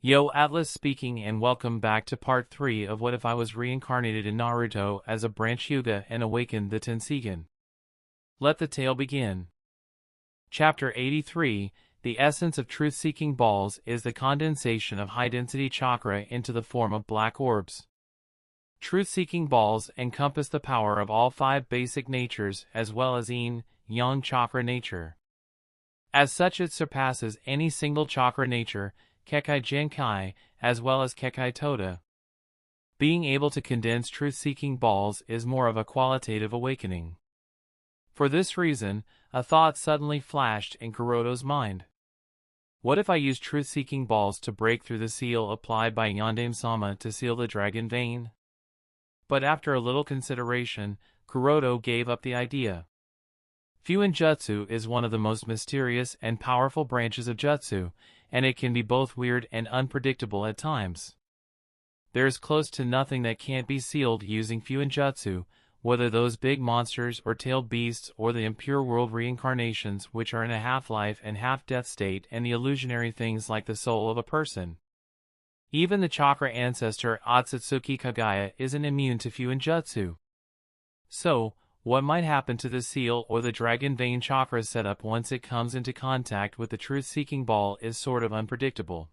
Yo, Atlas speaking, and welcome back to part 3 of What If I Was Reincarnated in Naruto as a branch Hyuga and awakened the Tenseigan. Let the tale begin. Chapter 83, The essence of truth-seeking balls is the condensation of high-density chakra into the form of black orbs. Truth-seeking balls encompass the power of all 5 basic natures as well as yin, yang chakra nature. As such, it surpasses any single chakra nature, Kekai Genkai, as well as Kekai Toda. Being able to condense truth-seeking balls is more of a qualitative awakening. For this reason, a thought suddenly flashed in Kuroto's mind. What if I used truth-seeking balls to break through the seal applied by Yondaime-sama to seal the dragon vein? But after a little consideration, Kuroto gave up the idea. Fuin Jutsu is one of the most mysterious and powerful branches of Jutsu, and it can be both weird and unpredictable at times. There is close to nothing that can't be sealed using Fuin Jutsu, whether those big monsters or tailed beasts or the impure world reincarnations which are in a half-life and half-death state, and the illusionary things like the soul of a person. Even the chakra ancestor Otsutsuki Kagaya isn't immune to Fuin Jutsu. So, what might happen to the seal or the dragon vein chakra setup once it comes into contact with the truth-seeking ball is sort of unpredictable.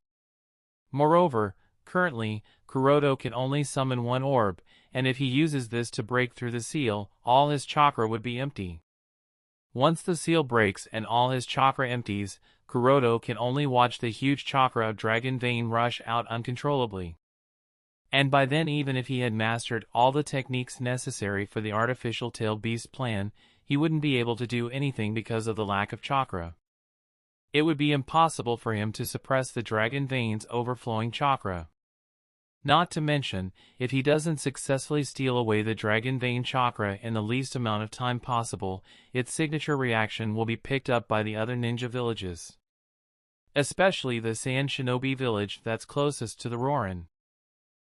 Moreover, currently, Kuroto can only summon one orb, and if he uses this to break through the seal, all his chakra would be empty. Once the seal breaks and all his chakra empties, Kuroto can only watch the huge chakra of dragon vein rush out uncontrollably. And by then, even if he had mastered all the techniques necessary for the artificial tailed beast plan, he wouldn't be able to do anything because of the lack of chakra. It would be impossible for him to suppress the dragon vein's overflowing chakra. Not to mention, if he doesn't successfully steal away the dragon vein chakra in the least amount of time possible, its signature reaction will be picked up by the other ninja villages. Especially the Sand Shinobi village that's closest to the Roren.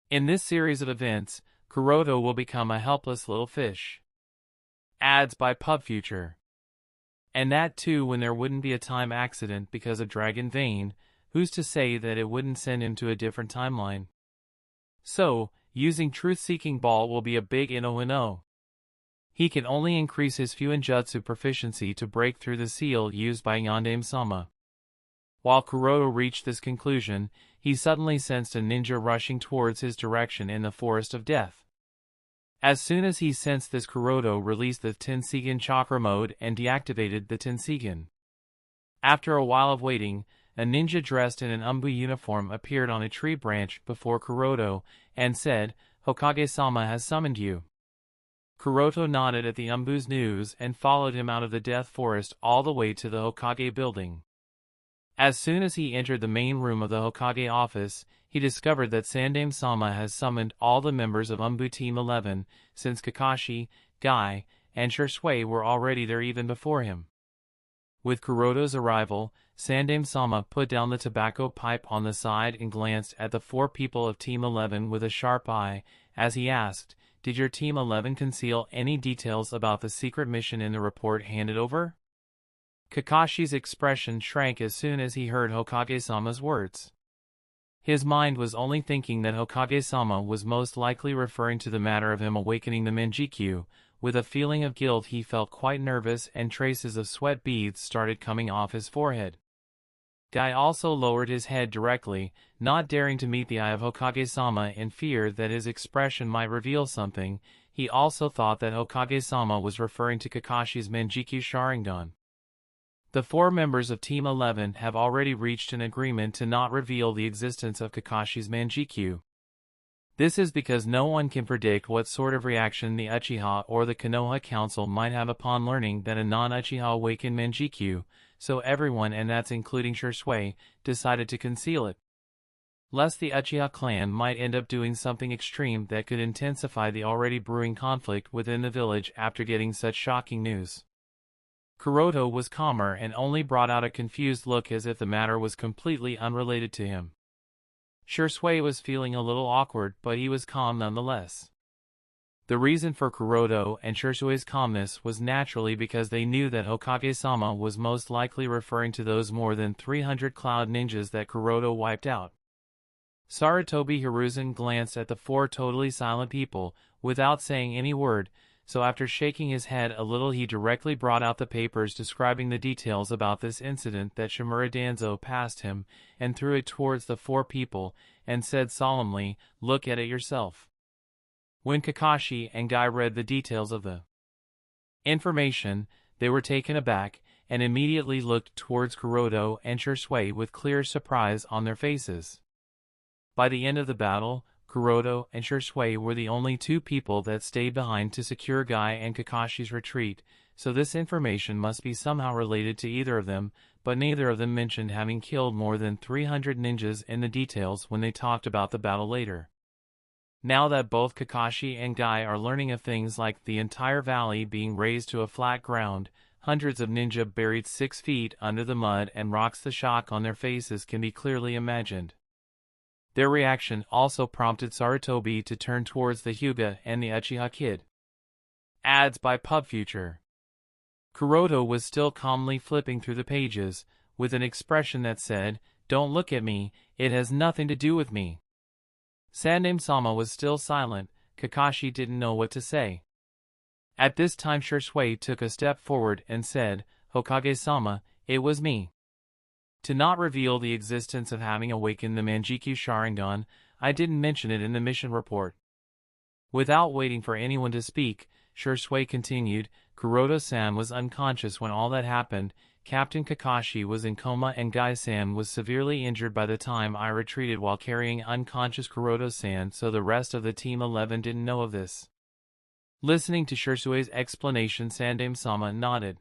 In this series of events, Kuroto will become a helpless little fish. Ads by PubFuture. And that too when there wouldn't be a time accident because of Dragon Vein, who's to say that it wouldn't send him to a different timeline? So, using Truth-Seeking Ball will be a big no-no. He can only increase his Fuin Jutsu proficiency to break through the seal used by Yondaime-sama. While Kuroto reached this conclusion, he suddenly sensed a ninja rushing towards his direction in the Forest of Death. As soon as he sensed this, Kuroto released the Tenseigan chakra mode and deactivated the Tenseigan. After a while of waiting, a ninja dressed in an Umbu uniform appeared on a tree branch before Kuroto and said, "Hokage-sama has summoned you." Kuroto nodded at the Umbu's news and followed him out of the Death Forest all the way to the Hokage building. As soon as he entered the main room of the Hokage office, he discovered that Yondaime-sama has summoned all the members of Umbu Team 11, since Kakashi, Guy, and Shisui were already there even before him. With Kuroto's arrival, Yondaime-sama put down the tobacco pipe on the side and glanced at the 4 people of Team 11 with a sharp eye, as he asked, "Did your Team 11 conceal any details about the secret mission in the report handed over?" Kakashi's expression shrank as soon as he heard Hokage-sama's words. His mind was only thinking that Hokage-sama was most likely referring to the matter of him awakening the Manjikyu. With a feeling of guilt, he felt quite nervous and traces of sweat beads started coming off his forehead. Guy also lowered his head directly, not daring to meet the eye of Hokage-sama in fear that his expression might reveal something. He also thought that Hokage-sama was referring to Kakashi's Manjikyu Sharingan. The 4 members of Team 11 have already reached an agreement to not reveal the existence of Kakashi's Manjikyu. This is because no one can predict what sort of reaction the Uchiha or the Konoha Council might have upon learning that a non-Uchiha awakened Manjikyu, so everyone, and that's including Shisui, decided to conceal it. Lest the Uchiha clan might end up doing something extreme that could intensify the already brewing conflict within the village after getting such shocking news. Kuroto was calmer and only brought out a confused look as if the matter was completely unrelated to him. Shisui was feeling a little awkward, but he was calm nonetheless. The reason for Kuroto and Shisui's calmness was naturally because they knew that Hokage-sama was most likely referring to those more than 300 cloud ninjas that Kuroto wiped out. Sarutobi Hiruzen glanced at the four totally silent people, without saying any word, so after shaking his head a little he directly brought out the papers describing the details about this incident that Shimura Danzo passed him, and threw it towards the four people, and said solemnly, "Look at it yourself." When Kakashi and Guy read the details of the information, they were taken aback, and immediately looked towards Kuroto and Shisui with clear surprise on their faces. By the end of the battle, Kuroto and Shisui were the only two people that stayed behind to secure Guy and Kakashi's retreat, so this information must be somehow related to either of them, but neither of them mentioned having killed more than 300 ninjas in the details when they talked about the battle later. Now that both Kakashi and Guy are learning of things like the entire valley being raised to a flat ground, hundreds of ninja buried 6 feet under the mud and rocks, the shock on their faces can be clearly imagined. Their reaction also prompted Sarutobi to turn towards the Hyuga and the Uchiha kid. Ads by PubFuture. Kuroto was still calmly flipping through the pages, with an expression that said, "Don't look at me, it has nothing to do with me." Sandworm-sama was still silent. Kakashi didn't know what to say. At this time Shisui took a step forward and said, "Hokage-sama, it was me. To not reveal the existence of having awakened the Manjikyu Sharingan, I didn't mention it in the mission report." Without waiting for anyone to speak, Shisui continued, "Kuroto-san was unconscious when all that happened, Captain Kakashi was in coma, and Guy-san was severely injured by the time I retreated while carrying unconscious Kuroto-san, so the rest of the Team 11 didn't know of this." Listening to Shisui's explanation, Sandworm-sama nodded.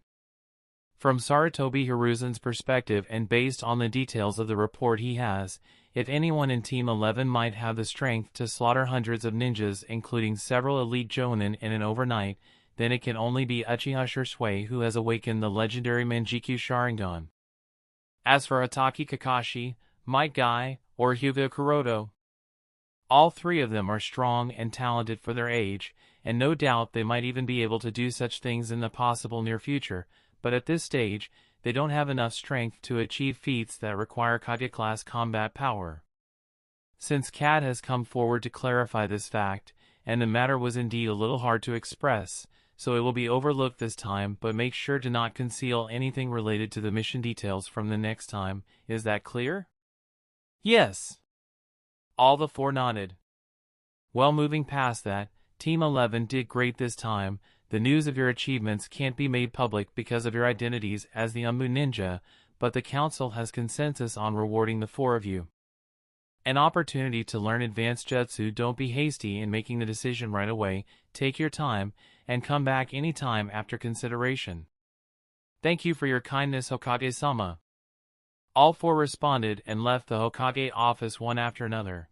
From Sarutobi Hiruzen's perspective and based on the details of the report he has, if anyone in Team 11 might have the strength to slaughter hundreds of ninjas including several elite jonin in an overnight, then it can only be Uchiha Shisui who has awakened the legendary Manjikyu Sharingan. As for Ataki Kakashi, Might Guy, or Hyuga Kuroto, all three of them are strong and talented for their age, and no doubt they might even be able to do such things in the possible near future, but at this stage, they don't have enough strength to achieve feats that require Kage-class combat power. Since Cat has come forward to clarify this fact, and the matter was indeed a little hard to express, so it will be overlooked this time, but make sure to not conceal anything related to the mission details from the next time. Is that clear? Yes. All the four nodded. Well, moving past that, Team 11 did great this time. The news of your achievements can't be made public because of your identities as the Umbu Ninja, but the Council has consensus on rewarding the four of you. An opportunity to learn advanced jutsu. Don't be hasty in making the decision right away, take your time, and come back any time after consideration. Thank you for your kindness, Hokage-sama. All four responded and left the Hokage office one after another.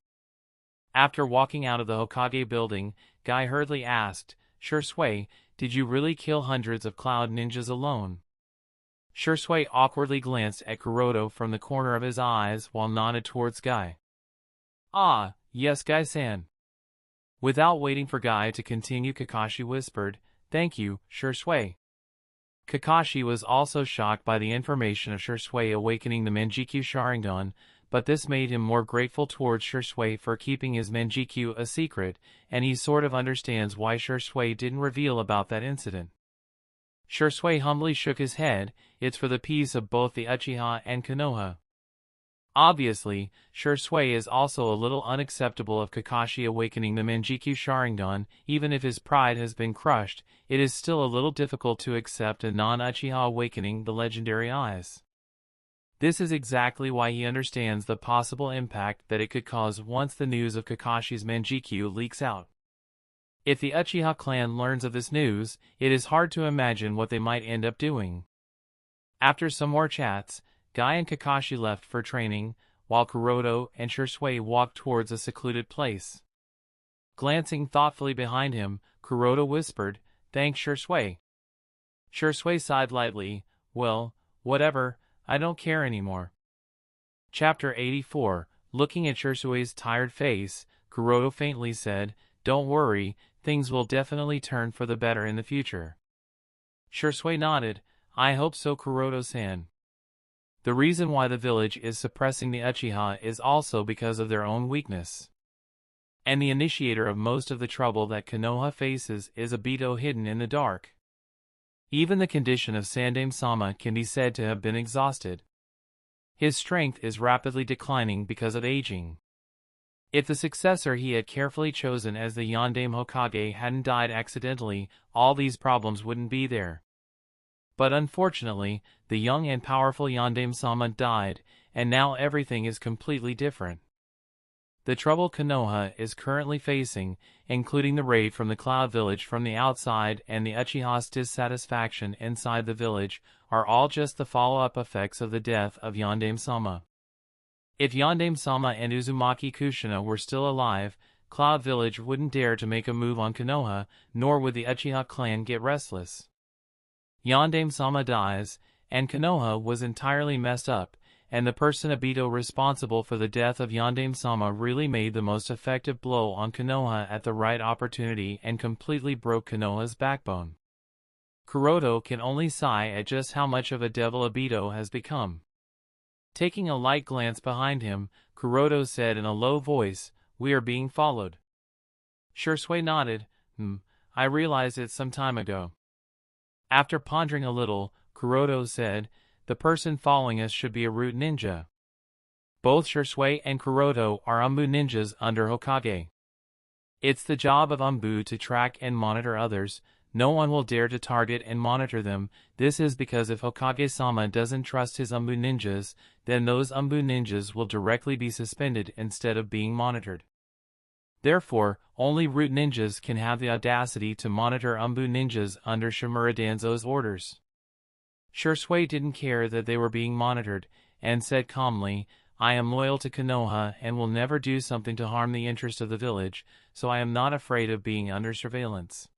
After walking out of the Hokage building, Guy hurriedly asked, "Shisui, did you really kill hundreds of cloud ninjas alone?" Shisui awkwardly glanced at Kuroto from the corner of his eyes while nodded towards Guy. "Ah, yes, Guy-san." Without waiting for Guy to continue, Kakashi whispered, "Thank you, Shisui." Kakashi was also shocked by the information of Shisui awakening the Manjikyu Sharingan, but this made him more grateful towards Shisui for keeping his Manjikyu a secret, and he sort of understands why Shisui didn't reveal about that incident. Shisui humbly shook his head. It's for the peace of both the Uchiha and Konoha. Obviously, Shisui is also a little unacceptable of Kakashi awakening the Manjikyu Sharingan. Even if his pride has been crushed, it is still a little difficult to accept a non-Uchiha awakening the legendary eyes. This is exactly why he understands the possible impact that it could cause once the news of Kakashi's Manjikyu leaks out. If the Uchiha clan learns of this news, it is hard to imagine what they might end up doing. After some more chats, Guy and Kakashi left for training, while Kuroto and Shisui walked towards a secluded place. Glancing thoughtfully behind him, Kuroto whispered, "Thanks, Shisui." Shisui sighed lightly, "Well, whatever, I don't care anymore." Chapter 84. Looking at Shisui's tired face, Kuroto faintly said, "Don't worry, things will definitely turn for the better in the future." Shisui nodded, "I hope so, Kuroto-san." The reason why the village is suppressing the Uchiha is also because of their own weakness. And the initiator of most of the trouble that Konoha faces is Obito hidden in the dark. Even the condition of Sandaime-sama can be said to have been exhausted. His strength is rapidly declining because of aging. If the successor he had carefully chosen as the Yondaime Hokage hadn't died accidentally, all these problems wouldn't be there. But unfortunately, the young and powerful Yondaime-sama died, and now everything is completely different. The trouble Konoha is currently facing, including the raid from the Cloud Village from the outside and the Uchiha's dissatisfaction inside the village, are all just the follow-up effects of the death of Yondaime-sama. If Yondaime-sama and Uzumaki Kushina were still alive, Cloud Village wouldn't dare to make a move on Konoha, nor would the Uchiha clan get restless. Yondaime-sama dies, and Konoha was entirely messed up, and the person Obito responsible for the death of Yondaime-sama really made the most effective blow on Konoha at the right opportunity and completely broke Konoha's backbone. Kuroto can only sigh at just how much of a devil Obito has become. Taking a light glance behind him, Kuroto said in a low voice, "We are being followed." Shisui nodded. I realized it some time ago." After pondering a little, Kuroto said, "The person following us should be a root ninja." Both Shisui and Kuroto are Anbu ninjas under Hokage. It's the job of Anbu to track and monitor others. No one will dare to target and monitor them. This is because if Hokage-sama doesn't trust his Anbu ninjas, then those Anbu ninjas will directly be suspended instead of being monitored. Therefore, only root ninjas can have the audacity to monitor Anbu ninjas under Shimura Danzo's orders. Shisui didn't care that they were being monitored, and said calmly, "I am loyal to Konoha and will never do something to harm the interest of the village, so I am not afraid of being under surveillance."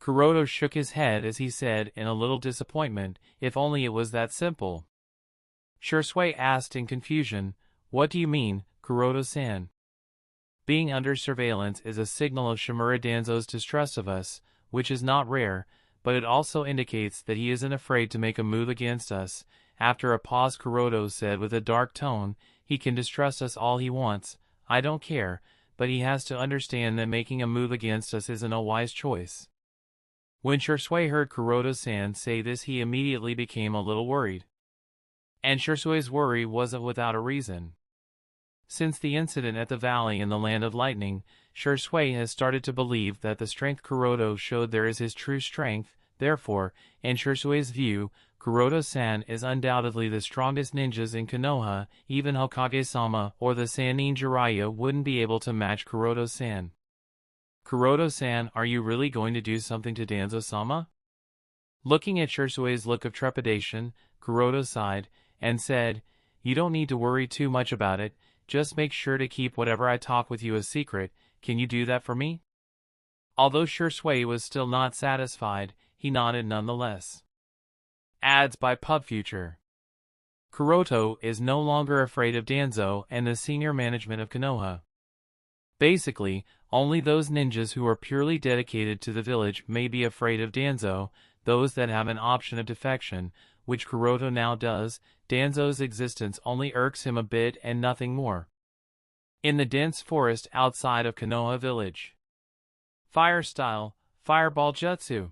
Kuroto shook his head as he said in a little disappointment, "If only it was that simple." Shisui asked in confusion, "What do you mean, Kuroto-san?" "Being under surveillance is a signal of Shimura Danzo's distrust of us, which is not rare, but it also indicates that he isn't afraid to make a move against us." After a pause, Kuroto said with a dark tone, "He can distrust us all he wants, I don't care, but he has to understand that making a move against us isn't a wise choice." When Shisui heard Kuroto-san say this, he immediately became a little worried. And Shisui's worry wasn't without a reason. Since the incident at the valley in the Land of Lightning, Shisui has started to believe that the strength Kuroto showed there is his true strength. Therefore, in Shisui's view, Kuroto-san is undoubtedly the strongest ninjas in Konoha. Even Hokage-sama or the Sannin Jiraiya wouldn't be able to match Kuroto-san. "Kuroto-san, are you really going to do something to Danzo-sama?" Looking at Shisui's look of trepidation, Kuroto sighed, and said, "You don't need to worry too much about it, just make sure to keep whatever I talk with you a secret. Can you do that for me?" Although Shisui was still not satisfied, he nodded nonetheless. Ads by PubFuture. Kuroto is no longer afraid of Danzo and the senior management of Konoha. Basically, only those ninjas who are purely dedicated to the village may be afraid of Danzo. Those that have an option of defection, which Kuroto now does, Danzo's existence only irks him a bit and nothing more. In the dense forest outside of Konoha village. Fire style, Fireball Jutsu.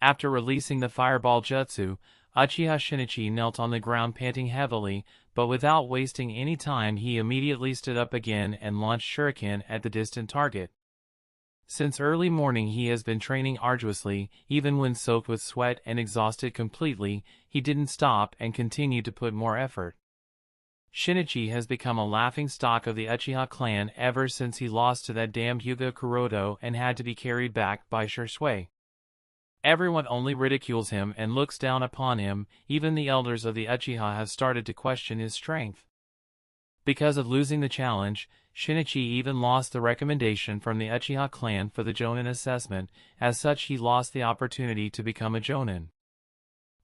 After releasing the Fireball Jutsu, Uchiha Shinichi knelt on the ground panting heavily, but without wasting any time he immediately stood up again and launched shuriken at the distant target. Since early morning he has been training arduously. Even when soaked with sweat and exhausted completely, he didn't stop and continued to put more effort. Shinichi has become a laughingstock of the Uchiha clan ever since he lost to that damn Hyuga Kuroto and had to be carried back by Shisui. Everyone only ridicules him and looks down upon him. Even the elders of the Uchiha have started to question his strength. Because of losing the challenge, Shinichi even lost the recommendation from the Uchiha clan for the Jonin assessment. As such, he lost the opportunity to become a Jonin.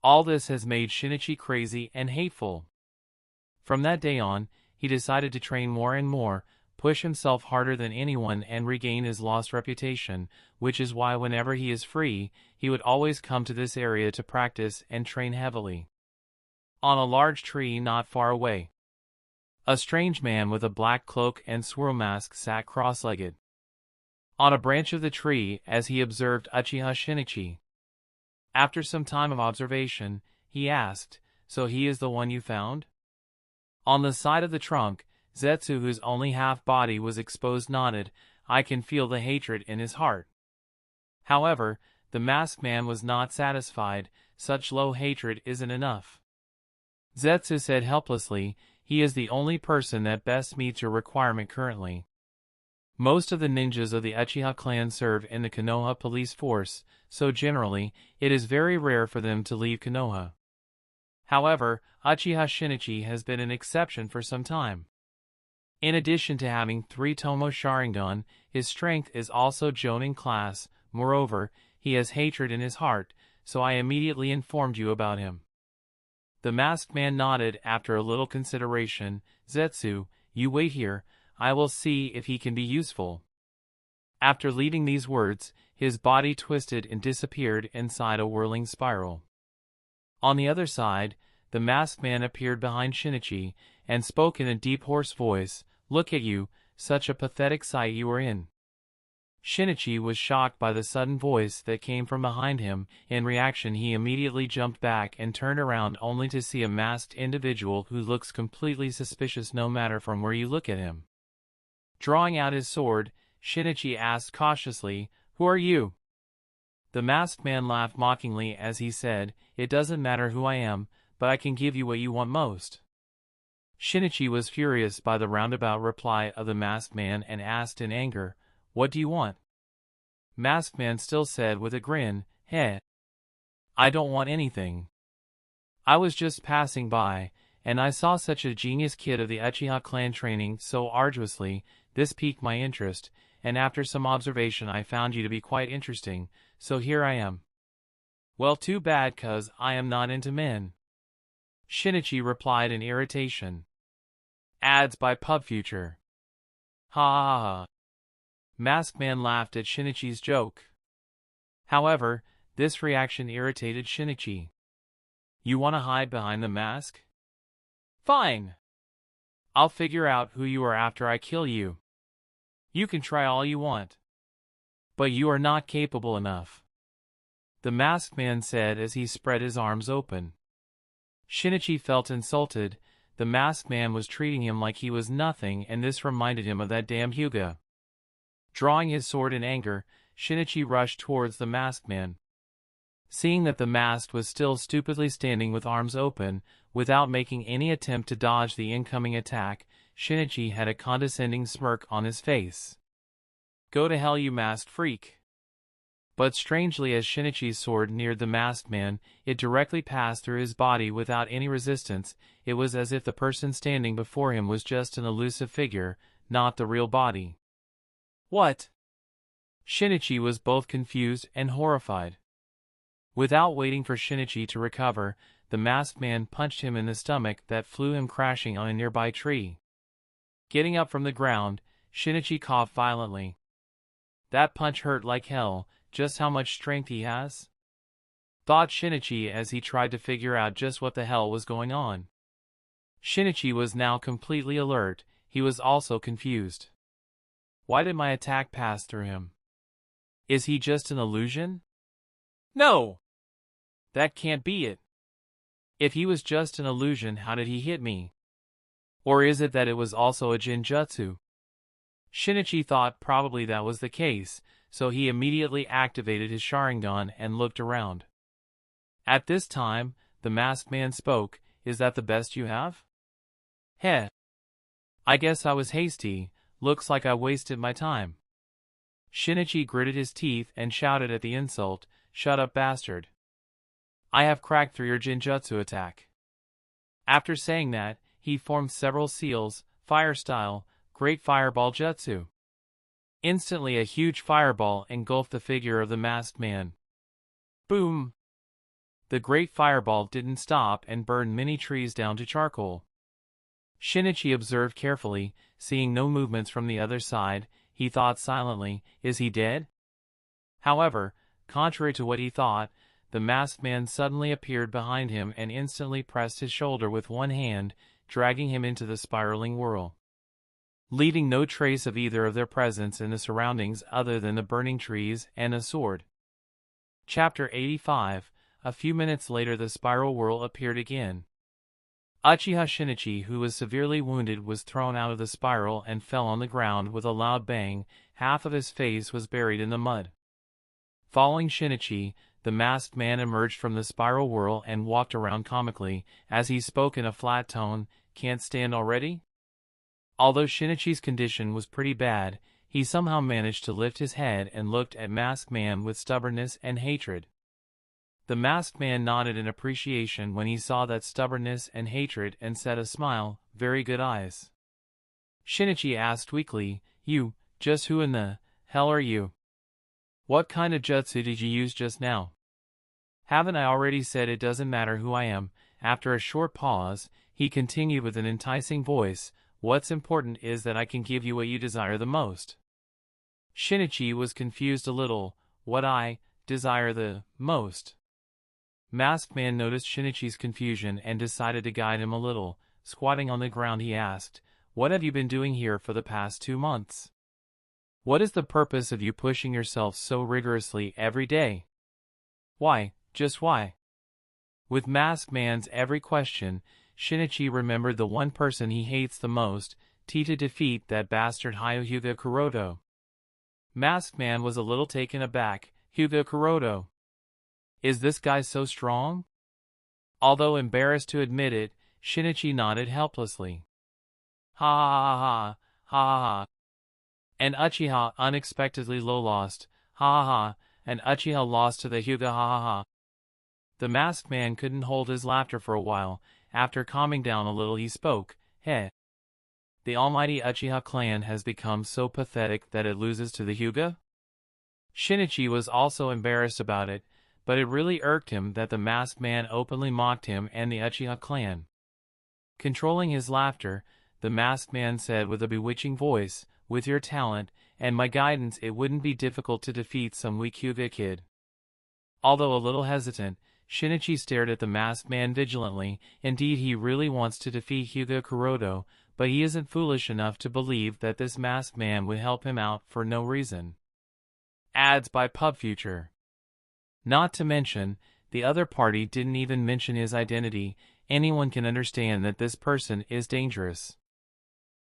All this has made Shinichi crazy and hateful. From that day on, he decided to train more and more, push himself harder than anyone and regain his lost reputation, which is why whenever he is free, he would always come to this area to practice and train heavily. On a large tree not far away, a strange man with a black cloak and swirl mask sat cross-legged on a branch of the tree as he observed Uchiha Shinichi. After some time of observation, he asked, "So he is the one you found?" On the side of the trunk, Zetsu, whose only half-body was exposed, nodded. "I can feel the hatred in his heart." However, the masked man was not satisfied. "Such low hatred isn't enough," Zetsu said helplessly. "He is the only person that best meets your requirement currently. Most of the ninjas of the Uchiha clan serve in the Konoha police force, so generally, it is very rare for them to leave Konoha. However, Uchiha Shinichi has been an exception for some time. In addition to having 3 Tomo Sharingan, his strength is also Jonin class. Moreover, he has hatred in his heart, so I immediately informed you about him." The masked man nodded after a little consideration. "Zetsu, you wait here, I will see if he can be useful." After leaving these words, his body twisted and disappeared inside a whirling spiral. On the other side, the masked man appeared behind Shinichi, and spoke in a deep hoarse voice. "Look at you, such a pathetic sight you are in." Shinichi was shocked by the sudden voice that came from behind him. In reaction, he immediately jumped back and turned around only to see a masked individual who looks completely suspicious no matter from where you look at him. Drawing out his sword, Shinichi asked cautiously, "Who are you?" The masked man laughed mockingly as he said, "It doesn't matter who I am, but I can give you what you want most." Shinichi was furious by the roundabout reply of the masked man and asked in anger, "What do you want?" Masked man still said with a grin, "Heh. I don't want anything. I was just passing by, and I saw such a genius kid of the Uchiha clan training so arduously. This piqued my interest, and after some observation I found you to be quite interesting, so here I am." "Well, too bad, 'cause I am not into men," Shinichi replied in irritation. Ads by Pub Future. Ha ha ha. Masked man laughed at Shinichi's joke. However, this reaction irritated Shinichi. "You want to hide behind the mask? Fine. I'll figure out who you are after I kill you. You can try all you want. But you are not capable enough," the masked man said as he spread his arms open. Shinichi felt insulted. The masked man was treating him like he was nothing, and this reminded him of that damn Hyuga. Drawing his sword in anger, Shinichi rushed towards the masked man. Seeing that the masked was still stupidly standing with arms open, without making any attempt to dodge the incoming attack, Shinichi had a condescending smirk on his face. "Go to hell, you masked freak." But strangely, as Shinichi's sword neared the masked man, it directly passed through his body without any resistance. It was as if the person standing before him was just an elusive figure, not the real body. "What?" Shinichi was both confused and horrified. Without waiting for Shinichi to recover, the masked man punched him in the stomach that flew him crashing on a nearby tree. Getting up from the ground, Shinichi coughed violently. That punch hurt like hell. Just how much strength he has? Thought Shinichi as he tried to figure out just what the hell was going on. Shinichi was now completely alert. He was also confused. Why did my attack pass through him? Is he just an illusion? No! That can't be it. If he was just an illusion, how did he hit me? Or is it that it was also a Jinjutsu? Shinichi thought probably that was the case, so he immediately activated his Sharingan and looked around. At this time, the masked man spoke. "Is that the best you have?" "Heh. I guess I was hasty. Looks like I wasted my time." Shinichi gritted his teeth and shouted at the insult, "Shut up, bastard. I have cracked through your Jinjutsu attack." After saying that, he formed several seals, fire-style, Great Fireball Jutsu. Instantly a huge fireball engulfed the figure of the masked man. Boom! The Great Fireball didn't stop and burned many trees down to charcoal. Shinichi observed carefully, seeing no movements from the other side. He thought silently, "Is he dead?" However, contrary to what he thought, the masked man suddenly appeared behind him and instantly pressed his shoulder with one hand, dragging him into the spiraling whirl, leaving no trace of either of their presence in the surroundings other than the burning trees and a sword. Chapter 85. A few minutes later the spiral whirl appeared again. Uchiha Shinichi, who was severely wounded, was thrown out of the spiral and fell on the ground with a loud bang. Half of his face was buried in the mud. Following Shinichi, the masked man emerged from the spiral whirl and walked around comically, as he spoke in a flat tone, "Can't stand already?" Although Shinichi's condition was pretty bad, he somehow managed to lift his head and looked at masked man with stubbornness and hatred. The masked man nodded in appreciation when he saw that stubbornness and hatred and said a smile, "Very good eyes." Shinichi asked weakly, "You, just who in the hell are you? What kind of jutsu did you use just now?" "Haven't I already said it doesn't matter who I am?" After a short pause, he continued with an enticing voice, "What's important is that I can give you what you desire the most." Shinichi was confused a little. "What I desire the most?" Masked man noticed Shinichi's confusion and decided to guide him a little. Squatting on the ground he asked, "What have you been doing here for the past 2 months? What is the purpose of you pushing yourself so rigorously every day? Why, just why?" With masked man's every question, Shinichi remembered the one person he hates the most, to defeat that bastard Hyuga Kuroto. Masked man was a little taken aback. "Hyuga Kuroto? Is this guy so strong?" Although embarrassed to admit it, Shinichi nodded helplessly. "Ha ha ha ha ha. And Uchiha unexpectedly lost. Ha ha ha. And Uchiha lost to the Hyuga, ha ha ha." The masked man couldn't hold his laughter for a while. After calming down a little he spoke, "Heh. The almighty Uchiha clan has become so pathetic that it loses to the Hyuga?" Shinichi was also embarrassed about it, but it really irked him that the masked man openly mocked him and the Uchiha clan. Controlling his laughter, the masked man said with a bewitching voice, "With your talent and my guidance it wouldn't be difficult to defeat some weak Hyuga kid." Although a little hesitant, Shinichi stared at the masked man vigilantly. Indeed, he really wants to defeat Hyuga Kuroto, but he isn't foolish enough to believe that this masked man would help him out for no reason. Ads by PubFuture. Not to mention, the other party didn't even mention his identity. Anyone can understand that this person is dangerous.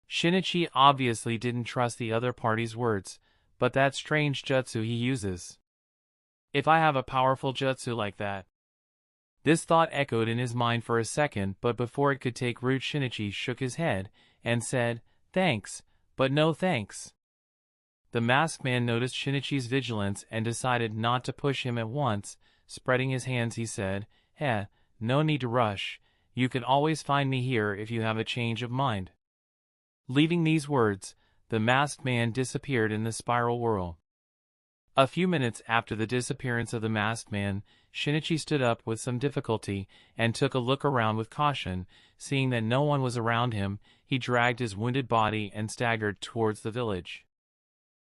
Shinichi obviously didn't trust the other party's words, but that strange jutsu he uses. If I have a powerful jutsu like that. This thought echoed in his mind for a second, but before it could take root Shinichi shook his head and said, "Thanks, but no thanks." The masked man noticed Shinichi's vigilance and decided not to push him at once. Spreading his hands he said, No need to rush. You can always find me here if you have a change of mind." Leaving these words, the masked man disappeared in the spiral whirl. A few minutes after the disappearance of the masked man, Shinichi stood up with some difficulty and took a look around with caution. Seeing that no one was around him, he dragged his wounded body and staggered towards the village.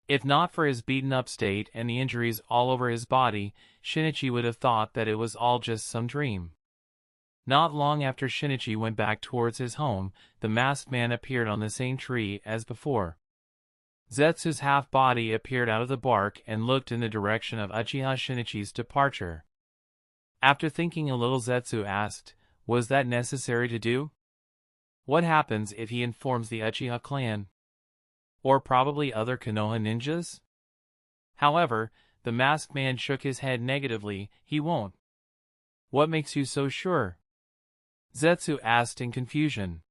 If not for his beaten-up state and the injuries all over his body, Shinichi would have thought that it was all just some dream. Not long after Shinichi went back towards his home, the masked man appeared on the same tree as before. Zetsu's half-body appeared out of the bark and looked in the direction of Uchiha Shinichi's departure. After thinking a little, Zetsu asked, "Was that necessary to do? What happens if he informs the Uchiha clan? Or probably other Konoha ninjas?" However, the masked man shook his head negatively. "He won't." "What makes you so sure?" Zetsu asked in confusion.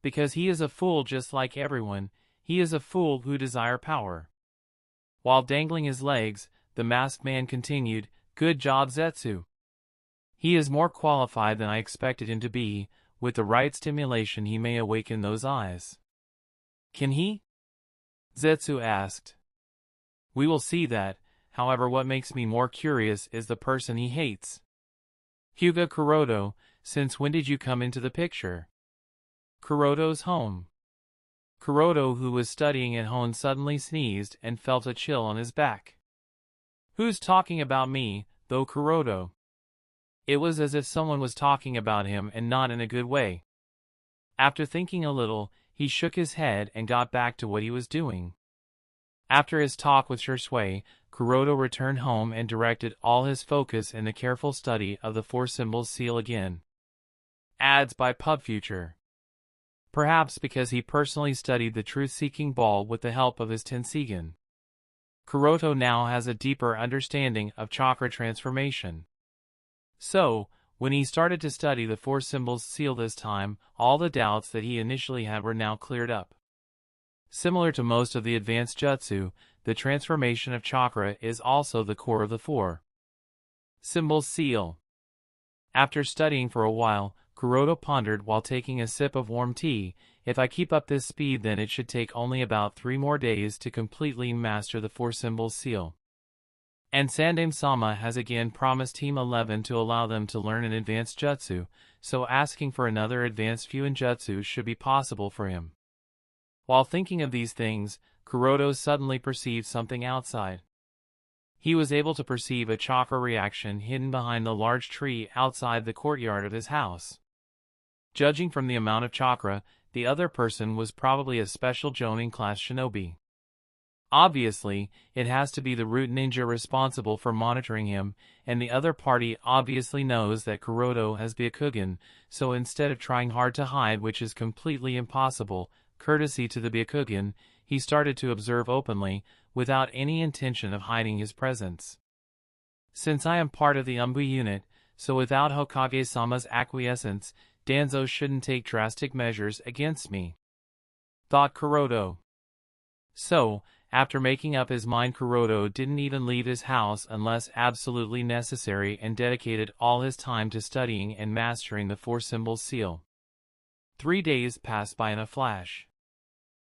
Because he is a fool just like everyone. He is a fool who desire power." While dangling his legs, the masked man continued, "Good job, Zetsu. He is more qualified than I expected him to be. With the right stimulation he may awaken those eyes." "Can he?" Zetsu asked. "We will see that. However, what makes me more curious is the person he hates." "Hyuga Kuroto, since when did you come into the picture?" "Kuroto's home." Kuroto, who was studying at home, suddenly sneezed and felt a chill on his back. "Who's talking about me?" though Kuroto. It was as if someone was talking about him and not in a good way. After thinking a little, he shook his head and got back to what he was doing. After his talk with Shisui, Kuroto returned home and directed all his focus in the careful study of the Four Symbols seal again. Ads by PubFuture. Perhaps because he personally studied the truth-seeking ball with the help of his Tenseigan. Kuroto now has a deeper understanding of chakra transformation. So, when he started to study the Four Symbols seal this time, all the doubts that he initially had were now cleared up. Similar to most of the advanced jutsu, the transformation of chakra is also the core of the Four Symbols seal. After studying for a while, Kuroto pondered while taking a sip of warm tea, if I keep up this speed then it should take only about 3 more days to completely master the Four Symbols seal. And Sandworm-sama has again promised Team 11 to allow them to learn an advanced jutsu, so asking for another advanced Fuin jutsu should be possible for him. While thinking of these things, Kuroto suddenly perceived something outside. He was able to perceive a chakra reaction hidden behind the large tree outside the courtyard of his house. Judging from the amount of chakra, the other person was probably a special Jonin-class shinobi. Obviously, it has to be the root ninja responsible for monitoring him, and the other party obviously knows that Kuroto has Byakugan, so instead of trying hard to hide, which is completely impossible, courtesy to the Byakugan, he started to observe openly, without any intention of hiding his presence. Since I am part of the Umbu unit, so without Hokage-sama's acquiescence, Danzo shouldn't take drastic measures against me, thought Kuroto. So, after making up his mind, Kuroto didn't even leave his house unless absolutely necessary and dedicated all his time to studying and mastering the Four Symbols seal. 3 days passed by in a flash.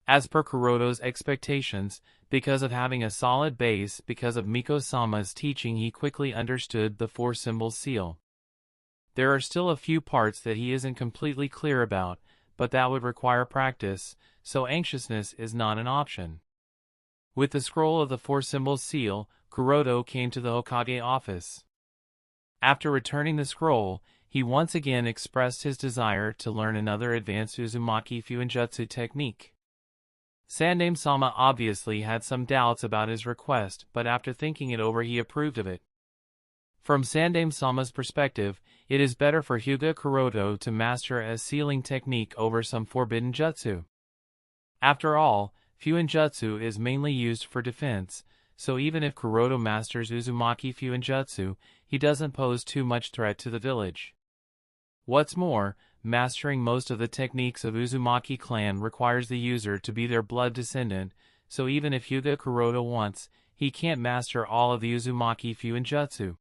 As per Kuroto's expectations, because of having a solid base, because of Miko-sama's teaching, he quickly understood the Four Symbols seal. There are still a few parts that he isn't completely clear about, but that would require practice, so anxiousness is not an option. With the scroll of the Four Symbols seal, Kuroto came to the Hokage office. After returning the scroll, he once again expressed his desire to learn another advanced Uzumaki Fuinjutsu technique. Sandworm-sama obviously had some doubts about his request, but after thinking it over he approved of it. From Sandworm-sama's perspective, it is better for Hyuga Kuroto to master a sealing technique over some forbidden jutsu. After all, Fuinjutsu is mainly used for defense, so even if Kuroto masters Uzumaki Fuinjutsu, he doesn't pose too much threat to the village. What's more, mastering most of the techniques of Uzumaki clan requires the user to be their blood descendant, so even if Hyuga Kuroto wants, he can't master all of the Uzumaki Fuinjutsu.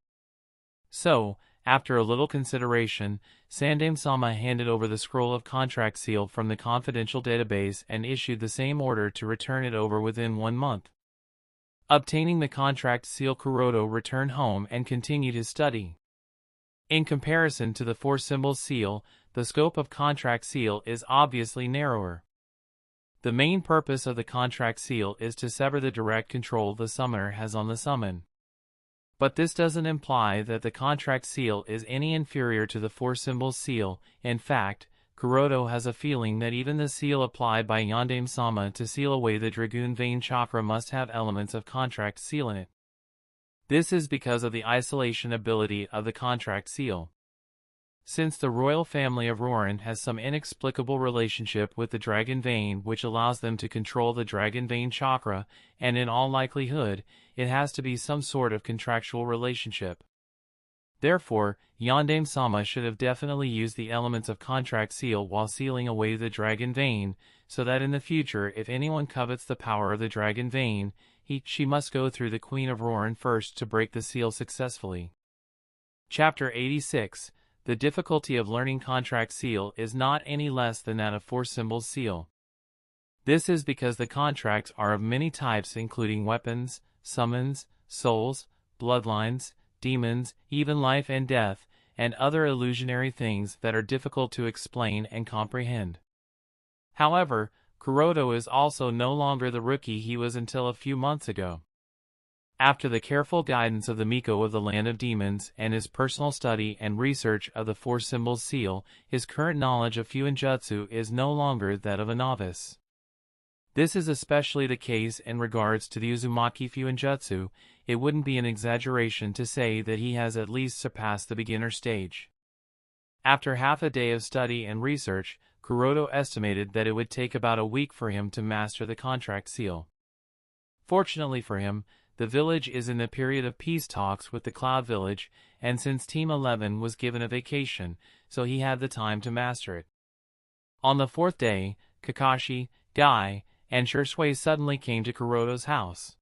So, after a little consideration, Sandworm-sama handed over the scroll of contract seal from the confidential database and issued the same order to return it over within 1 month. Obtaining the contract seal, Kuroto returned home and continued his study. In comparison to the Four Symbols seal, the scope of contract seal is obviously narrower. The main purpose of the contract seal is to sever the direct control the summoner has on the summon. But this doesn't imply that the contract seal is any inferior to the Four Symbols seal. In fact, Kuroto has a feeling that even the seal applied by Sandworm-sama to seal away the Dragoon Vein chakra must have elements of contract seal in it. This is because of the isolation ability of the contract seal. Since the royal family of Roren has some inexplicable relationship with the Dragon Vein which allows them to control the Dragon Vein chakra, and in all likelihood, it has to be some sort of contractual relationship. Therefore, Sandworm-sama should have definitely used the elements of contract seal while sealing away the Dragon Vein, so that in the future if anyone covets the power of the Dragon Vein, she must go through the Queen of Roren first to break the seal successfully. Chapter 86. The difficulty of learning contract seal is not any less than that of Four Symbols seal. This is because the contracts are of many types including weapons, summons, souls, bloodlines, demons, even life and death, and other illusionary things that are difficult to explain and comprehend. However, Kuroto is also no longer the rookie he was until a few months ago. After the careful guidance of the Miko of the Land of Demons and his personal study and research of the Four Symbols Seal, his current knowledge of Fuinjutsu is no longer that of a novice. This is especially the case in regards to the Uzumaki Fuinjutsu. It wouldn't be an exaggeration to say that he has at least surpassed the beginner stage. After half a day of study and research, Kuroto estimated that it would take about a week for him to master the contract seal. Fortunately for him, the village is in the period of peace talks with the Cloud Village, and since Team 11 was given a vacation, so he had the time to master it. On the fourth day, Kakashi, Guy, and Shisui suddenly came to Kuroto's house.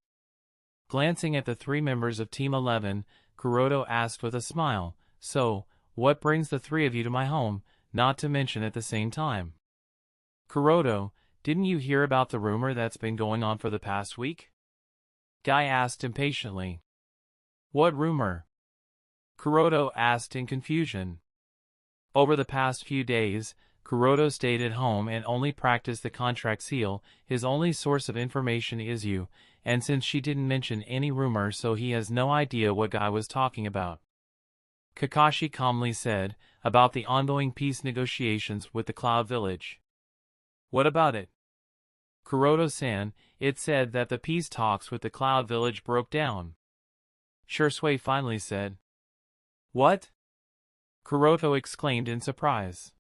Glancing at the three members of Team 11, Kuroto asked with a smile, "So, what brings the three of you to my home, not to mention at the same time?" "Kuroto, didn't you hear about the rumor that's been going on for the past week?" Guy asked impatiently. "What rumor?" Kuroto asked in confusion. Over the past few days, Kuroto stayed at home and only practiced the contract seal. His only source of information is you, and since she didn't mention any rumor, so he has no idea what Guy was talking about. Kakashi calmly said, "About the ongoing peace negotiations with the Cloud Village." "What about it?" "Kuroto-san, it said that the peace talks with the Cloud Village broke down." Shisui finally said. "What?" Kuroto exclaimed in surprise.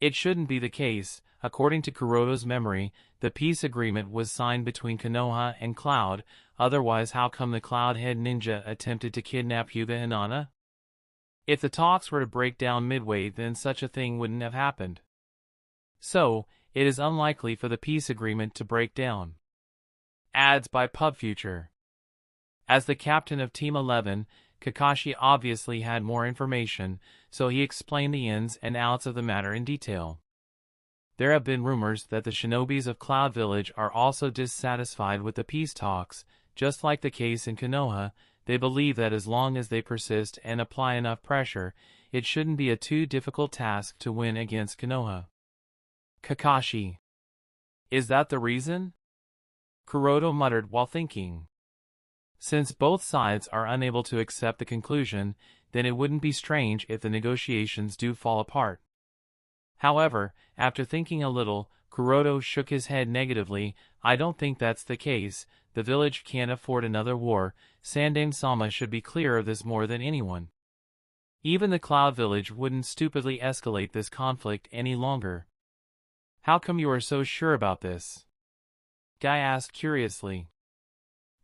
It shouldn't be the case. According to Kuroto's memory, the peace agreement was signed between Konoha and Cloud. Otherwise, how come the Cloud Head Ninja attempted to kidnap Hyuga and Nana? If the talks were to break down midway, then such a thing wouldn't have happened. So, it is unlikely for the peace agreement to break down. Ads by PubFuture. As the captain of Team 11, Kakashi obviously had more information, so he explained the ins and outs of the matter in detail. There have been rumors that the shinobis of Cloud Village are also dissatisfied with the peace talks. Just like the case in Konoha, they believe that as long as they persist and apply enough pressure, it shouldn't be a too difficult task to win against Konoha. Kakashi. Is that the reason? Kuroto muttered while thinking. Since both sides are unable to accept the conclusion, then it wouldn't be strange if the negotiations do fall apart. However, after thinking a little, Kuroto shook his head negatively. "I don't think that's the case. The village can't afford another war. Sandaime-sama should be clear of this more than anyone. Even the Cloud Village wouldn't stupidly escalate this conflict any longer." "How come you are so sure about this?" Guy asked curiously.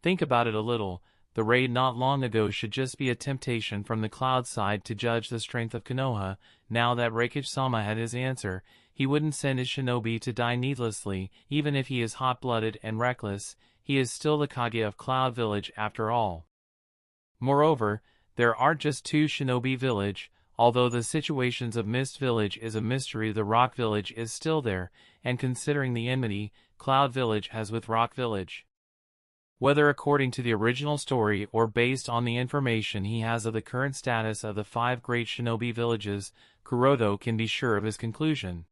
"Think about it a little. The raid not long ago should just be a temptation from the Cloud side to judge the strength of Konoha. Now that Reikage-sama had his answer, he wouldn't send his shinobi to die needlessly. Even if he is hot-blooded and reckless, he is still the Kage of Cloud Village after all. Moreover, there aren't just two shinobi village. Although the situations of Mist Village is a mystery, the Rock Village is still there, and considering the enmity Cloud Village has with Rock Village. Whether according to the original story or based on the information he has of the current status of the 5 great shinobi villages, Kuroto can be sure of his conclusion.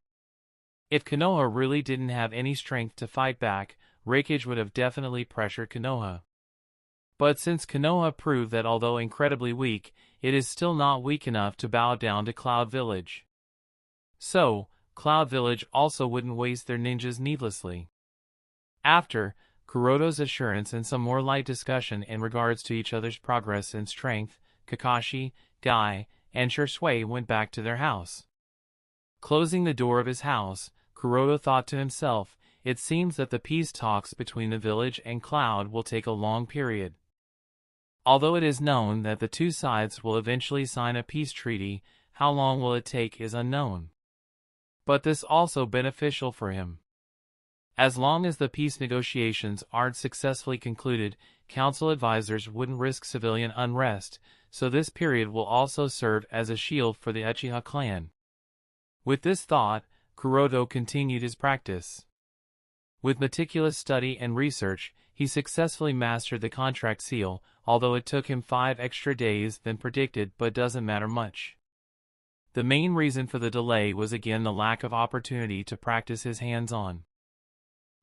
If Konoha really didn't have any strength to fight back, Reikage would have definitely pressured Konoha. But since Konoha proved that although incredibly weak, it is still not weak enough to bow down to Cloud Village. So, Cloud Village also wouldn't waste their ninjas needlessly. After Kuroto's assurance and some more light discussion in regards to each other's progress and strength, Kakashi, Guy, and Shisui went back to their house. Closing the door of his house, Kuroto thought to himself, it seems that the peace talks between the village and Cloud will take a long period. Although it is known that the two sides will eventually sign a peace treaty, how long will it take is unknown. But this also beneficial for him. As long as the peace negotiations aren't successfully concluded, council advisors wouldn't risk civilian unrest, so this period will also serve as a shield for the Uchiha clan. With this thought, Kuroto continued his practice. With meticulous study and research, he successfully mastered the contract seal, although it took him 5 extra days than predicted, but doesn't matter much. The main reason for the delay was again the lack of opportunity to practice his hands-on.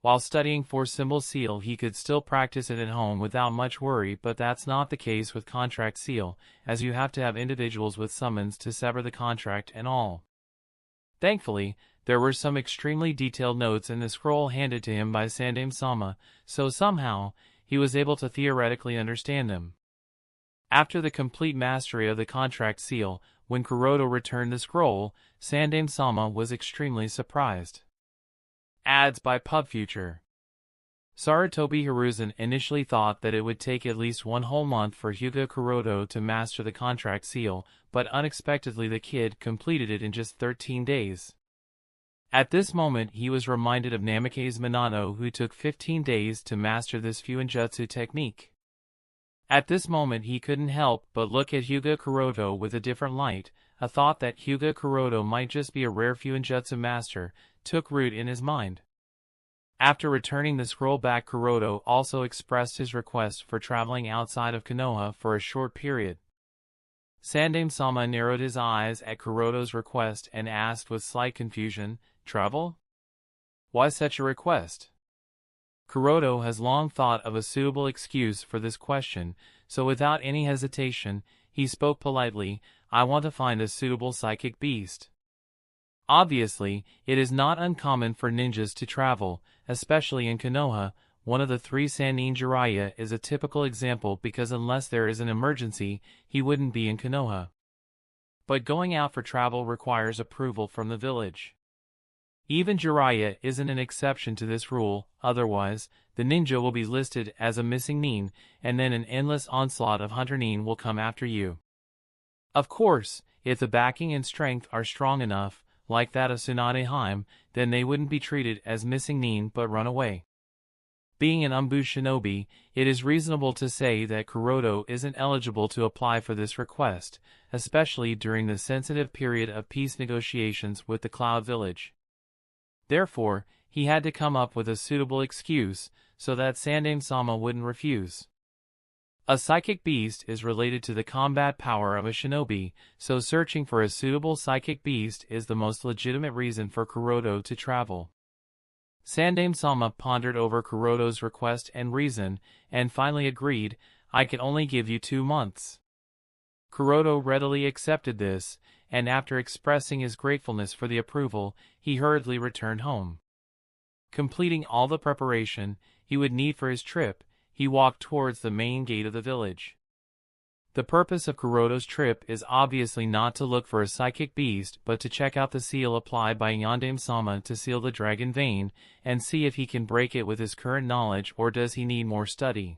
While studying for symbol seal, he could still practice it at home without much worry, but that's not the case with contract seal, as you have to have individuals with summons to sever the contract and all. Thankfully, there were some extremely detailed notes in the scroll handed to him by Sandaime-sama, so somehow, he was able to theoretically understand them. After the complete mastery of the contract seal, when Kuroto returned the scroll, Sandaime-sama was extremely surprised. Ads by PubFuture. Sarutobi Hiruzen initially thought that it would take at least one whole month for Hyuga Kuroto to master the contract seal, but unexpectedly the kid completed it in just 13 days. At this moment he was reminded of Namikaze Minato, who took 15 days to master this Fuinjutsu technique. At this moment he couldn't help but look at Hyuga Kuroto with a different light. A thought that Hyuga Kuroto might just be a rare Fuinjutsu master took root in his mind. After returning the scroll back, Kuroto also expressed his request for traveling outside of Konoha for a short period. Sandaime-sama narrowed his eyes at Kuroto's request and asked with slight confusion, "Travel? Why such a request?" Kuroto has long thought of a suitable excuse for this question, so without any hesitation, he spoke politely, "I want to find a suitable psychic beast." Obviously, it is not uncommon for ninjas to travel, especially in Konoha. One of the 3 Sannin Jiraiya is a typical example because unless there is an emergency, he wouldn't be in Konoha. But going out for travel requires approval from the village. Even Jiraiya isn't an exception to this rule, otherwise, the ninja will be listed as a missing nin, and then an endless onslaught of hunter nin will come after you. Of course, if the backing and strength are strong enough, like that of Tsunade Hime, then they wouldn't be treated as missing nin but run away. Being an ambush shinobi, it is reasonable to say that Kuroto isn't eligible to apply for this request, especially during the sensitive period of peace negotiations with the Cloud Village. Therefore, he had to come up with a suitable excuse, so that Sandaime-sama wouldn't refuse. A psychic beast is related to the combat power of a shinobi, so searching for a suitable psychic beast is the most legitimate reason for Kuroto to travel. Sandaime-sama pondered over Kuroto's request and reason, and finally agreed, "I can only give you 2 months." Kuroto readily accepted this, and after expressing his gratefulness for the approval, he hurriedly returned home. Completing all the preparation he would need for his trip, he walked towards the main gate of the village. The purpose of Kuroto's trip is obviously not to look for a psychic beast but to check out the seal applied by Sandaime-sama to seal the dragon vein, and see if he can break it with his current knowledge or does he need more study.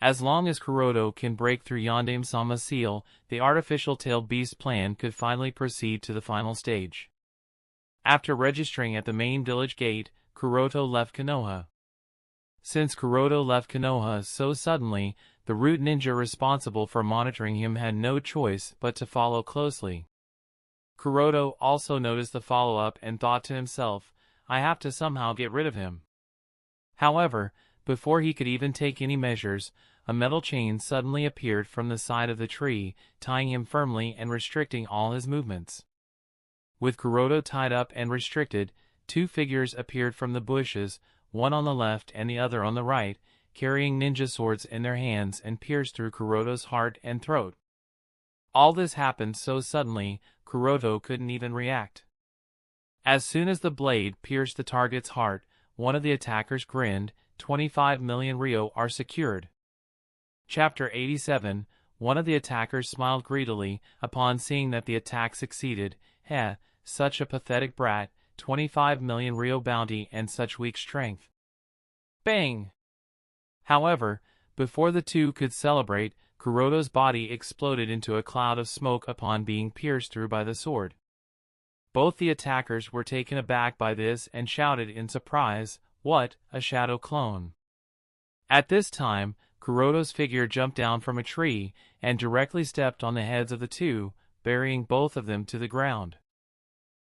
As long as Kuroto can break through Sandaime-sama's seal, the artificial tailed beast plan could finally proceed to the final stage. After registering at the main village gate, Kuroto left Konoha. Since Kuroto left Konoha so suddenly, the root ninja responsible for monitoring him had no choice but to follow closely. Kuroto also noticed the follow-up and thought to himself, "I have to somehow get rid of him." However, before he could even take any measures, a metal chain suddenly appeared from the side of the tree, tying him firmly and restricting all his movements. With Kuroto tied up and restricted, 2 figures appeared from the bushes, one on the left and the other on the right, carrying ninja swords in their hands and pierced through Kuroto's heart and throat. All this happened so suddenly, Kuroto couldn't even react. As soon as the blade pierced the target's heart, one of the attackers grinned, 25 million ryo are secured. Chapter 87. One of the attackers smiled greedily upon seeing that the attack succeeded. Heh, such a pathetic brat, 25 million ryo bounty and such weak strength. Bang! However, before the two could celebrate, Kuroto's body exploded into a cloud of smoke upon being pierced through by the sword. Both the attackers were taken aback by this and shouted in surprise, "What, a shadow clone!" At this time, Kuroto's figure jumped down from a tree and directly stepped on the heads of the two, burying both of them to the ground.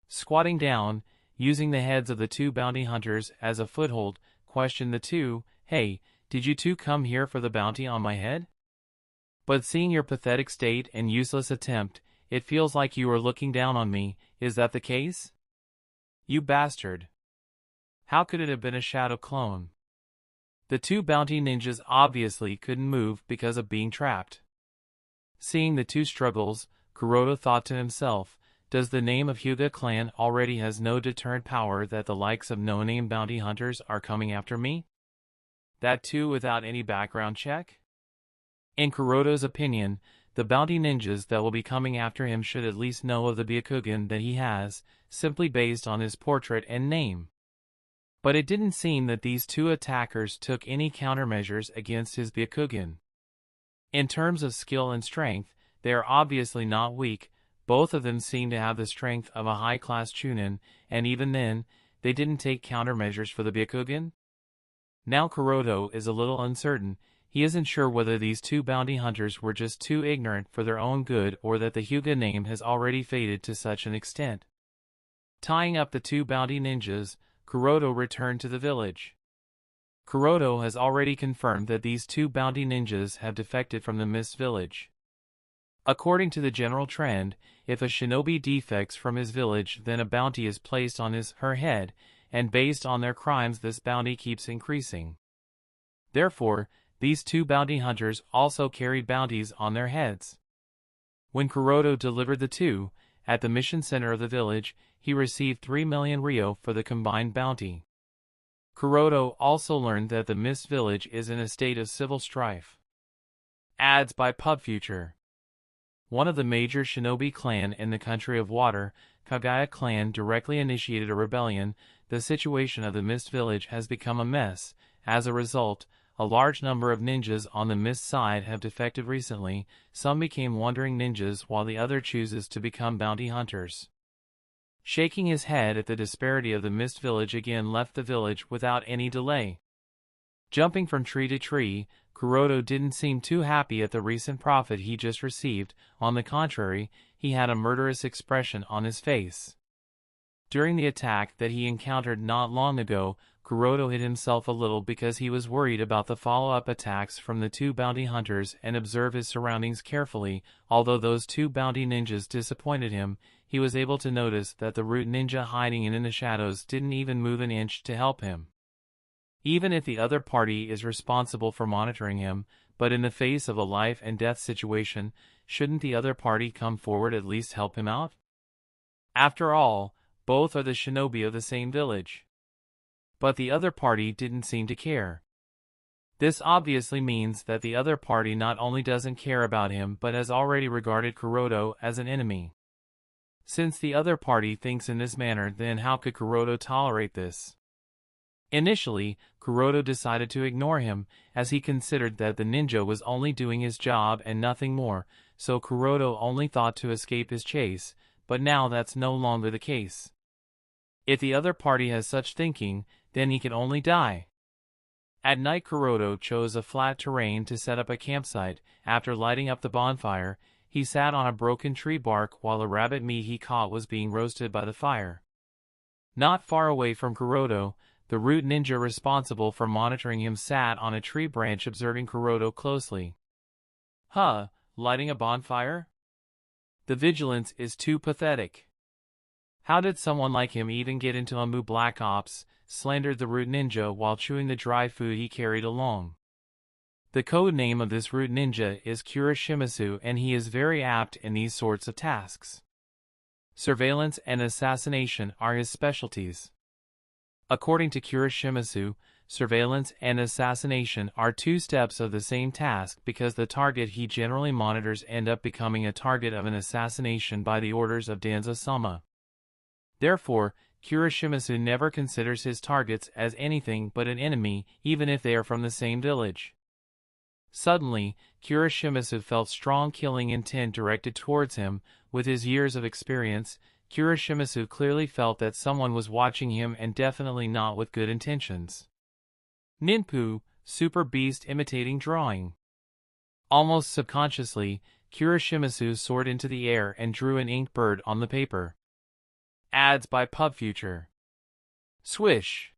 Squatting down, using the heads of the 2 bounty hunters as a foothold, questioned the two, "Hey, did you two come here for the bounty on my head? But seeing your pathetic state and useless attempt, it feels like you are looking down on me, is that the case? You bastard!" How could it have been a shadow clone? The two bounty ninjas obviously couldn't move because of being trapped. Seeing the two struggles, Kuroto thought to himself, does the name of Hyuga clan already has no deterrent power that the likes of no-name bounty hunters are coming after me? That too without any background check? In Kuroto's opinion, the bounty ninjas that will be coming after him should at least know of the Byakugan that he has, simply based on his portrait and name. But it didn't seem that these two attackers took any countermeasures against his Byakugan. In terms of skill and strength, they are obviously not weak. Both of them seem to have the strength of a high-class chunin, and even then, they didn't take countermeasures for the Byakugan? Now Kuroto is a little uncertain. He isn't sure whether these two bounty hunters were just too ignorant for their own good or that the Hyuga name has already faded to such an extent. Tying up the two bounty ninjas, Kuroto returned to the village. Kuroto has already confirmed that these two bounty ninjas have defected from the Mist Village. According to the general trend, if a shinobi defects from his village, then a bounty is placed on her head, and based on their crimes this bounty keeps increasing. Therefore, these two bounty hunters also carried bounties on their heads. When Kuroto delivered the two, at the mission center of the village, he received 3 million ryo for the combined bounty. Kuroto also learned that the Mist Village is in a state of civil strife. Ads by PubFuture. One of the major shinobi clan in the country of water, Kagaya clan, directly initiated a rebellion. The situation of the Mist Village has become a mess. As a result, a large number of ninjas on the Mist side have defected recently. Some became wandering ninjas while the other chooses to become bounty hunters. Shaking his head at the disparity of the Mist Village again left the village without any delay. Jumping from tree to tree, Kuroto didn't seem too happy at the recent profit he just received. On the contrary, he had a murderous expression on his face. During the attack that he encountered not long ago, Kuroto hit himself a little because he was worried about the follow-up attacks from the two bounty hunters and observed his surroundings carefully. Although those two bounty ninjas disappointed him, he was able to notice that the root ninja hiding in the shadows didn't even move an inch to help him. Even if the other party is responsible for monitoring him, but in the face of a life and death situation, shouldn't the other party come forward at least help him out? After all, both are the shinobi of the same village. But the other party didn't seem to care. This obviously means that the other party not only doesn't care about him but has already regarded Kuroto as an enemy. Since the other party thinks in this manner, then how could Kuroto tolerate this? Initially, Kuroto decided to ignore him, as he considered that the ninja was only doing his job and nothing more, so Kuroto only thought to escape his chase, but now that's no longer the case. If the other party has such thinking, then he can only die. At night Kuroto chose a flat terrain to set up a campsite. After lighting up the bonfire, he sat on a broken tree bark while a rabbit meat he caught was being roasted by the fire. Not far away from Kuroto, the root ninja responsible for monitoring him sat on a tree branch observing Kuroto closely. Huh, lighting a bonfire? The vigilance is too pathetic. How did someone like him even get into Amu Black Ops? Slandered the root ninja while chewing the dry food he carried along. The code name of this root ninja is Kuroshimasu, and he is very apt in these sorts of tasks. Surveillance and assassination are his specialties. According to Kuroshimasu, surveillance and assassination are two steps of the same task because the target he generally monitors end up becoming a target of an assassination by the orders of Danzo-sama. Therefore, Kuroshimasu never considers his targets as anything but an enemy, even if they are from the same village. Suddenly, Kuroshimasu felt strong killing intent directed towards him. With his years of experience, Kuroshimasu clearly felt that someone was watching him and definitely not with good intentions. Ninpu, super beast imitating drawing. Almost subconsciously, Kuroshimasu soared into the air and drew an inked bird on the paper. Ads by PubFuture. Swish.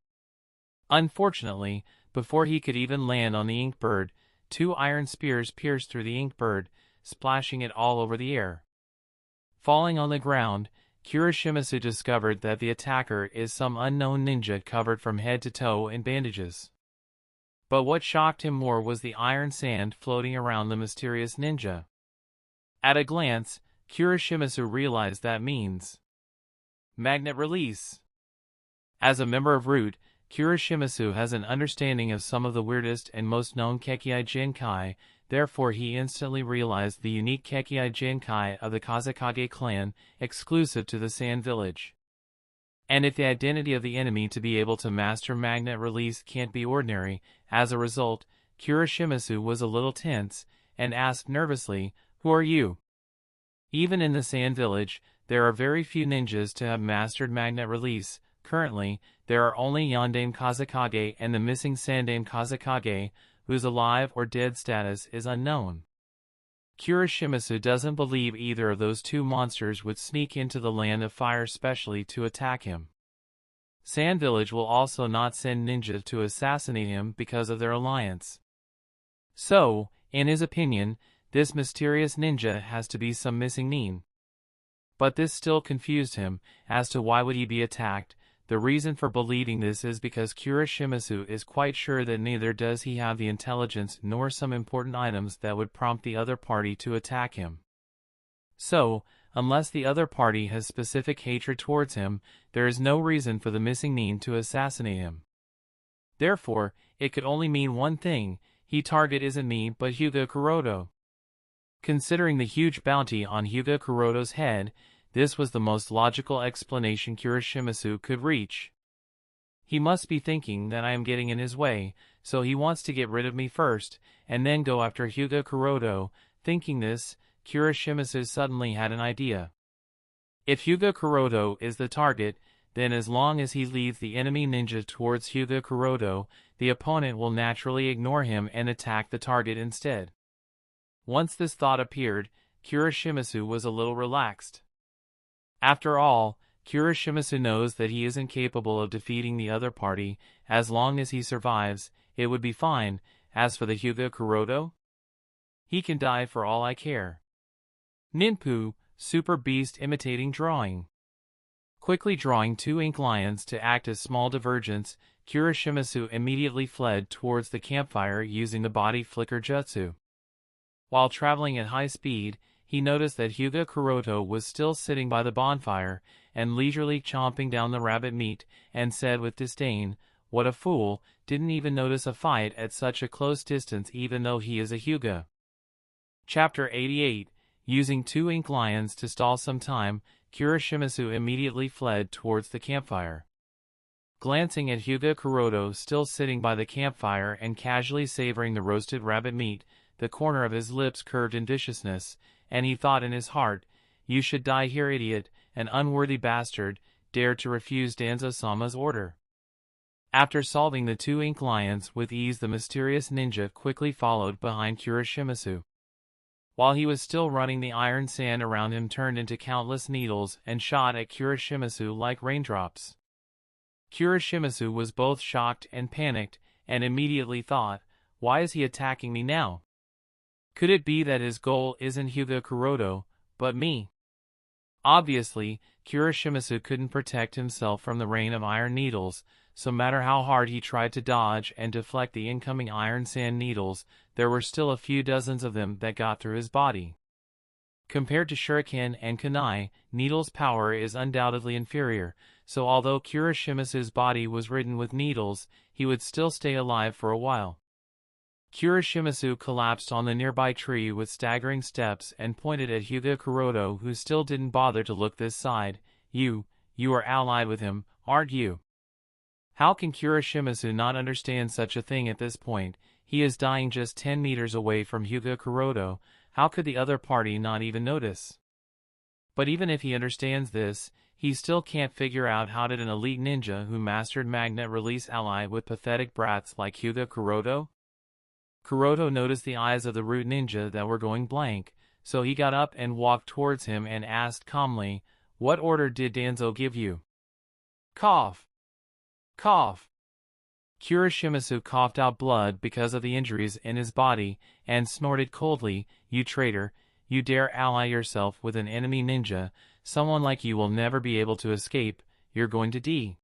Unfortunately, before he could even land on the inked bird, two iron spears pierced through the inked bird, splashing it all over the air. Falling on the ground, Kuroshimasu discovered that the attacker is some unknown ninja covered from head to toe in bandages. But what shocked him more was the iron sand floating around the mysterious ninja. At a glance, Kuroshimasu realized that means magnet release. As a member of Root, Kuroshimasu has an understanding of some of the weirdest and most known Kekkei Jinkai, therefore he instantly realized the unique Kekkei Jinkai of the Kazekage clan, exclusive to the Sand Village. And if the identity of the enemy to be able to master magnet release can't be ordinary, as a result, Kuroshimasu was a little tense, and asked nervously, "Who are you?" Even in the Sand Village, there are very few ninjas to have mastered magnet release. Currently, there are only Yondaime Kazekage and the missing Sandaime Kazekage, whose alive or dead status is unknown. Kuroshimasu doesn't believe either of those two monsters would sneak into the Land of Fire specially to attack him. Sand Village will also not send ninjas to assassinate him because of their alliance. So, in his opinion, this mysterious ninja has to be some missing nin. But this still confused him, as to why would he be attacked. The reason for believing this is because Kuroshimasu is quite sure that neither does he have the intelligence nor some important items that would prompt the other party to attack him. So, unless the other party has specific hatred towards him, there is no reason for the missing nin to assassinate him. Therefore, it could only mean one thing: his target isn't me but Hyuga Kuroto. Considering the huge bounty on Hyuga Kuroto's head, this was the most logical explanation Kuroshimasu could reach. He must be thinking that I am getting in his way, so he wants to get rid of me first, and then go after Hyuga Kuroto. Thinking this, Kuroshimasu suddenly had an idea. If Hyuga Kuroto is the target, then as long as he leads the enemy ninja towards Hyuga Kuroto, the opponent will naturally ignore him and attack the target instead. Once this thought appeared, Kuroshimasu was a little relaxed. After all, Kuroshimasu knows that he isn't capable of defeating the other party. As long as he survives, it would be fine. As for the Hyuga Kuroto, he can die for all I care. Ninpu, Super Beast imitating drawing. Quickly drawing two ink lions to act as small divergents, Kuroshimasu immediately fled towards the campfire using the body flicker jutsu. While traveling at high speed, he noticed that Hyuga Kuroto was still sitting by the bonfire, and leisurely chomping down the rabbit meat, and said with disdain, "What a fool, didn't even notice a fight at such a close distance even though he is a Hyuga." Chapter 88. Using two ink lions to stall some time, Kuroshimasu immediately fled towards the campfire. Glancing at Hyuga Kuroto still sitting by the campfire and casually savoring the roasted rabbit meat, the corner of his lips curved in viciousness, and he thought in his heart, "You should die here, idiot, an unworthy bastard, dared to refuse Danzo-sama's order." After solving the two ink lions with ease, the mysterious ninja quickly followed behind Kuroshimasu. While he was still running, the iron sand around him turned into countless needles and shot at Kuroshimasu like raindrops. Kuroshimasu was both shocked and panicked, and immediately thought, "Why is he attacking me now? Could it be that his goal isn't Hyuga Kuroto, but me?" Obviously, Kuroshimasu couldn't protect himself from the rain of iron needles, so no matter how hard he tried to dodge and deflect the incoming iron sand needles, there were still a few dozens of them that got through his body. Compared to shuriken and kunai, needles' power is undoubtedly inferior, so although Kuroshimasu's body was ridden with needles, he would still stay alive for a while. Kuroshimasu collapsed on the nearby tree with staggering steps and pointed at Hyuga Kuroto, who still didn't bother to look this side. You are allied with him, aren't you?" How can Kuroshimasu not understand such a thing at this point? He is dying just 10 meters away from Hyuga Kuroto. How could the other party not even notice? But even if he understands this, he still can't figure out how did an elite ninja who mastered magnet release ally with pathetic brats like Hyuga Kuroto? Kuroto noticed the eyes of the root ninja that were going blank, so he got up and walked towards him and asked calmly, "What order did Danzo give you?" Cough. Cough. Kuroshimasu coughed out blood because of the injuries in his body, and snorted coldly, "You traitor, you dare ally yourself with an enemy ninja, Someone like you will never be able to escape, you're going to die.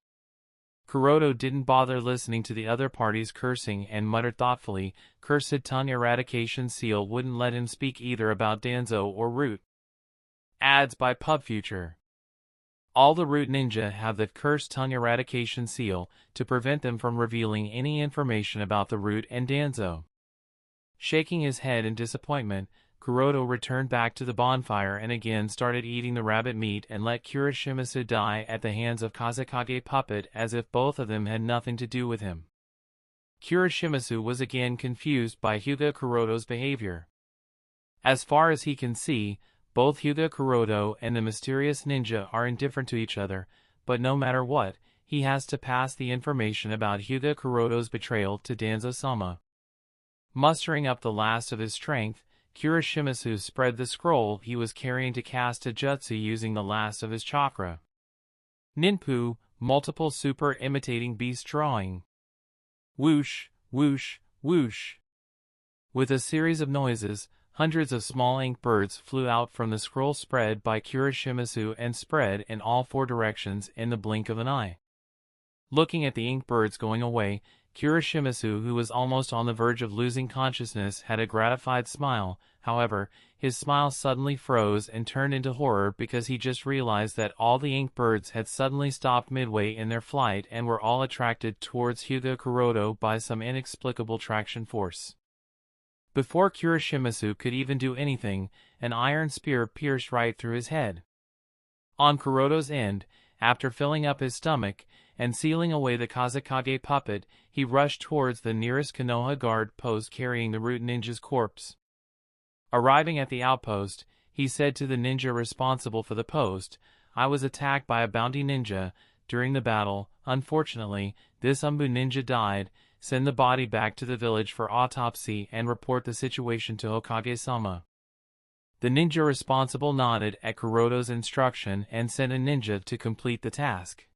Kuroto didn't bother listening to the other party's cursing and muttered thoughtfully, cursed tongue eradication seal wouldn't let him speak either about Danzo or Root. Ads by PubFuture. All the Root Ninja have that cursed tongue eradication seal to prevent them from revealing any information about the Root and Danzo. Shaking his head in disappointment, Kuroto returned back to the bonfire and again started eating the rabbit meat and let Kuroshimitsu die at the hands of Kazekage Puppet as if both of them had nothing to do with him. Kuroshimitsu was again confused by Hyuga Kuroto's behavior. As far as he can see, both Hyuga Kuroto and the mysterious ninja are indifferent to each other, but no matter what, he has to pass the information about Hyuga Kuroto's betrayal to Danzo-sama. Mustering up the last of his strength, Kuroshimitsu spread the scroll he was carrying to cast a jutsu using the last of his chakra. Ninpu, multiple super imitating beast drawing. Whoosh, whoosh, whoosh. With a series of noises, hundreds of small ink birds flew out from the scroll spread by Kuroshimitsu and spread in all four directions in the blink of an eye. Looking at the ink birds going away, Kuroshimitsu, who was almost on the verge of losing consciousness, had a gratified smile. However, his smile suddenly froze and turned into horror because he just realized that all the ink birds had suddenly stopped midway in their flight and were all attracted towards Hyuga Kuroto by some inexplicable traction force. Before Kuroshimitsu could even do anything, an iron spear pierced right through his head. On Kuroto's end, after filling up his stomach and sealing away the Kazekage Puppet, he rushed towards the nearest Konoha guard post carrying the Root Ninja's corpse. Arriving at the outpost, he said to the ninja responsible for the post, "I was attacked by a bounty ninja during the battle. Unfortunately, this Umbu ninja died. Send the body back to the village for autopsy and report the situation to Hokage-sama." The ninja responsible nodded at Kuroto's instruction and sent a ninja to complete the task.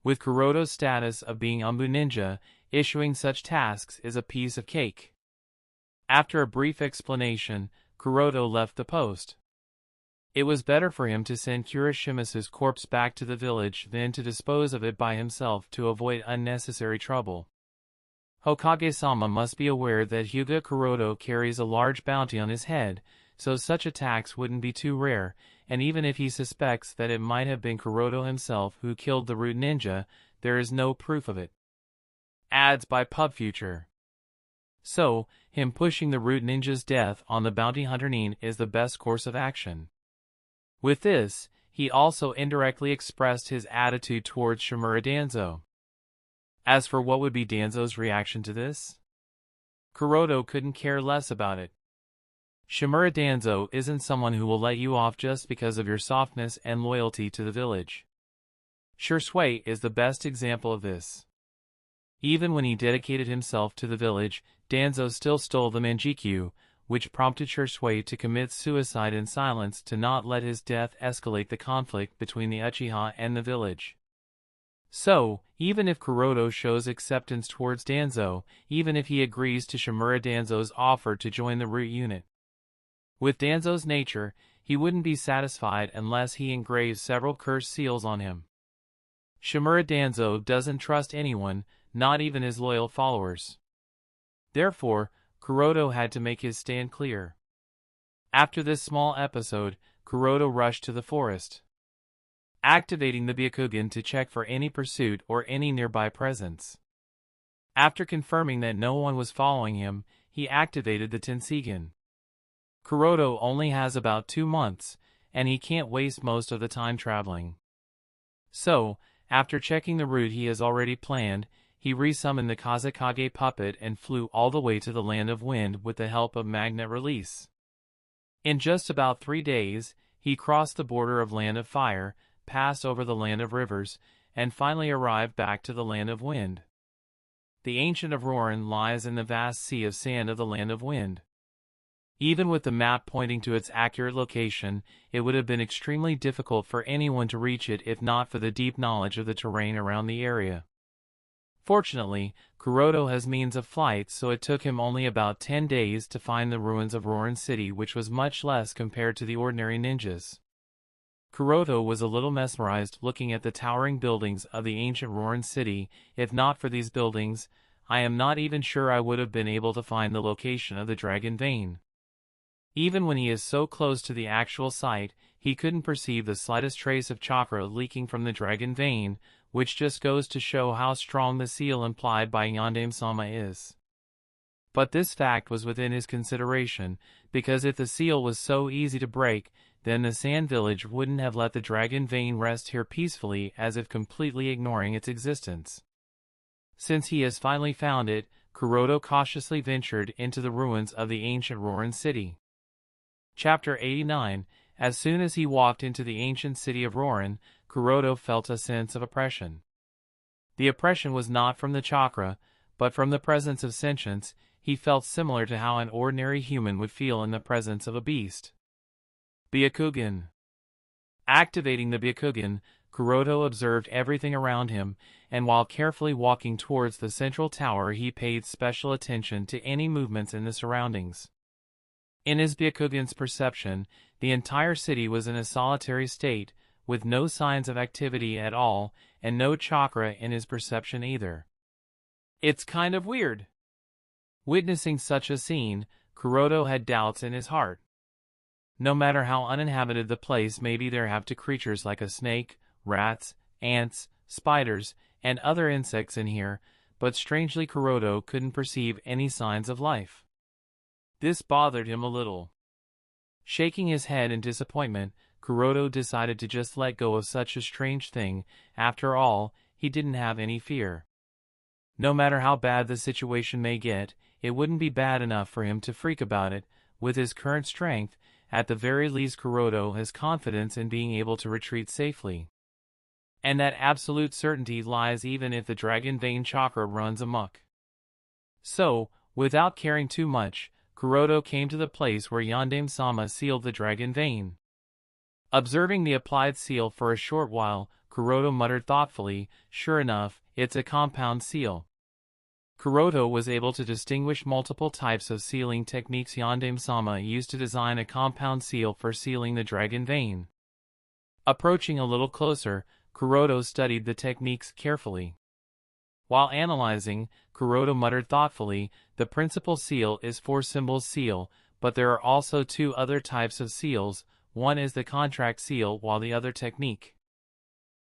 With Kuroto's status of being Umbu Ninja, issuing such tasks is a piece of cake. After a brief explanation, Kuroto left the post. It was better for him to send Kuroshimitsu's corpse back to the village than to dispose of it by himself to avoid unnecessary trouble. Hokage-sama must be aware that Hyuga Kuroto carries a large bounty on his head, so such attacks wouldn't be too rare, and even if he suspects that it might have been Kuroto himself who killed the Root Ninja, there is no proof of it. Ads by PubFuture. So, him pushing the Root Ninja's death on the bounty hunter Nin is the best course of action. With this, he also indirectly expressed his attitude towards Shimura Danzo. As for what would be Danzo's reaction to this? Kuroto couldn't care less about it. Shimura Danzo isn't someone who will let you off just because of your softness and loyalty to the village. Shursui is the best example of this. Even when he dedicated himself to the village, Danzo still stole the Manjikyu, which prompted Shursui to commit suicide in silence to not let his death escalate the conflict between the Uchiha and the village. So, even if Kuroto shows acceptance towards Danzo, even if he agrees to Shimura Danzo's offer to join the Root unit, with Danzo's nature, he wouldn't be satisfied unless he engraves several cursed seals on him. Shimura Danzo doesn't trust anyone, not even his loyal followers. Therefore, Kuroto had to make his stand clear. After this small episode, Kuroto rushed to the forest, activating the Byakugan to check for any pursuit or any nearby presence. After confirming that no one was following him, he activated the Tenseigan. Kuroto only has about 2 months, and he can't waste most of the time traveling. So, after checking the route he has already planned, he resummoned the Kazekage Puppet and flew all the way to the Land of Wind with the help of Magnet Release. In just about 3 days, he crossed the border of Land of Fire, passed over the Land of Rivers, and finally arrived back to the Land of Wind. The Ancient of Roren lies in the vast sea of sand of the Land of Wind. Even with the map pointing to its accurate location, it would have been extremely difficult for anyone to reach it if not for the deep knowledge of the terrain around the area. Fortunately, Kuroto has means of flight, so it took him only about 10 days to find the ruins of Roren City, which was much less compared to the ordinary ninjas. Kuroto was a little mesmerized looking at the towering buildings of the ancient Roren city. If not for these buildings, I am not even sure I would have been able to find the location of the dragon vein. Even when he is so close to the actual site, he couldn't perceive the slightest trace of chakra leaking from the dragon vein, which just goes to show how strong the seal implied by Yondaime-sama is. But this fact was within his consideration, because if the seal was so easy to break, then the Sand Village wouldn't have let the dragon vein rest here peacefully as if completely ignoring its existence. Since he has finally found it, Kuroto cautiously ventured into the ruins of the ancient Roren city. Chapter 89. As soon as he walked into the ancient city of Roren, Kuroto felt a sense of oppression. The oppression was not from the chakra, but from the presence of sentience. He felt similar to how an ordinary human would feel in the presence of a beast. Byakugan. Activating the Byakugan, Kuroto observed everything around him, and while carefully walking towards the central tower he paid special attention to any movements in the surroundings. In his Byakugan's perception, the entire city was in a solitary state, with no signs of activity at all, and no chakra in his perception either. It's kind of weird. Witnessing such a scene, Kuroto had doubts in his heart. No matter how uninhabited the place may be, there have to creatures like a snake, rats, ants, spiders, and other insects in here, but strangely Kuroto couldn't perceive any signs of life. This bothered him a little. Shaking his head in disappointment, Kuroto decided to just let go of such a strange thing. After all, he didn't have any fear. No matter how bad the situation may get, it wouldn't be bad enough for him to freak about it. With his current strength, at the very least Kuroto has confidence in being able to retreat safely. And that absolute certainty lies even if the dragon vein chakra runs amok. So, without caring too much, Kuroto came to the place where Yondaime-sama sealed the dragon vein. Observing the applied seal for a short while, Kuroto muttered thoughtfully, "Sure enough, it's a compound seal." Kuroto was able to distinguish multiple types of sealing techniques Yondaime-sama used to design a compound seal for sealing the dragon vein. Approaching a little closer, Kuroto studied the techniques carefully. While analyzing, Kuroto muttered thoughtfully, "The principal seal is 4 seal, but there are also 2 other types of seals. One is the contract seal while the other technique."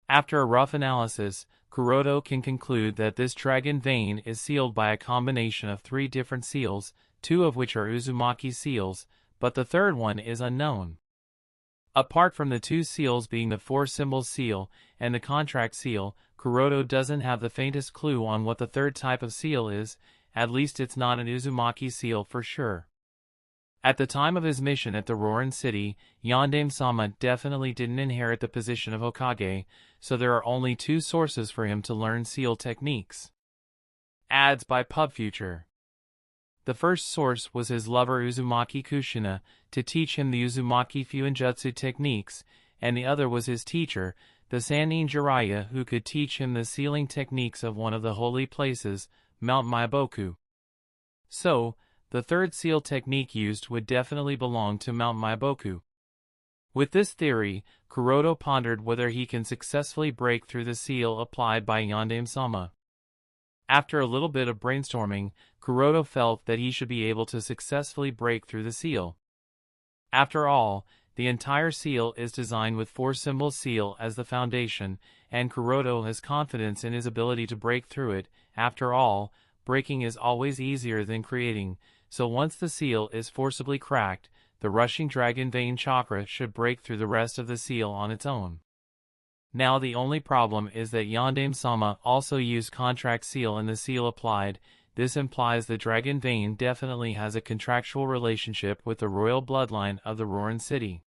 After a rough analysis, Kuroto can conclude that this dragon vein is sealed by a combination of 3 different seals, 2 of which are Uzumaki seals, but the third one is unknown. Apart from the 2 seals being the 4 seal and the contract seal, Kuroto doesn't have the faintest clue on what the third type of seal is. At least it's not an Uzumaki seal for sure. At the time of his mission at the Roren city, Yondaime-sama definitely didn't inherit the position of Hokage, so there are only 2 sources for him to learn seal techniques. Ads by PubFuture. The first source was his lover Uzumaki Kushina, to teach him the Uzumaki Fuinjutsu techniques, and the other was his teacher, the Sannin Jiraiya, who could teach him the sealing techniques of one of the holy places, Mount Maiboku. So, the third seal technique used would definitely belong to Mount Maiboku. With this theory, Kuroto pondered whether he can successfully break through the seal applied by Yondaime-sama. After a little bit of brainstorming, Kuroto felt that he should be able to successfully break through the seal. After all, the entire seal is designed with 4 seal as the foundation, and Kuroto has confidence in his ability to break through it. After all, breaking is always easier than creating, so once the seal is forcibly cracked, the rushing dragon vein chakra should break through the rest of the seal on its own. Now the only problem is that Yondaime-sama also used contract seal in the seal applied. This implies the dragon vein definitely has a contractual relationship with the royal bloodline of the Roren city.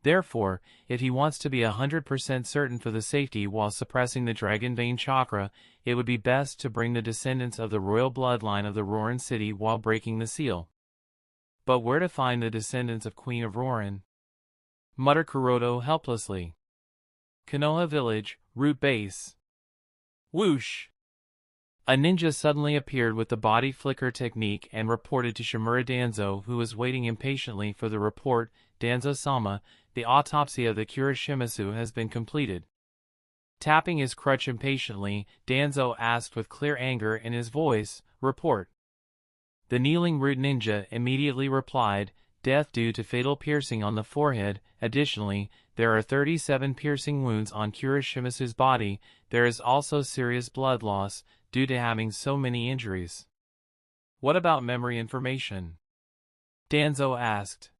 Therefore, if he wants to be 100% certain for the safety while suppressing the dragon vein chakra, it would be best to bring the descendants of the royal bloodline of the Roren city while breaking the seal. But where to find the descendants of Queen of Roren? Muttered Kuroto helplessly. Konoha village, root base. Whoosh! A ninja suddenly appeared with the body flicker technique and reported to Shimura Danzo, who was waiting impatiently for the report. Danzo-sama, the autopsy of the Kuroshimitsu has been completed. Tapping his crutch impatiently, Danzo asked with clear anger in his voice, "Report." The kneeling root ninja immediately replied, "Death due to fatal piercing on the forehead. Additionally, there are 37 piercing wounds on Kuroshimitsu's body. There is also serious blood loss due to having so many injuries." "What about memory information?" Danzo asked.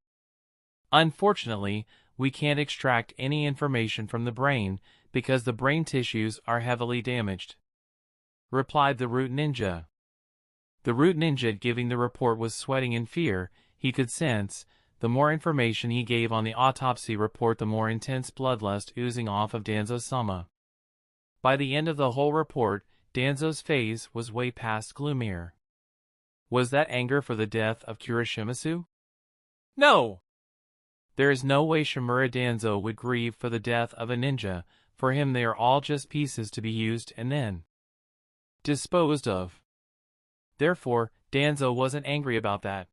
"Unfortunately, we can't extract any information from the brain because the brain tissues are heavily damaged," replied the root ninja. The root ninja giving the report was sweating in fear. He could sense, the more information he gave on the autopsy report, the more intense bloodlust oozing off of Danzo-sama. By the end of the whole report, Danzo's face was way past gloomier. Was that anger for the death of Kuroshimitsu? No! There is no way Shimura Danzo would grieve for the death of a ninja. For him they are all just pieces to be used and then disposed of. Therefore, Danzo wasn't angry about that.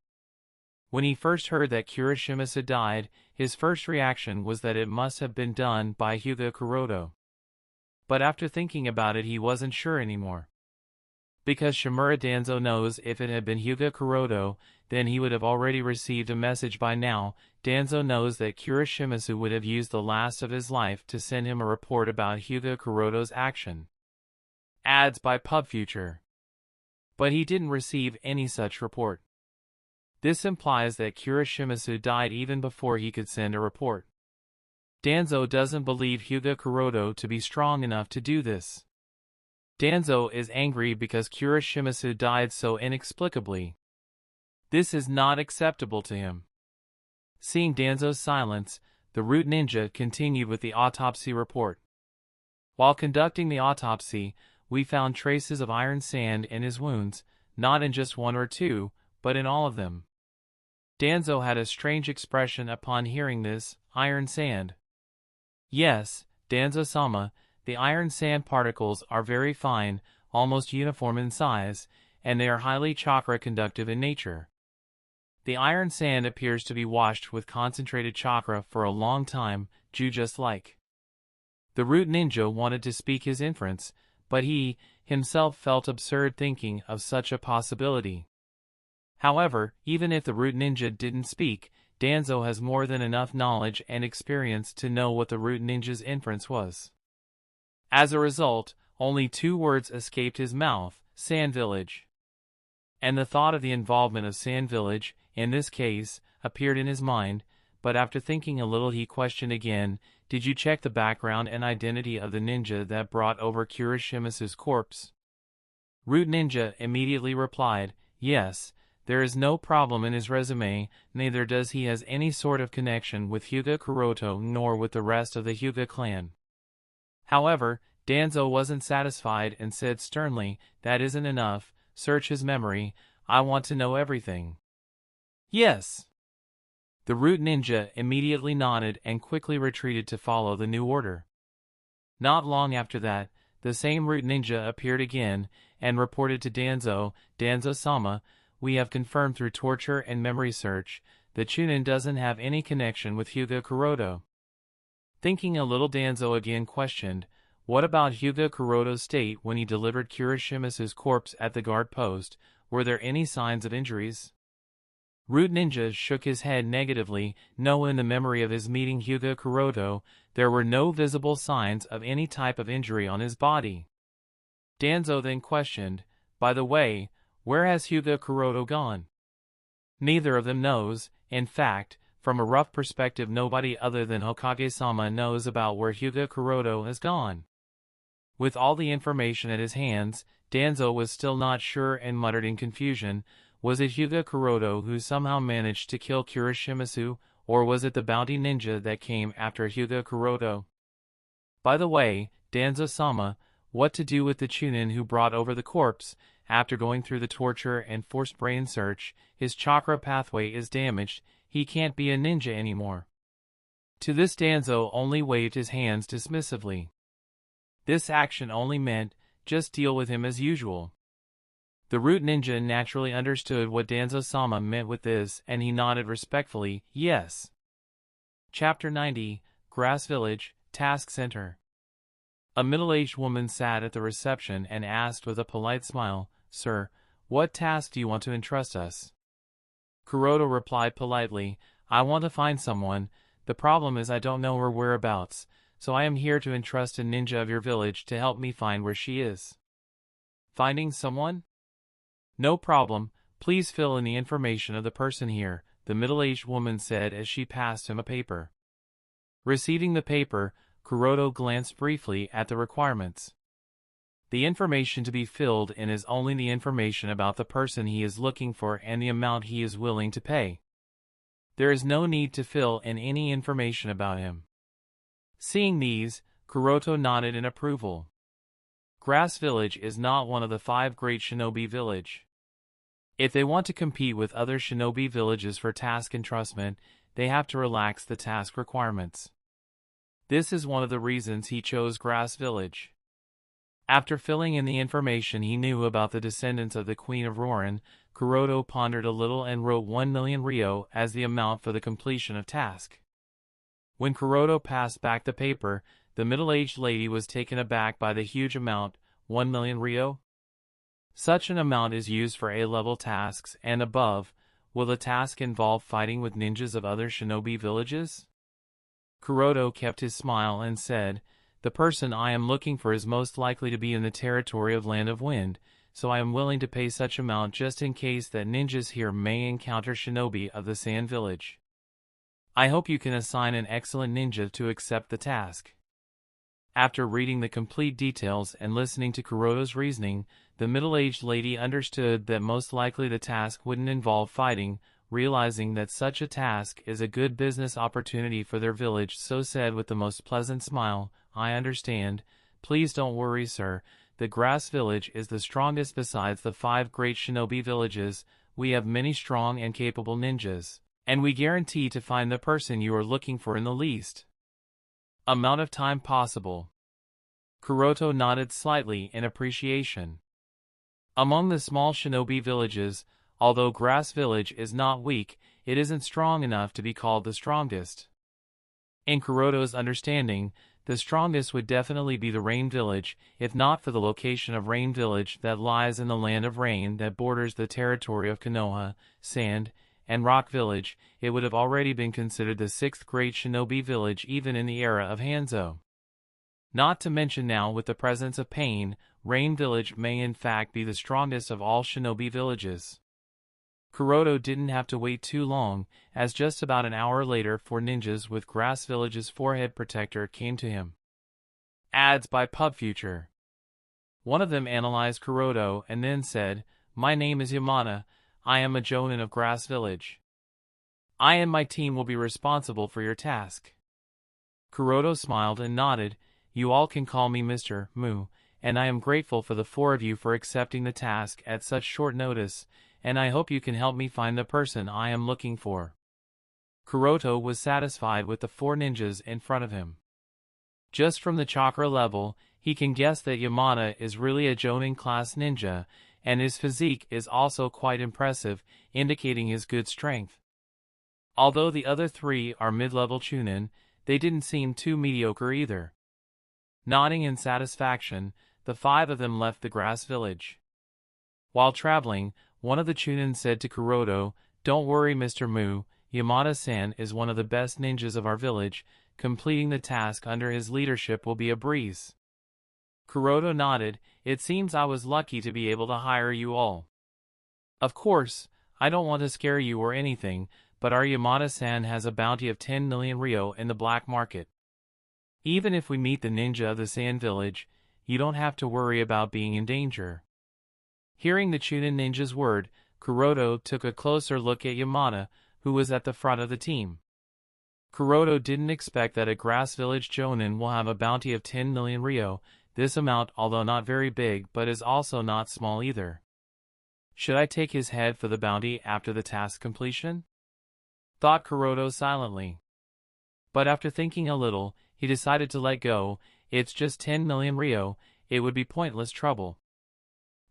When he first heard that Kuroshimitsu died, his first reaction was that it must have been done by Hyuga Kuroto. But after thinking about it, he wasn't sure anymore. Because Shimura Danzo knows if it had been Hyuga Kuroto, then he would have already received a message by now. Danzo knows that Kuroshimitsu would have used the last of his life to send him a report about Hyuga Kuroto's action. Ads by PubFuture. But he didn't receive any such report. This implies that Kuroshimitsu died even before he could send a report. Danzo doesn't believe Hyuga Kuroto to be strong enough to do this. Danzo is angry because Kuroshimitsu died so inexplicably. This is not acceptable to him. Seeing Danzo's silence, the root ninja continued with the autopsy report. While conducting the autopsy, we found traces of iron sand in his wounds, not in just one or two, but in all of them. Danzo had a strange expression upon hearing this. Iron sand. Yes, Danzo-sama, the iron sand particles are very fine, almost uniform in size, and they are highly chakra conductive in nature. The iron sand appears to be washed with concentrated chakra for a long time, just like. The root ninja wanted to speak his inference, but he, himself felt absurd thinking of such a possibility. However, even if the root ninja didn't speak, Danzo has more than enough knowledge and experience to know what the root ninja's inference was. As a result, only 2 words escaped his mouth: Sand Village. And the thought of the involvement of Sand Village, in this case, appeared in his mind, but after thinking a little he questioned again, "Did you check the background and identity of the ninja that brought over Kuroshimitsu's corpse?" Root ninja immediately replied, "Yes, there is no problem in his resume, neither does he has any sort of connection with Hyuga Kuroto nor with the rest of the Hyuga clan." However, Danzo wasn't satisfied and said sternly, "That isn't enough, search his memory, I want to know everything." "Yes." The root ninja immediately nodded and quickly retreated to follow the new order. Not long after that, the same root ninja appeared again, and reported to Danzo, "Danzo-sama, we have confirmed through torture and memory search, that Chunin doesn't have any connection with Hyuga Kuroto." Thinking a little, Danzo again questioned, "What about Hyuga Kuroto's state when he delivered Kuroshimitsu's corpse at the guard post? Were there any signs of injuries?" Root ninja shook his head negatively. No, in the memory of his meeting Hyuga Kuroto, there were no visible signs of any type of injury on his body. Danzo then questioned, "By the way, where has Hyuga Kuroto gone?" Neither of them knows. In fact, from a rough perspective, nobody other than Hokage-sama knows about where Hyuga Kuroto has gone. With all the information at his hands, Danzo was still not sure and muttered in confusion, was it Hyuga Kuroto who somehow managed to kill Kuroshimitsu, or was it the bounty ninja that came after Hyuga Kuroto? By the way, Danzo-sama, what to do with the Chunin who brought over the corpse? After going through the torture and forced brain search, his chakra pathway is damaged, he can't be a ninja anymore. To this Danzo only waved his hands dismissively. This action only meant, just deal with him as usual. The root ninja naturally understood what Danzo-sama meant with this, and he nodded respectfully, yes. Chapter 90, Grass Village, Task Center. A middle-aged woman sat at the reception and asked with a polite smile, "Sir, what task do you want to entrust us?" Kuroto replied politely, "I want to find someone. The problem is I don't know her whereabouts, so I am here to entrust a ninja of your village to help me find where she is." Finding someone? No problem, please fill in the information of the person here, the middle-aged woman said as she passed him a paper. Receiving the paper, Kuroto glanced briefly at the requirements. The information to be filled in is only the information about the person he is looking for and the amount he is willing to pay. There is no need to fill in any information about him. Seeing these, Kuroto nodded in approval. Grass Village is not one of the 5 great shinobi village. If they want to compete with other shinobi villages for task entrustment, they have to relax the task requirements. This is one of the reasons he chose Grass Village. After filling in the information he knew about the descendants of the Queen of Roren, Kuroto pondered a little and wrote 1 million ryo as the amount for the completion of task. When Kuroto passed back the paper, the middle-aged lady was taken aback by the huge amount, 1 million ryo. Such an amount is used for A-level tasks and above. Will the task involve fighting with ninjas of other shinobi villages? Kuroto kept his smile and said, "The person I am looking for is most likely to be in the territory of Land of Wind, so I am willing to pay such amount just in case that ninjas here may encounter shinobi of the Sand Village. I hope you can assign an excellent ninja to accept the task." After reading the complete details and listening to Kuroto's reasoning, the middle-aged lady understood that most likely the task wouldn't involve fighting, realizing that such a task is a good business opportunity for their village, so said with the most pleasant smile, "I understand. Please don't worry, sir. The Grass Village is the strongest besides the 5 great shinobi villages. We have many strong and capable ninjas, and we guarantee to find the person you are looking for in the least amount of time possible." Kuroto nodded slightly in appreciation. Among the small shinobi villages, although Grass Village is not weak, it isn't strong enough to be called the strongest. In Kuroto's understanding, the strongest would definitely be the Rain Village, if not for the location of Rain Village that lies in the Land of Rain that borders the territory of Konoha, Sand, and Rock Village. It would have already been considered the 6th great shinobi village even in the era of Hanzo. Not to mention now with the presence of Pain, Rain Village may in fact be the strongest of all shinobi villages. Kuroto didn't have to wait too long, as just about an hour later 4 ninjas with Grass Village's forehead protector came to him. Ads by PubFuture. One of them analyzed Kuroto and then said, "My name is Yamada. I am a jonin of Grass Village. I and my team will be responsible for your task." Kuroto smiled and nodded. "You all can call me Mr. Mu, and I am grateful for the 4 of you for accepting the task at such short notice, and I hope you can help me find the person I am looking for." Kuroto was satisfied with the 4 ninjas in front of him. Just from the chakra level, he can guess that Yamada is really a jonin class ninja, and his physique is also quite impressive, indicating his good strength. Although the other 3 are mid-level chunin, they didn't seem too mediocre either. Nodding in satisfaction, the 5 of them left the Grass Village. While traveling, one of the chunin said to Kuroto, "Don't worry, Mr. Mu, Yamada-san is one of the best ninjas of our village. Completing the task under his leadership will be a breeze." Kuroto nodded. "It seems I was lucky to be able to hire you all. Of course, I don't want to scare you or anything, but our Yamada-san has a bounty of 10 million ryo in the black market. Even if we meet the ninja of the Sand Village, you don't have to worry about being in danger." Hearing the chunin ninja's word, Kuroto took a closer look at Yamada, who was at the front of the team. Kuroto didn't expect that a Grass Village jonin will have a bounty of 10 million ryo, this amount although not very big but is also not small either. Should I take his head for the bounty after the task completion? Thought Kuroto silently. But after thinking a little, he decided to let go. It's just 10 million ryo, it would be pointless trouble.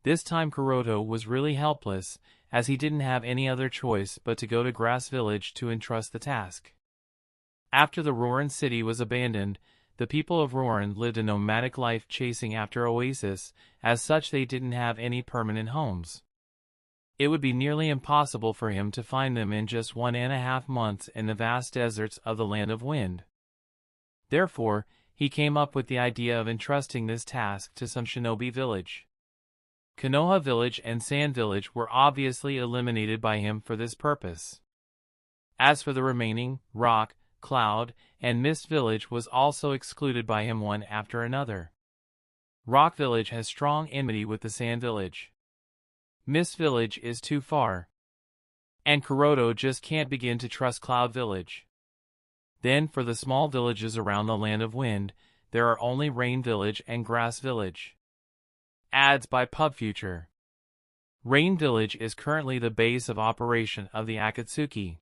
This time Kuroto was really helpless, as he didn't have any other choice but to go to Grass Village to entrust the task. After the Roren city was abandoned, the people of Roren lived a nomadic life chasing after oasis. As such they didn't have any permanent homes. It would be nearly impossible for him to find them in just 1.5 months in the vast deserts of the Land of Wind. Therefore, he came up with the idea of entrusting this task to some shinobi village. Konoha village and Sand village were obviously eliminated by him for this purpose. As for the remaining, Rock, Cloud, and Mist village was also excluded by him one after another. Rock village has strong enmity with the Sand village. Mist village is too far. And Kuroto just can't begin to trust Cloud village. Then for the small villages around the Land of Wind, there are only Rain village and Grass village. Ads by PubFuture. Rain village is currently the base of operation of the Akatsuki.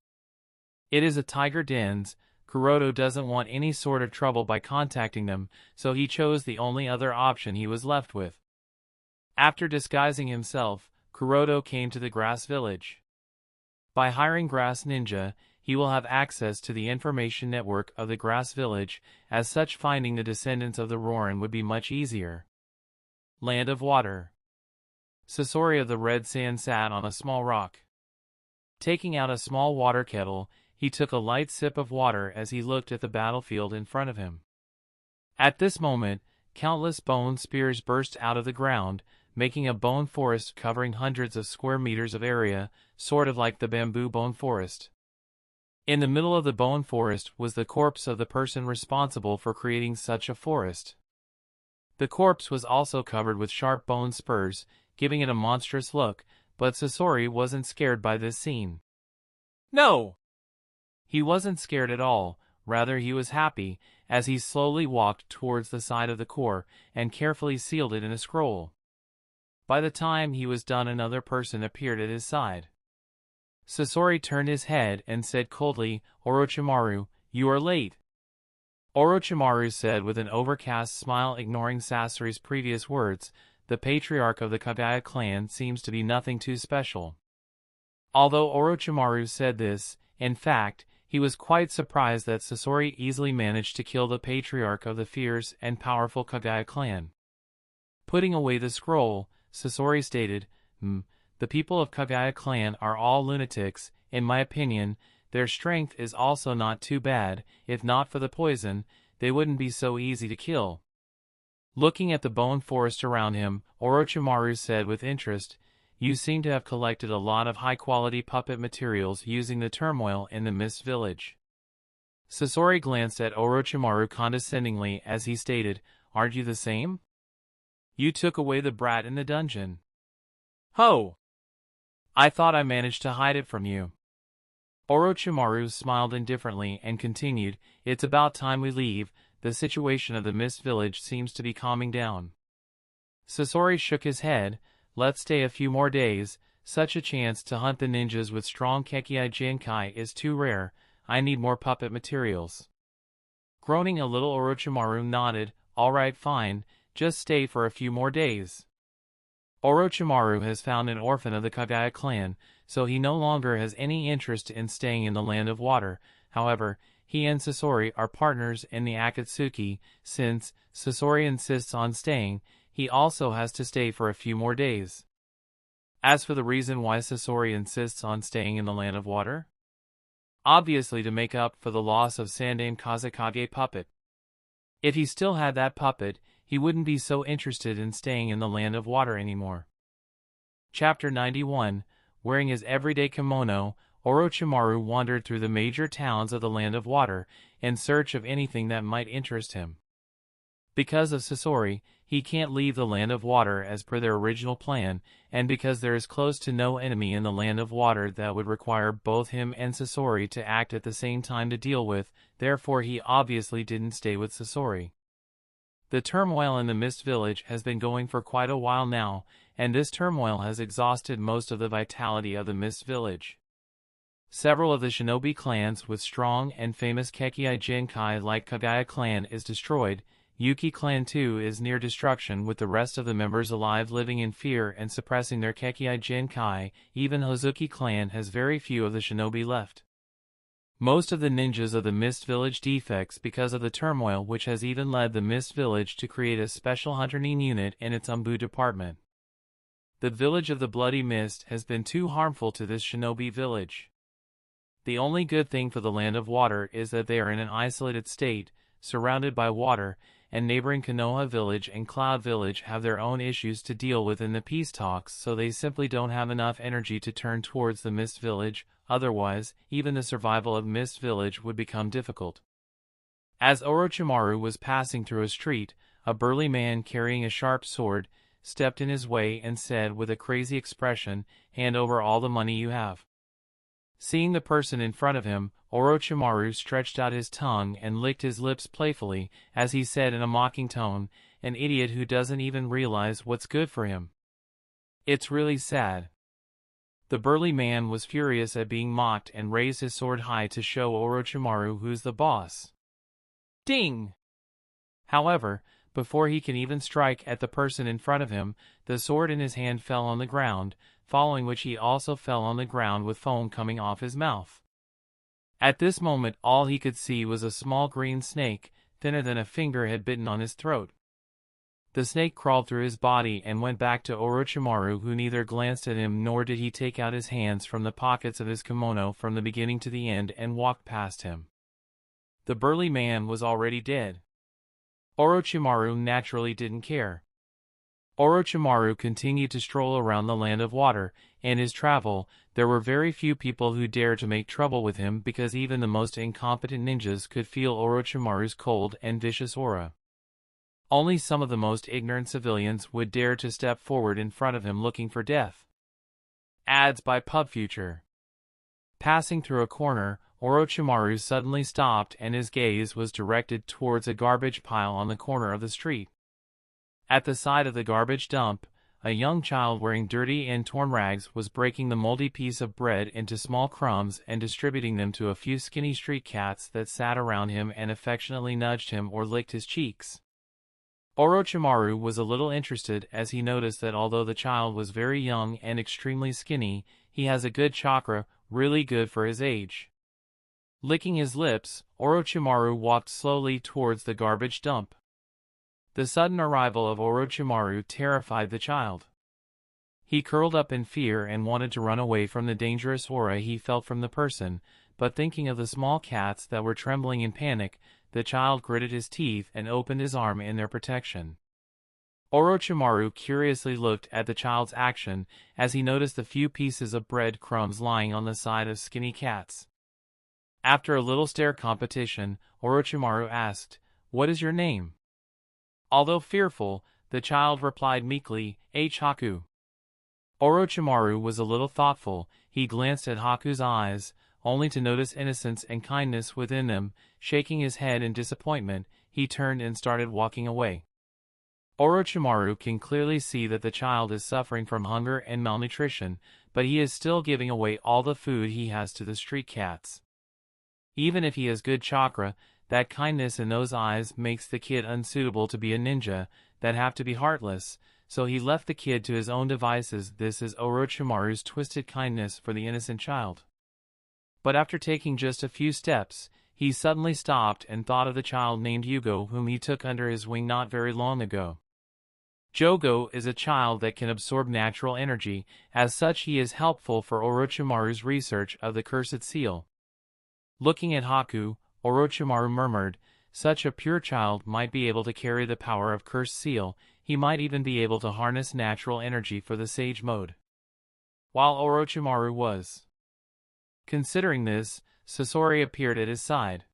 It is a tiger dens. Kuroto doesn't want any sort of trouble by contacting them, so he chose the only other option he was left with. After disguising himself, Kuroto came to the Grass village. By hiring Grass Ninja, he will have access to the information network of the Grass village. As such, finding the descendants of the Roren would be much easier. Land of Water. Sasori of the Red Sand sat on a small rock. Taking out a small water kettle, he took a light sip of water as he looked at the battlefield in front of him. At this moment, countless bone spears burst out of the ground, making a bone forest covering hundreds of square meters of area, sort of like the bamboo bone forest. In the middle of the bone forest was the corpse of the person responsible for creating such a forest. The corpse was also covered with sharp bone spurs, giving it a monstrous look, but Sasori wasn't scared by this scene. No! He wasn't scared at all, rather he was happy, as he slowly walked towards the side of the core, and carefully sealed it in a scroll. By the time he was done, another person appeared at his side. Sasori turned his head and said coldly, "Orochimaru, you are late." Orochimaru said with an overcast smile, ignoring Sasori's previous words, "The patriarch of the Kagaya clan seems to be nothing too special." Although Orochimaru said this, in fact, he was quite surprised that Sasori easily managed to kill the patriarch of the fierce and powerful Kagaya clan. Putting away the scroll, Sasori stated, "The people of Kagaya clan are all lunatics. In my opinion, their strength is also not too bad. If not for the poison, they wouldn't be so easy to kill." Looking at the bone forest around him, Orochimaru said with interest, "You seem to have collected a lot of high-quality puppet materials using the turmoil in the Mist village." Sasori glanced at Orochimaru condescendingly as he stated, "Aren't you the same? You took away the brat in the dungeon." "Ho! I thought I managed to hide it from you." Orochimaru smiled indifferently and continued, "It's about time we leave. The situation of the Mist village seems to be calming down." Sasori shook his head. "Let's stay a few more days. Such a chance to hunt the ninjas with strong Kekkai Jinkai is too rare. I need more puppet materials." Groaning a little, Orochimaru nodded. "All right, fine. Just stay for a few more days." Orochimaru has found an orphan of the Kagaya clan, so he no longer has any interest in staying in the Land of Water. However, he and Sasori are partners in the Akatsuki. Since Sasori insists on staying, he also has to stay for a few more days. As for the reason why Sasori insists on staying in the Land of Water, obviously to make up for the loss of Sandame Kazekage puppet. If he still had that puppet, he wouldn't be so interested in staying in the Land of Water anymore. Chapter 91. Wearing his everyday kimono, Orochimaru wandered through the major towns of the Land of Water in search of anything that might interest him. Because of Sasori, he can't leave the Land of Water as per their original plan, and because there is close to no enemy in the Land of Water that would require both him and Sasori to act at the same time to deal with, therefore he obviously didn't stay with Sasori. The turmoil in the Mist village has been going for quite a while now, and this turmoil has exhausted most of the vitality of the Mist village. Several of the shinobi clans with strong and famous Kekkai Jinkai like Kagaya clan is destroyed, Yuki clan too is near destruction, with the rest of the members alive living in fear and suppressing their Kekkei Jinkai. Even Hozuki clan has very few of the shinobi left. Most of the ninjas of the Mist Village defects because of the turmoil, which has even led the Mist Village to create a special hunter-nin unit in its Umbu department. The village of the Bloody Mist has been too harmful to this shinobi village. The only good thing for the Land of Water is that they are in an isolated state, surrounded by water, and neighboring Konoha Village and Cloud Village have their own issues to deal with in the peace talks, so they simply don't have enough energy to turn towards the Mist Village. Otherwise, even the survival of Mist Village would become difficult. As Orochimaru was passing through a street, a burly man carrying a sharp sword stepped in his way and said with a crazy expression, "Hand over all the money you have." Seeing the person in front of him, Orochimaru stretched out his tongue and licked his lips playfully, as he said in a mocking tone, "An idiot who doesn't even realize what's good for him. It's really sad." The burly man was furious at being mocked and raised his sword high to show Orochimaru who's the boss. Ding! However, before he can even strike at the person in front of him, the sword in his hand fell on the ground, following which he also fell on the ground with foam coming off his mouth. At this moment all he could see was a small green snake, thinner than a finger, had bitten on his throat. The snake crawled through his body and went back to Orochimaru, who neither glanced at him nor did he take out his hands from the pockets of his kimono from the beginning to the end and walked past him. The burly man was already dead. Orochimaru naturally didn't care. Orochimaru continued to stroll around the Land of Water. In his travel, there were very few people who dared to make trouble with him because even the most incompetent ninjas could feel Orochimaru's cold and vicious aura. Only some of the most ignorant civilians would dare to step forward in front of him looking for death. Ads by PubFuture. Passing through a corner, Orochimaru suddenly stopped and his gaze was directed towards a garbage pile on the corner of the street. At the side of the garbage dump, a young child wearing dirty and torn rags was breaking the moldy piece of bread into small crumbs and distributing them to a few skinny street cats that sat around him and affectionately nudged him or licked his cheeks. Orochimaru was a little interested as he noticed that although the child was very young and extremely skinny, he has a good chakra, really good for his age. Licking his lips, Orochimaru walked slowly towards the garbage dump. The sudden arrival of Orochimaru terrified the child. He curled up in fear and wanted to run away from the dangerous aura he felt from the person, but thinking of the small cats that were trembling in panic, the child gritted his teeth and opened his arm in their protection. Orochimaru curiously looked at the child's action as he noticed the few pieces of bread crumbs lying on the side of skinny cats. After a little stare competition, Orochimaru asked, "What is your name?" Although fearful, the child replied meekly, "H. Haku." Orochimaru was a little thoughtful. He glanced at Haku's eyes, only to notice innocence and kindness within them. Shaking his head in disappointment, he turned and started walking away. Orochimaru can clearly see that the child is suffering from hunger and malnutrition, but he is still giving away all the food he has to the street cats. Even if he has good chakra, that kindness in those eyes makes the kid unsuitable to be a ninja, that have to be heartless, so he left the kid to his own devices. This is Orochimaru's twisted kindness for the innocent child. But after taking just a few steps, he suddenly stopped and thought of the child named Hyuga whom he took under his wing not very long ago. Jogo is a child that can absorb natural energy. As such, he is helpful for Orochimaru's research of the Cursed Seal. Looking at Haku, Orochimaru murmured, "Such a pure child might be able to carry the power of Cursed Seal. He might even be able to harness natural energy for the Sage Mode." While Orochimaru was considering this, Sasori appeared at his side.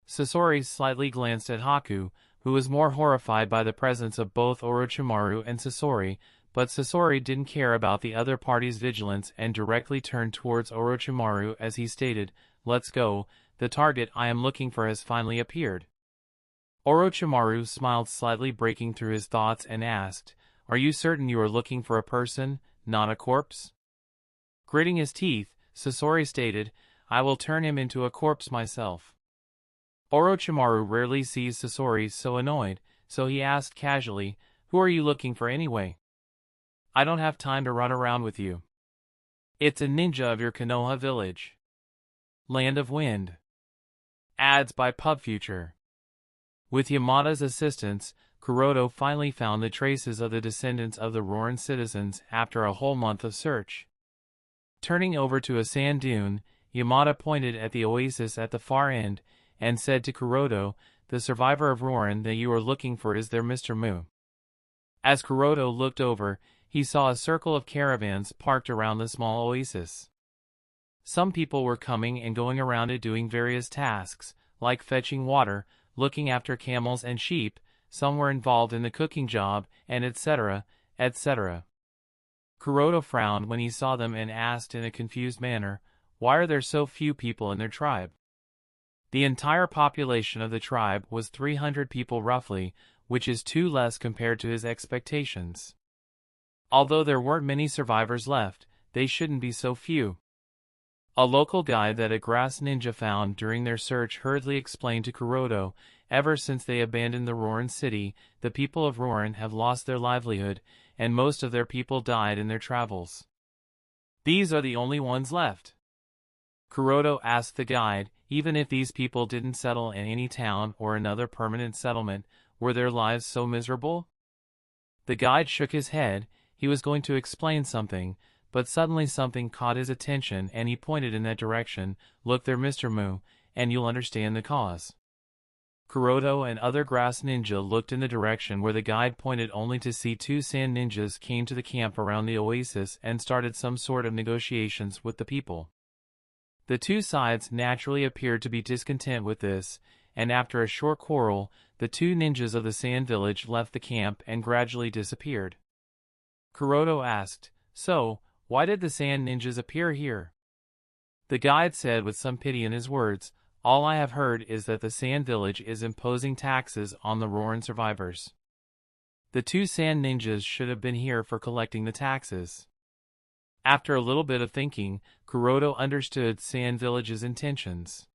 Sasori slightly glanced at Haku, who was more horrified by the presence of both Orochimaru and Sasori, but Sasori didn't care about the other party's vigilance and directly turned towards Orochimaru as he stated, "Let's go, the target I am looking for has finally appeared." Orochimaru smiled slightly, breaking through his thoughts, and asked, "Are you certain you are looking for a person, not a corpse?" Gritting his teeth, Sasori stated, "I will turn him into a corpse myself." Orochimaru rarely sees Sasori so annoyed, so he asked casually, "Who are you looking for anyway? I don't have time to run around with you." "It's a ninja of your Konoha village. Land of Wind." Ads by PubFuture. With Yamada's assistance, Kuroto finally found the traces of the descendants of the Roren citizens after a whole month of search. Turning over to a sand dune, Yamada pointed at the oasis at the far end, and said to Kuroto, "The survivor of Roren that you are looking for is there, Mr. Mu." As Kuroto looked over, he saw a circle of caravans parked around the small oasis. Some people were coming and going around it doing various tasks, like fetching water, looking after camels and sheep. Some were involved in the cooking job, and etc., etc. Kuroto frowned when he saw them and asked in a confused manner, "Why are there so few people in their tribe?" The entire population of the tribe was 300 people roughly, which is 2 less compared to his expectations. Although there weren't many survivors left, they shouldn't be so few. A local guide that a grass ninja found during their search hurriedly explained to Kuroto, ever since they abandoned the Roren city, the people of Roren have lost their livelihood, and most of their people died in their travels. "These are the only ones left?" Kuroto asked the guide. Even if these people didn't settle in any town or another permanent settlement, were their lives so miserable? The guide shook his head. He was going to explain something, but suddenly something caught his attention and he pointed in that direction. "Look there, Mr. Mu, and you'll understand the cause." Kuroto and other grass ninja looked in the direction where the guide pointed, only to see 2 sand ninjas came to the camp around the oasis and started some sort of negotiations with the people. The 2 sides naturally appeared to be discontent with this, and after a short quarrel, the 2 ninjas of the sand village left the camp and gradually disappeared. Kuroto asked, "So, why did the sand ninjas appear here?" The guide said with some pity in his words, "All I have heard is that the sand village is imposing taxes on the Roren survivors. The 2 sand ninjas should have been here for collecting the taxes." After a little bit of thinking, Kuroto understood Sand Village's intentions.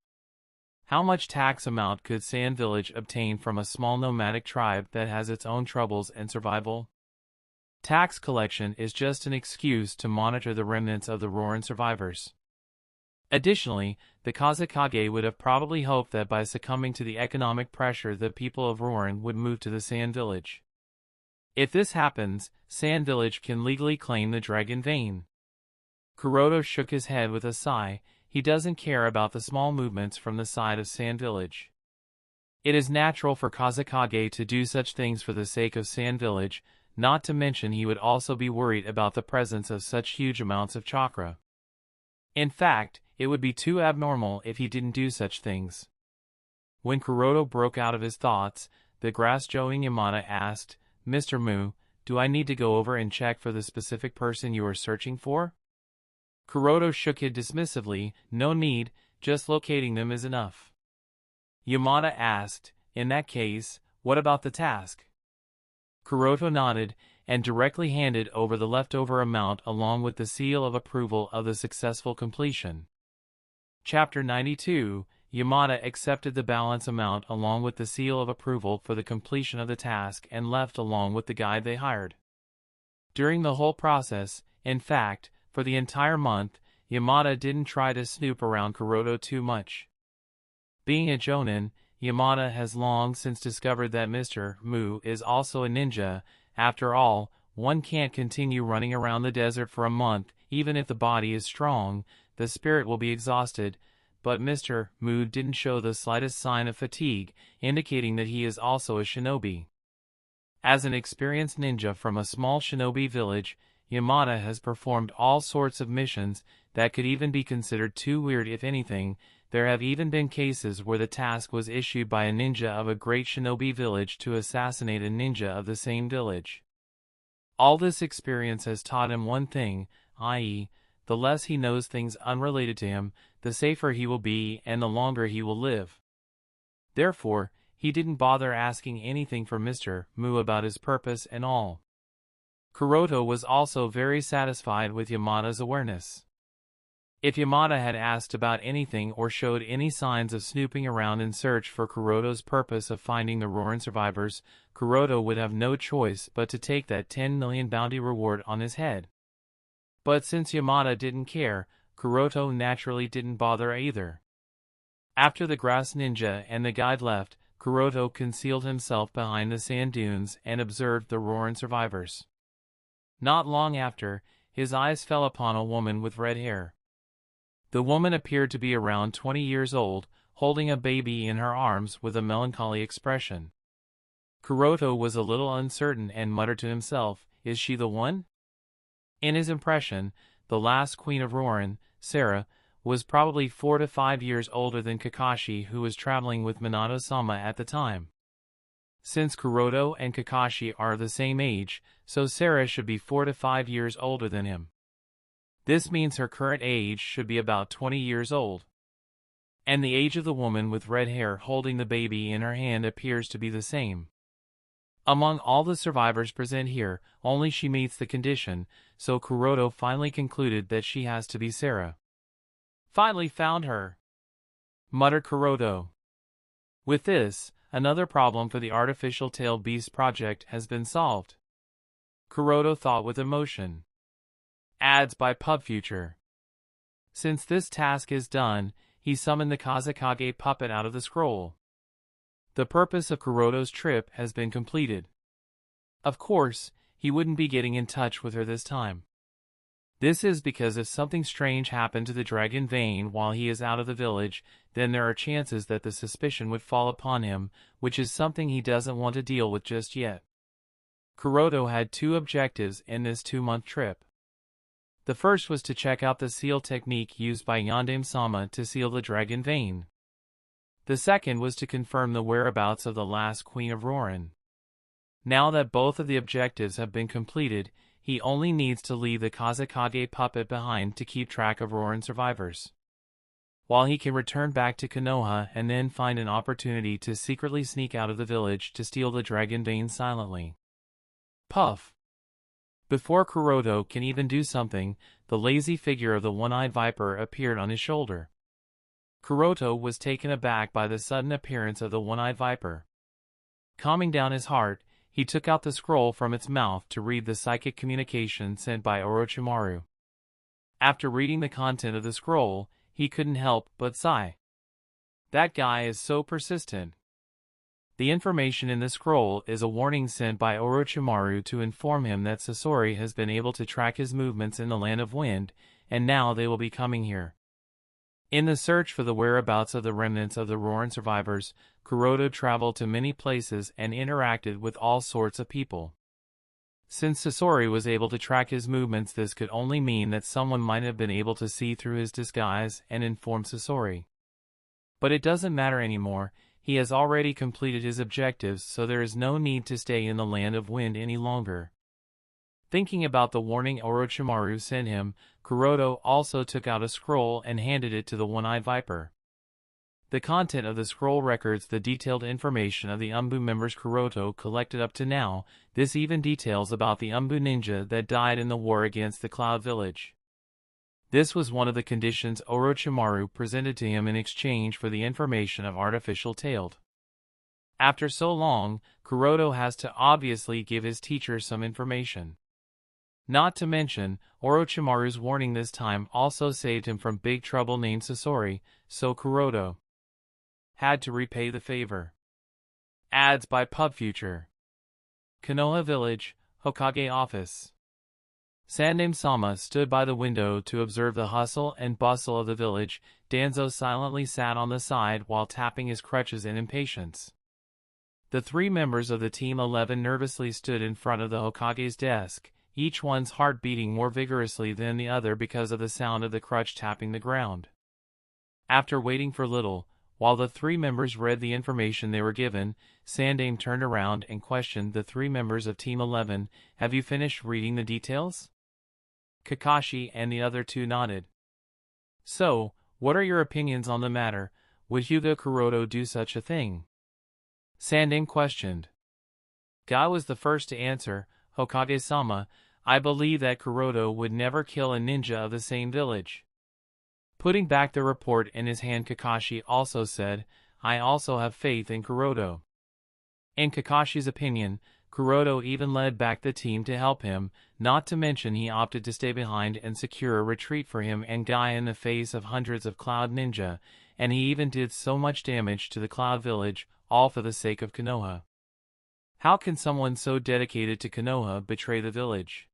How much tax amount could Sand Village obtain from a small nomadic tribe that has its own troubles and survival? Tax collection is just an excuse to monitor the remnants of the Roren survivors. Additionally, the Kazekage would have probably hoped that by succumbing to the economic pressure the people of Roren would move to the Sand Village. If this happens, Sand Village can legally claim the Dragon Vein. Kuroto shook his head with a sigh. He doesn't care about the small movements from the side of Sand Village. It is natural for Kazekage to do such things for the sake of Sand Village, not to mention he would also be worried about the presence of such huge amounts of chakra. In fact, it would be too abnormal if he didn't do such things. When Kuroto broke out of his thoughts, the grass-jowing Yamada asked, "Mr. Mu, do I need to go over and check for the specific person you are searching for?" Kuroto shook it dismissively. "No need, just locating them is enough." Yamada asked, "In that case, what about the task?" Kuroto nodded, and directly handed over the leftover amount along with the seal of approval of the successful completion. Chapter 92, Yamada accepted the balance amount along with the seal of approval for the completion of the task and left along with the guide they hired. During the whole process, in fact, for the entire month, Yamada didn't try to snoop around Kuroto too much. Being a jonin, Yamada has long since discovered that Mr. Mu is also a ninja. After all, one can't continue running around the desert for a month. Even if the body is strong, the spirit will be exhausted. But Mr. Mu didn't show the slightest sign of fatigue, indicating that he is also a shinobi. As an experienced ninja from a small shinobi village, Yamada has performed all sorts of missions that could even be considered too weird. If anything, there have even been cases where the task was issued by a ninja of a great shinobi village to assassinate a ninja of the same village. All this experience has taught him one thing, i.e., the less he knows things unrelated to him, the safer he will be and the longer he will live. Therefore, he didn't bother asking anything from Mr. Mu about his purpose and all. Kuroto was also very satisfied with Yamada's awareness. If Yamada had asked about anything or showed any signs of snooping around in search for Kuroto's purpose of finding the Roren survivors, Kuroto would have no choice but to take that 10 million bounty reward on his head. But since Yamada didn't care, Kuroto naturally didn't bother either. After the grass ninja and the guide left, Kuroto concealed himself behind the sand dunes and observed the Roren survivors. Not long after, his eyes fell upon a woman with red hair. The woman appeared to be around 20 years old, holding a baby in her arms with a melancholy expression. Kuroto was a little uncertain and muttered to himself, "Is she the one?" In his impression, the last queen of Roren, Sarah, was probably 4 to 5 years older than Kakashi, who was traveling with Minato-sama at the time. Since Kuroto and Kakashi are the same age, so Sarah should be 4 to 5 years older than him. This means her current age should be about 20 years old. And the age of the woman with red hair holding the baby in her hand appears to be the same. Among all the survivors present here, only she meets the condition, so Kuroto finally concluded that she has to be Sarah. "Finally found her," muttered Kuroto. With this, another problem for the artificial tail beast project has been solved. Kuroto thought with emotion. Ads by PubFuture. Since this task is done, he summoned the Kazekage puppet out of the scroll. The purpose of Kuroto's trip has been completed. Of course, he wouldn't be getting in touch with her this time. This is because if something strange happened to the dragon vein while he is out of the village, then there are chances that the suspicion would fall upon him, which is something he doesn't want to deal with just yet. Kuroto had 2 objectives in this 2-month trip. The first was to check out the seal technique used by Yandame-sama to seal the dragon vein. The second was to confirm the whereabouts of the last queen of Roren. Now that both of the objectives have been completed, he only needs to leave the Kazekage puppet behind to keep track of Roren survivors. While he can return back to Konoha and then find an opportunity to secretly sneak out of the village to steal the dragon vein silently. Puff! Before Kuroto can even do something, the lazy figure of the one-eyed viper appeared on his shoulder. Kuroto was taken aback by the sudden appearance of the one-eyed viper. Calming down his heart, he took out the scroll from its mouth to read the psychic communication sent by Orochimaru. After reading the content of the scroll, he couldn't help but sigh. That guy is so persistent. The information in the scroll is a warning sent by Orochimaru to inform him that Sasori has been able to track his movements in the Land of Wind, and now they will be coming here. In the search for the whereabouts of the remnants of the Roren survivors, Kuroto traveled to many places and interacted with all sorts of people. Since Sasori was able to track his movements, this could only mean that someone might have been able to see through his disguise and inform Sasori. But it doesn't matter anymore. He has already completed his objectives, so there is no need to stay in the Land of Wind any longer. Thinking about the warning Orochimaru sent him, Kuroto also took out a scroll and handed it to the one-eyed viper. The content of the scroll records the detailed information of the Umbu members Kuroto collected up to now. This even details about the Umbu ninja that died in the war against the Cloud Village. This was one of the conditions Orochimaru presented to him in exchange for the information of artificial tailed. After so long, Kuroto has to obviously give his teacher some information. Not to mention, Orochimaru's warning this time also saved him from big trouble named Sasori, so Kuroto had to repay the favor. Ads by PubFuture. Konoha Village, Hokage Office. Sandame-sama stood by the window to observe the hustle and bustle of the village. Danzo silently sat on the side while tapping his crutches in impatience. The 3 members of the Team 11 nervously stood in front of the Hokage's desk, each one's heart beating more vigorously than the other because of the sound of the crutch tapping the ground. After waiting for little, while the 3 members read the information they were given, Sandame turned around and questioned the 3 members of Team 11, "Have you finished reading the details?" Kakashi and the other 2 nodded. "So, what are your opinions on the matter? Would Hyuga Kuroto do such a thing?" Sandame questioned. Guy was the first to answer. "Hokage-sama, I believe that Kuroto would never kill a ninja of the same village. Putting back the report in his hand, Kakashi also said, I also have faith in Kuroto. In Kakashi's opinion, Kuroto even led back the team to help him, not to mention he opted to stay behind and secure a retreat for him and Guy in the face of hundreds of Cloud Ninja, and he even did so much damage to the Cloud Village, all for the sake of Konoha. How can someone so dedicated to Konoha betray the village?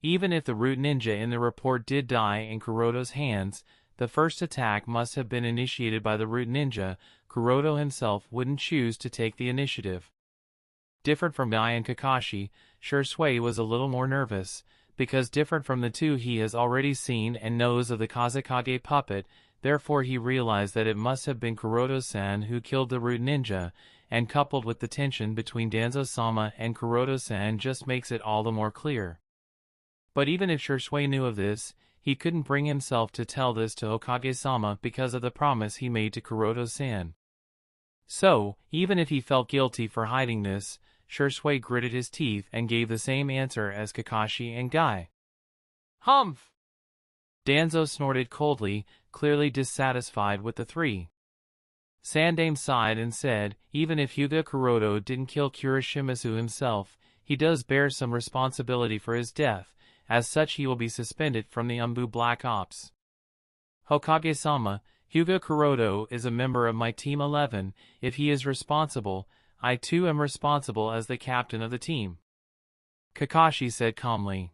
Even if the root ninja in the report did die in Kuroto's hands, the first attack must have been initiated by the root ninja. Kuroto himself wouldn't choose to take the initiative. Different from Guy and Kakashi, Shisui was a little more nervous, because different from the two he has already seen and knows of the Kazekage puppet, therefore he realized that it must have been Kuroto-san who killed the root ninja, and coupled with the tension between Danzo-sama and Kuroto-san just makes it all the more clear. But even if Shisui knew of this, he couldn't bring himself to tell this to Hokage-sama because of the promise he made to Kuroto-san. So, even if he felt guilty for hiding this, Shisui gritted his teeth and gave the same answer as Kakashi and Guy. Humph! Danzo snorted coldly, clearly dissatisfied with the three. Sandame sighed and said, even if Hyuga Kuroto didn't kill Orochimaru himself, he does bear some responsibility for his death. As such he will be suspended from the Black Ops. Hokage-sama, Hyuga Kuroto is a member of my Team 11, if he is responsible, I too am responsible as the captain of the team. Kakashi said calmly.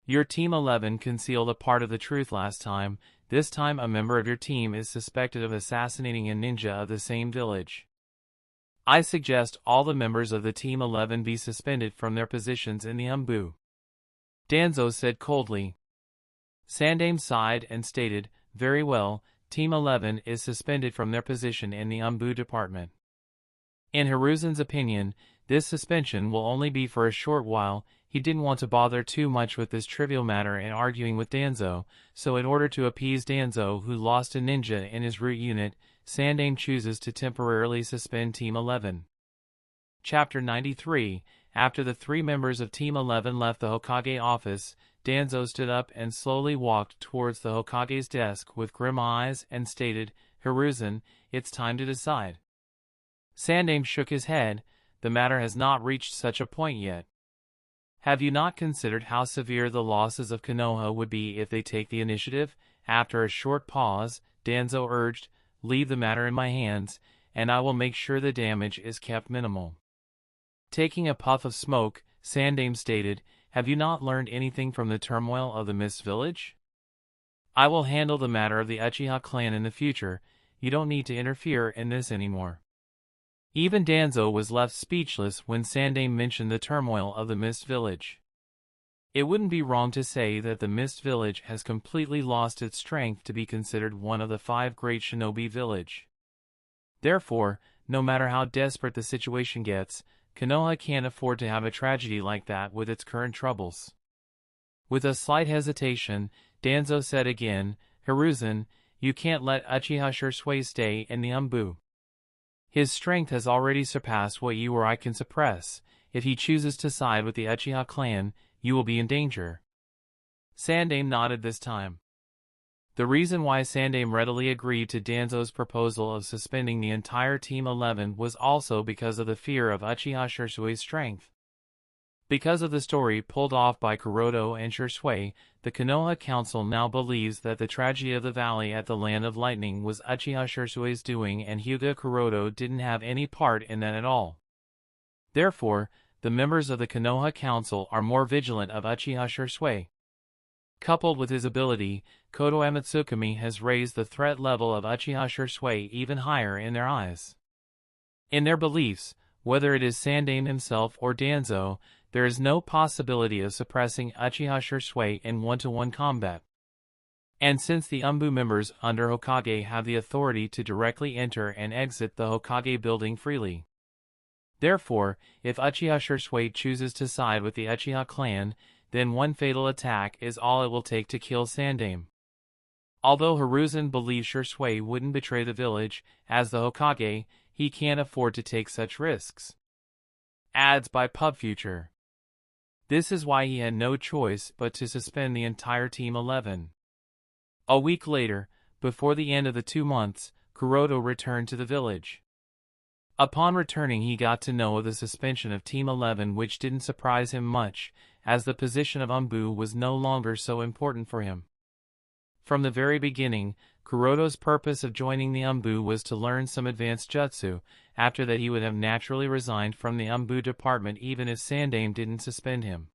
Your Team 11 concealed a part of the truth last time, this time a member of your team is suspected of assassinating a ninja of the same village. I suggest all the members of the Team 11 be suspended from their positions in the Danzo said coldly. Sandame sighed and stated, very well, Team 11 is suspended from their position in the department. In Hiruzen's opinion, this suspension will only be for a short while. He didn't want to bother too much with this trivial matter in arguing with Danzo, so in order to appease Danzo who lost a ninja in his root unit, Sandame chooses to temporarily suspend Team 11. Chapter 93. After the three members of Team 11 left the Hokage office, Danzo stood up and slowly walked towards the Hokage's desk with grim eyes and stated, Hiruzen, it's time to decide. Sandame shook his head, the matter has not reached such a point yet. Have you not considered how severe the losses of Konoha would be if they take the initiative? After a short pause, Danzo urged, leave the matter in my hands, and I will make sure the damage is kept minimal. Taking a puff of smoke, Sandame stated, have you not learned anything from the turmoil of the Mist Village? I will handle the matter of the Uchiha clan in the future, you don't need to interfere in this anymore. Even Danzo was left speechless when Sandame mentioned the turmoil of the Mist Village. It wouldn't be wrong to say that the Mist Village has completely lost its strength to be considered one of the 5 great shinobi village. Therefore, no matter how desperate the situation gets, Konoha can't afford to have a tragedy like that with its current troubles. With a slight hesitation, Danzo said again, Hiruzen, you can't let Uchiha Shisui stay in the His strength has already surpassed what you or I can suppress. If he chooses to side with the Uchiha clan, you will be in danger. Sandame nodded this time. The reason why Sandame readily agreed to Danzo's proposal of suspending the entire Team 11 was also because of the fear of Uchiha Shisui's strength. Because of the story pulled off by Kuroto and Shisui, the Konoha Council now believes that the tragedy of the valley at the Land of Lightning was Uchiha Shisui's doing and Hyuga Kuroto didn't have any part in that at all. Therefore, the members of the Konoha Council are more vigilant of Uchiha Shisui. Coupled with his ability, Koto Amatsukami has raised the threat level of Uchiha Shisui even higher in their eyes. In their beliefs, whether it is Sandame himself or Danzo, there is no possibility of suppressing Uchiha Shisui in one-to-one combat. And since the members under Hokage have the authority to directly enter and exit the Hokage building freely. Therefore, if Uchiha Shisui chooses to side with the Uchiha clan, then one fatal attack is all it will take to kill Sandame. Although Hiruzen believes Shisui wouldn't betray the village, as the Hokage, he can't afford to take such risks. Ads by PubFuture. This is why he had no choice but to suspend the entire Team 11. A week later, before the end of the 2 months, Kuroto returned to the village. Upon returning, he got to know of the suspension of Team 11, which didn't surprise him much, as the position of Umbu was no longer so important for him. From the very beginning, Kuroto's purpose of joining the Umbu was to learn some advanced jutsu. After that, he would have naturally resigned from the Umbu department even if Sandaime didn't suspend him.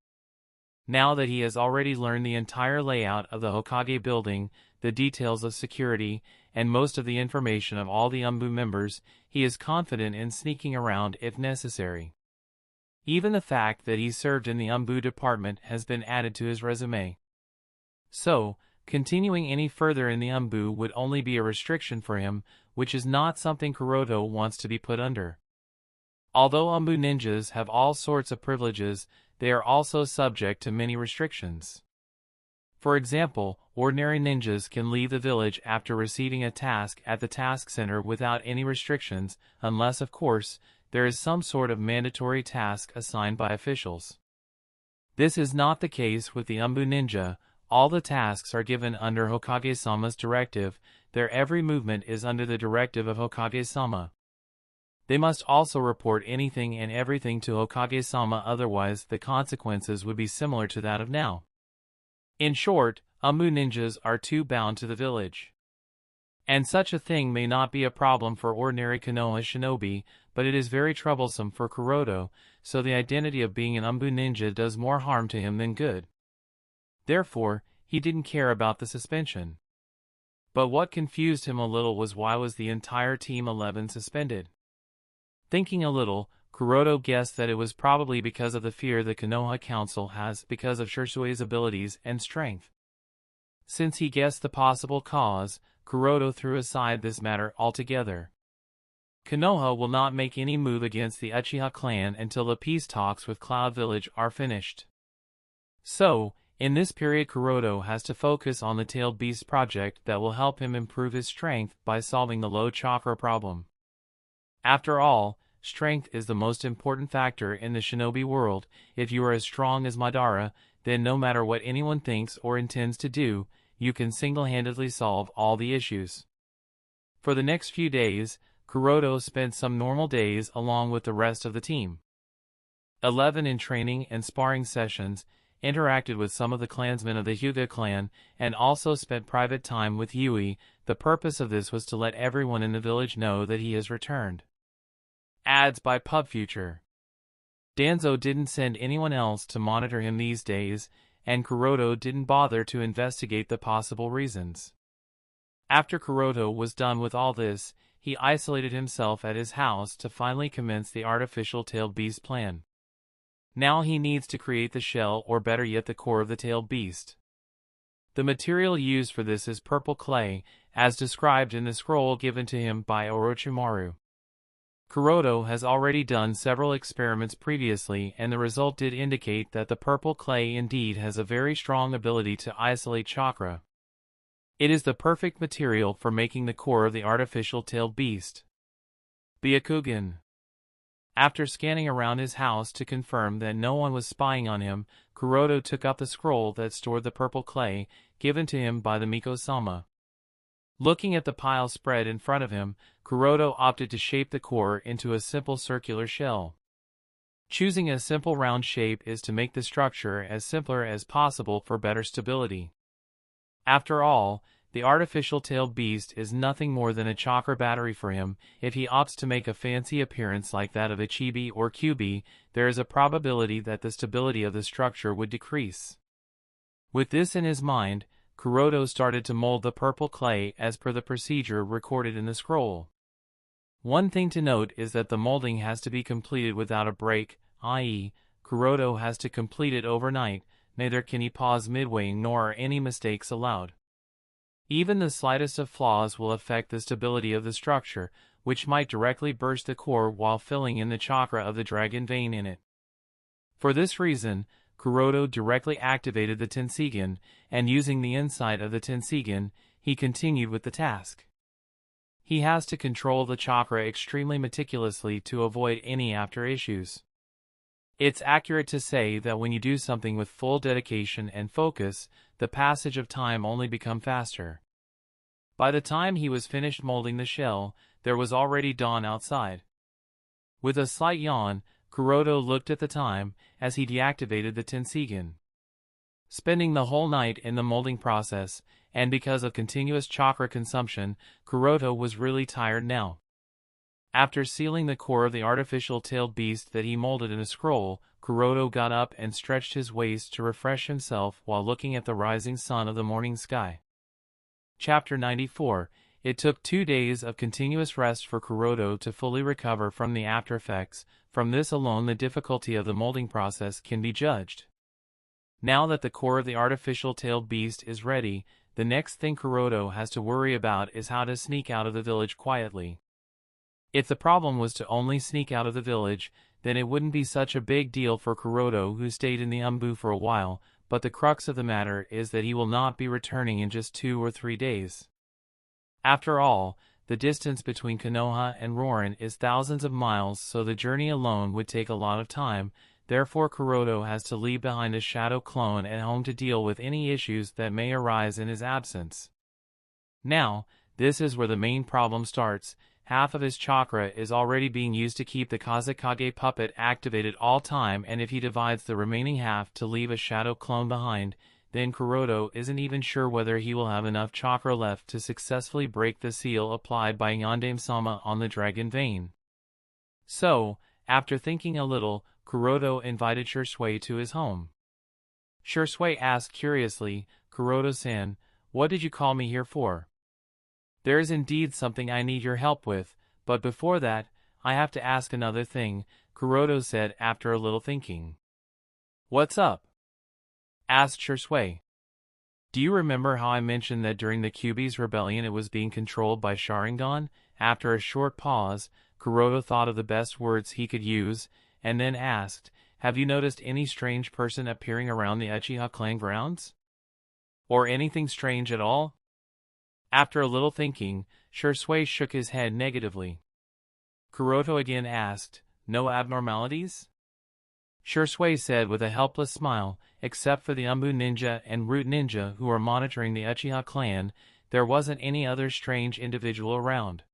Now that he has already learned the entire layout of the Hokage building, the details of security, and most of the information of all the Umbu members, he is confident in sneaking around if necessary. Even the fact that he served in the Umbu department has been added to his resume. So, continuing any further in the Umbu would only be a restriction for him, which is not something Kuroto wants to be put under. Although Umbu ninjas have all sorts of privileges, they are also subject to many restrictions. For example, ordinary ninjas can leave the village after receiving a task at the task center without any restrictions, unless, of course, there is some sort of mandatory task assigned by officials. This is not the case with the Umbu ninja. All the tasks are given under Hokage-sama's directive. Their every movement is under the directive of Hokage-sama. They must also report anything and everything to Hokage-sama, otherwise the consequences would be similar to that of now. In short, Umbu ninjas are too bound to the village. And such a thing may not be a problem for ordinary Konoha shinobi, but it is very troublesome for Kuroto, so the identity of being an Umbu ninja does more harm to him than good. Therefore, he didn't care about the suspension. But what confused him a little was why was the entire Team 11 suspended. Thinking a little, Kuroto guessed that it was probably because of the fear the Konoha Council has because of Shursui's abilities and strength. Since he guessed the possible cause, Kuroto threw aside this matter altogether. Konoha will not make any move against the Uchiha clan until the peace talks with Cloud Village are finished. So, in this period, Kuroto has to focus on the Tailed Beast project that will help him improve his strength by solving the low chakra problem. After all, strength is the most important factor in the shinobi world. If you are as strong as Madara, then no matter what anyone thinks or intends to do, you can single-handedly solve all the issues. For the next few days, Kuroto spent some normal days along with the rest of the team. 11 in training and sparring sessions, interacted with some of the clansmen of the Hyuga clan, and also spent private time with Yui. The purpose of this was to let everyone in the village know that he has returned. Ads by PubFuture. Danzo didn't send anyone else to monitor him these days, and Kuroto didn't bother to investigate the possible reasons. After Kuroto was done with all this, he isolated himself at his house to finally commence the artificial tailed beast plan. Now he needs to create the shell, or better yet the core of the tailed beast. The material used for this is purple clay, as described in the scroll given to him by Orochimaru. Kuroto has already done several experiments previously, and the result did indicate that the purple clay indeed has a very strong ability to isolate chakra. It is the perfect material for making the core of the artificial tailed beast. Byakugan. After scanning around his house to confirm that no one was spying on him, Kuroto took up the scroll that stored the purple clay, given to him by the Miko-sama. Looking at the pile spread in front of him, Kuroto opted to shape the core into a simple circular shell. Choosing a simple round shape is to make the structure as simpler as possible for better stability. After all, the artificial tailed beast is nothing more than a chakra battery for him. If he opts to make a fancy appearance like that of a chibi or kyubi, there is a probability that the stability of the structure would decrease. With this in his mind, Kuroto started to mold the purple clay as per the procedure recorded in the scroll. One thing to note is that the molding has to be completed without a break, i.e., Kuroto has to complete it overnight, neither can he pause midway nor are any mistakes allowed. Even the slightest of flaws will affect the stability of the structure, which might directly burst the core while filling in the chakra of the dragon vein in it. For this reason, Kuroto directly activated the Tenseigan, and using the insight of the Tenseigan, he continued with the task. He has to control the chakra extremely meticulously to avoid any after issues. It's accurate to say that when you do something with full dedication and focus, the passage of time only becomes faster. By the time he was finished molding the shell, there was already dawn outside. With a slight yawn, Kuroto looked at the time as he deactivated the Tenseigan. Spending the whole night in the molding process, and because of continuous chakra consumption, Kuroto was really tired now. After sealing the core of the artificial tailed beast that he molded in a scroll, Kuroto got up and stretched his waist to refresh himself while looking at the rising sun of the morning sky. Chapter 94. It took 2 days of continuous rest for Kuroto to fully recover from the aftereffects. From this alone the difficulty of the molding process can be judged. Now that the core of the artificial tailed beast is ready, the next thing Kuroto has to worry about is how to sneak out of the village quietly. If the problem was to only sneak out of the village, then it wouldn't be such a big deal for Kuroto, who stayed in the Umbu for a while, but the crux of the matter is that he will not be returning in just 2 or 3 days. After all, the distance between Konoha and Roren is thousands of miles, so the journey alone would take a lot of time. Therefore Kuroto has to leave behind a shadow clone at home to deal with any issues that may arise in his absence. Now, this is where the main problem starts. Half of his chakra is already being used to keep the Kazekage puppet activated all time, and if he divides the remaining half to leave a shadow clone behind, then Kuroto isn't even sure whether he will have enough chakra left to successfully break the seal applied by Yandame-sama on the dragon vein. So, after thinking a little, Kuroto invited Shisui to his home. Shisui asked curiously, "Kuroto-san, what did you call me here for?" "There is indeed something I need your help with, but before that, I have to ask another thing," Kuroto said after a little thinking. "What's up?" asked Shisui. "Do you remember how I mentioned that during the Kyuubi's rebellion it was being controlled by Sharingan?" After a short pause, Kuroto thought of the best words he could use, and then asked, "Have you noticed any strange person appearing around the Uchiha clan grounds? Or anything strange at all?" After a little thinking, Shisui shook his head negatively. Kuroto again asked, "No abnormalities?" Shisui said with a helpless smile, "Except for the Umbu ninja and Root ninja who are monitoring the Uchiha clan, there wasn't any other strange individual around."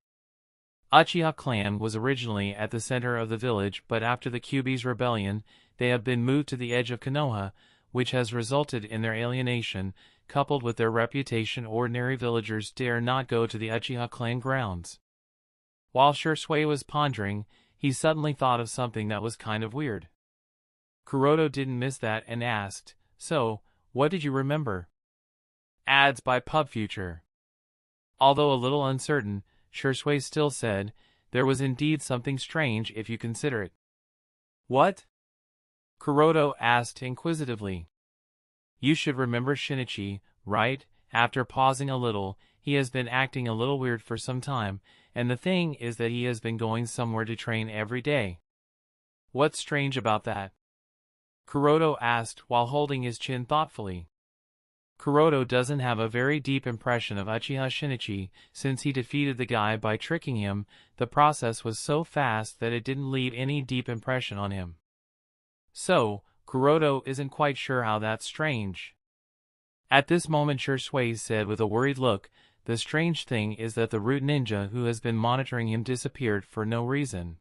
Uchiha clan was originally at the center of the village, but after the Kyuubi's rebellion, they have been moved to the edge of Konoha, which has resulted in their alienation. Coupled with their reputation, ordinary villagers dare not go to the Uchiha clan grounds. While Shisui was pondering, he suddenly thought of something that was kind of weird. Kuroto didn't miss that and asked, "So, what did you remember?" Ads by PubFuture. Although a little uncertain, Shisui still said, "There was indeed something strange if you consider it." "What?" Kuroto asked inquisitively. "You should remember Shinichi, right?" After pausing a little, "He has been acting a little weird for some time, and the thing is that he has been going somewhere to train every day." "What's strange about that?" Kuroto asked while holding his chin thoughtfully. Kuroto doesn't have a very deep impression of Uchiha Shinichi since he defeated the guy by tricking him. The process was so fast that it didn't leave any deep impression on him. So, Kuroto isn't quite sure how that's strange. At this moment Shisui said with a worried look, "The strange thing is that the Root ninja who has been monitoring him disappeared for no reason.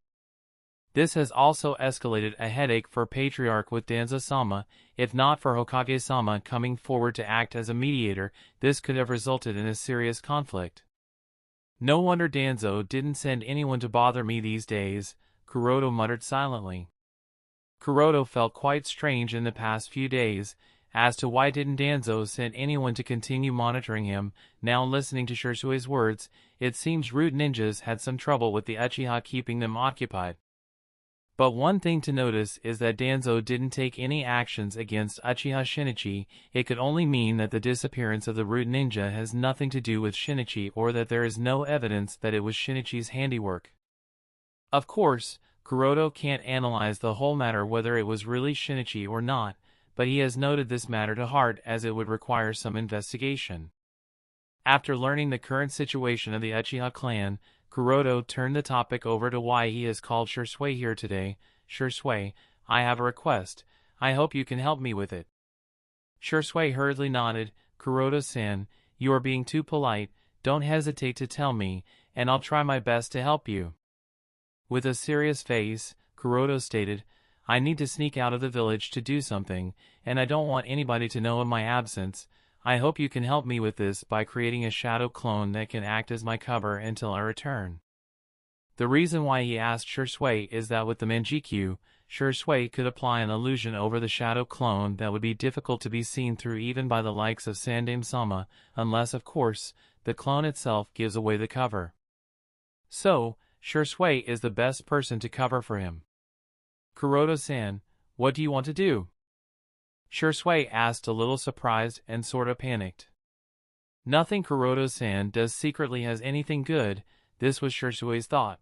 This has also escalated a headache for Patriarch with Danzo-sama. If not for Hokage-sama coming forward to act as a mediator, this could have resulted in a serious conflict. No wonder Danzo didn't send anyone to bother me these days," Kuroto muttered silently. Kuroto felt quite strange in the past few days, as to why didn't Danzo send anyone to continue monitoring him. Now listening to Shisui's words, it seems Root ninjas had some trouble with the Uchiha keeping them occupied. But one thing to notice is that Danzo didn't take any actions against Uchiha Shinichi. It could only mean that the disappearance of the Root ninja has nothing to do with Shinichi, or that there is no evidence that it was Shinichi's handiwork. Of course, Kuroto can't analyze the whole matter whether it was really Shinichi or not, but he has noted this matter to heart as it would require some investigation. After learning the current situation of the Uchiha clan, Kuroto turned the topic over to why he has called Shisui here today. "Shisui, I have a request. I hope you can help me with it." Shisui hurriedly nodded. "Kuroto-san, you are being too polite. don't hesitate to tell me, and I'll try my best to help you." With a serious face, Kuroto stated, "I need to sneak out of the village to do something, and I don't want anybody to know of my absence. I hope you can help me with this by creating a shadow clone that can act as my cover until I return." The reason why he asked Shisui is that with the Manjikyu, Shisui could apply an illusion over the shadow clone that would be difficult to be seen through even by the likes of Sandaime-sama, unless, of course, the clone itself gives away the cover. So, Shisui is the best person to cover for him. "Kuroto-san, what do you want to do?" Shisui asked, a little surprised and sorta panicked. Nothing Kuroto-san does secretly has anything good, this was Shisui's thought.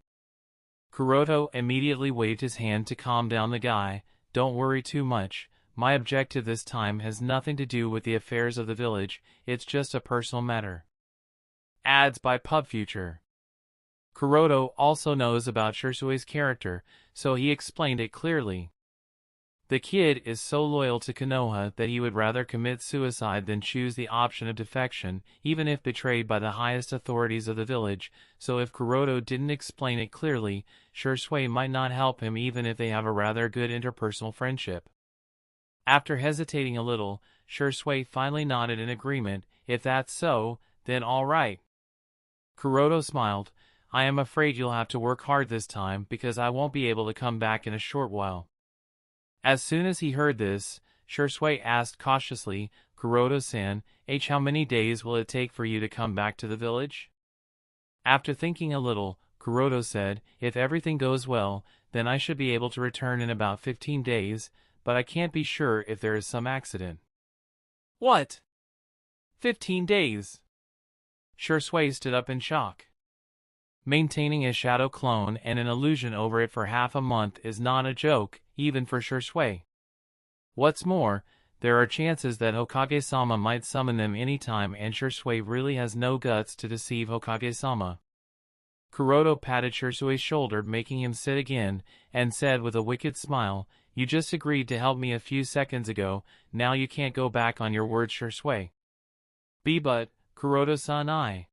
Kuroto immediately waved his hand to calm down the guy. "Don't worry too much, my objective this time has nothing to do with the affairs of the village, it's just a personal matter." Ads by PubFuture. Kuroto also knows about Shisui's character, so he explained it clearly. The kid is so loyal to Konoha that he would rather commit suicide than choose the option of defection, even if betrayed by the highest authorities of the village, so if Kuroto didn't explain it clearly, Shisui might not help him even if they have a rather good interpersonal friendship. After hesitating a little, Shisui finally nodded in agreement. "If that's so, then all right." Kuroto smiled. "I am afraid you'll have to work hard this time because I won't be able to come back in a short while." As soon as he heard this, Shisui asked cautiously, "Kuroto-san, how many days will it take for you to come back to the village?" After thinking a little, Kuroto said, "If everything goes well, then I should be able to return in about 15 days, but I can't be sure if there is some accident." "What? 15 days?" Shisui stood up in shock. Maintaining a shadow clone and an illusion over it for half a month is not a joke, even for Shisui. What's more, there are chances that Hokage-sama might summon them anytime, and Shisui really has no guts to deceive Hokage-sama. Kuroto patted Shisui's shoulder, making him sit again, and said with a wicked smile, "You just agreed to help me a few seconds ago, now you can't go back on your word, Shisui." But, Kuroto-san,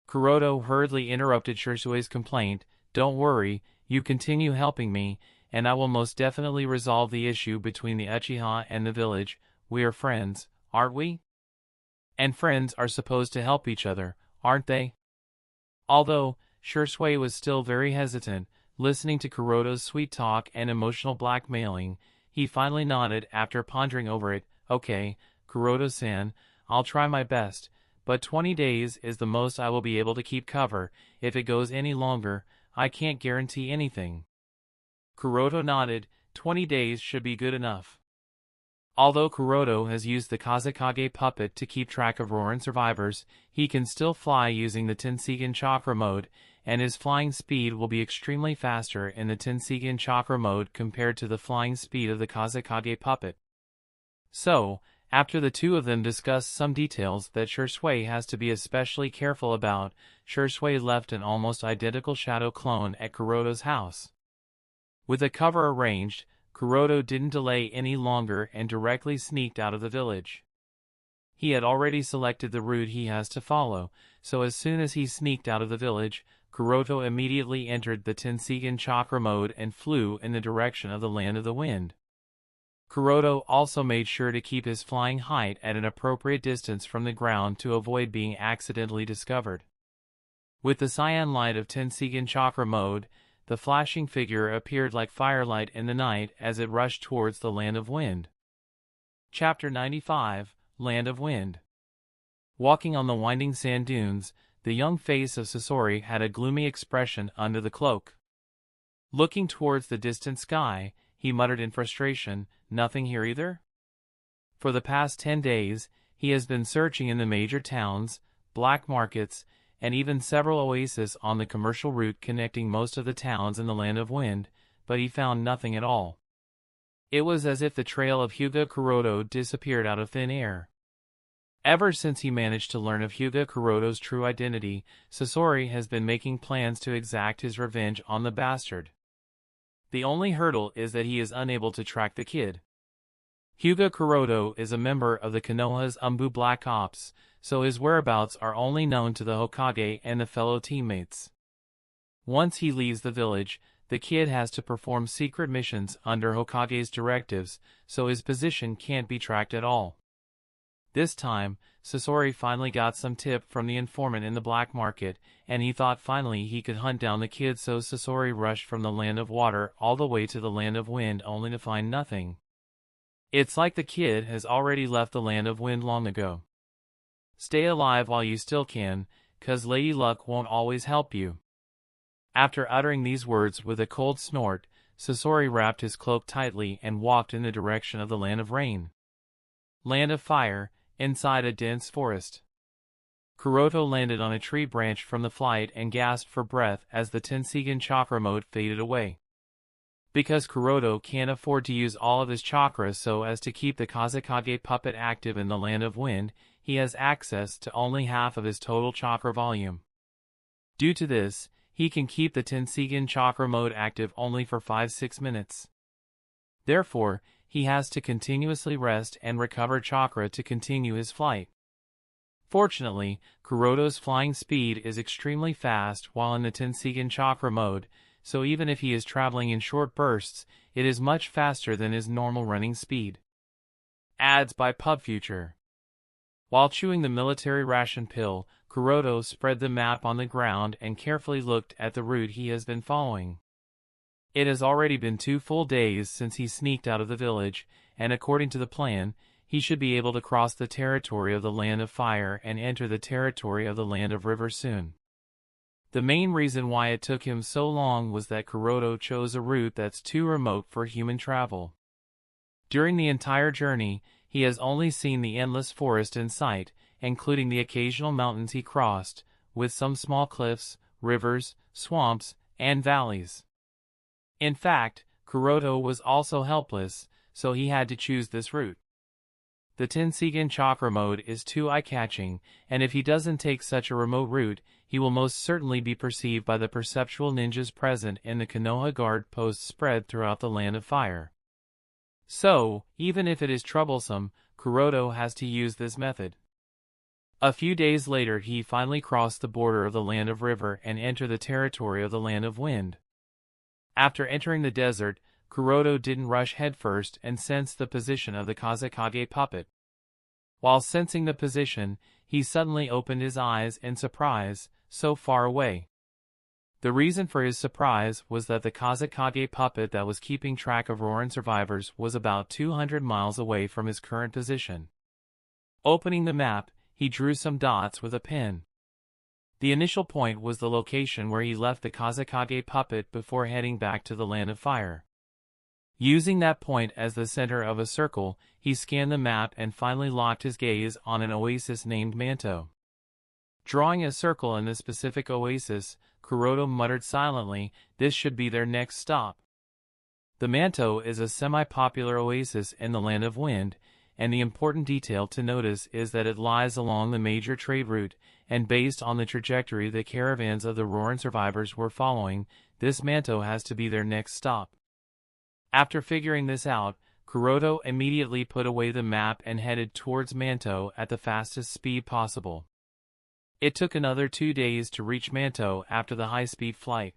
Kuroto hurriedly interrupted Shisui's complaint. "Don't worry, you continue helping me, and I will most definitely resolve the issue between the Uchiha and the village. We are friends, aren't we? And friends are supposed to help each other, aren't they?" Although Shisui was still very hesitant, listening to Kuroto's sweet talk and emotional blackmailing, he finally nodded after pondering over it. "Okay, Kuroto-san, I'll try my best, but 20 days is the most I will be able to keep cover. If it goes any longer, I can't guarantee anything." Kuroto nodded. 20 days should be good enough. Although Kuroto has used the Kazekage puppet to keep track of Roren survivors, he can still fly using the Tenseigan chakra mode, and his flying speed will be extremely faster in the Tenseigan chakra mode compared to the flying speed of the Kazekage puppet. So, after the two of them discussed some details that Shisui has to be especially careful about, Shisui left an almost identical shadow clone at Kuroto's house. With the cover arranged, Kuroto didn't delay any longer and directly sneaked out of the village. He had already selected the route he has to follow, so as soon as he sneaked out of the village, Kuroto immediately entered the Tenseigan chakra mode and flew in the direction of the Land of the Wind. Kuroto also made sure to keep his flying height at an appropriate distance from the ground to avoid being accidentally discovered. With the cyan light of Tenseigan chakra mode, the flashing figure appeared like firelight in the night as it rushed towards the Land of Wind. Chapter 95, Land of Wind. Walking on the winding sand dunes, the young face of Sasori had a gloomy expression under the cloak. Looking towards the distant sky, he muttered in frustration, "Nothing here either?" For the past 10 days, he has been searching in the major towns, black markets, and even several oases on the commercial route connecting most of the towns in the Land of Wind, but he found nothing at all. It was as if the trail of Hyuga Kuroto disappeared out of thin air. Ever since he managed to learn of Hyuga Kuroto's true identity, Sasori has been making plans to exact his revenge on the bastard. The only hurdle is that he is unable to track the kid. Hyuga Kuroto is a member of the Konoha's Umbu Black Ops, so his whereabouts are only known to the Hokage and the fellow teammates. Once he leaves the village, the kid has to perform secret missions under Hokage's directives, so his position can't be tracked at all. This time, Sasori finally got some tip from the informant in the black market, and he thought finally he could hunt down the kid, so Sasori rushed from the land of water all the way to the land of wind only to find nothing. It's like the kid has already left the land of wind long ago. Stay alive while you still can, 'cause Lady Luck won't always help you. After uttering these words with a cold snort, Sasori wrapped his cloak tightly and walked in the direction of the land of rain. Land of fire, inside a dense forest. Kuroto landed on a tree branch from the flight and gasped for breath as the Tenseigan chakra mode faded away. Because Kuroto can't afford to use all of his chakra so as to keep the Kazekage puppet active in the land of wind, he has access to only half of his total chakra volume. Due to this, he can keep the Tenseigan chakra mode active only for 5-6 minutes. Therefore, he has to continuously rest and recover chakra to continue his flight. Fortunately, Kuroto's flying speed is extremely fast while in the Tenseigan chakra mode, so even if he is traveling in short bursts, it is much faster than his normal running speed. Ads by PubFuture. While chewing the military ration pill, Kuroto spread the map on the ground and carefully looked at the route he has been following. It has already been 2 full days since he sneaked out of the village, and according to the plan, he should be able to cross the territory of the Land of Fire and enter the territory of the Land of River soon. The main reason why it took him so long was that Kuroto chose a route that's too remote for human travel. During the entire journey, he has only seen the endless forest in sight, including the occasional mountains he crossed, with some small cliffs, rivers, swamps, and valleys. In fact, Kuroto was also helpless, so he had to choose this route. The Tenseigan chakra mode is too eye-catching, and if he doesn't take such a remote route, he will most certainly be perceived by the perceptual ninjas present in the Konoha guard posts spread throughout the Land of Fire. So, even if it is troublesome, Kuroto has to use this method. A few days later he finally crossed the border of the Land of River and entered the territory of the Land of Wind. After entering the desert, Kuroto didn't rush headfirst and sensed the position of the Kazekage puppet. While sensing the position, he suddenly opened his eyes in surprise, so far away. The reason for his surprise was that the Kazekage puppet that was keeping track of Roren survivors was about 200 miles away from his current position. Opening the map, he drew some dots with a pen. The initial point was the location where he left the Kazekage puppet before heading back to the Land of Fire. Using that point as the center of a circle, he scanned the map and finally locked his gaze on an oasis named Manto. Drawing a circle in this specific oasis, Kuroto muttered silently, "This should be their next stop." The Manto is a semi-popular oasis in the Land of Wind, and the important detail to notice is that it lies along the major trade route, and based on the trajectory the caravans of the Roren survivors were following, this Manto has to be their next stop. After figuring this out, Kuroto immediately put away the map and headed towards Manto at the fastest speed possible. It took another 2 days to reach Manto after the high-speed flight.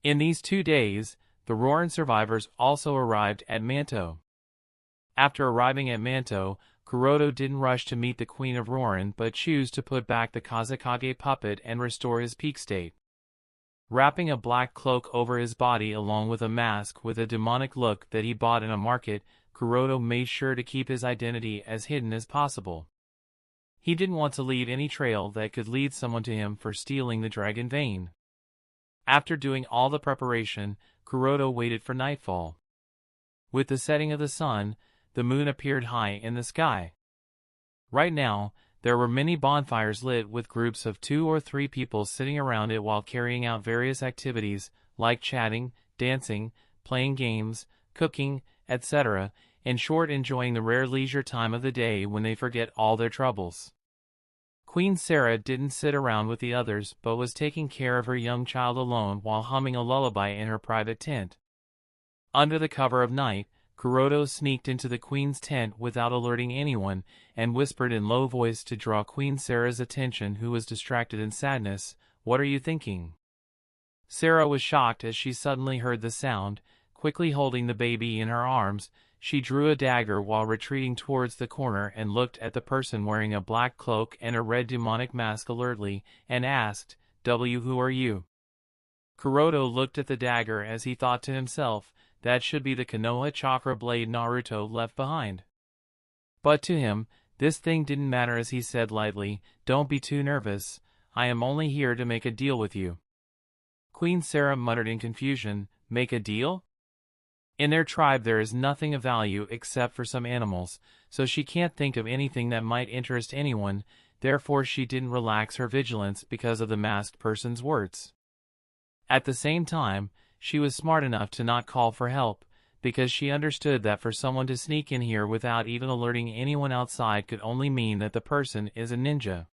In these 2 days, the Roren survivors also arrived at Manto. After arriving at Manto, Kuroto didn't rush to meet the Queen of Roren but chose to put back the Kazekage puppet and restore his peak state. Wrapping a black cloak over his body along with a mask with a demonic look that he bought in a market, Kuroto made sure to keep his identity as hidden as possible. He didn't want to leave any trail that could lead someone to him for stealing the dragon vein. After doing all the preparation, Kuroto waited for nightfall. With the setting of the sun, the moon appeared high in the sky. Right now, there were many bonfires lit with groups of 2 or 3 people sitting around it while carrying out various activities, like chatting, dancing, playing games, cooking, etc., in short enjoying the rare leisure time of the day when they forget all their troubles. Queen Sarah didn't sit around with the others but was taking care of her young child alone while humming a lullaby in her private tent. Under the cover of night, Kuroto sneaked into the queen's tent without alerting anyone, and whispered in low voice to draw Queen Sarah's attention, who was distracted in sadness. "What are you thinking?" Sarah was shocked as she suddenly heard the sound. Quickly holding the baby in her arms, she drew a dagger while retreating towards the corner and looked at the person wearing a black cloak and a red demonic mask alertly, and asked, "Who are you?" Kuroto looked at the dagger as he thought to himself, that should be the Konoha chakra blade Naruto left behind. But to him, this thing didn't matter, as he said lightly, "Don't be too nervous, I am only here to make a deal with you." Queen Sarah muttered in confusion, "Make a deal?" In their tribe there is nothing of value except for some animals, so she can't think of anything that might interest anyone, therefore she didn't relax her vigilance because of the masked person's words. At the same time, she was smart enough to not call for help, because she understood that for someone to sneak in here without even alerting anyone outside could only mean that the person is a ninja.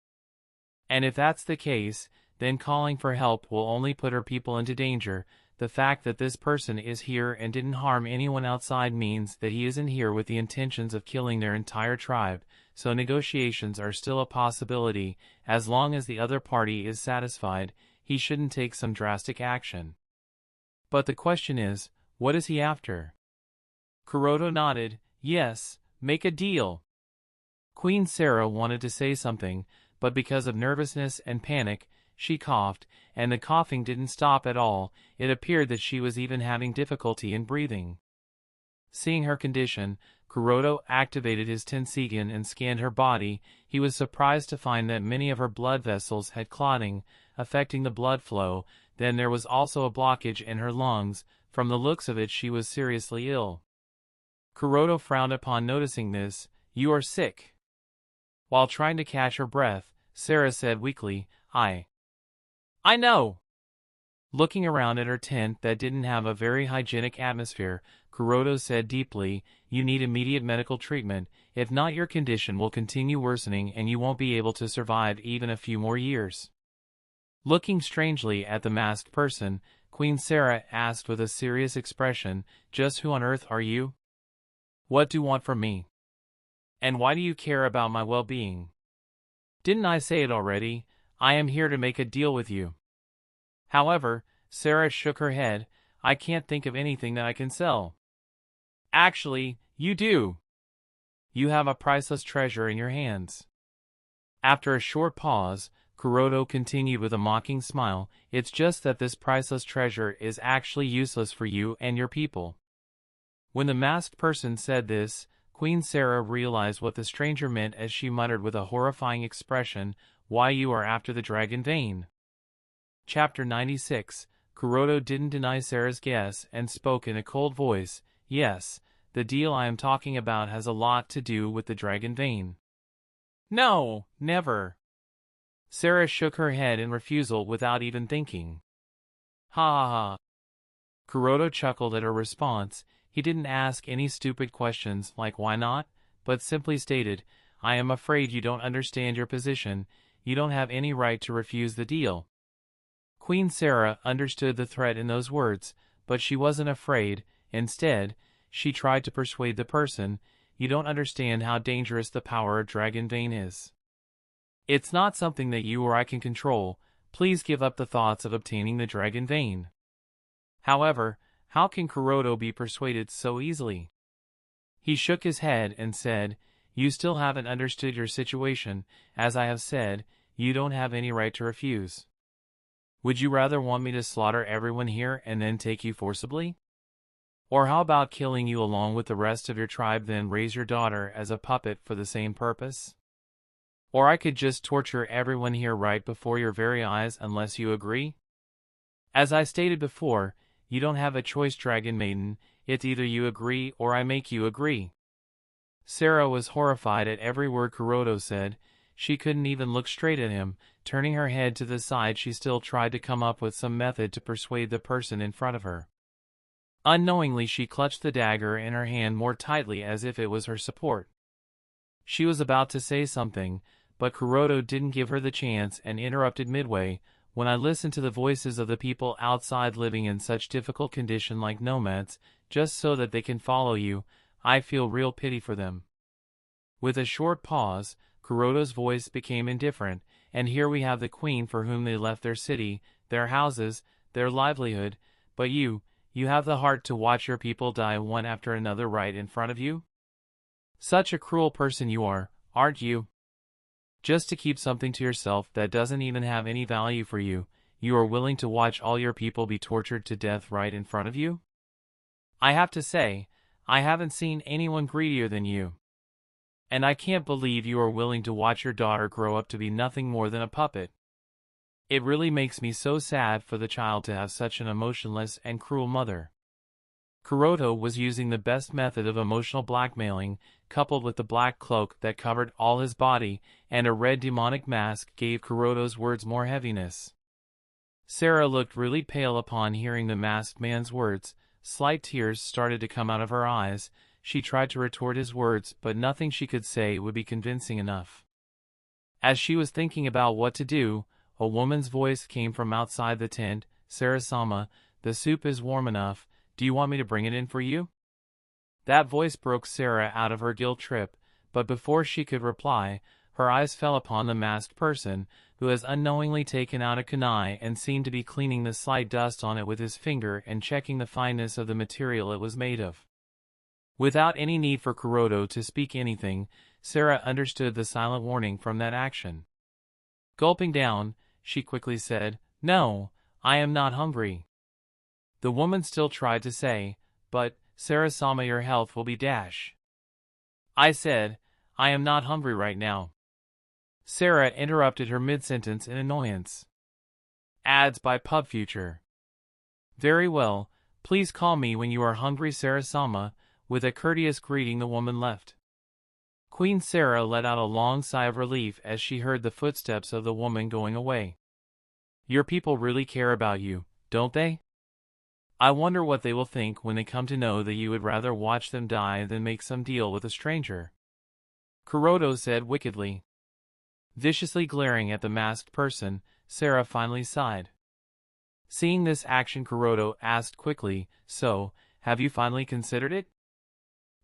And if that's the case, then calling for help will only put her people into danger. The fact that this person is here and didn't harm anyone outside means that he isn't here with the intentions of killing their entire tribe, so negotiations are still a possibility. As long as the other party is satisfied, he shouldn't take some drastic action. But the question is, what is he after? Kuroto nodded. "Yes, make a deal." Queen Sarah wanted to say something, but because of nervousness and panic, she coughed, and the coughing didn't stop at all. It appeared that she was even having difficulty in breathing. Seeing her condition, Kuroto activated his Tenseigan and scanned her body. He was surprised to find that many of her blood vessels had clotting, affecting the blood flow. Then there was also a blockage in her lungs. From the looks of it, she was seriously ill. Kuroto frowned upon noticing this. "You are sick." While trying to catch her breath, Sarah said weakly, I know." Looking around at her tent that didn't have a very hygienic atmosphere, Kuroto said deeply, "You need immediate medical treatment. If not, your condition will continue worsening and you won't be able to survive even a few more years." Looking strangely at the masked person, Queen Sarah asked with a serious expression, "Just who on earth are you? What do you want from me? And why do you care about my well-being?" "Didn't I say it already? I am here to make a deal with you." However, Sarah shook her head. "I can't think of anything that I can sell." "Actually, you do. You have a priceless treasure in your hands." After a short pause, Kuroto continued with a mocking smile, "It's just that this priceless treasure is actually useless for you and your people." When the masked person said this, Queen Sarah realized what the stranger meant as she muttered with a horrifying expression, "Why, you are after the dragon vein." Chapter 96. Kuroto didn't deny Sarah's guess and spoke in a cold voice, "Yes, the deal I am talking about has a lot to do with the dragon vein." "No, never." Sarah shook her head in refusal without even thinking. "Ha ha ha." Kuroto chuckled at her response. He didn't ask any stupid questions like why not, but simply stated, "I am afraid you don't understand your position. You don't have any right to refuse the deal." Queen Sarah understood the threat in those words, but she wasn't afraid. Instead, she tried to persuade the person, "You don't understand how dangerous the power of Dragon Vein is. It's not something that you or I can control. Please give up the thoughts of obtaining the Dragon Vein." However, how can Kuroto be persuaded so easily? He shook his head and said, "You still haven't understood your situation. As I have said, you don't have any right to refuse. Would you rather want me to slaughter everyone here and then take you forcibly? Or how about killing you along with the rest of your tribe, then raise your daughter as a puppet for the same purpose? Or I could just torture everyone here right before your very eyes unless you agree? As I stated before, you don't have a choice, Dragon Maiden. It's either you agree or I make you agree." Sarah was horrified at every word Kuroto said. She couldn't even look straight at him. Turning her head to the side, she still tried to come up with some method to persuade the person in front of her. Unknowingly, she clutched the dagger in her hand more tightly as if it was her support. She was about to say something, but Kuroto didn't give her the chance and interrupted midway. "When I listen to the voices of the people outside living in such difficult condition like nomads, just so that they can follow you. I feel real pity for them." With a short pause, Kuroto's voice became indifferent, "And here we have the queen for whom they left their city, their houses, their livelihood, but you have the heart to watch your people die one after another right in front of you? Such a cruel person you are, aren't you? Just to keep something to yourself that doesn't even have any value for you, you are willing to watch all your people be tortured to death right in front of you? I have to say, I haven't seen anyone greedier than you. And I can't believe you are willing to watch your daughter grow up to be nothing more than a puppet. It really makes me so sad for the child to have such an emotionless and cruel mother." Kuroto was using the best method of emotional blackmailing, coupled with the black cloak that covered all his body, and a red demonic mask gave Kuroto's words more heaviness. Sarah looked really pale upon hearing the masked man's words. Slight tears started to come out of her eyes. She tried to retort his words, but nothing she could say would be convincing enough. As she was thinking about what to do, a woman's voice came from outside the tent. "Sarah-sama, the soup is warm enough. Do you want me to bring it in for you?" That voice broke Sarah out of her guilt trip, but before she could reply, her eyes fell upon the masked person, who has unknowingly taken out a kunai and seemed to be cleaning the slight dust on it with his finger and checking the fineness of the material it was made of. Without any need for Kuroto to speak anything, Sarah understood the silent warning from that action. Gulping down, she quickly said, "No, I am not hungry." The woman still tried to say, "But, Sarah-sama, your health will be dash." "I said, I am not hungry right now." Sarah interrupted her mid-sentence in annoyance. Ads by PubFuture. "Very well, please call me when you are hungry, Sarah-sama." With a courteous greeting the woman left. Queen Sarah let out a long sigh of relief as she heard the footsteps of the woman going away. "Your people really care about you, don't they? I wonder what they will think when they come to know that you would rather watch them die than make some deal with a stranger," Kuroto said wickedly. Viciously glaring at the masked person, Sarah finally sighed. Seeing this action, Kuroto asked quickly, "So, have you finally considered it?"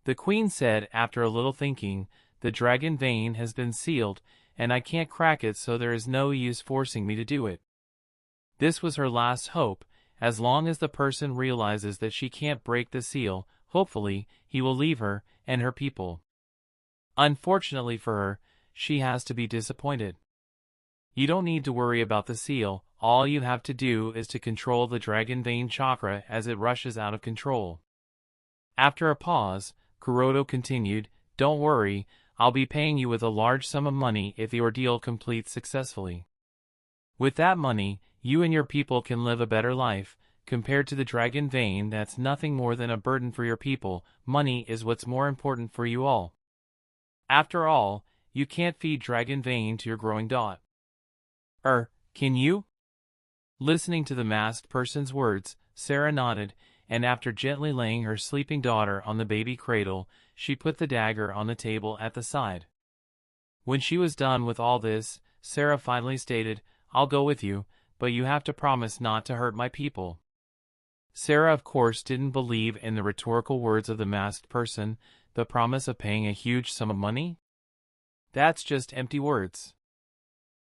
The queen said after a little thinking, "The dragon vein has been sealed, and I can't crack it, so there is no use forcing me to do it." This was her last hope. As long as the person realizes that she can't break the seal, hopefully, he will leave her and her people. Unfortunately for her, she has to be disappointed. You don't need to worry about the seal. All you have to do is to control the dragon vein chakra as it rushes out of control. After a pause, Kuroto continued, "Don't worry, I'll be paying you with a large sum of money if the ordeal completes successfully. With that money, you and your people can live a better life. Compared to the dragon vein, that's nothing more than a burden for your people. Money is what's more important for you all. After all, you can't feed dragon vein to your growing dot." Can you?" Listening to the masked person's words, Sarah nodded, and after gently laying her sleeping daughter on the baby cradle, she put the dagger on the table at the side. When she was done with all this, Sarah finally stated, "I'll go with you, but you have to promise not to hurt my people." Sarah of course didn't believe in the rhetorical words of the masked person. The promise of paying a huge sum of money? That's just empty words.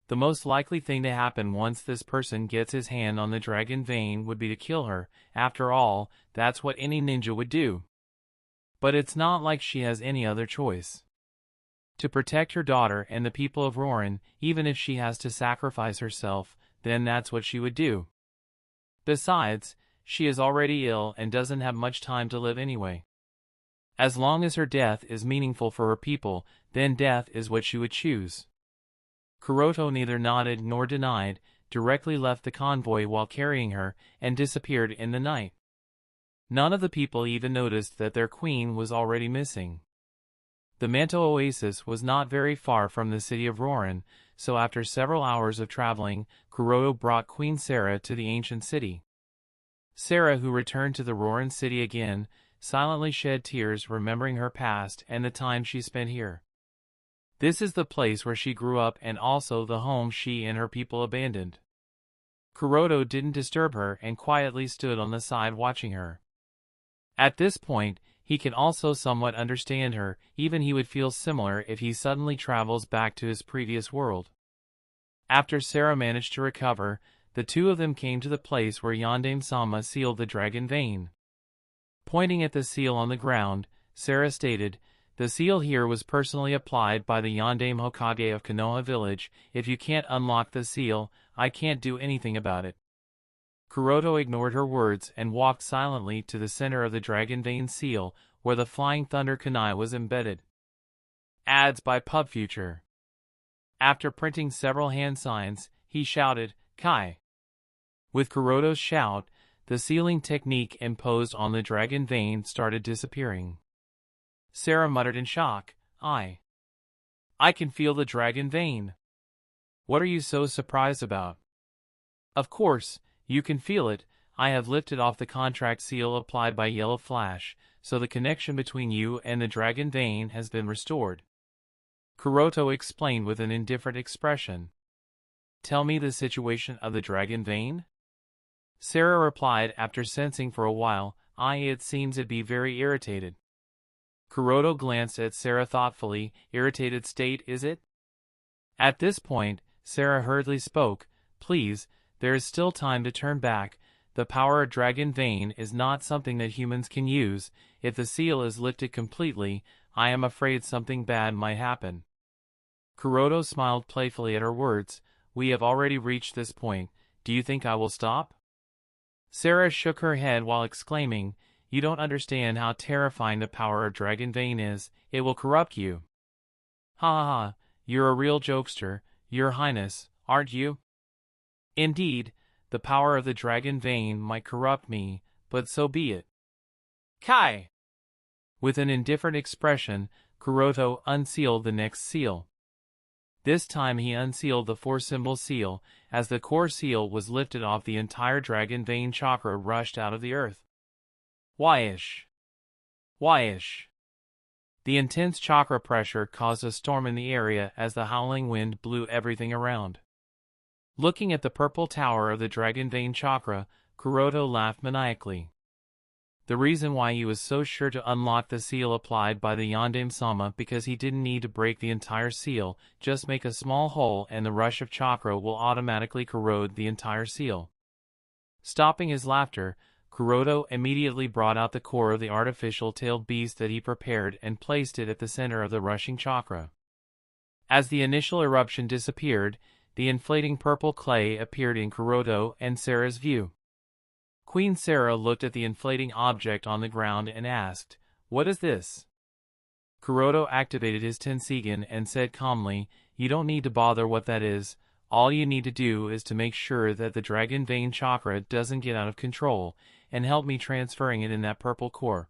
The most likely thing to happen once this person gets his hand on the dragon vein would be to kill her. After all, that's what any ninja would do. But it's not like she has any other choice. To protect her daughter and the people of Roren, even if she has to sacrifice herself, then that's what she would do. Besides, she is already ill and doesn't have much time to live anyway. As long as her death is meaningful for her people, then death is what she would choose. Kuroto neither nodded nor denied, directly left the convoy while carrying her, and disappeared in the night. None of the people even noticed that their queen was already missing. The Manto Oasis was not very far from the city of Roren, so after several hours of traveling, Kuroto brought Queen Sarah to the ancient city. Sarah, who returned to the Roren city again, silently shed tears remembering her past and the time she spent here. This is the place where she grew up and also the home she and her people abandoned. Kuroto didn't disturb her and quietly stood on the side watching her. At this point, he can also somewhat understand her, even he would feel similar if he suddenly travels back to his previous world. After Sarah managed to recover, the two of them came to the place where Yondaime-sama sealed the dragon vein. Pointing at the seal on the ground, Sarah stated, "The seal here was personally applied by the Yondaime Hokage of Konoha village. If you can't unlock the seal, I can't do anything about it." Kuroto ignored her words and walked silently to the center of the dragon vein seal, where the flying thunder kunai was embedded. Ads by PubFuture. After printing several hand signs, he shouted, "Kai!" With Kuroto's shout, the sealing technique imposed on the dragon vein started disappearing. Sarah muttered in shock, I can feel the dragon vein. What are you so surprised about?" "Of course, you can feel it. I have lifted off the contract seal applied by Yellow Flash, so the connection between you and the dragon vein has been restored," Kuroto explained with an indifferent expression. "Tell me the situation of the dragon vein?" Sarah replied after sensing for a while, it seems it'd be very irritated." Kuroto glanced at Sarah thoughtfully. "Irritated state, is it?" At this point, Sarah hurriedly spoke, "Please, there is still time to turn back. The power of dragon vein is not something that humans can use. If the seal is lifted completely, I am afraid something bad might happen." Kuroto smiled playfully at her words. "We have already reached this point. Do you think I will stop?" Sarah shook her head while exclaiming, "You don't understand how terrifying the power of dragon vein is. It will corrupt you." "Ha ha ha, you're a real jokester, Your Highness, aren't you?" "Indeed, the power of the dragon vein might corrupt me, but so be it." "Kai!" With an indifferent expression, Kuroto unsealed the next seal. This time he unsealed the 4-symbol seal. As the core seal was lifted off, the entire dragon vein chakra rushed out of the earth. Whyish! Whyish! The intense chakra pressure caused a storm in the area as the howling wind blew everything around. Looking at the purple tower of the dragon vein chakra, Kuroto laughed maniacally. The reason why he was so sure to unlock the seal applied by the Yondaime-sama because he didn't need to break the entire seal, just make a small hole and the rush of chakra will automatically corrode the entire seal. Stopping his laughter, Kuroto immediately brought out the core of the artificial tailed beast that he prepared and placed it at the center of the rushing chakra. As the initial eruption disappeared, the inflating purple clay appeared in Kuroto and Sarah's view. Queen Sarah looked at the inflating object on the ground and asked, "What is this?" Kuroto activated his Tenseigan and said calmly, "You don't need to bother what that is. All you need to do is to make sure that the dragon vein chakra doesn't get out of control, and help me transferring it in that purple core."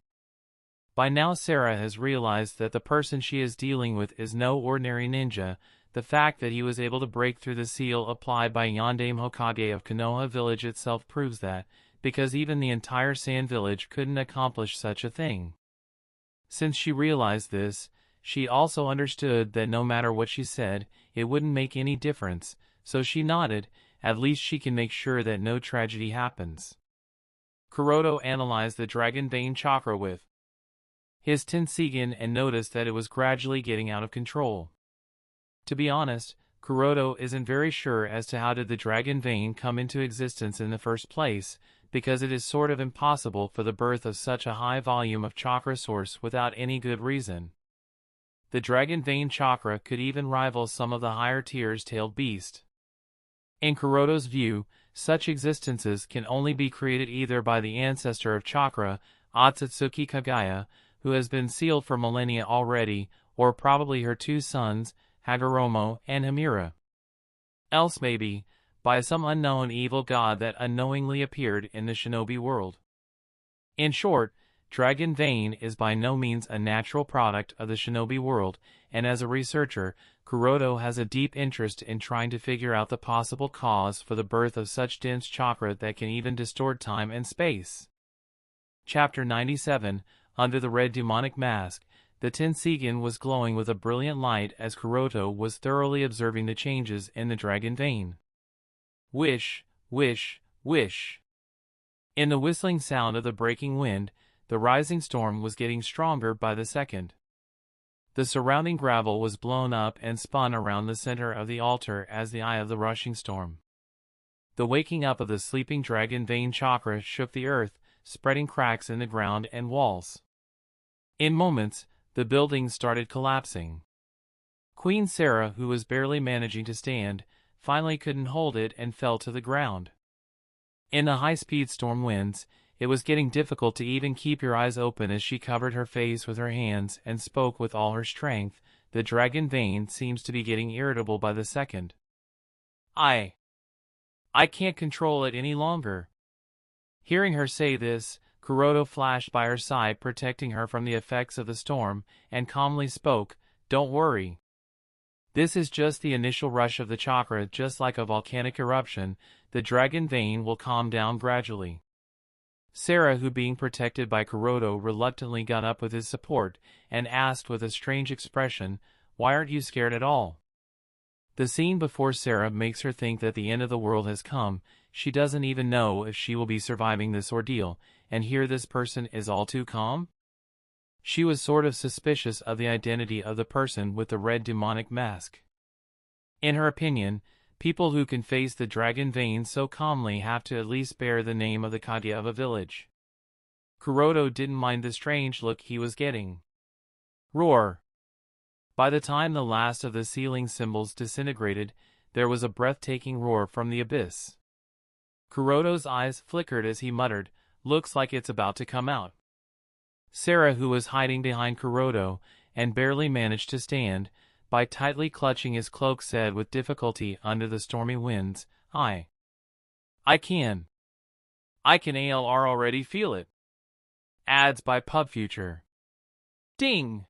By now Sarah has realized that the person she is dealing with is no ordinary ninja. The fact that he was able to break through the seal applied by Yondaime Hokage of Konoha village itself proves that, because even the entire Sand Village couldn't accomplish such a thing. Since she realized this, she also understood that no matter what she said, it wouldn't make any difference, so she nodded. At least she can make sure that no tragedy happens. Kuroto analyzed the dragon vein chakra with his Tenseigan and noticed that it was gradually getting out of control. To be honest, Kuroto isn't very sure as to how did the dragon vein come into existence in the first place, because it is sort of impossible for the birth of such a high volume of chakra source without any good reason. The dragon vein chakra could even rival some of the higher tiers tailed beast. In Kuroto's view, such existences can only be created either by the ancestor of chakra, Otsutsuki Kagaya, who has been sealed for millennia already, or probably her two sons, Hagoromo and Himura. Else maybe, by some unknown evil god that unknowingly appeared in the shinobi world. In short, dragon vein is by no means a natural product of the shinobi world, and as a researcher, Kuroto has a deep interest in trying to figure out the possible cause for the birth of such dense chakra that can even distort time and space. Chapter 97, Under the Red Demonic Mask. The Tenseigan was glowing with a brilliant light as Kuroto was thoroughly observing the changes in the dragon vein. Wish, wish, wish. In the whistling sound of the breaking wind, the rising storm was getting stronger by the second. The surrounding gravel was blown up and spun around the center of the altar as the eye of the rushing storm. The waking up of the sleeping dragon vein chakra shook the earth, spreading cracks in the ground and walls. In moments, the building started collapsing. Queen Sarah, who was barely managing to stand, finally couldn't hold it and fell to the ground. In the high-speed storm winds, it was getting difficult to even keep your eyes open as she covered her face with her hands and spoke with all her strength. The dragon vein seems to be getting irritable by the second. I can't control it any longer. Hearing her say this, Kuroto flashed by her side, protecting her from the effects of the storm, and calmly spoke, "Don't worry. This is just the initial rush of the chakra. Just like a volcanic eruption, the dragon vein will calm down gradually." Sarah, who being protected by Kuroto, reluctantly got up with his support, and asked with a strange expression, "Why aren't you scared at all?" The scene before Sarah makes her think that the end of the world has come. She doesn't even know if she will be surviving this ordeal, and here this person is all too calm? She was sort of suspicious of the identity of the person with the red demonic mask. In her opinion, people who can face the dragon vein so calmly have to at least bear the name of the Kage of a village. Kuroto didn't mind the strange look he was getting. Roar! By the time the last of the sealing symbols disintegrated, there was a breathtaking roar from the abyss. Kuroto's eyes flickered as he muttered, "Looks like it's about to come out." Sarah, who was hiding behind Kuroto and barely managed to stand, by tightly clutching his cloak, said with difficulty under the stormy winds, I can already feel it." Ads by Pub Future. Ding!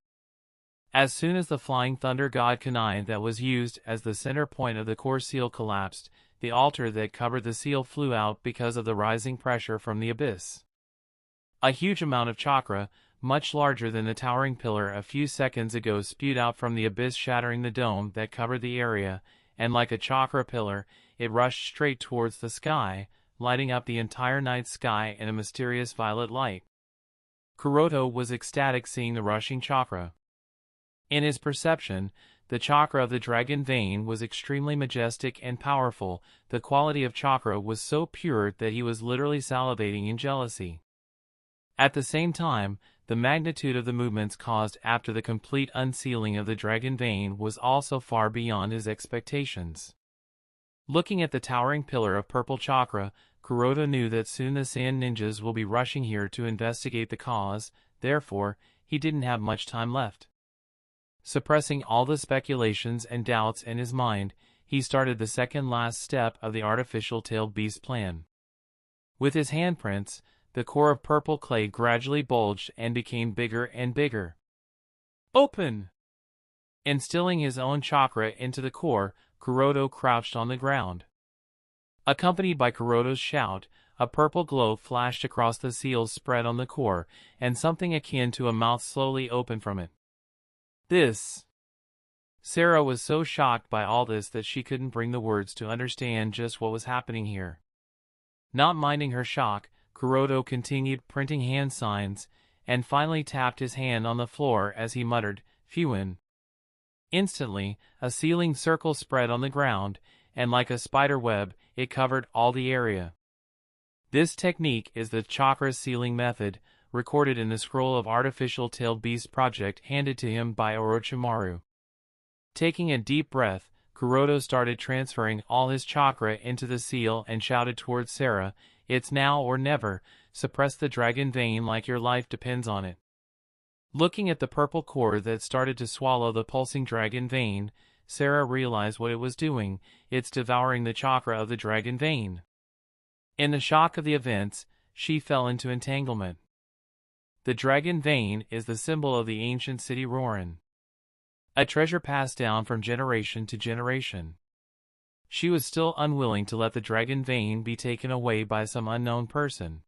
As soon as the flying thunder god Canon that was used as the center point of the core seal collapsed, the altar that covered the seal flew out because of the rising pressure from the abyss. A huge amount of chakra, much larger than the towering pillar a few seconds ago, spewed out from the abyss, shattering the dome that covered the area, and like a chakra pillar, it rushed straight towards the sky, lighting up the entire night sky in a mysterious violet light. Kuroto was ecstatic seeing the rushing chakra. In his perception, the chakra of the dragon vein was extremely majestic and powerful. The quality of chakra was so pure that he was literally salivating in jealousy. At the same time, the magnitude of the movements caused after the complete unsealing of the dragon vein was also far beyond his expectations. Looking at the towering pillar of purple chakra, Kuroto knew that soon the sand ninjas will be rushing here to investigate the cause. Therefore, he didn't have much time left. Suppressing all the speculations and doubts in his mind, he started the second last step of the artificial tailed beast plan. With his handprints, the core of purple clay gradually bulged and became bigger and bigger. Open! Instilling his own chakra into the core, Kuroto crouched on the ground. Accompanied by Kuroto's shout, a purple glow flashed across the seals spread on the core, and something akin to a mouth slowly opened from it. This. Sarah was so shocked by all this that she couldn't bring the words to understand just what was happening here. Not minding her shock, Kuroto continued printing hand signs, and finally tapped his hand on the floor as he muttered, "Fuin." Instantly, a sealing circle spread on the ground, and like a spider web, it covered all the area. This technique is the chakra sealing method, recorded in the scroll of Artificial Tailed Beast project handed to him by Orochimaru. Taking a deep breath, Kuroto started transferring all his chakra into the seal and shouted towards Sarah, "It's now or never. Suppress the dragon vein like your life depends on it." Looking at the purple core that started to swallow the pulsing dragon vein, Sarah realized what it was doing. It's devouring the chakra of the dragon vein. In the shock of the events, she fell into entanglement. The dragon vein is the symbol of the ancient city Roren, a treasure passed down from generation to generation. She was still unwilling to let the dragon vein be taken away by some unknown person.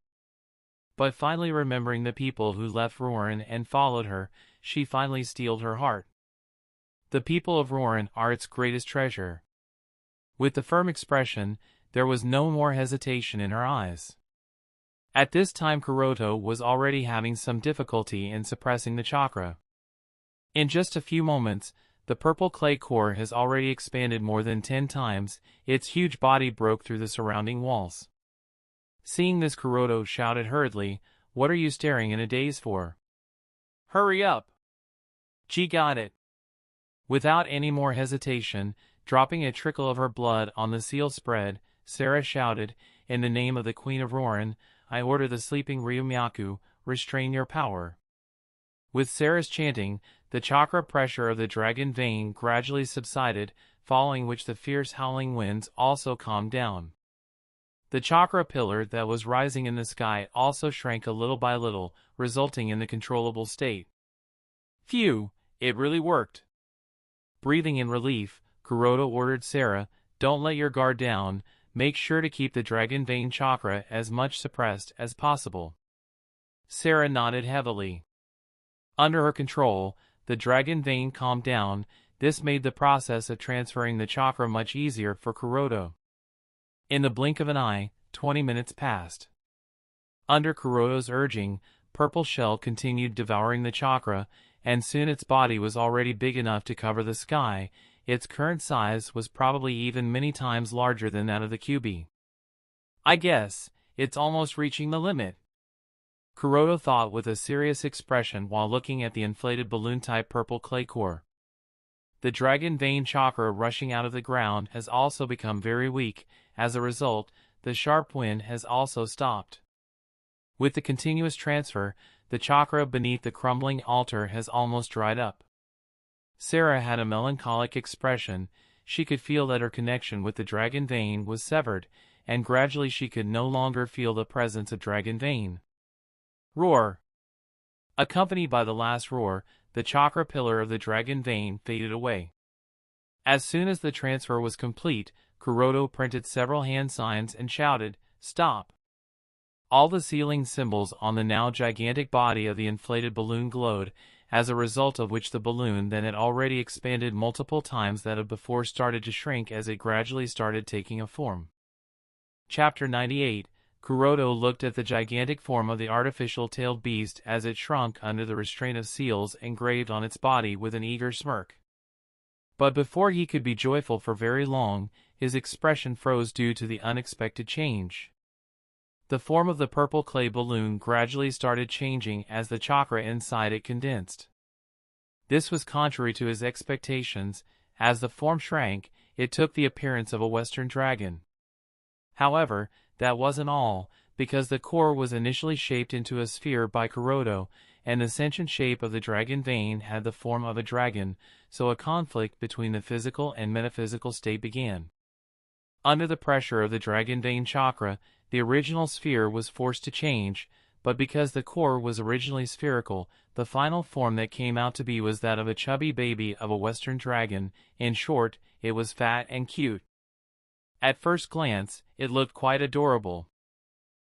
But finally remembering the people who left Roren and followed her, she finally steeled her heart. The people of Roren are its greatest treasure. With the firm expression, there was no more hesitation in her eyes. At this time Kuroto was already having some difficulty in suppressing the chakra. In just a few moments, the purple clay core has already expanded more than 10 times, its huge body broke through the surrounding walls. Seeing this, Kuroto shouted hurriedly, "What are you staring in a daze for? Hurry up! She got it!" Without any more hesitation, dropping a trickle of her blood on the seal spread, Sarah shouted, "In the name of the Queen of Roren, I order the sleeping Ryumyaku, restrain your power." With Sarah's chanting, the chakra pressure of the dragon vein gradually subsided, following which the fierce howling winds also calmed down. The chakra pillar that was rising in the sky also shrank a little by little, resulting in the controllable state. Phew, it really worked. Breathing in relief, Kuroto ordered Sarah, "Don't let your guard down, make sure to keep the dragon vein chakra as much suppressed as possible." Sarah nodded heavily. Under her control, the dragon vein calmed down. This made the process of transferring the chakra much easier for Kuroto. In the blink of an eye, 20 minutes passed. Under Kuroto's urging, Purple Shell continued devouring the chakra, and soon its body was already big enough to cover the sky. Its current size was probably even many times larger than that of the Kyuubi. "I guess it's almost reaching the limit," Kuroto thought with a serious expression while looking at the inflated balloon-type purple clay core. The dragon vein chakra rushing out of the ground has also become very weak. As a result, the sharp wind has also stopped. With the continuous transfer, the chakra beneath the crumbling altar has almost dried up. Sarah had a melancholic expression. She could feel that her connection with the dragon vein was severed, and gradually she could no longer feel the presence of dragon vein. Roar! Accompanied by the last roar, the chakra pillar of the dragon vein faded away. As soon as the transfer was complete, Kuroto printed several hand signs and shouted, "Stop!" All the sealing symbols on the now gigantic body of the inflated balloon glowed, as a result of which the balloon then had already expanded multiple times that had before started to shrink as it gradually started taking a form. Chapter 98. Kuroto looked at the gigantic form of the artificial tailed beast as it shrunk under the restraint of seals engraved on its body with an eager smirk. But before he could be joyful for very long, his expression froze due to the unexpected change. The form of the purple clay balloon gradually started changing as the chakra inside it condensed. This was contrary to his expectations. As the form shrank, it took the appearance of a Western dragon. However, that wasn't all, because the core was initially shaped into a sphere by Kuroto, and the sentient shape of the dragon vein had the form of a dragon, so a conflict between the physical and metaphysical state began. Under the pressure of the dragon vein chakra, the original sphere was forced to change, but because the core was originally spherical, the final form that came out to be was that of a chubby baby of a Western dragon. In short, it was fat and cute. At first glance, it looked quite adorable.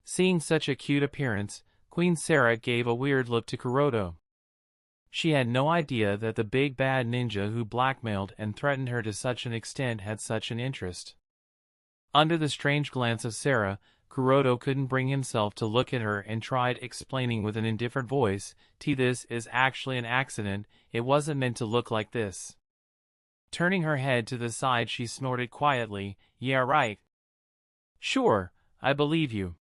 Seeing such a cute appearance, Queen Sarah gave a weird look to Kuroto. She had no idea that the big bad ninja who blackmailed and threatened her to such an extent had such an interest. Under the strange glance of Sarah, Kuroto couldn't bring himself to look at her and tried explaining with an indifferent voice, "This is actually an accident, it wasn't meant to look like this." Turning her head to the side, she snorted quietly, "Yeah, right. Sure, I believe you."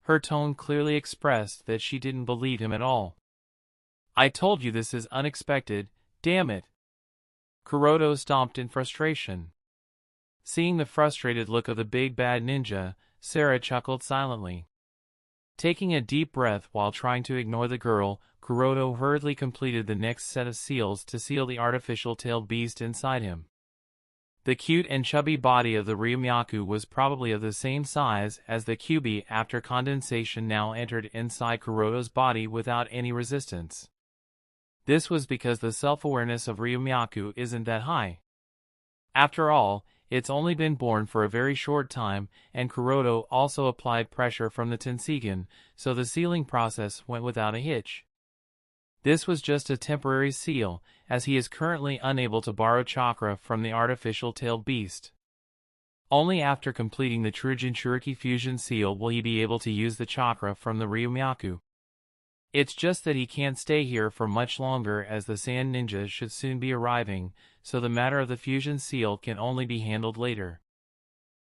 Her tone clearly expressed that she didn't believe him at all. "I told you this is unexpected, damn it." Kuroto stomped in frustration. Seeing the frustrated look of the big bad ninja, Sarah chuckled silently. Taking a deep breath while trying to ignore the girl, Kuroto hurriedly completed the next set of seals to seal the artificial tailed beast inside him. The cute and chubby body of the Ryumyaku was probably of the same size as the Kyuubi after condensation now entered inside Kuroto's body without any resistance. This was because the self-awareness of Ryumyaku isn't that high. After all, it's only been born for a very short time, and Kuroto also applied pressure from the Tenseigan, so the sealing process went without a hitch. This was just a temporary seal, as he is currently unable to borrow chakra from the artificial tailed beast. Only after completing the true Jinchuriki fusion seal will he be able to use the chakra from the Ryumyaku. It's just that he can't stay here for much longer as the Sand Ninjas should soon be arriving, so the matter of the fusion seal can only be handled later.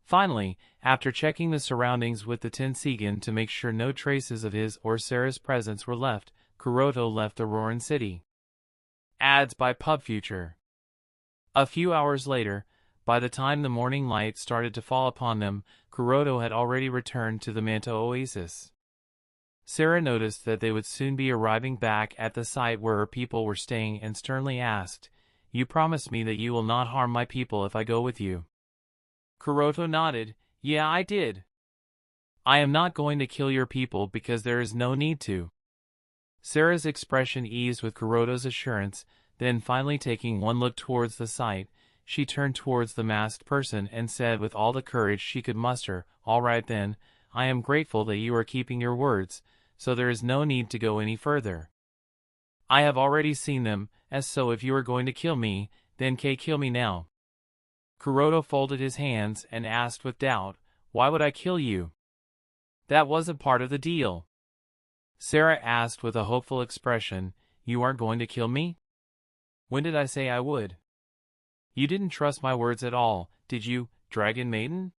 Finally, after checking the surroundings with the Tenseigan to make sure no traces of his or Sarah's presence were left, Kuroto left the Roren city. Ads by PubFuture. A few hours later, by the time the morning light started to fall upon them, Kuroto had already returned to the Manta Oasis. Sarah noticed that they would soon be arriving back at the site where her people were staying and sternly asked, "You promised me that you will not harm my people if I go with you." Kuroto nodded, "Yeah, I did. I am not going to kill your people because there is no need to." Sarah's expression eased with Kuroto's assurance, then finally taking one look towards the site, she turned towards the masked person and said with all the courage she could muster, "All right then, I am grateful that you are keeping your words, so there is no need to go any further. I have already seen them, as so if you are going to kill me, then kill me now." Kuroto folded his hands and asked with doubt, "Why would I kill you? That wasn't part of the deal." Sarah asked with a hopeful expression, "You aren't going to kill me? When did I say I would? You didn't trust my words at all, did you, Dragon Maiden?"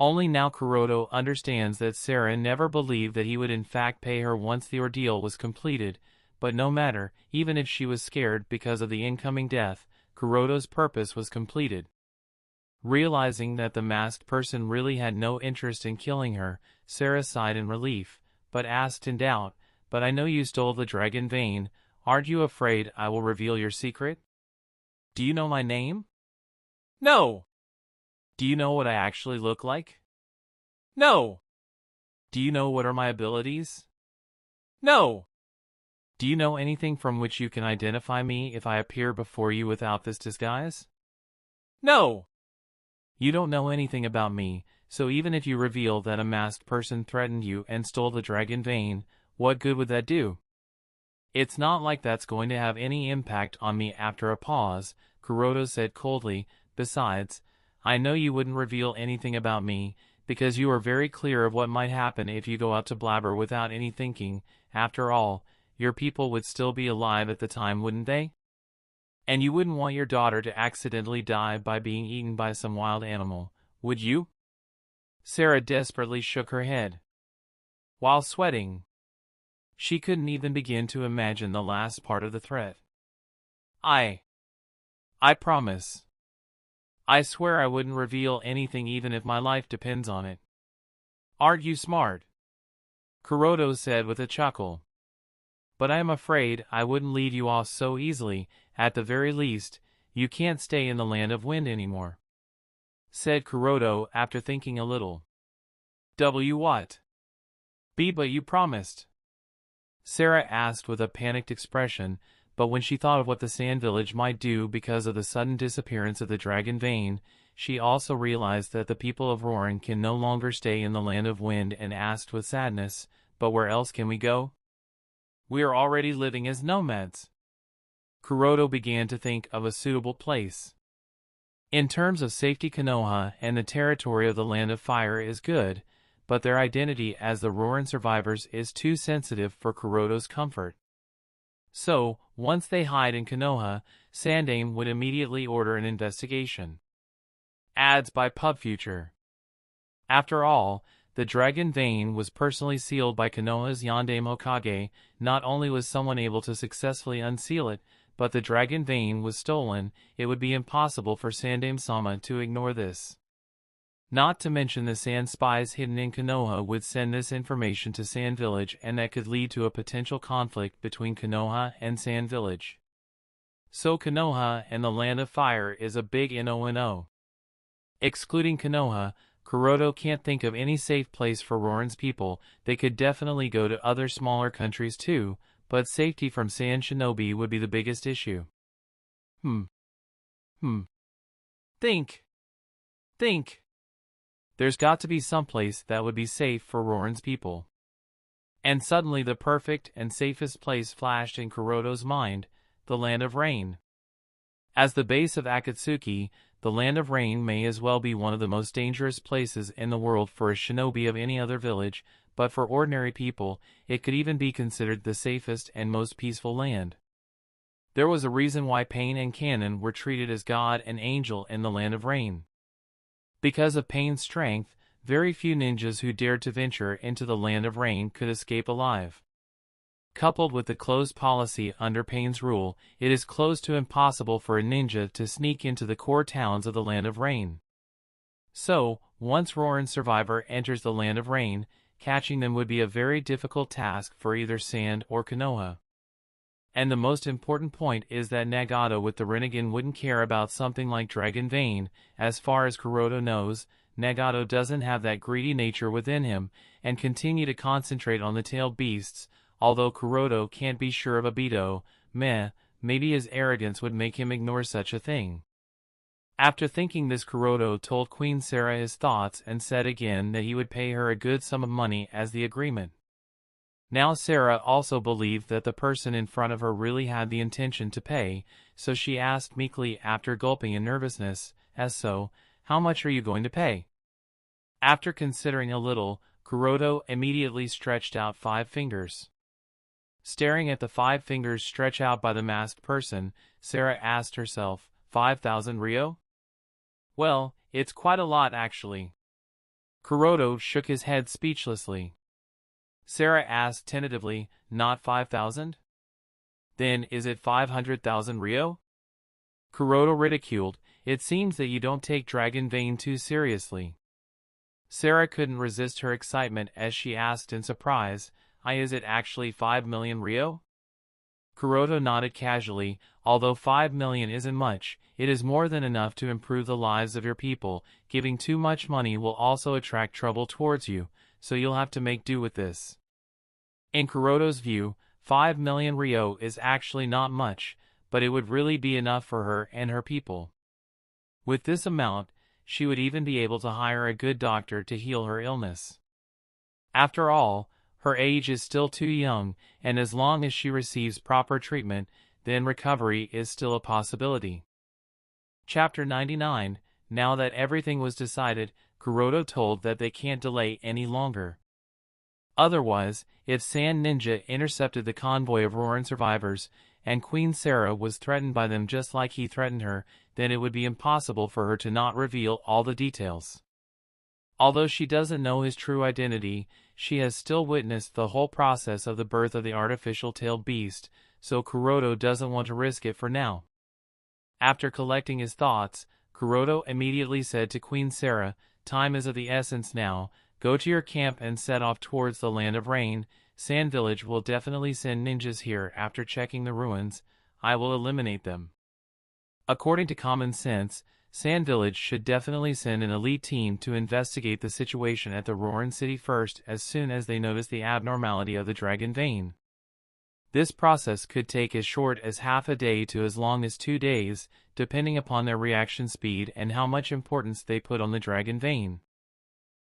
Only now Kuroto understands that Sarah never believed that he would in fact pay her once the ordeal was completed, but no matter, even if she was scared because of the incoming death, Kuroto's purpose was completed. Realizing that the masked person really had no interest in killing her, Sarah sighed in relief, but asked in doubt, "But I know you stole the dragon vein, aren't you afraid I will reveal your secret? Do you know my name?" "No." "Do you know what I actually look like?" "No." "Do you know what are my abilities?" "No." "Do you know anything from which you can identify me if I appear before you without this disguise?" "No." "You don't know anything about me, so even if you reveal that a masked person threatened you and stole the dragon vein, what good would that do?" "It's not like that's going to have any impact on me." After a pause, Kuroto said coldly, "Besides, I know you wouldn't reveal anything about me, because you are very clear of what might happen if you go out to blabber without any thinking. After all, your people would still be alive at the time, wouldn't they? And you wouldn't want your daughter to accidentally die by being eaten by some wild animal, would you?" Sarah desperately shook her head. While sweating, she couldn't even begin to imagine the last part of the threat. I promise. I swear I wouldn't reveal anything even if my life depends on it." "Aren't you smart?" Kuroto said with a chuckle. "But I am afraid I wouldn't lead you off so easily. At the very least, you can't stay in the Land of Wind anymore," said Kuroto after thinking a little. What? But you promised?" Sarah asked with a panicked expression, but when she thought of what the Sand Village might do because of the sudden disappearance of the dragon vein, she also realized that the people of Roren can no longer stay in the Land of Wind and asked with sadness, "But where else can we go? We are already living as nomads." Kuroto began to think of a suitable place. In terms of safety, Konoha and the territory of the Land of Fire is good, but their identity as the Roren survivors is too sensitive for Kuroto's comfort. So, once they hide in Konoha, Sandaime would immediately order an investigation. Ads by PubFuture. After all, the dragon vein was personally sealed by Konoha's Yondaime Hokage. Not only was someone able to successfully unseal it, but the dragon vein was stolen. It would be impossible for Sandaime-sama to ignore this. Not to mention the Sand spies hidden in Konoha would send this information to Sand Village, and that could lead to a potential conflict between Konoha and Sand Village. So Konoha and the Land of Fire is a big no-no. Excluding Konoha, Kuroto can't think of any safe place for Roren's people. They could definitely go to other smaller countries too, but safety from Sand Shinobi would be the biggest issue. Think. There's got to be someplace that would be safe for Roren's people. And suddenly the perfect and safest place flashed in Kuroto's mind, the Land of Rain. As the base of Akatsuki, the Land of Rain may as well be one of the most dangerous places in the world for a shinobi of any other village, but for ordinary people, it could even be considered the safest and most peaceful land. There was a reason why Pain and Canon were treated as god and angel in the Land of Rain. Because of Pain's strength, very few ninjas who dared to venture into the Land of Rain could escape alive. Coupled with the closed policy under Pain's rule, it is close to impossible for a ninja to sneak into the core towns of the Land of Rain. So, once Roren survivor enters the Land of Rain, catching them would be a very difficult task for either Sand or Konoha. And the most important point is that Nagato with the Rinnegan wouldn't care about something like Dragon Vein. As far as Kuroto knows, Nagato doesn't have that greedy nature within him, and continue to concentrate on the tailed beasts, although Kuroto can't be sure of Obito. Maybe his arrogance would make him ignore such a thing. After thinking this, Kuroto told Queen Sarah his thoughts and said again that he would pay her a good sum of money as the agreement. Now Sarah also believed that the person in front of her really had the intention to pay, so she asked meekly after gulping in nervousness, "So, how much are you going to pay?" After considering a little, Kuroto immediately stretched out 5 fingers. Staring at the 5 fingers stretched out by the masked person, Sarah asked herself, 5,000 ryo? Well, it's quite a lot actually. Kuroto shook his head speechlessly. Sarah asked tentatively, not 5,000? Then is it 500,000 ryo? Kuroto ridiculed, it seems that you don't take Dragon Vein too seriously. Sarah couldn't resist her excitement as she asked in surprise, is it actually 5 million ryo? Kuroto nodded casually, although 5 million isn't much, it is more than enough to improve the lives of your people. Giving too much money will also attract trouble towards you, so you'll have to make do with this. In Kuroto's view, 5 million ryo is actually not much, but it would really be enough for her and her people. With this amount, she would even be able to hire a good doctor to heal her illness. After all, her age is still too young, and as long as she receives proper treatment, then recovery is still a possibility. Chapter 99. Now that everything was decided, Kuroto told that they can't delay any longer. Otherwise, if Sand Ninja intercepted the convoy of Roren survivors, and Queen Sarah was threatened by them just like he threatened her, then it would be impossible for her to not reveal all the details. Although she doesn't know his true identity, she has still witnessed the whole process of the birth of the artificial tailed beast, so Kuroto doesn't want to risk it for now. After collecting his thoughts, Kuroto immediately said to Queen Sarah, time is of the essence now, go to your camp and set off towards the Land of Rain. Sand Village will definitely send ninjas here after checking the ruins. I will eliminate them. According to common sense, Sand Village should definitely send an elite team to investigate the situation at the Roren city first as soon as they notice the abnormality of the Dragon Vein. This process could take as short as half a day to as long as 2 days, depending upon their reaction speed and how much importance they put on the Dragon Vein.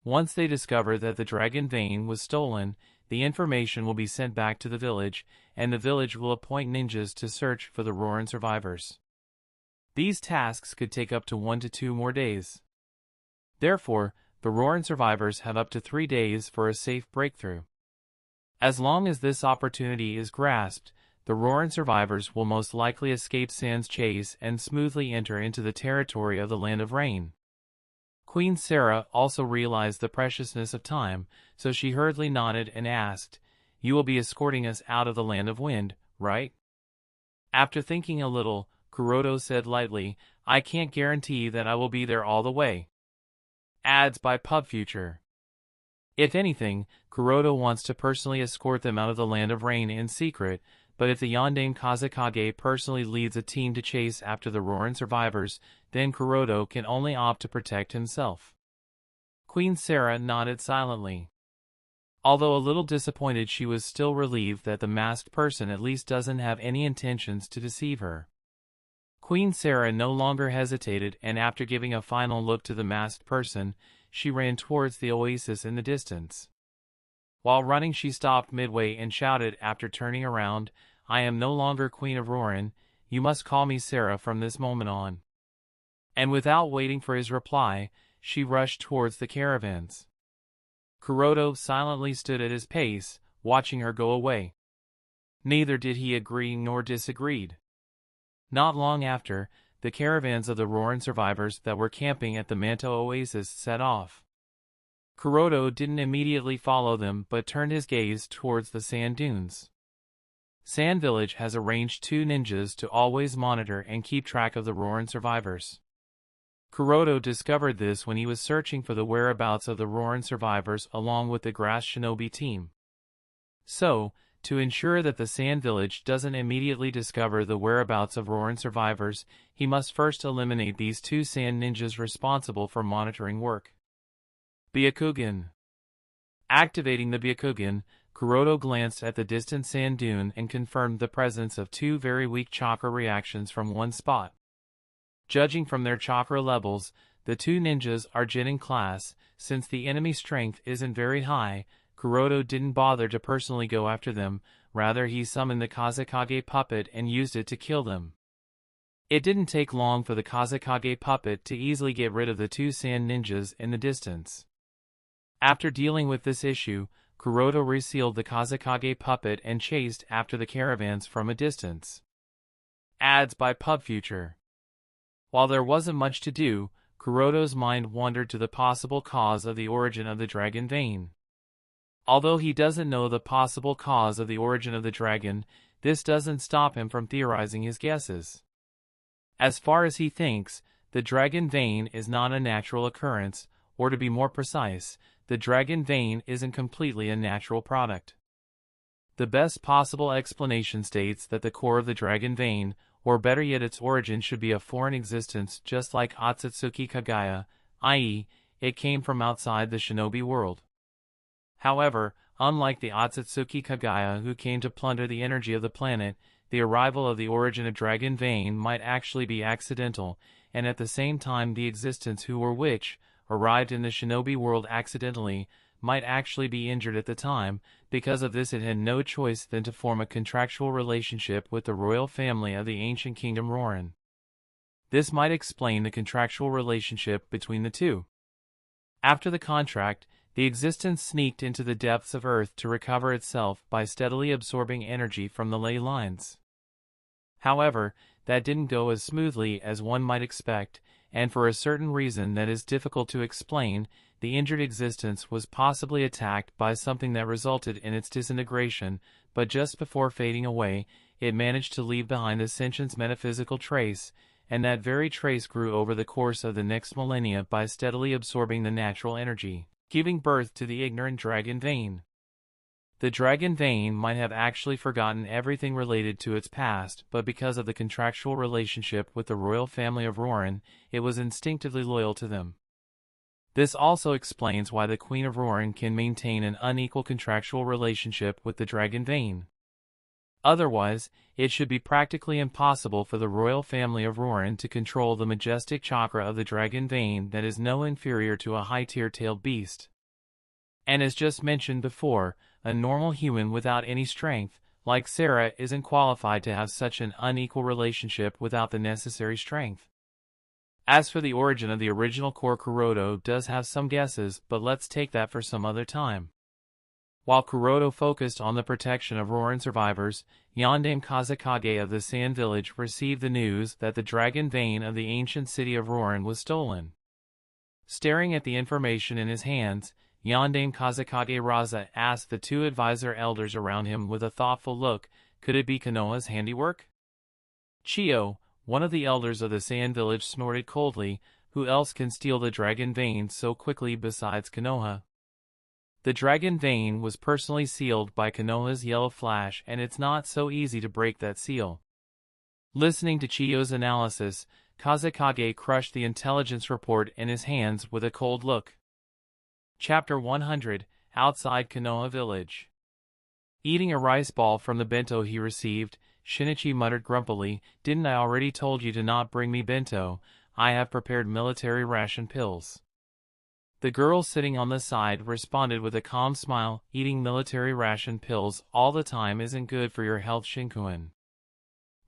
Once they discover that the Dragon Vein was stolen, the information will be sent back to the village, and the village will appoint ninjas to search for the Roren survivors. These tasks could take up to 1 to 2 more days. Therefore, the Roren survivors have up to 3 days for a safe breakthrough. As long as this opportunity is grasped, the Roren survivors will most likely escape Sand's chase and smoothly enter into the territory of the Land of Rain. Queen Sarah also realized the preciousness of time, so she hurriedly nodded and asked, "You will be escorting us out of the Land of Wind, right?" After thinking a little, Kuroto said lightly, "I can't guarantee that I will be there all the way." Ads by PubFuture. If anything, Kuroto wants to personally escort them out of the Land of Rain in secret, but if the Yondaime Kazekage personally leads a team to chase after the Roren survivors, then Kuroto can only opt to protect himself. Queen Sarah nodded silently. Although a little disappointed, she was still relieved that the masked person at least doesn't have any intentions to deceive her. Queen Sarah no longer hesitated, and after giving a final look to the masked person, she ran towards the oasis in the distance. While running, she stopped midway and shouted after turning around, "I am no longer Queen of Roren, you must call me Sarah from this moment on." And without waiting for his reply, she rushed towards the caravans. Kuroto silently stood at his pace, watching her go away. Neither did he agree nor disagreed. Not long after, the caravans of the Roren survivors that were camping at the Manto Oasis set off. Kuroto didn't immediately follow them but turned his gaze towards the sand dunes. Sand Village has arranged 2 ninjas to always monitor and keep track of the Roren survivors. Kuroto discovered this when he was searching for the whereabouts of the Roren survivors along with the Grass Shinobi team. So, to ensure that the Sand Village doesn't immediately discover the whereabouts of Roren survivors, he must first eliminate these 2 sand ninjas responsible for monitoring work. Byakugan. Activating the Byakugan, Kuroto glanced at the distant sand dune and confirmed the presence of 2 very weak chakra reactions from one spot. Judging from their chakra levels, the 2 ninjas are Jin in class. Since the enemy strength isn't very high, Kuroto didn't bother to personally go after them, rather he summoned the Kazekage puppet and used it to kill them. It didn't take long for the Kazekage puppet to easily get rid of the 2 sand ninjas in the distance. After dealing with this issue, Kuroto resealed the Kazekage puppet and chased after the caravans from a distance. Ads by PubFuture. While there wasn't much to do, Kuroto's mind wandered to the possible cause of the origin of the dragon vein. Although he doesn't know the possible cause of the origin of the dragon, this doesn't stop him from theorizing his guesses. As far as he thinks, the dragon vein is not a natural occurrence, or to be more precise, the dragon vein isn't completely a natural product. The best possible explanation states that the core of the dragon vein, or better yet its origin, should be a foreign existence just like Otsutsuki Kagaya, i.e., it came from outside the shinobi world. However, unlike the Otsutsuki Kagaya who came to plunder the energy of the planet, the arrival of the origin of dragon vein might actually be accidental, and at the same time the existence who or which arrived in the shinobi world accidentally might actually be injured at the time. Because of this, it had no choice than to form a contractual relationship with the royal family of the ancient kingdom Roren. This might explain the contractual relationship between the two. After the contract, the existence sneaked into the depths of Earth to recover itself by steadily absorbing energy from the ley lines. However, that didn't go as smoothly as one might expect, and for a certain reason that is difficult to explain, the injured existence was possibly attacked by something that resulted in its disintegration, but just before fading away, it managed to leave behind a sentience metaphysical trace, and that very trace grew over the course of the next millennia by steadily absorbing the natural energy, giving birth to the ignorant dragon vein. The dragon vein might have actually forgotten everything related to its past, but because of the contractual relationship with the royal family of Roren, it was instinctively loyal to them. This also explains why the Queen of Roren can maintain an unequal contractual relationship with the dragon vein. Otherwise, it should be practically impossible for the royal family of Roren to control the majestic chakra of the dragon vein that is no inferior to a high-tier tailed beast. And as just mentioned before, a normal human without any strength, like Sarah, isn't qualified to have such an unequal relationship without the necessary strength. As for the origin of the original core, Kuroto does have some guesses, but let's take that for some other time. While Kuroto focused on the protection of Roren survivors, Yondaime Kazekage of the Sand Village received the news that the dragon vein of the ancient city of Roren was stolen. Staring at the information in his hands, Yondaime Kazekage Raza asked the 2 advisor elders around him with a thoughtful look, could it be Konoha's handiwork? Chiyo, one of the elders of the Sand Village, snorted coldly, who else can steal the dragon vein so quickly besides Konoha? The dragon vein was personally sealed by Konoha's yellow flash, and it's not so easy to break that seal. Listening to Chiyo's analysis, Kazekage crushed the intelligence report in his hands with a cold look. Chapter 100, Outside Konoha Village. Eating a rice ball from the bento he received, Shinichi muttered grumpily, "Didn't I already told you to not bring me bento? I have prepared military ration pills." The girl sitting on the side responded with a calm smile, "Eating military ration pills all the time isn't good for your health, Shinkuen."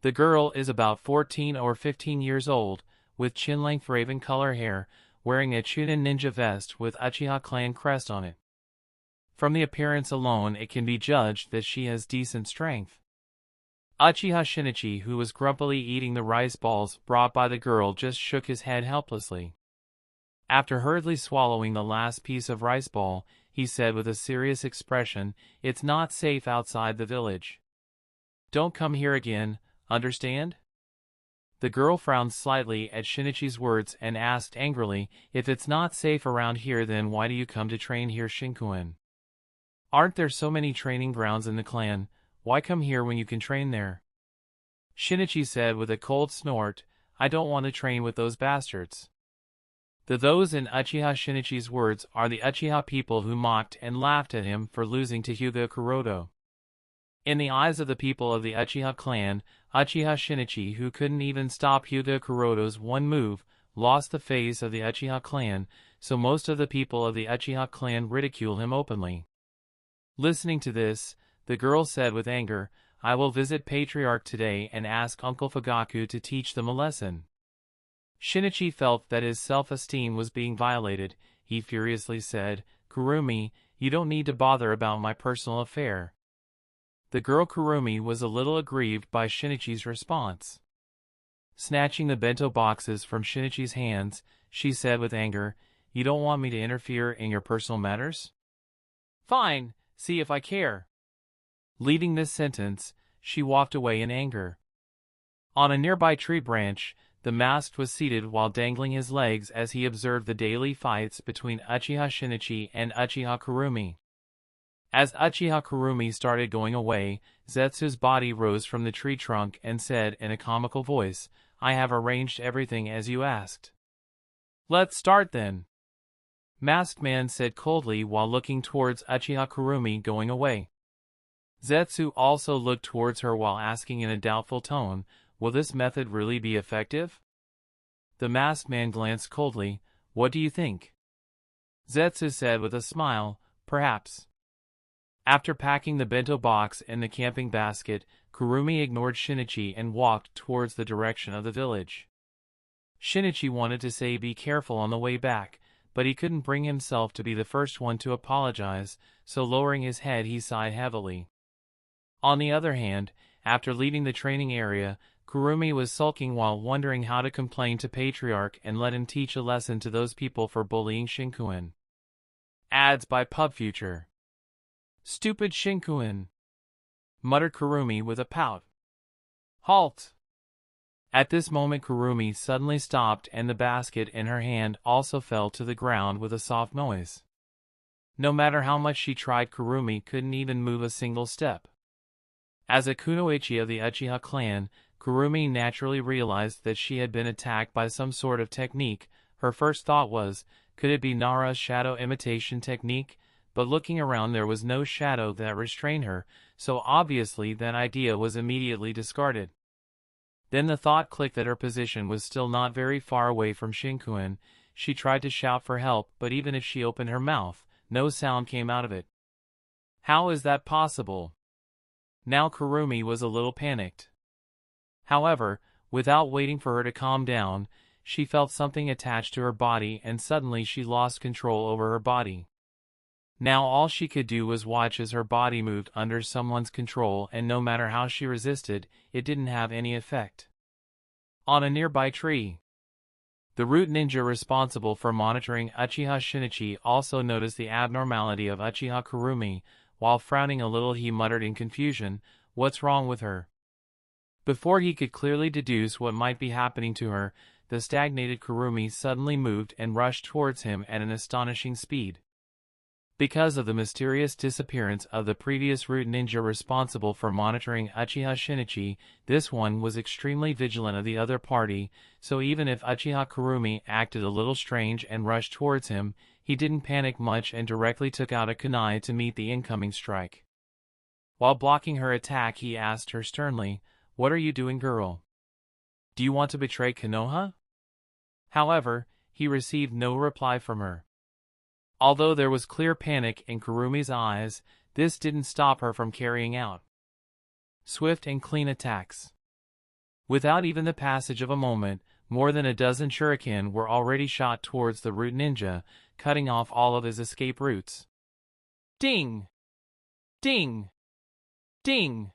The girl is about 14 or 15 years old, with chin-length raven-color hair, wearing a Chunin ninja vest with Uchiha clan crest on it. From the appearance alone it can be judged that she has decent strength. Uchiha Shinichi, who was grumpily eating the rice balls brought by the girl, just shook his head helplessly. After hurriedly swallowing the last piece of rice ball, he said with a serious expression, "It's not safe outside the village. Don't come here again, understand?" The girl frowned slightly at Shinichi's words and asked angrily, "If it's not safe around here, then why do you come to train here, Shinkuen? Aren't there so many training grounds in the clan? Why come here when you can train there?" Shinichi said with a cold snort, "I don't want to train with those bastards." The "those" in Uchiha Shinichi's words are the Uchiha people who mocked and laughed at him for losing to Hyuga Kuroto. In the eyes of the people of the Uchiha clan, Uchiha Shinichi, who couldn't even stop Hyuga Kuroto's one move, lost the face of the Uchiha clan, so most of the people of the Uchiha clan ridicule him openly. Listening to this, the girl said with anger, "I will visit Patriarch today and ask Uncle Fugaku to teach them a lesson." Shinichi felt that his self-esteem was being violated. He furiously said, "Kurumi, you don't need to bother about my personal affair." The girl Kurumi was a little aggrieved by Shinichi's response. Snatching the bento boxes from Shinichi's hands, she said with anger, "You don't want me to interfere in your personal matters? Fine, see if I care." Leaving this sentence, she walked away in anger. On a nearby tree branch, the masked was seated while dangling his legs as he observed the daily fights between Uchiha Shinichi and Uchiha Kurumi. As Uchiha Kurumi started going away, Zetsu's body rose from the tree trunk and said in a comical voice, "I have arranged everything as you asked." "Let's start then," Masked Man said coldly while looking towards Uchiha Kurumi going away. Zetsu also looked towards her while asking in a doubtful tone, "Will this method really be effective?" The Masked Man glanced coldly. "What do you think?" Zetsu said with a smile, "Perhaps." After packing the bento box in the camping basket, Kurumi ignored Shinichi and walked towards the direction of the village. Shinichi wanted to say be careful on the way back, but he couldn't bring himself to be the first one to apologize, so lowering his head he sighed heavily. On the other hand, after leaving the training area, Kurumi was sulking while wondering how to complain to Patriarch and let him teach a lesson to those people for bullying Shinkuen. Ads by PubFuture. "Stupid Shinkuen," muttered Kurumi with a pout. "Halt!" At this moment Kurumi suddenly stopped and the basket in her hand also fell to the ground with a soft noise. No matter how much she tried, Kurumi couldn't even move a single step. As a kunoichi of the Uchiha clan, Kurumi naturally realized that she had been attacked by some sort of technique. Her first thought was, could it be Nara's shadow imitation technique? But looking around there was no shadow that restrained her, so obviously that idea was immediately discarded. Then the thought clicked that her position was still not very far away from Shinkuen. She tried to shout for help, but even if she opened her mouth, no sound came out of it. How is that possible? Now Kurumi was a little panicked. However, without waiting for her to calm down, she felt something attached to her body and suddenly she lost control over her body. Now all she could do was watch as her body moved under someone's control, and no matter how she resisted, it didn't have any effect. On a nearby tree, the root ninja responsible for monitoring Uchiha Shinichi also noticed the abnormality of Uchiha Kurumi. While frowning a little he muttered in confusion, "What's wrong with her?" Before he could clearly deduce what might be happening to her, the stagnated Kurumi suddenly moved and rushed towards him at an astonishing speed. Because of the mysterious disappearance of the previous root ninja responsible for monitoring Uchiha Shinichi, this one was extremely vigilant of the other party, so even if Uchiha Kurumi acted a little strange and rushed towards him, he didn't panic much and directly took out a kunai to meet the incoming strike. While blocking her attack he asked her sternly, "What are you doing, girl? Do you want to betray Konoha?" However, he received no reply from her. Although there was clear panic in Kurumi's eyes, this didn't stop her from carrying out swift and clean attacks. Without even the passage of a moment, more than a dozen shuriken were already shot towards the root ninja, cutting off all of his escape routes. Ding! Ding! Ding!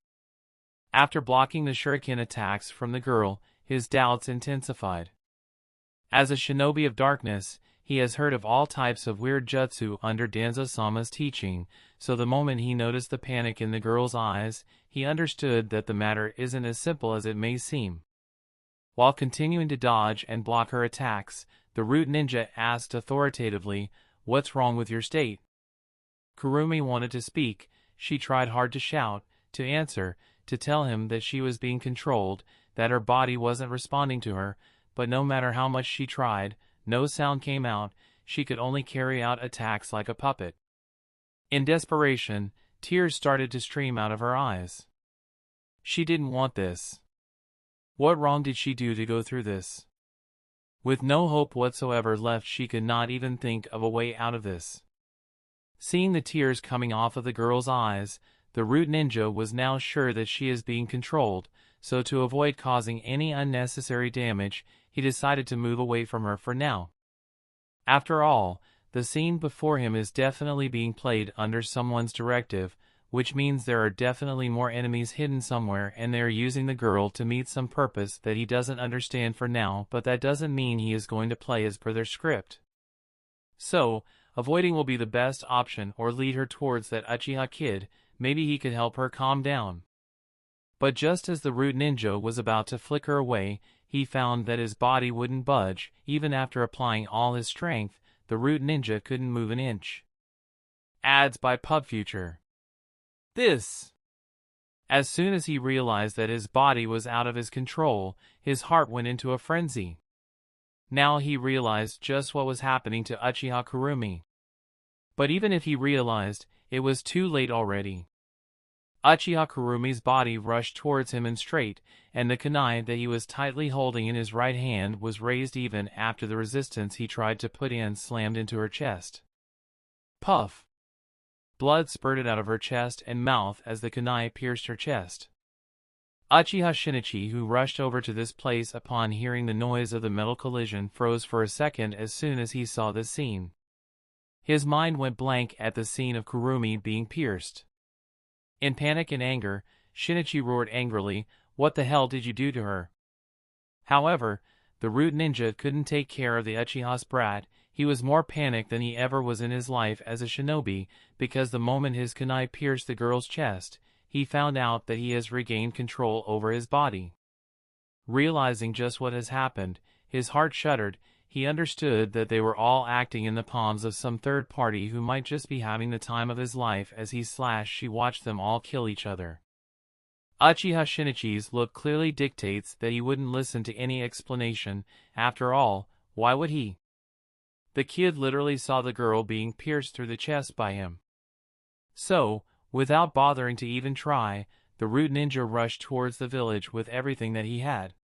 After blocking the shuriken attacks from the girl, his doubts intensified. As a shinobi of darkness, he has heard of all types of weird jutsu under Danzo-sama's teaching, so the moment he noticed the panic in the girl's eyes, he understood that the matter isn't as simple as it may seem. While continuing to dodge and block her attacks, the root ninja asked authoritatively, "What's wrong with your state?" Kurumi wanted to speak. She tried hard to shout, to answer, to tell him that she was being controlled, that her body wasn't responding to her, but no matter how much she tried, no sound came out. She could only carry out attacks like a puppet. In desperation, tears started to stream out of her eyes. She didn't want this. What wrong did she do to go through this? With no hope whatsoever left, she could not even think of a way out of this. Seeing the tears coming off of the girl's eyes, the root ninja was now sure that she is being controlled, so to avoid causing any unnecessary damage, he decided to move away from her for now. After all, the scene before him is definitely being played under someone's directive, which means there are definitely more enemies hidden somewhere and they are using the girl to meet some purpose that he doesn't understand for now, but that doesn't mean he is going to play as per their script. So, avoiding will be the best option, or lead her towards that Uchiha kid. Maybe he could help her calm down. But just as the root ninja was about to flicker away, he found that his body wouldn't budge. Even after applying all his strength, the root ninja couldn't move an inch. Ads by PubFuture. This. As soon as he realized that his body was out of his control, his heart went into a frenzy. Now he realized just what was happening to Uchiha Kurumi. But even if he realized, it was too late already. Uchiha Kurumi's body rushed towards him in straight, and the kunai that he was tightly holding in his right hand was raised even after the resistance he tried to put in slammed into her chest. Puff! Blood spurted out of her chest and mouth as the kunai pierced her chest. Uchiha Shinichi, who rushed over to this place upon hearing the noise of the metal collision, froze for a second as soon as he saw this scene. His mind went blank at the scene of Kurumi being pierced. In panic and anger, Shinichi roared angrily, "What the hell did you do to her?" However, the root ninja couldn't take care of the Uchiha's brat. He was more panicked than he ever was in his life as a shinobi, because the moment his kunai pierced the girl's chest, he found out that he has regained control over his body. Realizing just what has happened, his heart shuddered. He understood that they were all acting in the palms of some third party who might just be having the time of his life. As she watched them all kill each other. Uchiha Shinichi's look clearly dictates that he wouldn't listen to any explanation. After all, why would he? The kid literally saw the girl being pierced through the chest by him. So, without bothering to even try, the root ninja rushed towards the village with everything that he had.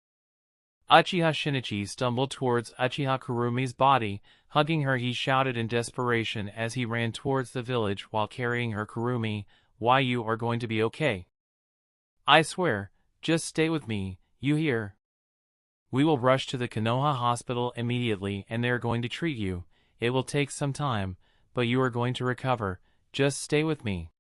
Uchiha Shinichi stumbled towards Uchiha Kurumi's body. Hugging her, he shouted in desperation as he ran towards the village while carrying her. "Kurumi, why, you are going to be okay. I swear, just stay with me, you hear? We will rush to the Konoha hospital immediately and they are going to treat you. It will take some time, but you are going to recover. Just stay with me."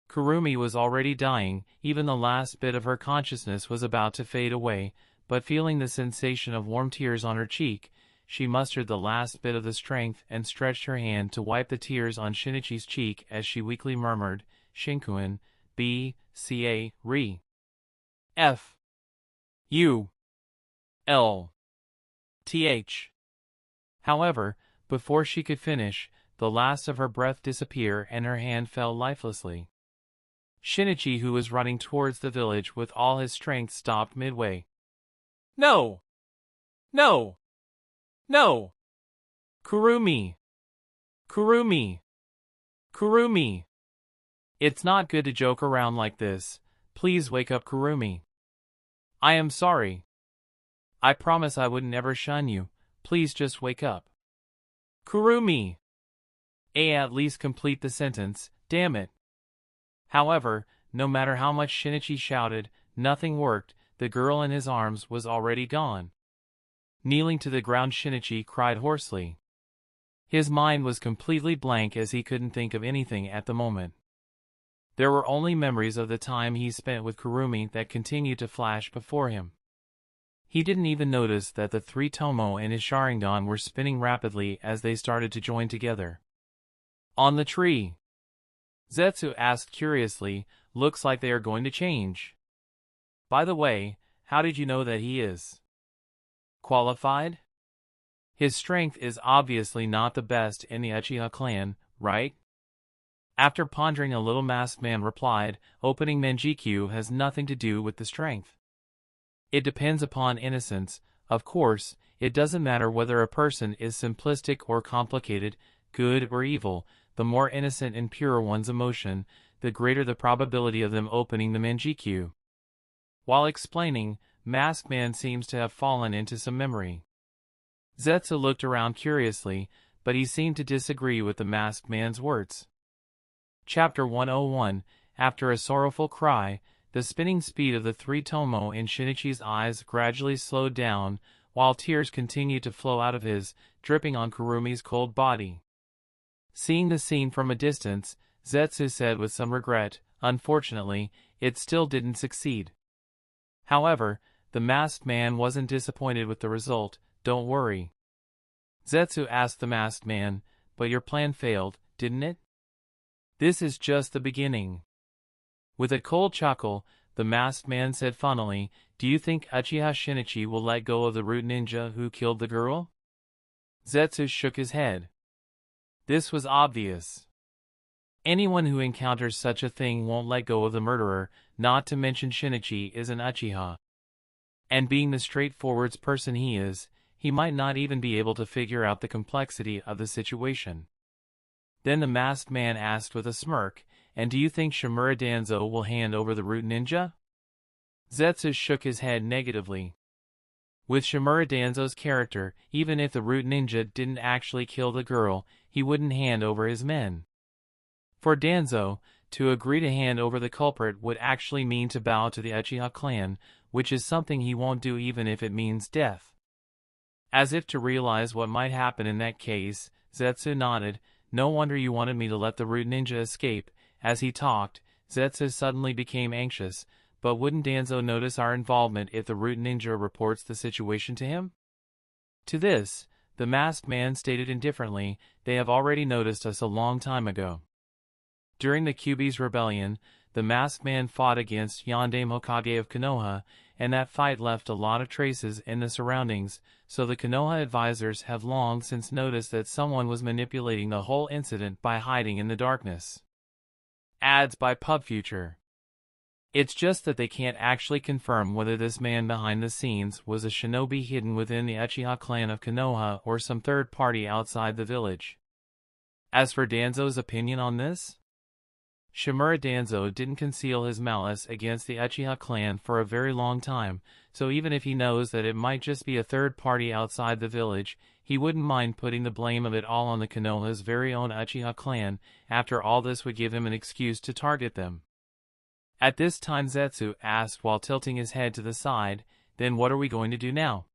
Kurumi was already dying. Even the last bit of her consciousness was about to fade away. But feeling the sensation of warm tears on her cheek, she mustered the last bit of the strength and stretched her hand to wipe the tears on Shinichi's cheek as she weakly murmured, "Shinkuen, B, C, A, Re. F. U. L. Th." However, before she could finish, the last of her breath disappeared and her hand fell lifelessly. Shinichi, who was running towards the village with all his strength, stopped midway. "No! No! No! Kurumi! Kurumi! Kurumi! It's not good to joke around like this. Please wake up, Kurumi. I am sorry. I promise I would never shun you. Please just wake up. Kurumi!" At least complete the sentence, damn it. However, no matter how much Shinichi shouted, nothing worked. The girl in his arms was already gone. Kneeling to the ground, Shinichi cried hoarsely. His mind was completely blank as he couldn't think of anything at the moment. There were only memories of the time he spent with Kurumi that continued to flash before him. He didn't even notice that the three Tomo and his Sharingan were spinning rapidly as they started to join together. On the tree, Zetsu asked curiously, looks like they are going to change. By the way, how did you know that he is qualified? His strength is obviously not the best in the Uchiha clan, right? After pondering a little, masked man replied, opening Manjikyu has nothing to do with the strength. It depends upon innocence. Of course, it doesn't matter whether a person is simplistic or complicated, good or evil. The more innocent and pure one's emotion, the greater the probability of them opening the Manjikyu. While explaining, Masked Man seems to have fallen into some memory. Zetsu looked around curiously, but he seemed to disagree with the Masked Man's words. Chapter 101. After a sorrowful cry, the spinning speed of the three Tomo in Shinichi's eyes gradually slowed down, while tears continued to flow out of his, dripping on Kurumi's cold body. Seeing the scene from a distance, Zetsu said with some regret, unfortunately, it still didn't succeed. However, the Masked Man wasn't disappointed with the result. Don't worry. Zetsu asked the Masked Man, but your plan failed, didn't it? This is just the beginning. With a cold chuckle, the Masked Man said funnily, do you think Uchiha Shinichi will let go of the root ninja who killed the girl? Zetsu shook his head. This was obvious. Anyone who encounters such a thing won't let go of the murderer, not to mention Shinichi is an Uchiha. And being the straightforward person he is, he might not even be able to figure out the complexity of the situation. Then the Masked Man asked with a smirk, and do you think Shimura Danzo will hand over the root ninja? Zetsu shook his head negatively. With Shimura Danzo's character, even if the root ninja didn't actually kill the girl, he wouldn't hand over his men. For Danzo, to agree to hand over the culprit would actually mean to bow to the Uchiha clan, which is something he won't do even if it means death. As if to realize what might happen in that case, Zetsu nodded. No wonder you wanted me to let the root ninja escape. As he talked, Zetsu suddenly became anxious. But wouldn't Danzo notice our involvement if the root ninja reports the situation to him? To this, the Masked Man stated indifferently, they have already noticed us a long time ago. During the Kyuubi's rebellion, the Masked Man fought against Yondaime Hokage of Konoha, and that fight left a lot of traces in the surroundings, so the Konoha advisors have long since noticed that someone was manipulating the whole incident by hiding in the darkness. Ads by PubFuture. It's just that they can't actually confirm whether this man behind the scenes was a shinobi hidden within the Uchiha clan of Konoha or some third party outside the village. As for Danzo's opinion on this, Shimura Danzo didn't conceal his malice against the Uchiha clan for a very long time, so even if he knows that it might just be a third party outside the village, he wouldn't mind putting the blame of it all on the Konoha's very own Uchiha clan. After all, this would give him an excuse to target them. At this time Zetsu asked while tilting his head to the side, then what are we going to do now?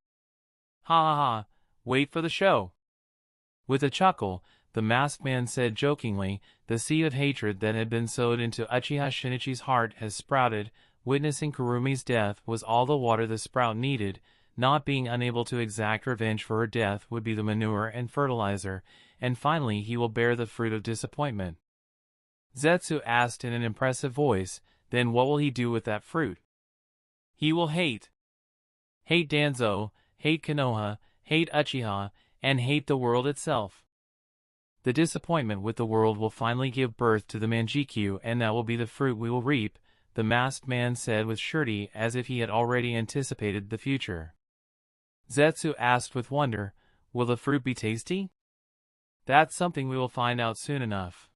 Ha ha ha, wait for the show. With a chuckle, the Masked Man said jokingly, the seed of hatred that had been sowed into Uchiha Shinichi's heart has sprouted. Witnessing Kurumi's death was all the water the sprout needed. Not being unable to exact revenge for her death would be the manure and fertilizer, and finally he will bear the fruit of disappointment. Zetsu asked in an impressive voice, then what will he do with that fruit? He will hate. Hate Danzo, hate Konoha, hate Uchiha, and hate the world itself. The disappointment with the world will finally give birth to the Manjikyu, and that will be the fruit we will reap, the Masked Man said with surety, as if he had already anticipated the future. Zetsu asked with wonder, will the fruit be tasty? That's something we will find out soon enough.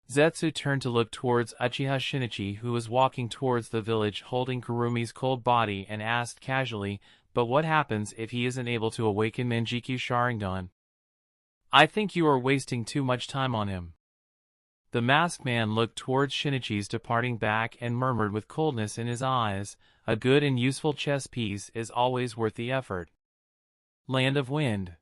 Zetsu turned to look towards Uchiha Shinichi, who was walking towards the village holding Kurumi's cold body, and asked casually, but what happens if he isn't able to awaken Manjikyu Sharingan? I think you are wasting too much time on him. The Masked Man looked towards Shinichi's departing back and murmured with coldness in his eyes, a good and useful chess piece is always worth the effort. Land of Wind.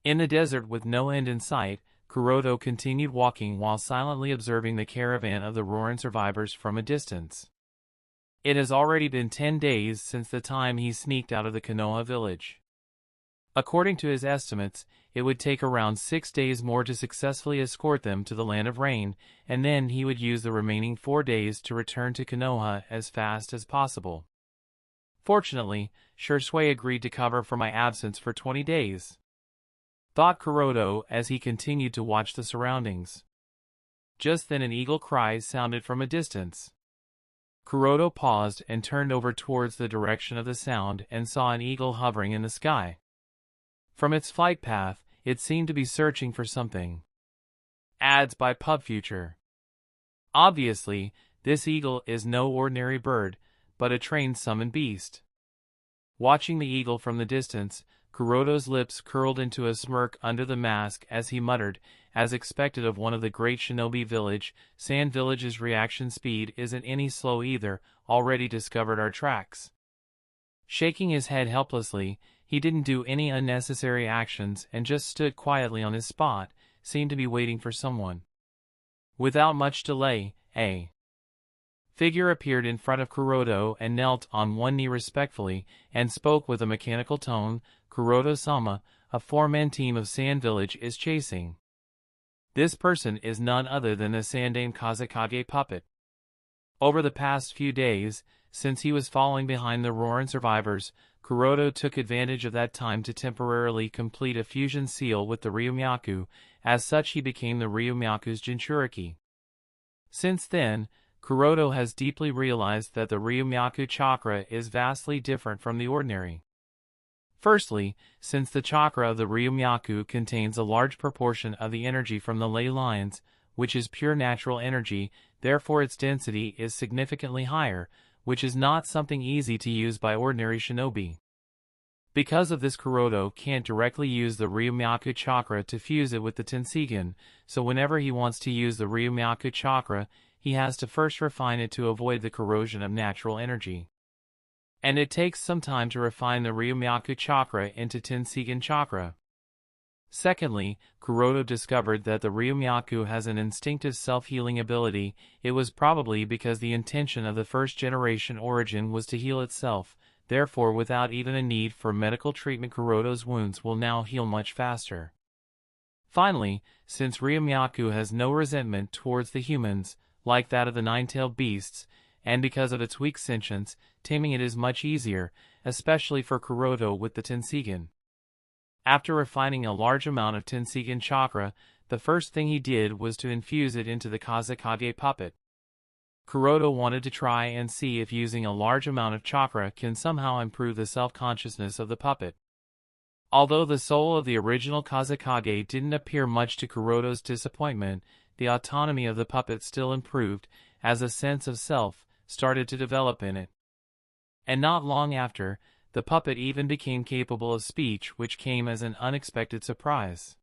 In the desert with no end in sight, Kuroto continued walking while silently observing the caravan of the Roren survivors from a distance. It has already been 10 days since the time he sneaked out of the Konoha village. According to his estimates, it would take around 6 days more to successfully escort them to the Land of Rain, and then he would use the remaining 4 days to return to Konoha as fast as possible. Fortunately, Shursui agreed to cover for my absence for 20 days. Thought Kuroto as he continued to watch the surroundings. Just then an eagle cry sounded from a distance. Kuroto paused and turned over towards the direction of the sound and saw an eagle hovering in the sky. From its flight path, it seemed to be searching for something. Ads by PubFuture. Obviously, this eagle is no ordinary bird, but a trained summoned beast. Watching the eagle from the distance, Kuroto's lips curled into a smirk under the mask as he muttered, as expected of one of the great shinobi village, Sand Village's reaction speed isn't any slow either, already discovered our tracks. Shaking his head helplessly, he didn't do any unnecessary actions and just stood quietly on his spot, seemed to be waiting for someone. Without much delay, a figure appeared in front of Kuroto and knelt on one knee respectfully, and spoke with a mechanical tone, "Kuroto-sama, a 4-man team of Sand Village is chasing. This person is none other than the Sandaime Kazekage puppet. Over the past few days, since he was falling behind the Roren survivors, Kuroto took advantage of that time to temporarily complete a fusion seal with the Ryumyaku. As such he became the Ryumyaku's Jinchuriki. Since then, Kuroto has deeply realized that the Ryumyaku chakra is vastly different from the ordinary. Firstly, since the chakra of the Ryumyaku contains a large proportion of the energy from the ley lines, which is pure natural energy, therefore its density is significantly higher, which is not something easy to use by ordinary shinobi. Because of this, Kuroto can't directly use the Ryumyaku chakra to fuse it with the Tenseigan, so whenever he wants to use the Ryumyaku chakra, he has to first refine it to avoid the corrosion of natural energy. And it takes some time to refine the Ryumyaku chakra into Tenseigan chakra. Secondly, Kuroto discovered that the Ryumyaku has an instinctive self-healing ability. It was probably because the intention of the first-generation origin was to heal itself, therefore without even a need for medical treatment Kuroto's wounds will now heal much faster. Finally, since Ryumyaku has no resentment towards the humans, like that of the nine-tailed beasts, and because of its weak sentience, taming it is much easier, especially for Kuroto with the Tenseigan. After refining a large amount of Tenseigan chakra, the first thing he did was to infuse it into the Kazekage puppet. Kuroto wanted to try and see if using a large amount of chakra can somehow improve the self-consciousness of the puppet. Although the soul of the original Kazekage didn't appear much to Kuroto's disappointment, the autonomy of the puppet still improved, as a sense of self started to develop in it. And not long after, the puppet even became capable of speech, which came as an unexpected surprise.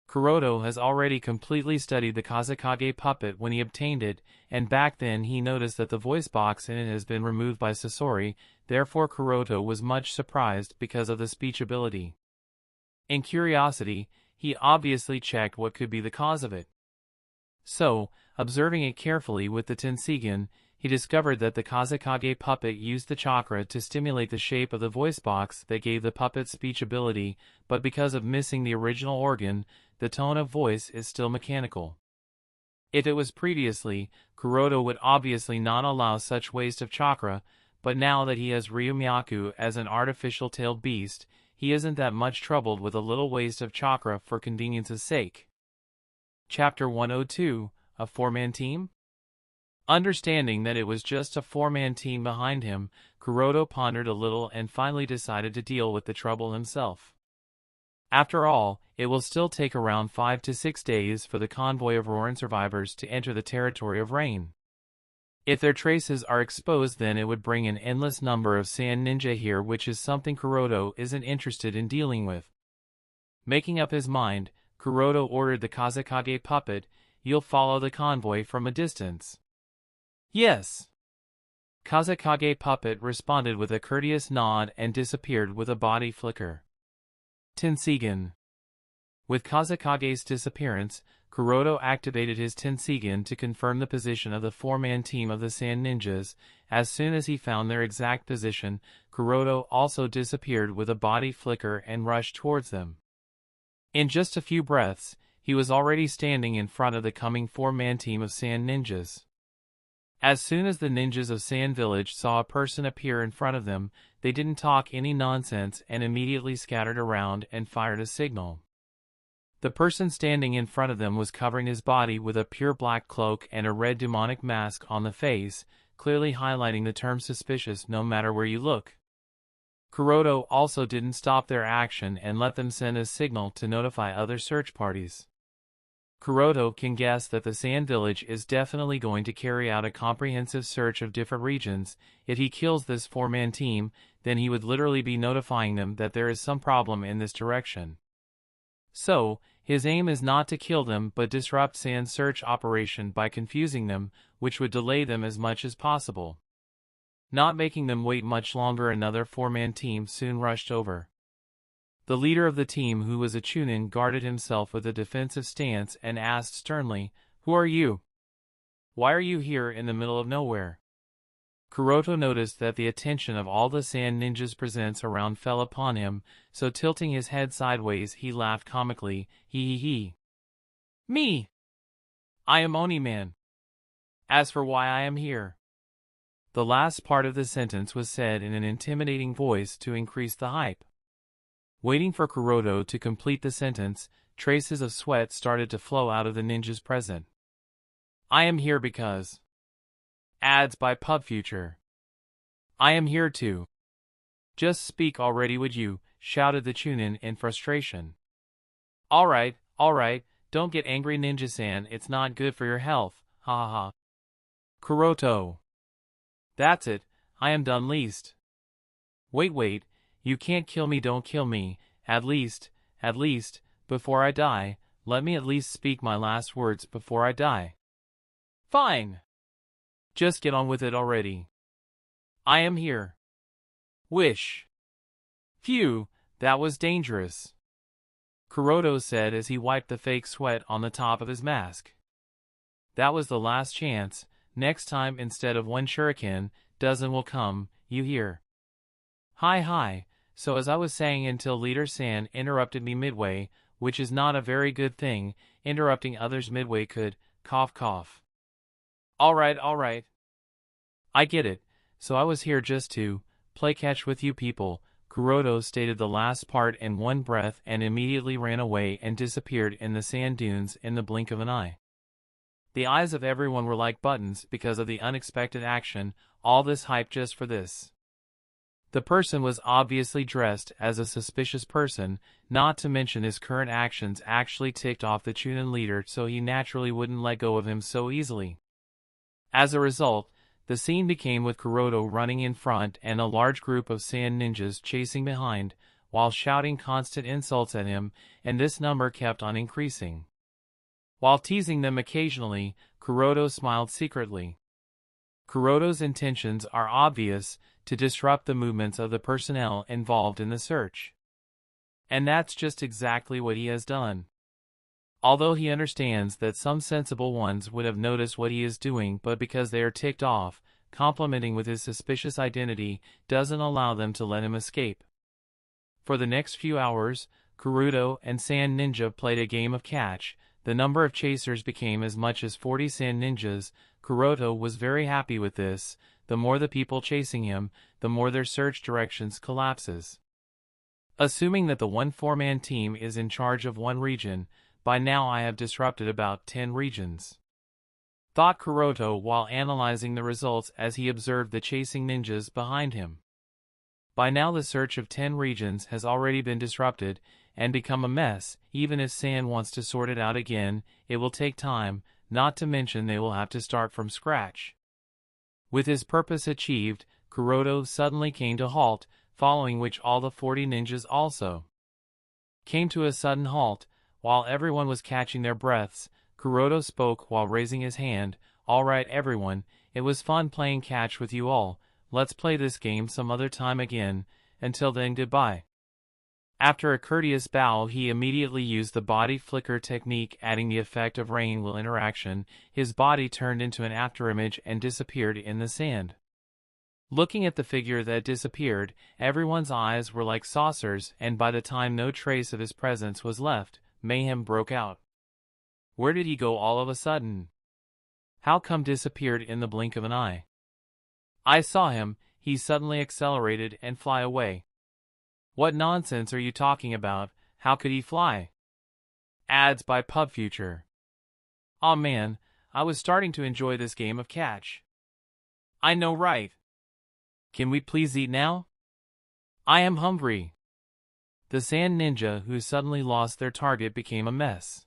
Kuroto has already completely studied the Kazekage puppet when he obtained it, and back then he noticed that the voice box in it has been removed by Sasori, therefore Kuroto was much surprised because of the speech ability. In curiosity, he obviously checked what could be the cause of it. So, observing it carefully with the Tenseigan, he discovered that the Kazekage puppet used the chakra to stimulate the shape of the voice box that gave the puppet speech ability, but because of missing the original organ, the tone of voice is still mechanical. If it was previously, Kuroto would obviously not allow such waste of chakra, but now that he has Ryumyaku as an artificial tailed beast, he isn't that much troubled with a little waste of chakra for convenience's sake. Chapter 102, A 4-Man Team? Understanding that it was just a 4-man team behind him, Kuroto pondered a little and finally decided to deal with the trouble himself. After all, it will still take around 5 to 6 days for the convoy of Roren survivors to enter the territory of Rain. If their traces are exposed, then it would bring an endless number of sand ninja here, which is something Kuroto isn't interested in dealing with. Making up his mind, Kuroto ordered the Kazekage puppet, "You'll follow the convoy from a distance." "Yes." Kazekage puppet responded with a courteous nod and disappeared with a body flicker. Tenseigan. With Kazekage's disappearance, Kuroto activated his Tenseigan to confirm the position of the four-man team of the Sand Ninjas. As soon as he found their exact position, Kuroto also disappeared with a body flicker and rushed towards them. In just a few breaths, he was already standing in front of the coming four-man team of Sand Ninjas. As soon as the ninjas of Sand Village saw a person appear in front of them, they didn't talk any nonsense and immediately scattered around and fired a signal. The person standing in front of them was covering his body with a pure black cloak and a red demonic mask on the face, clearly highlighting the term suspicious no matter where you look. Kuroto also didn't stop their action and let them send a signal to notify other search parties. Kuroto can guess that the Sand Village is definitely going to carry out a comprehensive search of different regions. If he kills this four-man team, then he would literally be notifying them that there is some problem in this direction. So, his aim is not to kill them but disrupt Sand's search operation by confusing them, which would delay them as much as possible. Not making them wait much longer, another four-man team soon rushed over. The leader of the team, who was a Chunin, guarded himself with a defensive stance and asked sternly, "Who are you? Why are you here in the middle of nowhere?" Kuroto noticed that the attention of all the Sand Ninjas presents around fell upon him, so tilting his head sideways he laughed comically, "He. Me! I am Oni-man. As for why I am here..." The last part of the sentence was said in an intimidating voice to increase the hype. Waiting for Kuroto to complete the sentence, traces of sweat started to flow out of the ninjas present. "I am here because..." Ads by PubFuture. "I am here too." "Just speak already, would you?" shouted the Chunin in frustration. Alright, don't get angry, Ninja-san, it's not good for your health, ha ha ha. Kuroto. "That's it, I am done least." Wait, you can't kill me, don't kill me, at least, before I die, let me at least speak my last words before I die." "Fine. Just get on with it already." "I am here. Wish." "Phew, that was dangerous," Kuroto said as he wiped the fake sweat on the top of his mask. "That was the last chance, next time instead of one shuriken, dozen will come, you hear?" Hi, so as I was saying until Leader San interrupted me midway, which is not a very good thing, interrupting others midway could, cough. Alright. I get it, so I was here just to play catch with you people. Kuroto stated the last part in one breath and immediately ran away and disappeared in the sand dunes in the blink of an eye. The eyes of everyone were like buttons because of the unexpected action, all this hype just for this. The person was obviously dressed as a suspicious person, not to mention his current actions actually ticked off the Chunin leader, so he naturally wouldn't let go of him so easily. As a result, the scene became with Kuroto running in front and a large group of sand ninjas chasing behind, while shouting constant insults at him, and this number kept on increasing. While teasing them occasionally, Kuroto smiled secretly. Kuroto's intentions are obvious, to disrupt the movements of the personnel involved in the search. And that's just exactly what he has done. Although he understands that some sensible ones would have noticed what he is doing, but because they are ticked off, complimenting with his suspicious identity doesn't allow them to let him escape. For the next few hours, Kuroto and Sand Ninja played a game of catch. The number of chasers became as much as 40 Sand Ninjas. Kuroto was very happy with this. The more the people chasing him, the more their search directions collapses. Assuming that the one four-man team is in charge of one region, by now I have disrupted about 10 regions. Thought Kuroto while analyzing the results as he observed the chasing ninjas behind him. By now the search of 10 regions has already been disrupted and become a mess. Even if Sand wants to sort it out again, it will take time, not to mention they will have to start from scratch. With his purpose achieved, Kuroto suddenly came to halt, following which all the 40 ninjas also came to a sudden halt. While everyone was catching their breaths, Kuroto spoke while raising his hand. "Alright everyone, it was fun playing catch with you all. Let's play this game some other time again. Until then, goodbye." After a courteous bow, he immediately used the body flicker technique, adding the effect of rain while interaction. His body turned into an afterimage and disappeared in the sand. Looking at the figure that disappeared, everyone's eyes were like saucers, and by the time no trace of his presence was left, mayhem broke out. Where did he go all of a sudden? How come disappeared in the blink of an eye? I saw him, he suddenly accelerated and fly away. What nonsense are you talking about? How could he fly? Ads by PubFuture. Aw man, I was starting to enjoy this game of catch. I know, right? Can we please eat now? I am hungry. The sand ninja who suddenly lost their target became a mess.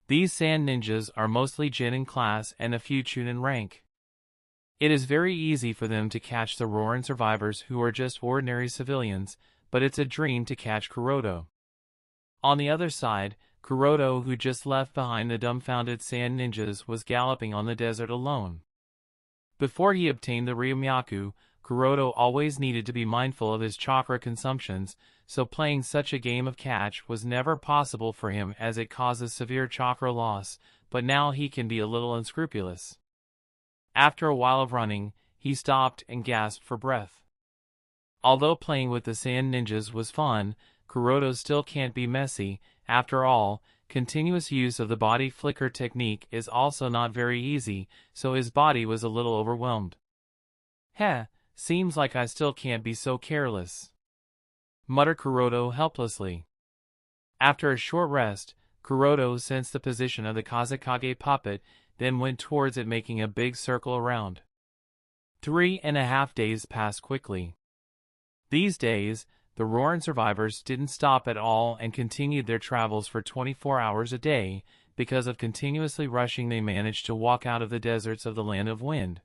These sand ninjas are mostly Jin in class and a few Chun in rank. It is very easy for them to catch the Roren survivors who are just ordinary civilians, but it's a dream to catch Kuroto. On the other side, Kuroto, who just left behind the dumbfounded sand ninjas, was galloping on the desert alone. Before he obtained the Ryomaku, Kuroto always needed to be mindful of his chakra consumptions, so playing such a game of catch was never possible for him as it causes severe chakra loss, but now he can be a little unscrupulous. After a while of running, he stopped and gasped for breath. Although playing with the sand ninjas was fun, Kuroto still can't be messy. After all, continuous use of the body flicker technique is also not very easy, so his body was a little overwhelmed. Heh, seems like I still can't be so careless, muttered Kuroto helplessly. After a short rest, Kuroto sensed the position of the Kazekage puppet, then went towards it, making a big circle around. 3.5 days passed quickly. These days, the Roren survivors didn't stop at all and continued their travels for 24 hours a day. Because of continuously rushing, they managed to walk out of the deserts of the Land of Wind.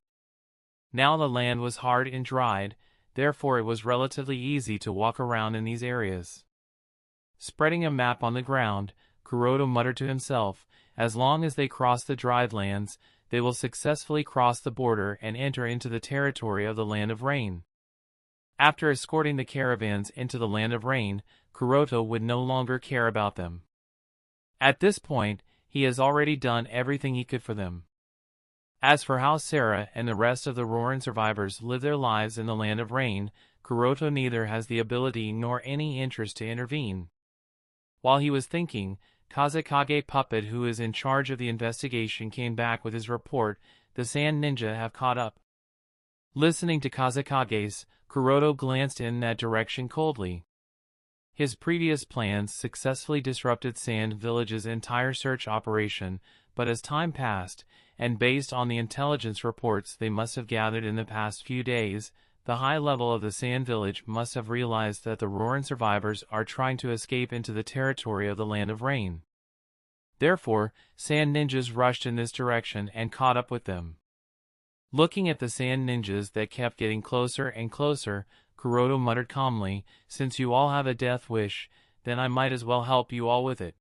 Now the land was hard and dried, therefore it was relatively easy to walk around in these areas. Spreading a map on the ground, Kuroto muttered to himself, as long as they cross the dried lands, they will successfully cross the border and enter into the territory of the Land of Rain. After escorting the caravans into the Land of Rain, Kuroto would no longer care about them. At this point, he has already done everything he could for them. As for how Sarah and the rest of the Roren survivors live their lives in the Land of Rain, Kuroto neither has the ability nor any interest to intervene. While he was thinking, Kazekage puppet, who is in charge of the investigation, came back with his report. The sand ninja have caught up. Listening to Kazekage's, Kuroto glanced in that direction coldly. His previous plans successfully disrupted Sand Village's entire search operation, but as time passed, and based on the intelligence reports they must have gathered in the past few days, the high level of the Sand Village must have realized that the Roren survivors are trying to escape into the territory of the Land of Rain. Therefore, sand ninjas rushed in this direction and caught up with them. Looking at the sand ninjas that kept getting closer and closer, Kuroto muttered calmly, "Since you all have a death wish, then I might as well help you all with it."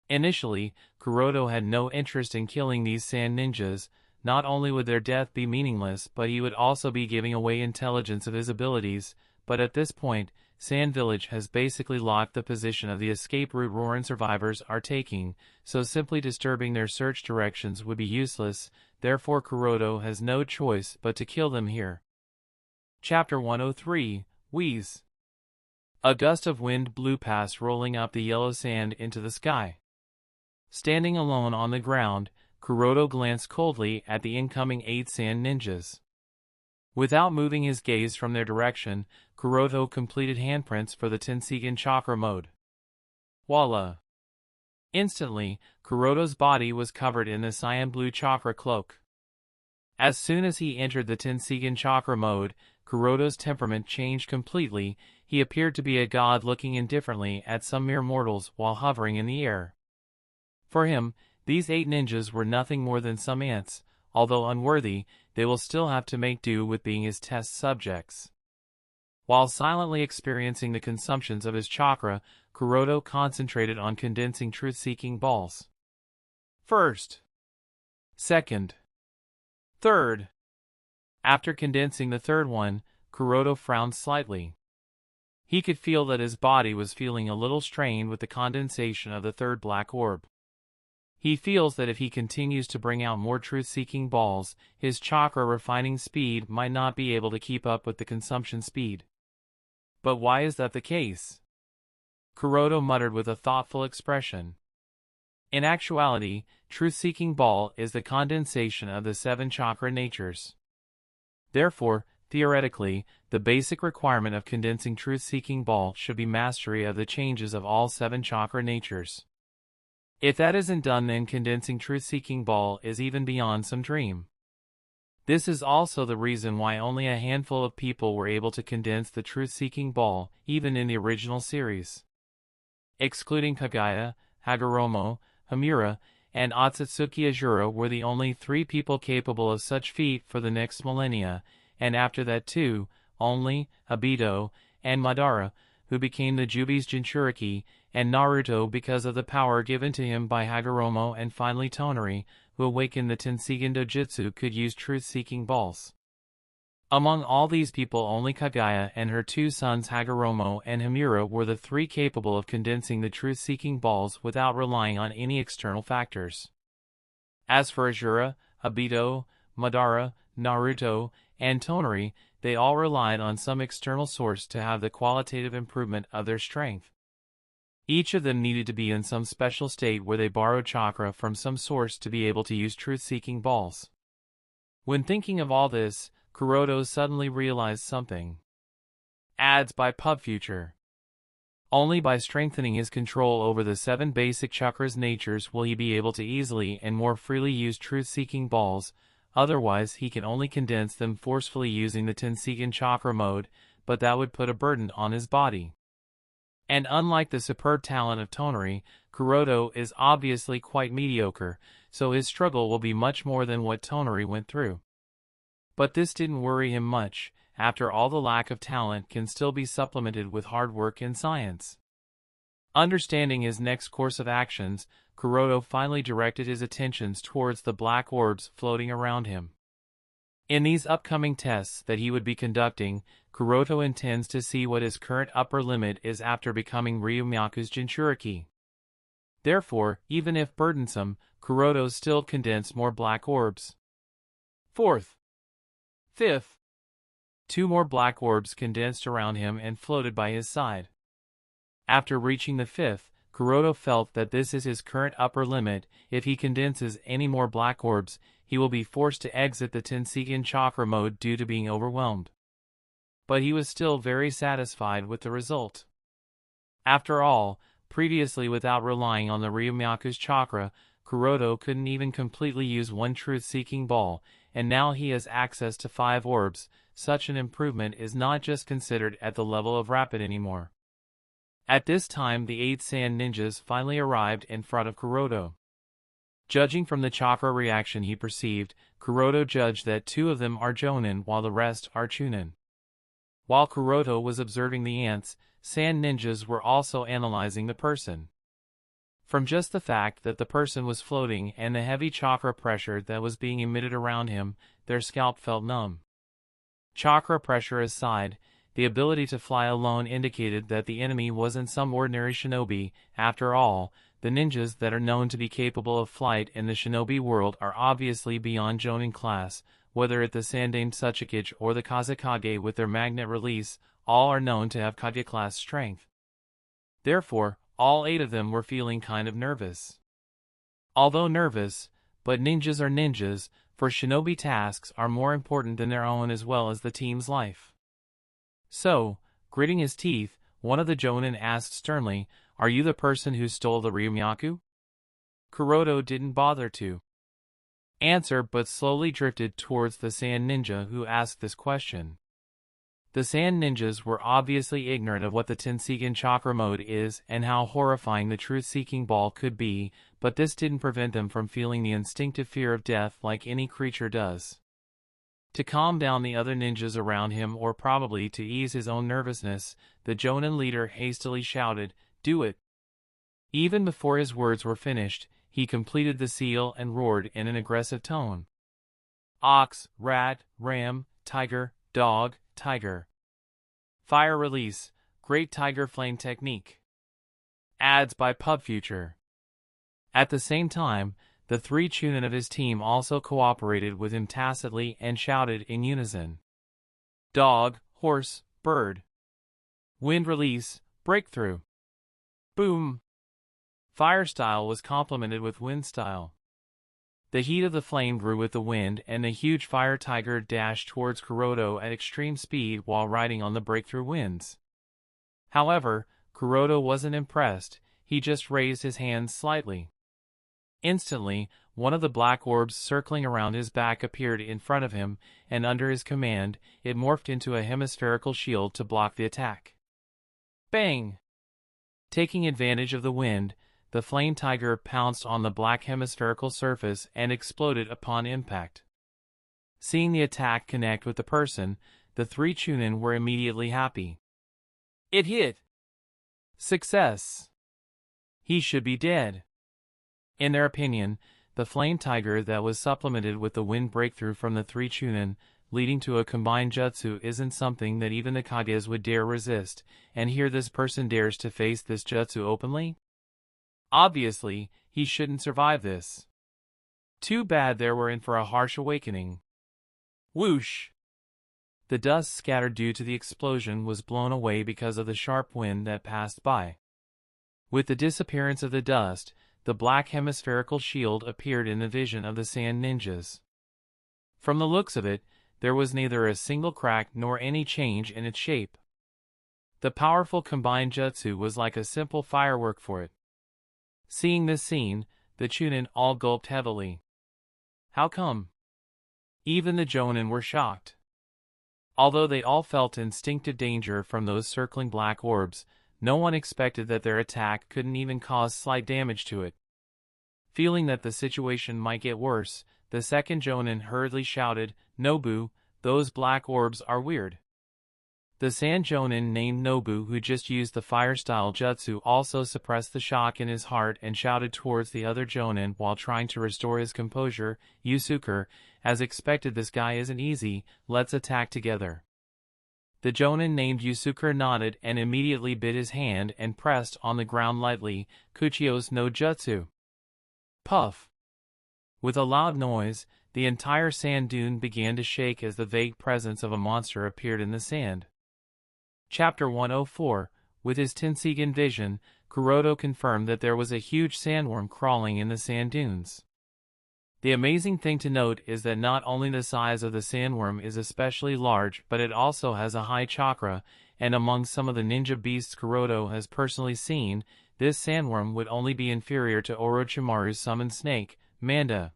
Initially, Kuroto had no interest in killing these sand ninjas. Not only would their death be meaningless, but he would also be giving away intelligence of his abilities. But at this point, Sand Village has basically locked the position of the escape route Roren survivors are taking, so simply disturbing their search directions would be useless. Therefore Kuroto has no choice but to kill them here. Chapter 103, Wheeze. A gust of wind blew past, rolling up the yellow sand into the sky. Standing alone on the ground, Kuroto glanced coldly at the incoming 8 sand ninjas. Without moving his gaze from their direction, Kuroto completed handprints for the Tenseigan chakra mode. Voila! Instantly, Kuroto's body was covered in the cyan blue chakra cloak. As soon as he entered the Tenseigan chakra mode, Kuroto's temperament changed completely. He appeared to be a god, looking indifferently at some mere mortals while hovering in the air. For him, these 8 ninjas were nothing more than some ants. Although unworthy, they will still have to make do with being his test subjects. While silently experiencing the consumptions of his chakra, Kuroto concentrated on condensing truth-seeking balls. First. Second. Third. After condensing the third one, Kuroto frowned slightly. He could feel that his body was feeling a little strained with the condensation of the third black orb. He feels that if he continues to bring out more truth-seeking balls, his chakra refining speed might not be able to keep up with the consumption speed. But why is that the case? Kuroto muttered with a thoughtful expression. In actuality, truth-seeking ball is the condensation of the 7 chakra natures. Therefore, theoretically, the basic requirement of condensing truth-seeking ball should be mastery of the changes of all 7 chakra natures. If that isn't done, then condensing truth-seeking ball is even beyond some dream. This is also the reason why only a handful of people were able to condense the truth-seeking ball, even in the original series. Excluding Kagaya, Hagoromo, Hamura, and Otsutsuki Azura were the only 3 people capable of such feat for the next millennia, and after that too, only Obito and Madara, who became the Jubi's Jinchuriki, and Naruto because of the power given to him by Hagoromo, and finally Tonari, who awakened the Tenseigan Dojutsu, could use truth-seeking balls. Among all these people, only Kagaya and her 2 sons Hagoromo and Hamura were the 3 capable of condensing the truth-seeking balls without relying on any external factors. As for Azura, Obito, Madara, Naruto, and Tonari, they all relied on some external source to have the qualitative improvement of their strength. Each of them needed to be in some special state where they borrowed chakra from some source to be able to use truth-seeking balls. When thinking of all this, Kuroto suddenly realized something. Adds by PubFuture. Only by strengthening his control over the 7 basic chakras natures will he be able to easily and more freely use truth-seeking balls, otherwise he can only condense them forcefully using the Tenseigan chakra mode, but that would put a burden on his body. And unlike the superb talent of Tonari, Kuroto is obviously quite mediocre, so his struggle will be much more than what Tonari went through. But this didn't worry him much. After all, the lack of talent can still be supplemented with hard work and science. Understanding his next course of actions, Kuroto finally directed his attentions towards the black orbs floating around him. In these upcoming tests that he would be conducting, Kuroto intends to see what his current upper limit is after becoming Ryumaku's Jinchuriki. Therefore, even if burdensome, Kuroto still condensed more black orbs. 4th. 5th. 2 more black orbs condensed around him and floated by his side. After reaching the 5th, Kuroto felt that this is his current upper limit. If he condenses any more black orbs, he will be forced to exit the Tenseigan chakra mode due to being overwhelmed. But he was still very satisfied with the result. After all, previously without relying on the Ryumaku's chakra, Kuroto couldn't even completely use 1 truth-seeking ball, and now he has access to 5 orbs. Such an improvement is not just considered at the level of rapid anymore. At this time, the 8 sand ninjas finally arrived in front of Kuroto. Judging from the chakra reaction he perceived, Kuroto judged that 2 of them are Jonin while the rest are Chunin. While Kuroto was observing the ants, sand ninjas were also analyzing the person. From just the fact that the person was floating and the heavy chakra pressure that was being emitted around him, their scalp felt numb. Chakra pressure aside, the ability to fly alone indicated that the enemy wasn't some ordinary shinobi. After all, the ninjas that are known to be capable of flight in the shinobi world are obviously beyond Jonin class, whether at the Sandaime Tsuchikage or the Kazekage with their magnet release, all are known to have Kage class strength. Therefore, all 8 of them were feeling kind of nervous. Although nervous, but ninjas are ninjas, for shinobi tasks are more important than their own as well as the team's life. So, gritting his teeth, one of the Jonin asked sternly, "Are you the person who stole the Ryumaku?" Kuroto didn't bother to answer but slowly drifted towards the sand ninja who asked this question. The sand ninjas were obviously ignorant of what the Tenseigan chakra mode is and how horrifying the truth-seeking ball could be, but this didn't prevent them from feeling the instinctive fear of death like any creature does. To calm down the other ninjas around him, or probably to ease his own nervousness, the Jonin leader hastily shouted, "Do it!" Even before his words were finished, he completed the seal and roared in an aggressive tone. "Ox, rat, ram, tiger, dog, tiger. Fire release, Great Tiger Flame Technique. Ads by PubFuture. At the same time, the three Chunin of his team also cooperated with him tacitly and shouted in unison. Dog, horse, bird. Wind release, breakthrough. Boom. Fire style was complemented with wind style. The heat of the flame grew with the wind, and the huge fire tiger dashed towards Kuroto at extreme speed while riding on the breakthrough winds. However, Kuroto wasn't impressed, he just raised his hands slightly. Instantly, one of the black orbs circling around his back appeared in front of him, and under his command, it morphed into a hemispherical shield to block the attack. Bang! Taking advantage of the wind, the flame tiger pounced on the black hemispherical surface and exploded upon impact. Seeing the attack connect with the person, the three Chunin were immediately happy. It hit! Success! He should be dead. In their opinion, the flame tiger that was supplemented with the wind breakthrough from the three Chunin, leading to a combined jutsu, isn't something that even the Kages would dare resist, and here this person dares to face this jutsu openly? Obviously, he shouldn't survive this. Too bad they were in for a harsh awakening. Whoosh! The dust scattered due to the explosion was blown away because of the sharp wind that passed by. With the disappearance of the dust, the black hemispherical shield appeared in the vision of the sand ninjas. From the looks of it, there was neither a single crack nor any change in its shape. The powerful combined jutsu was like a simple firework for it. Seeing this scene, the Chunin all gulped heavily. How come? Even the Jonin were shocked. Although they all felt instinctive danger from those circling black orbs, no one expected that their attack couldn't even cause slight damage to it. Feeling that the situation might get worse, the second Jonin hurriedly shouted, "Nobu, those black orbs are weird." The Sand Jonin named Nobu, who just used the fire-style jutsu, also suppressed the shock in his heart and shouted towards the other Jonin while trying to restore his composure, "Yusuke, as expected, this guy isn't easy, let's attack together." The Jonin named Yusuke nodded and immediately bit his hand and pressed on the ground lightly, "Kuchio's no jutsu." Puff! With a loud noise, the entire sand dune began to shake as the vague presence of a monster appeared in the sand. Chapter 104. With his Tenseigan vision, Kuroto confirmed that there was a huge sandworm crawling in the sand dunes. The amazing thing to note is that not only the size of the sandworm is especially large, but it also has a high chakra, and among some of the ninja beasts Kuroto has personally seen, this sandworm would only be inferior to Orochimaru's summoned snake, Manda.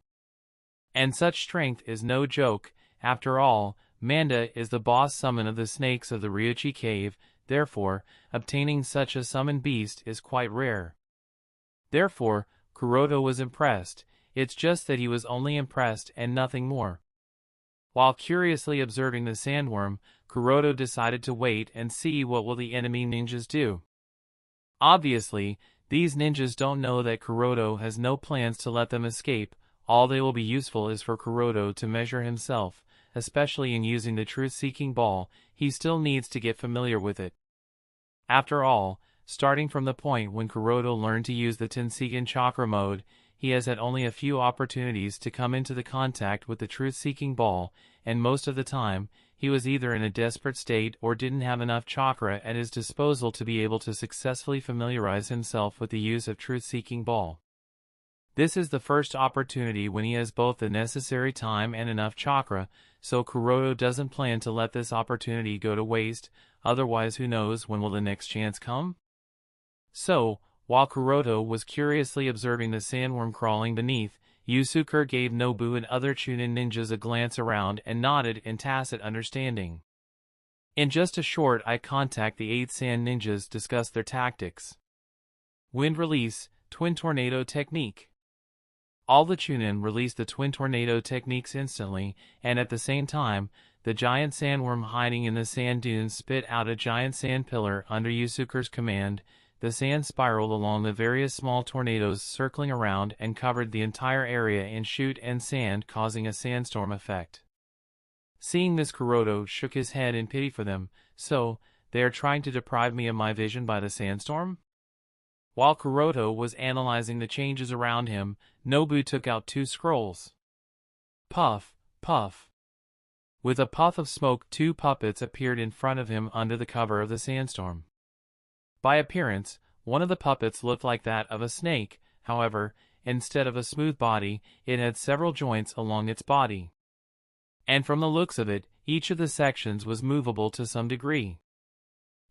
And such strength is no joke. After all, Manda is the boss summon of the snakes of the Ryuchi cave, therefore, obtaining such a summoned beast is quite rare. Therefore, Kuroto was impressed, it's just that he was only impressed and nothing more. While curiously observing the sandworm, Kuroto decided to wait and see what will the enemy ninjas do. Obviously, these ninjas don't know that Kuroto has no plans to let them escape. All they will be useful is for Kuroto to measure himself, especially in using the truth-seeking ball. He still needs to get familiar with it. After all, starting from the point when Kuroto learned to use the Tenseigan chakra mode, he has had only a few opportunities to come into the contact with the truth-seeking ball, and most of the time, he was either in a desperate state or didn't have enough chakra at his disposal to be able to successfully familiarize himself with the use of truth-seeking ball. This is the first opportunity when he has both the necessary time and enough chakra, so Kuroto doesn't plan to let this opportunity go to waste, otherwise who knows when will the next chance come? So, while Kuroto was curiously observing the sandworm crawling beneath, Yusuke gave Nobu and other Chunin ninjas a glance around and nodded in tacit understanding. In just a short eye contact, the 8 sand ninjas discussed their tactics. Wind release, twin tornado technique. All the Chunin released the twin tornado techniques instantly, and at the same time, the giant sandworm hiding in the sand dunes spit out a giant sand pillar under Yusuke's command. The sand spiraled along the various small tornadoes circling around and covered the entire area in chute and sand, causing a sandstorm effect. Seeing this, Kuroto shook his head in pity for them, so, They are trying to deprive me of my vision by the sandstorm? While Kuroto was analyzing the changes around him, Nobu took out 2 scrolls. Puff, puff. With a puff of smoke, 2 puppets appeared in front of him under the cover of the sandstorm. By appearance, one of the puppets looked like that of a snake. However, instead of a smooth body, it had several joints along its body. And from the looks of it, each of the sections was movable to some degree.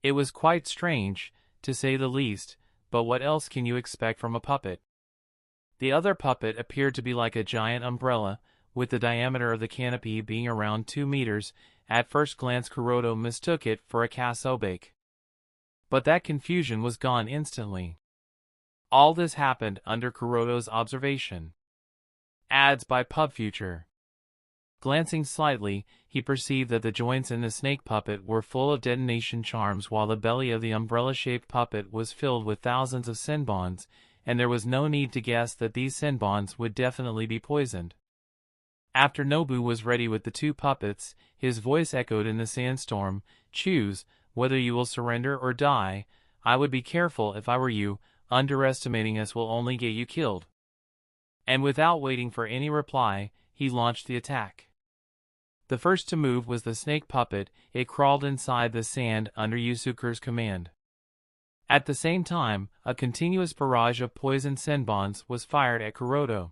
It was quite strange, to say the least, but what else can you expect from a puppet? The other puppet appeared to be like a giant umbrella, with the diameter of the canopy being around 2 meters. At first glance Kuroto mistook it for a casobake. But that confusion was gone instantly. All this happened under Kuroto's observation. Ads by PubFuture. Glancing slightly, he perceived that the joints in the snake puppet were full of detonation charms, while the belly of the umbrella-shaped puppet was filled with thousands of senbons, and there was no need to guess that these senbons would definitely be poisoned. After Nobu was ready with the 2 puppets, his voice echoed in the sandstorm, "Choose, whether you will surrender or die. I would be careful if I were you. Underestimating us will only get you killed." And without waiting for any reply, he launched the attack. The first to move was the snake puppet. It crawled inside the sand under Yusuke's command. At the same time, a continuous barrage of poison senbons was fired at Kuroto.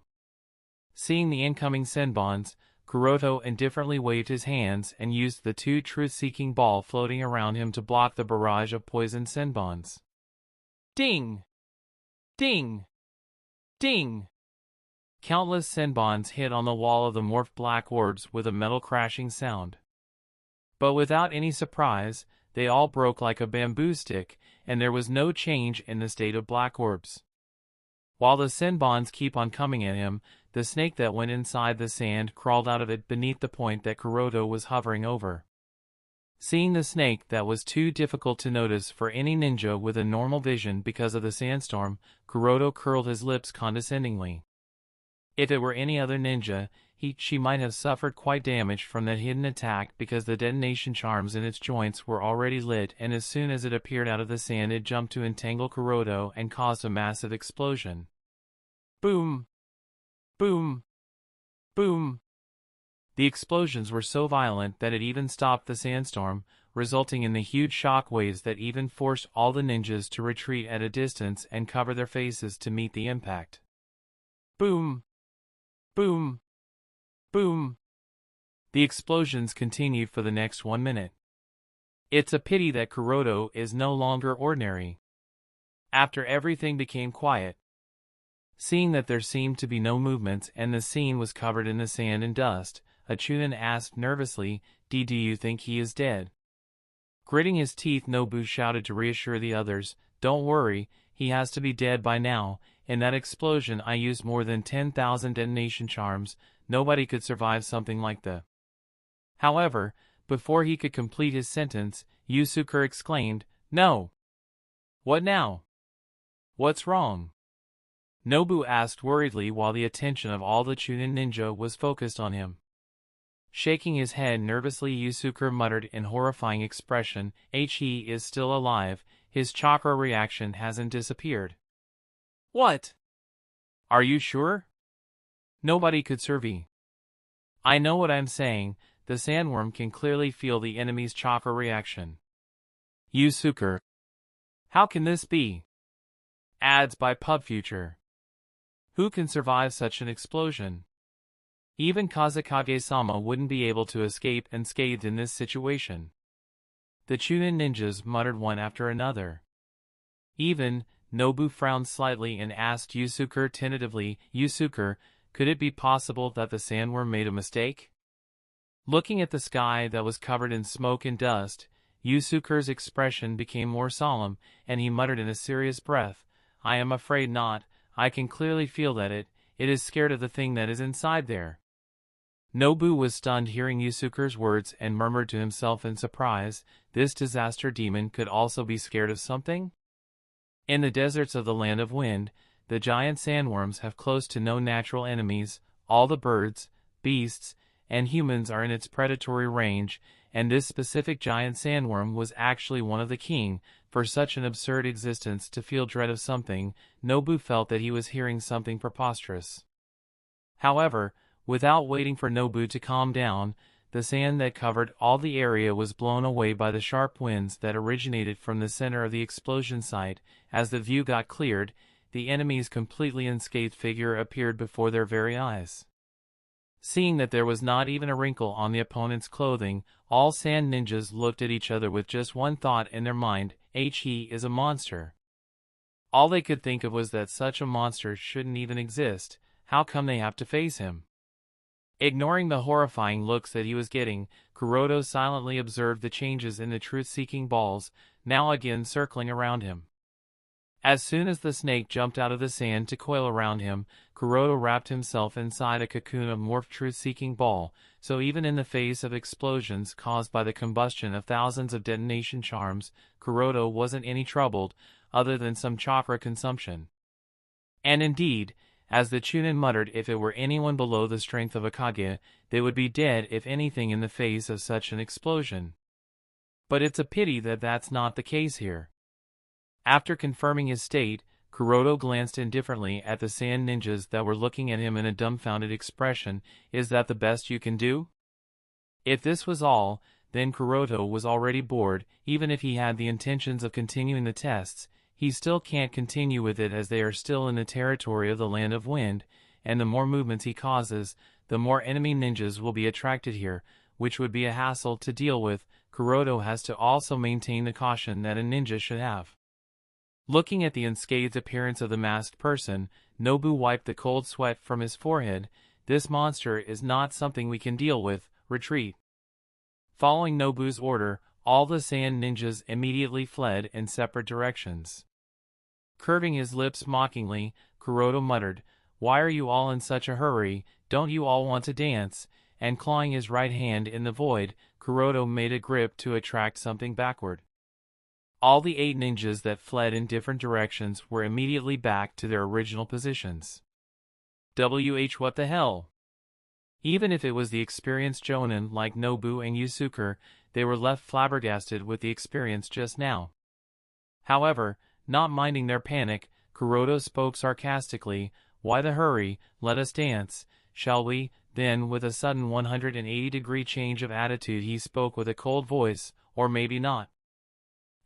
Seeing the incoming senbons, Kuroto indifferently waved his hands and used the 2 truth-seeking ball floating around him to block the barrage of poison senbons. Ding! Ding! Ding! Countless senbons hit on the wall of the morphed black orbs with a metal crashing sound. But without any surprise, they all broke like a bamboo stick, and there was no change in the state of black orbs. While the senbons keep on coming at him, the snake that went inside the sand crawled out of it beneath the point that Kuroto was hovering over. Seeing the snake that was too difficult to notice for any ninja with a normal vision because of the sandstorm, Kuroto curled his lips condescendingly. If it were any other ninja, she might have suffered quite damage from that hidden attack, because the detonation charms in its joints were already lit, and as soon as it appeared out of the sand it jumped to entangle Kuroto and caused a massive explosion. Boom! Boom! Boom! The explosions were so violent that it even stopped the sandstorm, resulting in the huge shock waves that even forced all the ninjas to retreat at a distance and cover their faces to meet the impact. Boom! Boom! Boom! The explosions continued for the next 1 minute. It's a pity that Kuroto is no longer ordinary. After everything became quiet, seeing that there seemed to be no movements and the scene was covered in the sand and dust, a Chunin asked nervously, do you think he is dead?" Gritting his teeth, Nobu shouted to reassure the others, "Don't worry, he has to be dead by now. In that explosion I used more than 10,000 detonation charms. Nobody could survive something like that." However, before he could complete his sentence, Yusuke exclaimed, "No! What now? What's wrong?" Nobu asked worriedly while the attention of all the Chunin ninja was focused on him. Shaking his head nervously, Yusuke muttered in horrifying expression, "He is still alive. His chakra reaction hasn't disappeared." "What? Are you sure? Nobody could survive." "I know what I'm saying. The Sandworm can clearly feel the enemy's chakra reaction." Yusuke. How can this be? Ads by PubFuture. Who can survive such an explosion? Even Kazekage-sama wouldn't be able to escape unscathed in this situation. The Chunin ninjas muttered one after another. Even Nobu frowned slightly and asked Yusuke tentatively, "Yusuke, could it be possible that the Sandworm made a mistake?" Looking at the sky that was covered in smoke and dust, Yusuke's expression became more solemn, and he muttered in a serious breath, "I am afraid not. I can clearly feel that it is scared of the thing that is inside there." Nobu was stunned hearing Yusuke's words and murmured to himself in surprise, this disaster demon could also be scared of something? In the deserts of the Land of Wind, the giant sandworms have close to no natural enemies. All the birds, beasts, and humans are in its predatory range, and this specific giant sandworm was actually one of the king. For such an absurd existence to feel dread of something, Nobu felt that he was hearing something preposterous. However, without waiting for Nobu to calm down, the sand that covered all the area was blown away by the sharp winds that originated from the center of the explosion site. As the view got cleared, the enemy's completely unscathed figure appeared before their very eyes. Seeing that there was not even a wrinkle on the opponent's clothing, all sand ninjas looked at each other with just one thought in their mind: he is a monster. All they could think of was that such a monster shouldn't even exist. How come they have to face him? Ignoring the horrifying looks that he was getting, Kuroto silently observed the changes in the truth-seeking balls, now again circling around him. As soon as the snake jumped out of the sand to coil around him, Kuroto wrapped himself inside a cocoon of morphed truth-seeking ball, so even in the face of explosions caused by the combustion of thousands of detonation charms, Kuroto wasn't any troubled, other than some chakra consumption. And indeed, as the Chunin muttered, if it were anyone below the strength of a Kage, they would be dead if anything in the face of such an explosion. But it's a pity that that's not the case here. After confirming his state, Kuroto glanced indifferently at the sand ninjas that were looking at him in a dumbfounded expression. Is that the best you can do? If this was all, then Kuroto was already bored. Even if he had the intentions of continuing the tests, he still can't continue with it as they are still in the territory of the Land of Wind, and the more movements he causes, the more enemy ninjas will be attracted here, which would be a hassle to deal with. Kuroto has to also maintain the caution that a ninja should have. Looking at the unscathed appearance of the masked person, Nobu wiped the cold sweat from his forehead. This monster is not something we can deal with. Retreat. Following Nobu's order, all the sand ninjas immediately fled in separate directions. Curving his lips mockingly, Kuroto muttered, "Why are you all in such a hurry? Don't you all want to dance?" And clawing his right hand in the void, Kuroto made a grip to attract something backward. All the 8 ninjas that fled in different directions were immediately back to their original positions. What the hell? Even if it was the experienced jonin like Nobu and Yusuke, they were left flabbergasted with the experience just now. However, not minding their panic, Kuroto spoke sarcastically, "Why the hurry? Let us dance, shall we?" Then, with a sudden 180-degree change of attitude, he spoke with a cold voice, "Or maybe not."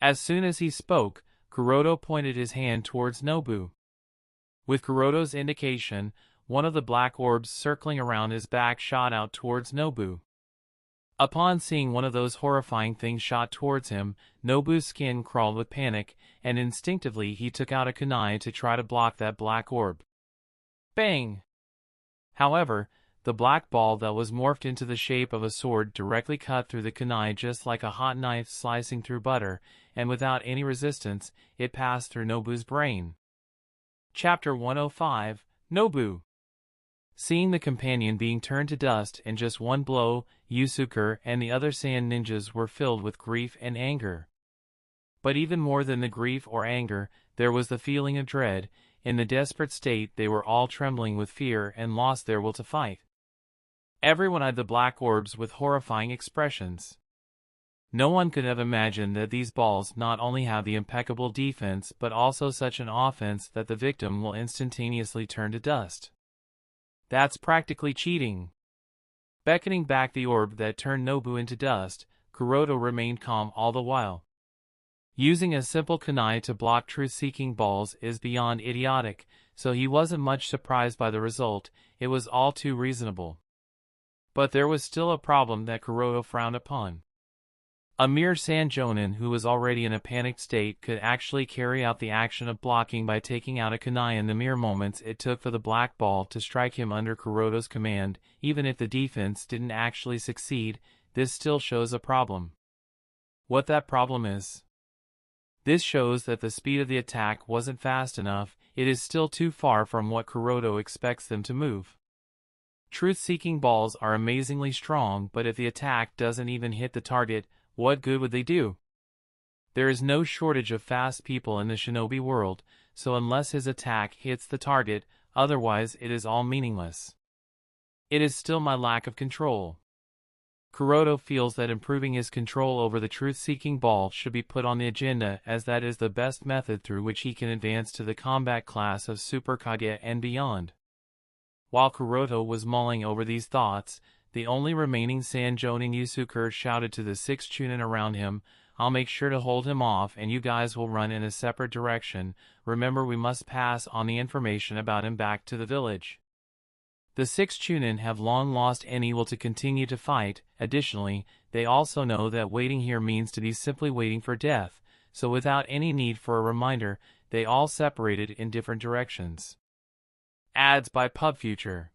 As soon as he spoke, Kuroto pointed his hand towards Nobu. With Kuroto's indication, one of the black orbs circling around his back shot out towards Nobu. Upon seeing one of those horrifying things shot towards him, Nobu's skin crawled with panic, and instinctively he took out a kunai to try to block that black orb. Bang! However, the black ball that was morphed into the shape of a sword directly cut through the kunai just like a hot knife slicing through butter, and without any resistance, it passed through Nobu's brain. Chapter 105, Nobu. Seeing the companion being turned to dust in just one blow, Yusuke and the other sand ninjas were filled with grief and anger. But even more than the grief or anger, there was the feeling of dread. In the desperate state, they were all trembling with fear and lost their will to fight. Everyone eyed the black orbs with horrifying expressions. No one could have imagined that these balls not only have the impeccable defense but also such an offense that the victim will instantaneously turn to dust. That's practically cheating. Beckoning back the orb that turned Nobu into dust, Kuroto remained calm all the while. Using a simple kunai to block truth-seeking balls is beyond idiotic, so he wasn't much surprised by the result. It was all too reasonable. But there was still a problem that Kuroto frowned upon. A mere sand jonin who was already in a panicked state could actually carry out the action of blocking by taking out a kunai in the mere moments it took for the black ball to strike him under Kuroto's command. Even if the defense didn't actually succeed, this still shows a problem. What that problem is? This shows that the speed of the attack wasn't fast enough. It is still too far from what Kuroto expects them to move. Truth-seeking balls are amazingly strong, but if the attack doesn't even hit the target, what good would they do? There is no shortage of fast people in the shinobi world, so unless his attack hits the target, otherwise it is all meaningless. It is still my lack of control. Kuroto feels that improving his control over the truth-seeking ball should be put on the agenda, as that is the best method through which he can advance to the combat class of Super Kage and beyond. While Kuroto was mulling over these thoughts, the only remaining Sanjonin Yusukure shouted to the 6 chunin around him, "I'll make sure to hold him off and you guys will run in a separate direction. Remember, we must pass on the information about him back to the village." The 6 chunin have long lost any will to continue to fight. Additionally, they also know that waiting here means to be simply waiting for death, so without any need for a reminder, they all separated in different directions. Ads by PubFuture.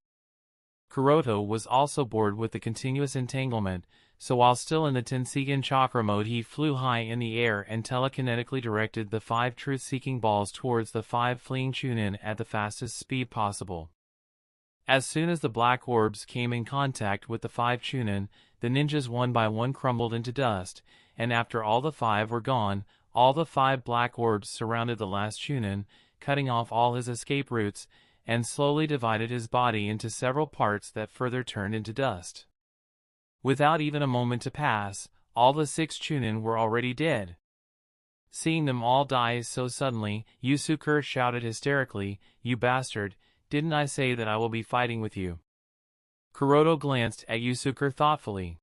Kuroto was also bored with the continuous entanglement, so while still in the Tenseigan chakra mode he flew high in the air and telekinetically directed the 5 truth-seeking balls towards the 5 fleeing chunin at the fastest speed possible. As soon as the black orbs came in contact with the 5 chunin, the ninjas one by one crumbled into dust, and after all the 5 were gone, all the 5 black orbs surrounded the last chunin, cutting off all his escape routes, and slowly divided his body into several parts that further turned into dust. Without even a moment to pass, all the 6 chunin were already dead. Seeing them all die so suddenly, Yusukure shouted hysterically, "You bastard! Didn't I say that I will be fighting with you?" Kuroto glanced at Yusukure thoughtfully.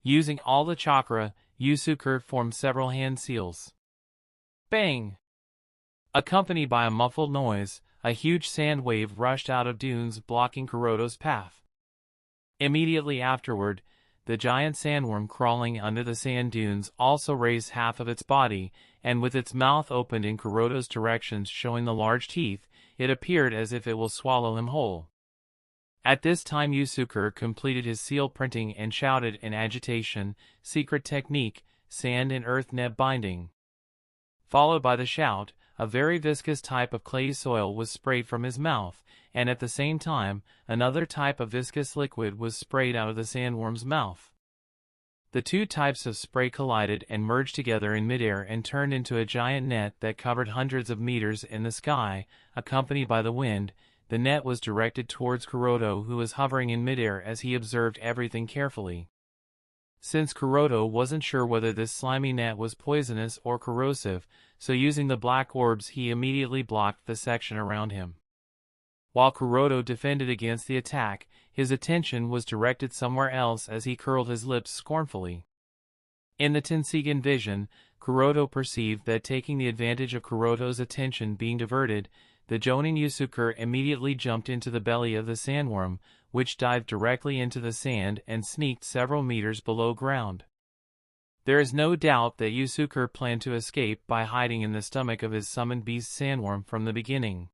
Using all the chakra, Yusukure formed several hand seals. Bang! Accompanied by a muffled noise, a huge sand wave rushed out of dunes, blocking Kuroto's path. Immediately afterward, the giant sandworm crawling under the sand dunes also raised half of its body, and with its mouth opened in Kuroto's direction showing the large teeth, it appeared as if it will swallow him whole. At this time Yusukure completed his seal printing and shouted in agitation, "Secret technique, sand and earth net binding." Followed by the shout, a very viscous type of clay soil was sprayed from his mouth, and at the same time, another type of viscous liquid was sprayed out of the sandworm's mouth. The 2 types of spray collided and merged together in midair and turned into a giant net that covered hundreds of meters in the sky, accompanied by the wind. The net was directed towards Kuroto, who was hovering in midair as he observed everything carefully. Since Kuroto wasn't sure whether this slimy net was poisonous or corrosive, so using the black orbs he immediately blocked the section around him. While Kuroto defended against the attack, his attention was directed somewhere else as he curled his lips scornfully. In the Tenseigan vision, Kuroto perceived that taking the advantage of Kuroto's attention being diverted, the Jonin Yusukure immediately jumped into the belly of the sandworm, which dived directly into the sand and sneaked several meters below ground. There is no doubt that Yusukure planned to escape by hiding in the stomach of his summoned beast sandworm from the beginning.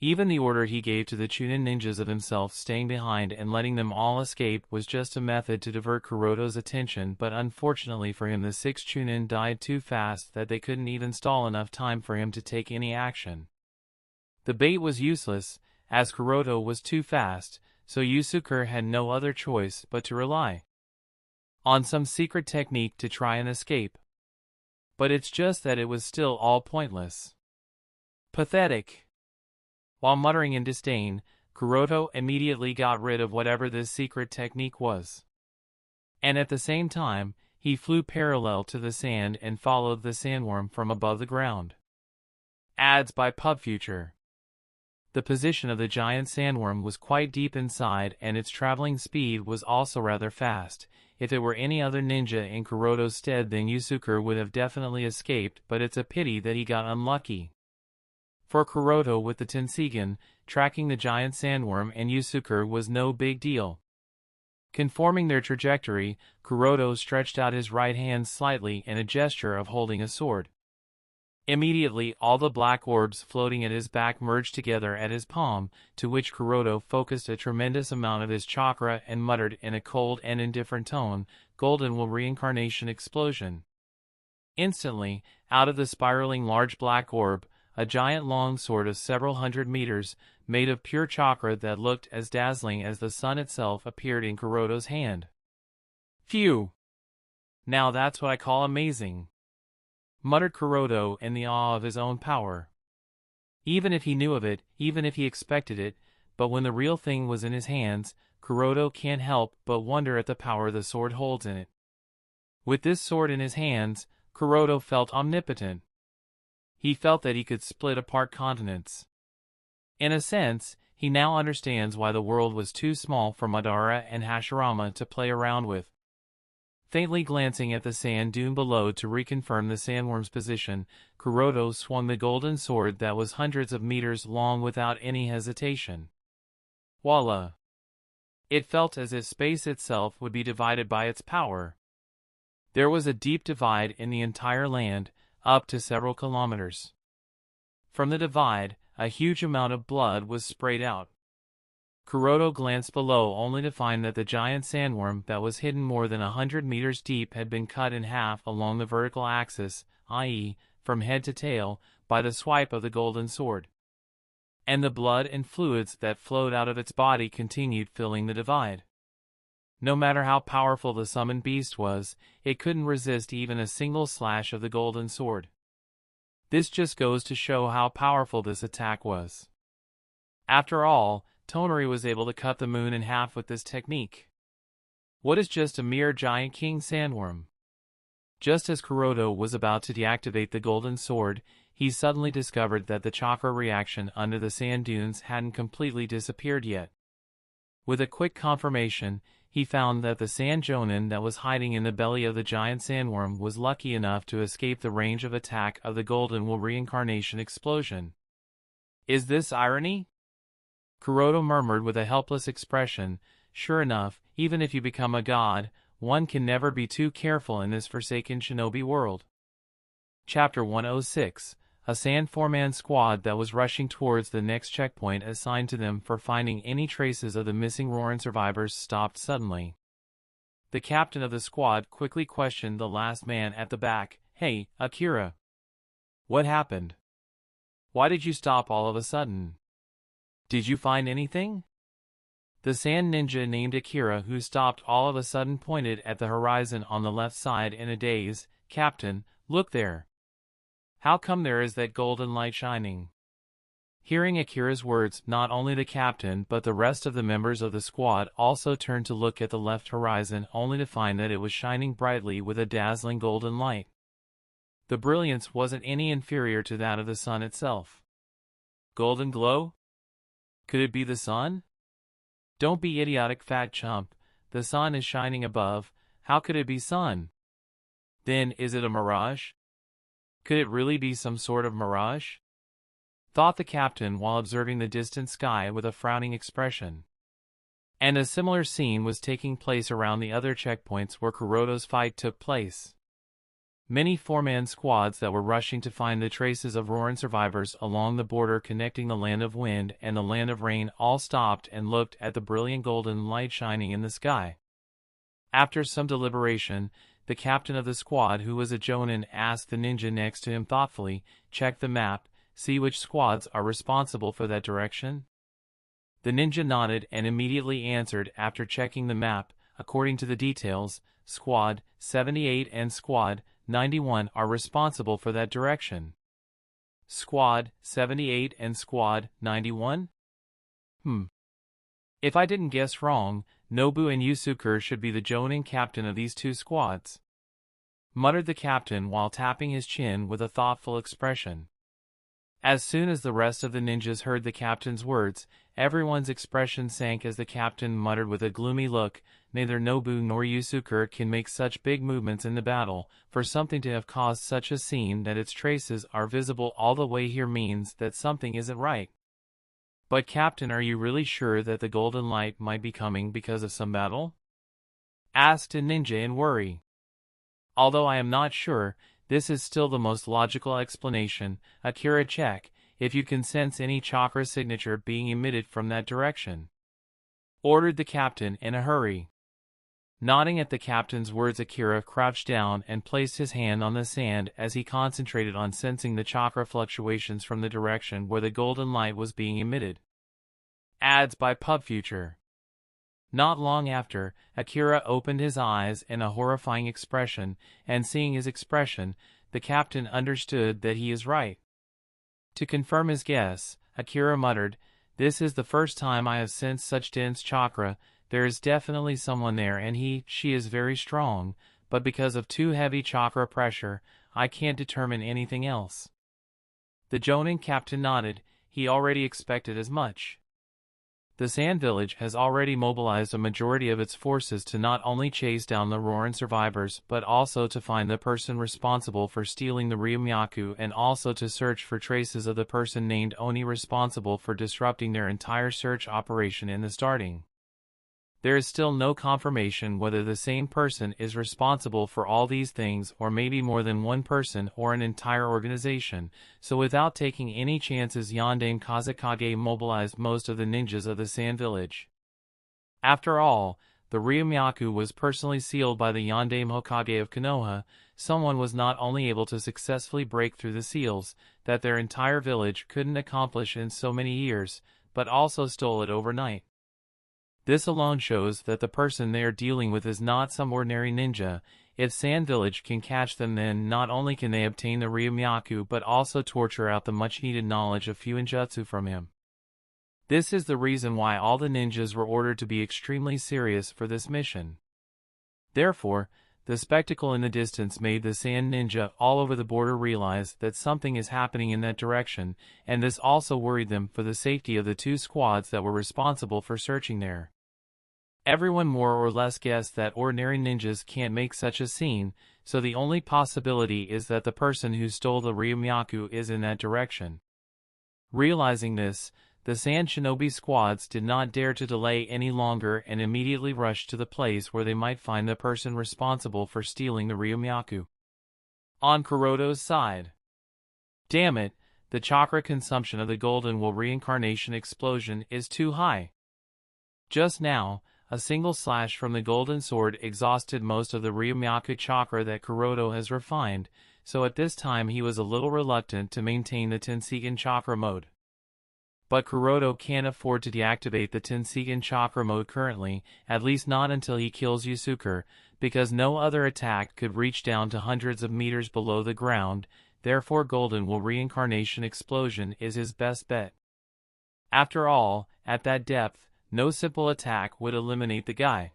Even the order he gave to the chunin ninjas of himself staying behind and letting them all escape was just a method to divert Kuroto's attention, but unfortunately for him the 6 chunin died too fast that they couldn't even stall enough time for him to take any action. The bait was useless, as Kuroto was too fast, so Yusukure had no other choice but to rely on some secret technique to try and escape. But it's just that it was still all pointless. Pathetic. While muttering in disdain, Kuroto immediately got rid of whatever this secret technique was. And at the same time, he flew parallel to the sand and followed the sandworm from above the ground. Ads by PubFuture. The position of the giant sandworm was quite deep inside and its traveling speed was also rather fast. If it were any other ninja in Kuroto's stead then Yusukure would have definitely escaped, but it's a pity that he got unlucky. For Kuroto with the Tenseigan, tracking the giant sandworm and Yusukure was no big deal. Conforming their trajectory, Kuroto stretched out his right hand slightly in a gesture of holding a sword. Immediately all the black orbs floating at his back merged together at his palm, to which Kuroto focused a tremendous amount of his chakra and muttered in a cold and indifferent tone, "Golden will reincarnation explosion." Instantly, out of the spiraling large black orb, a giant long sword of several hundred meters, made of pure chakra that looked as dazzling as the sun itself appeared in Kuroto's hand. Phew! Now that's what I call amazing, muttered Kuroto in the awe of his own power. Even if he knew of it, even if he expected it, but when the real thing was in his hands, Kuroto can't help but wonder at the power the sword holds in it. With this sword in his hands, Kuroto felt omnipotent. He felt that he could split apart continents. In a sense, he now understands why the world was too small for Madara and Hashirama to play around with. Faintly glancing at the sand dune below to reconfirm the sandworm's position, Kuroto swung the golden sword that was hundreds of meters long without any hesitation. Voila! It felt as if space itself would be divided by its power. There was a deep divide in the entire land, up to several kilometers. From the divide, a huge amount of blood was sprayed out. Kuroto glanced below only to find that the giant sandworm that was hidden more than 100 meters deep had been cut in half along the vertical axis, i.e., from head to tail, by the swipe of the golden sword. And the blood and fluids that flowed out of its body continued filling the divide. No matter how powerful the summoned beast was, it couldn't resist even a single slash of the golden sword. This just goes to show how powerful this attack was. After all, Tonari was able to cut the moon in half with this technique. What is just a mere giant king sandworm? Just as Kuroto was about to deactivate the golden sword, he suddenly discovered that the chakra reaction under the sand dunes hadn't completely disappeared yet. With a quick confirmation, he found that the sand jonin that was hiding in the belly of the giant sandworm was lucky enough to escape the range of attack of the golden wool reincarnation explosion. Is this irony? Kuroto murmured with a helpless expression. Sure enough, even if you become a god, one can never be too careful in this forsaken shinobi world. Chapter 106. A sand four-man squad that was rushing towards the next checkpoint assigned to them for finding any traces of the missing Roren survivors stopped suddenly. The captain of the squad quickly questioned the last man at the back. Hey, Akira. What happened? Why did you stop all of a sudden? Did you find anything? The sand ninja named Akira, who stopped all of a sudden, pointed at the horizon on the left side in a daze. Captain, look there. How come there is that golden light shining? Hearing Akira's words, not only the captain but the rest of the members of the squad also turned to look at the left horizon, only to find that it was shining brightly with a dazzling golden light. The brilliance wasn't any inferior to that of the sun itself. Golden glow? Could it be the sun? Don't be idiotic, fat chump. The sun is shining above. How could it be sun? Then, is it a mirage? Could it really be some sort of mirage? Thought the captain while observing the distant sky with a frowning expression. And a similar scene was taking place around the other checkpoints where Kuroto's fight took place. Many four-man squads that were rushing to find the traces of Roren survivors along the border connecting the Land of Wind and the Land of Rain all stopped and looked at the brilliant golden light shining in the sky. After some deliberation, the captain of the squad, who was a jonin, asked the ninja next to him thoughtfully, check the map, see which squads are responsible for that direction? The ninja nodded and immediately answered after checking the map. According to the details, Squad 78 and Squad 91 are responsible for that direction. Squad 78 and Squad 91? If I didn't guess wrong, Nobu and Yusuke should be the jonin captain of these two squads. Muttered the captain while tapping his chin with a thoughtful expression. As soon as the rest of the ninjas heard the captain's words, everyone's expression sank as the captain muttered with a gloomy look, neither Nobu nor Yusuke can make such big movements in the battle. For something to have caused such a scene that its traces are visible all the way here means that something isn't right. But Captain, are you really sure that the golden light might be coming because of some battle? Asked a ninja in worry. Although I am not sure, this is still the most logical explanation. Akira, check if you can sense any chakra signature being emitted from that direction. Ordered the captain in a hurry. Nodding at the captain's words, Akira crouched down and placed his hand on the sand as he concentrated on sensing the chakra fluctuations from the direction where the golden light was being emitted. Ads by PubFuture. Not long after, Akira opened his eyes in a horrifying expression, and seeing his expression, the captain understood that he is right. To confirm his guess, Akira muttered, "This is the first time I have sensed such dense chakra. there is definitely someone there and she is very strong, but because of too heavy chakra pressure, I can't determine anything else. The Jonin captain nodded, he already expected as much. The Sand Village has already mobilized a majority of its forces to not only chase down the Roren survivors but also to find the person responsible for stealing the Ryumyaku and also to search for traces of the person named Oni responsible for disrupting their entire search operation in the starting. There is still no confirmation whether the same person is responsible for all these things or maybe more than one person or an entire organization, so without taking any chances Yondaime Kazekage mobilized most of the ninjas of the Sand Village. After all, the Ryumyaku was personally sealed by the Yondaime Hokage of Konoha. Someone was not only able to successfully break through the seals that their entire village couldn't accomplish in so many years, but also stole it overnight. This alone shows that the person they are dealing with is not some ordinary ninja. If Sand Village can catch them, then not only can they obtain the Ryumyaku but also torture out the much-needed knowledge of Fuinjutsu from him. This is the reason why all the ninjas were ordered to be extremely serious for this mission. Therefore, the spectacle in the distance made the Sand Ninja all over the border realize that something is happening in that direction, and this also worried them for the safety of the two squads that were responsible for searching there. Everyone more or less guessed that ordinary ninjas can't make such a scene, so the only possibility is that the person who stole the Ryumyaku is in that direction. Realizing this, the Sand Shinobi squads did not dare to delay any longer and immediately rushed to the place where they might find the person responsible for stealing the Ryumyaku. On Kuroto's side. Damn it, the chakra consumption of the Golden Will reincarnation explosion is too high. Just now, a single slash from the golden sword exhausted most of the Ryumyaku chakra that Kuroto has refined, so at this time he was a little reluctant to maintain the Tenseigan chakra mode. But Kuroto can't afford to deactivate the Tenseigan chakra mode currently, at least not until he kills Yusuke, because no other attack could reach down to hundreds of meters below the ground, therefore Golden Will reincarnation explosion is his best bet. After all, at that depth, no simple attack would eliminate the guy.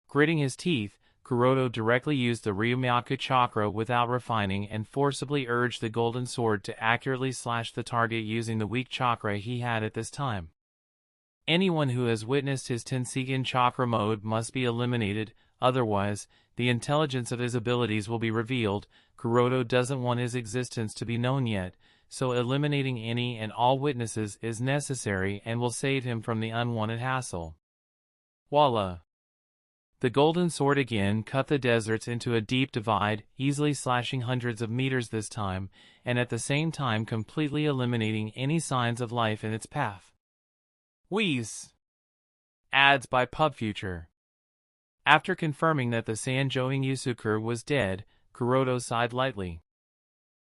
Gritting his teeth, Kuroto directly used the Ryumyaku chakra without refining and forcibly urged the golden sword to accurately slash the target using the weak chakra he had at this time. Anyone who has witnessed his Tenseigan chakra mode must be eliminated, otherwise, the intelligence of his abilities will be revealed. Kuroto doesn't want his existence to be known yet, so eliminating any and all witnesses is necessary and will save him from the unwanted hassle. Voila! The golden sword again cut the deserts into a deep divide, easily slashing hundreds of meters this time, and at the same time completely eliminating any signs of life in its path. Wheeze! Ads by PubFuture. After confirming that the Sanjoing Yusuke was dead, Kuroto sighed lightly.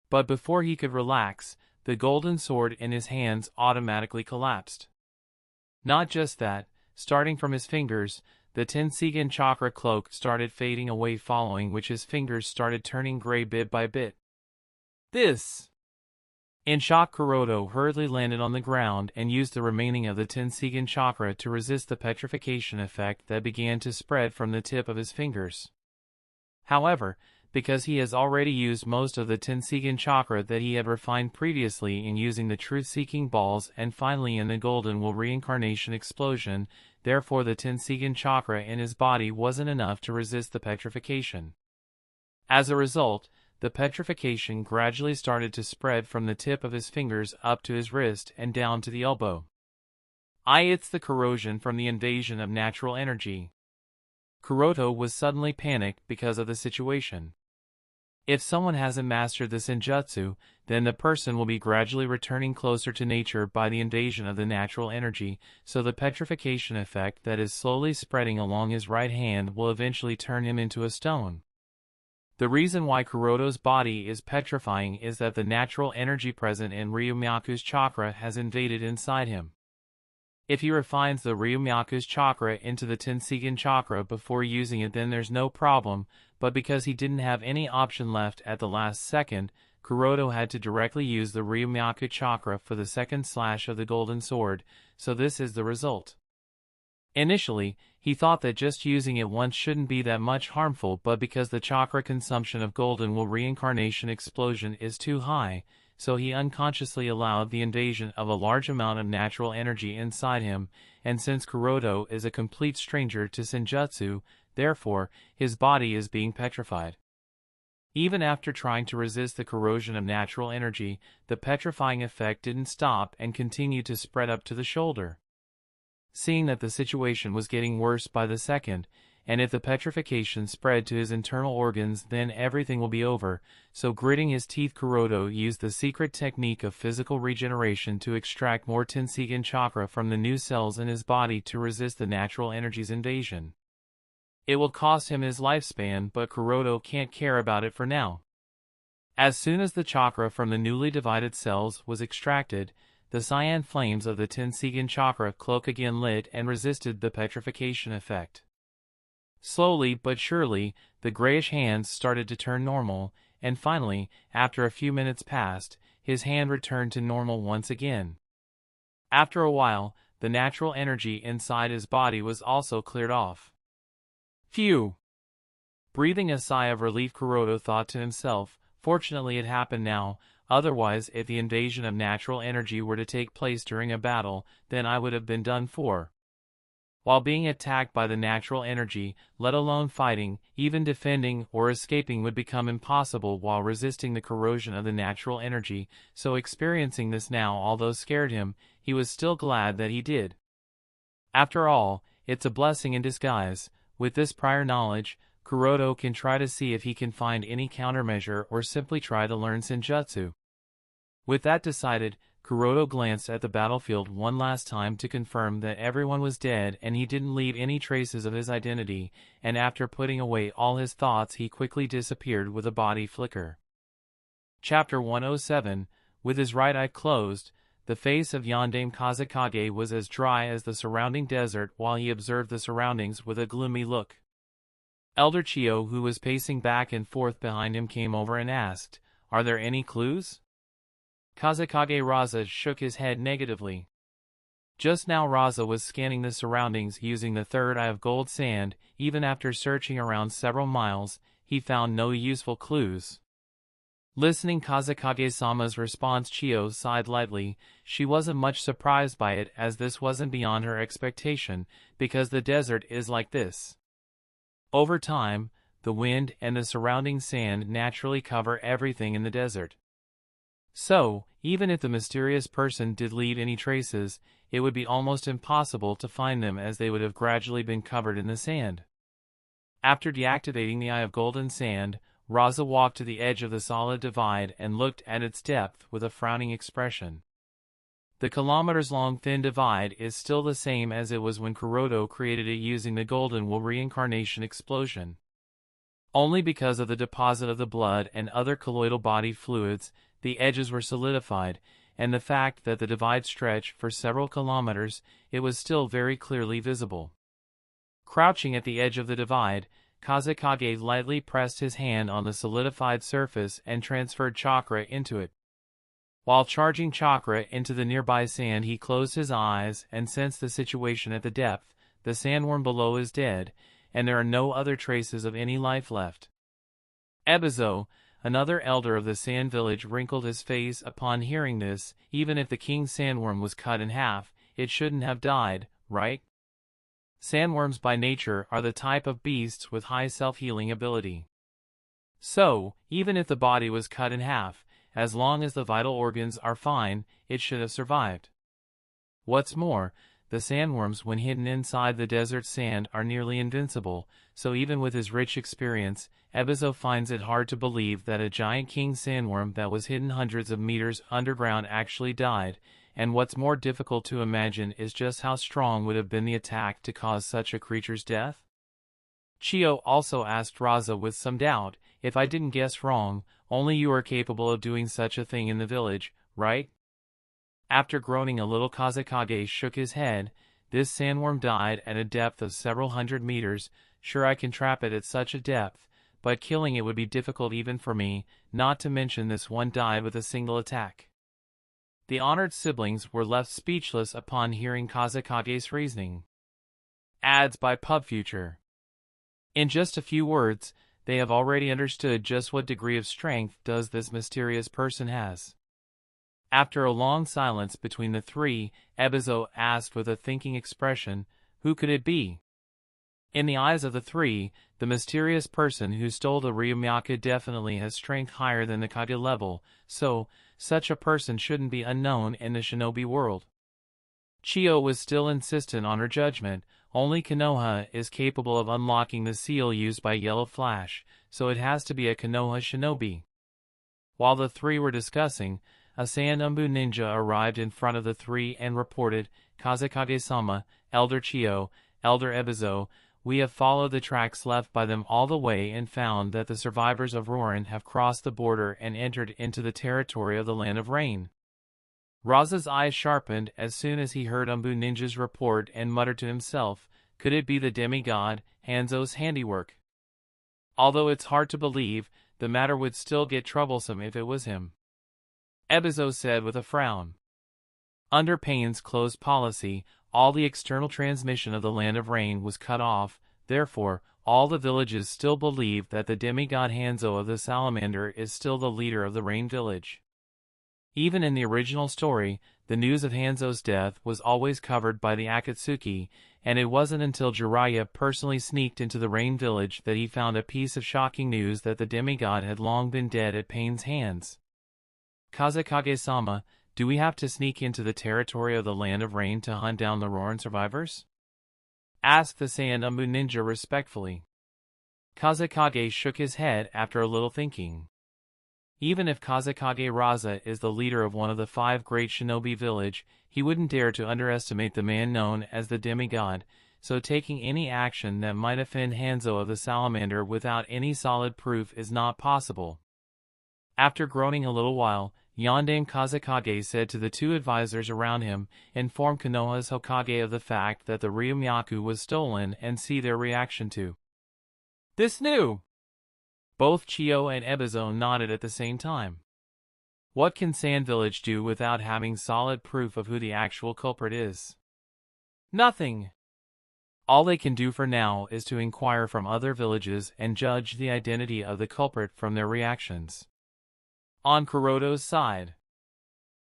But before he could relax, the golden sword in his hands automatically collapsed. Not just that, starting from his fingers, the Tenseigan chakra cloak started fading away, following which his fingers started turning gray bit by bit. This! In shock, Kuroto hurriedly landed on the ground and used the remaining of the Tenseigan chakra to resist the petrification effect that began to spread from the tip of his fingers. However, because he has already used most of the Tenseigan chakra that he had refined previously in using the truth-seeking balls and finally in the Golden Will reincarnation explosion, therefore the Tenseigan chakra in his body wasn't enough to resist the petrification. As a result, the petrification gradually started to spread from the tip of his fingers up to his wrist and down to the elbow. It's the corrosion from the invasion of natural energy. Kuroto was suddenly panicked because of the situation. If someone hasn't mastered the senjutsu, then the person will be gradually returning closer to nature by the invasion of the natural energy, so the petrification effect that is slowly spreading along his right hand will eventually turn him into a stone. The reason why Kuroto's body is petrifying is that the natural energy present in Ryumyaku's chakra has invaded inside him. If he refines the Ryumyaku's chakra into the Tenseigan chakra before using it, then there's no problem, but because he didn't have any option left at the last second, Kuroto had to directly use the Ryumyaku chakra for the second slash of the golden sword, so this is the result. Initially, he thought that just using it once shouldn't be that much harmful, but because the chakra consumption of golden will reincarnation explosion is too high, so he unconsciously allowed the invasion of a large amount of natural energy inside him, and since Kuroto is a complete stranger to senjutsu, therefore, his body is being petrified. Even after trying to resist the corrosion of natural energy, the petrifying effect didn't stop and continued to spread up to the shoulder. Seeing that the situation was getting worse by the second, and if the petrification spread to his internal organs then everything will be over, so gritting his teeth Kuroto used the secret technique of physical regeneration to extract more Tenseigan chakra from the new cells in his body to resist the natural energy's invasion. It will cost him his lifespan, but Kuroto can't care about it for now. As soon as the chakra from the newly divided cells was extracted, the cyan flames of the Tenseigan chakra cloak again lit and resisted the petrification effect. Slowly but surely, the grayish hands started to turn normal, and finally, after a few minutes passed, his hand returned to normal once again. After a while, the natural energy inside his body was also cleared off. Phew! Breathing a sigh of relief, Kuroto thought to himself, fortunately it happened now, otherwise if the invasion of natural energy were to take place during a battle, then I would have been done for. While being attacked by the natural energy, let alone fighting, even defending or escaping would become impossible while resisting the corrosion of the natural energy, so experiencing this now although scared him, he was still glad that he did. After all, it's a blessing in disguise. With this prior knowledge, Kuroto can try to see if he can find any countermeasure or simply try to learn senjutsu. With that decided, Kuroto glanced at the battlefield one last time to confirm that everyone was dead and he didn't leave any traces of his identity, and after putting away all his thoughts he quickly disappeared with a body flicker. Chapter 107. With his right eye closed, the face of Yondaime Kazekage was as dry as the surrounding desert while he observed the surroundings with a gloomy look. Elder Chiyo, who was pacing back and forth behind him, came over and asked, "Are there any clues?" Kazekage Raza shook his head negatively. Just now Raza was scanning the surroundings using the third eye of gold sand. Even after searching around several miles, he found no useful clues. Listening Kazekage-sama's response, Chiyo sighed lightly. She wasn't much surprised by it, as this wasn't beyond her expectation, because the desert is like this. Over time, the wind and the surrounding sand naturally cover everything in the desert. So, even if the mysterious person did leave any traces, it would be almost impossible to find them, as they would have gradually been covered in the sand. After deactivating the Eye of Golden Sand, Raza walked to the edge of the solid divide and looked at its depth with a frowning expression. The kilometers-long thin divide is still the same as it was when Kuroto created it using the Golden Will reincarnation explosion. Only because of the deposit of the blood and other colloidal body fluids, the edges were solidified, and the fact that the divide stretched for several kilometers, it was still very clearly visible. Crouching at the edge of the divide, Kazekage lightly pressed his hand on the solidified surface and transferred chakra into it. While charging chakra into the nearby sand, he closed his eyes and sensed the situation at the depth. The sandworm below is dead, and there are no other traces of any life left. Ebazo, another elder of the sand village, wrinkled his face upon hearing this. Even if the king sandworm was cut in half, it shouldn't have died, right? Sandworms by nature are the type of beasts with high self-healing ability. So, even if the body was cut in half, as long as the vital organs are fine, it should have survived. What's more, the sandworms when hidden inside the desert sand are nearly invincible, so even with his rich experience, Ebazo finds it hard to believe that a giant king sandworm that was hidden hundreds of meters underground actually died, and what's more difficult to imagine is just how strong would have been the attack to cause such a creature's death. Chiyo also asked Raza with some doubt, "If I didn't guess wrong, only you are capable of doing such a thing in the village, right?" After groaning a little, Kazekage shook his head. "This sandworm died at a depth of several hundred meters. Sure, I can trap it at such a depth, but killing it would be difficult even for me, not to mention this one died with a single attack." The honored siblings were left speechless upon hearing Kazekage's reasoning. Ads by PubFuture. In just a few words, they have already understood just what degree of strength does this mysterious person has. After a long silence between the three, Ebizo asked with a thinking expression, "Who could it be?" In the eyes of the three, the mysterious person who stole the Ryumyaku definitely has strength higher than the Kage level, so such a person shouldn't be unknown in the shinobi world. Chiyo was still insistent on her judgment. Only Konoha is capable of unlocking the seal used by Yellow Flash, so it has to be a Konoha shinobi. While the three were discussing, a Sanumbu ninja arrived in front of the three and reported, "Kazekage-sama, Elder Chiyo, Elder Ebizo, we have followed the tracks left by them all the way and found that the survivors of Roren have crossed the border and entered into the territory of the Land of Rain." Raza's eyes sharpened as soon as he heard Umbu Ninja's report and muttered to himself, could it be the demigod, Hanzo's handiwork? Although it's hard to believe, the matter would still get troublesome if it was him. Ebizo said with a frown. Under Pain's closed policy, all the external transmission of the Land of Rain was cut off, therefore, all the villages still believe that the demigod Hanzo of the Salamander is still the leader of the Rain Village. Even in the original story, the news of Hanzo's death was always covered by the Akatsuki, and it wasn't until Jiraiya personally sneaked into the Rain Village that he found a piece of shocking news that the demigod had long been dead at Pain's hands. "Kazekage-sama, do we have to sneak into the territory of the Land of Rain to hunt down the Roren survivors?" asked the Sanumbu ninja respectfully. Kazekage shook his head after a little thinking. Even if Kazekage Raza is the leader of one of the 5 great shinobi village, he wouldn't dare to underestimate the man known as the demigod, so taking any action that might offend Hanzo of the Salamander without any solid proof is not possible. After groaning a little while, Yondaime Kazekage said to the 2 advisors around him, inform Konoha's Hokage of the fact that the Ryumyaku was stolen and see their reaction to this new. Both Chiyo and Ebizo nodded at the same time. What can Sand Village do without having solid proof of who the actual culprit is? Nothing. All they can do for now is to inquire from other villages and judge the identity of the culprit from their reactions. On Kuroto's side.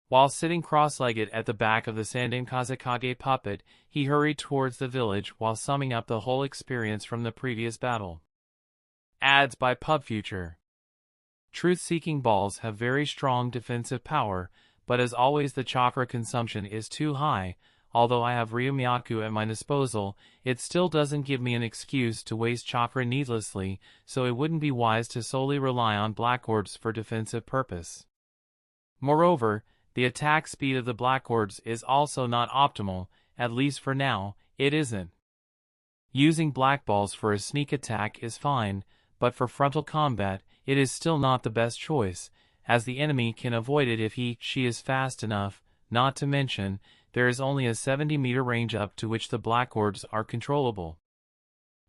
While sitting cross-legged at the back of the Sandaime Kazekage puppet, he hurried towards the village while summing up the whole experience from the previous battle. Ads by PubFuture. Truth-seeking balls have very strong defensive power, but as always the chakra consumption is too high. Although I have Ryumyaku at my disposal, it still doesn't give me an excuse to waste chakra needlessly, so it wouldn't be wise to solely rely on black orbs for defensive purpose. Moreover, the attack speed of the black orbs is also not optimal, at least for now, it isn't. Using black balls for a sneak attack is fine, but for frontal combat, it is still not the best choice, as the enemy can avoid it if she is fast enough, not to mention, there is only a 70-meter range up to which the black orbs are controllable.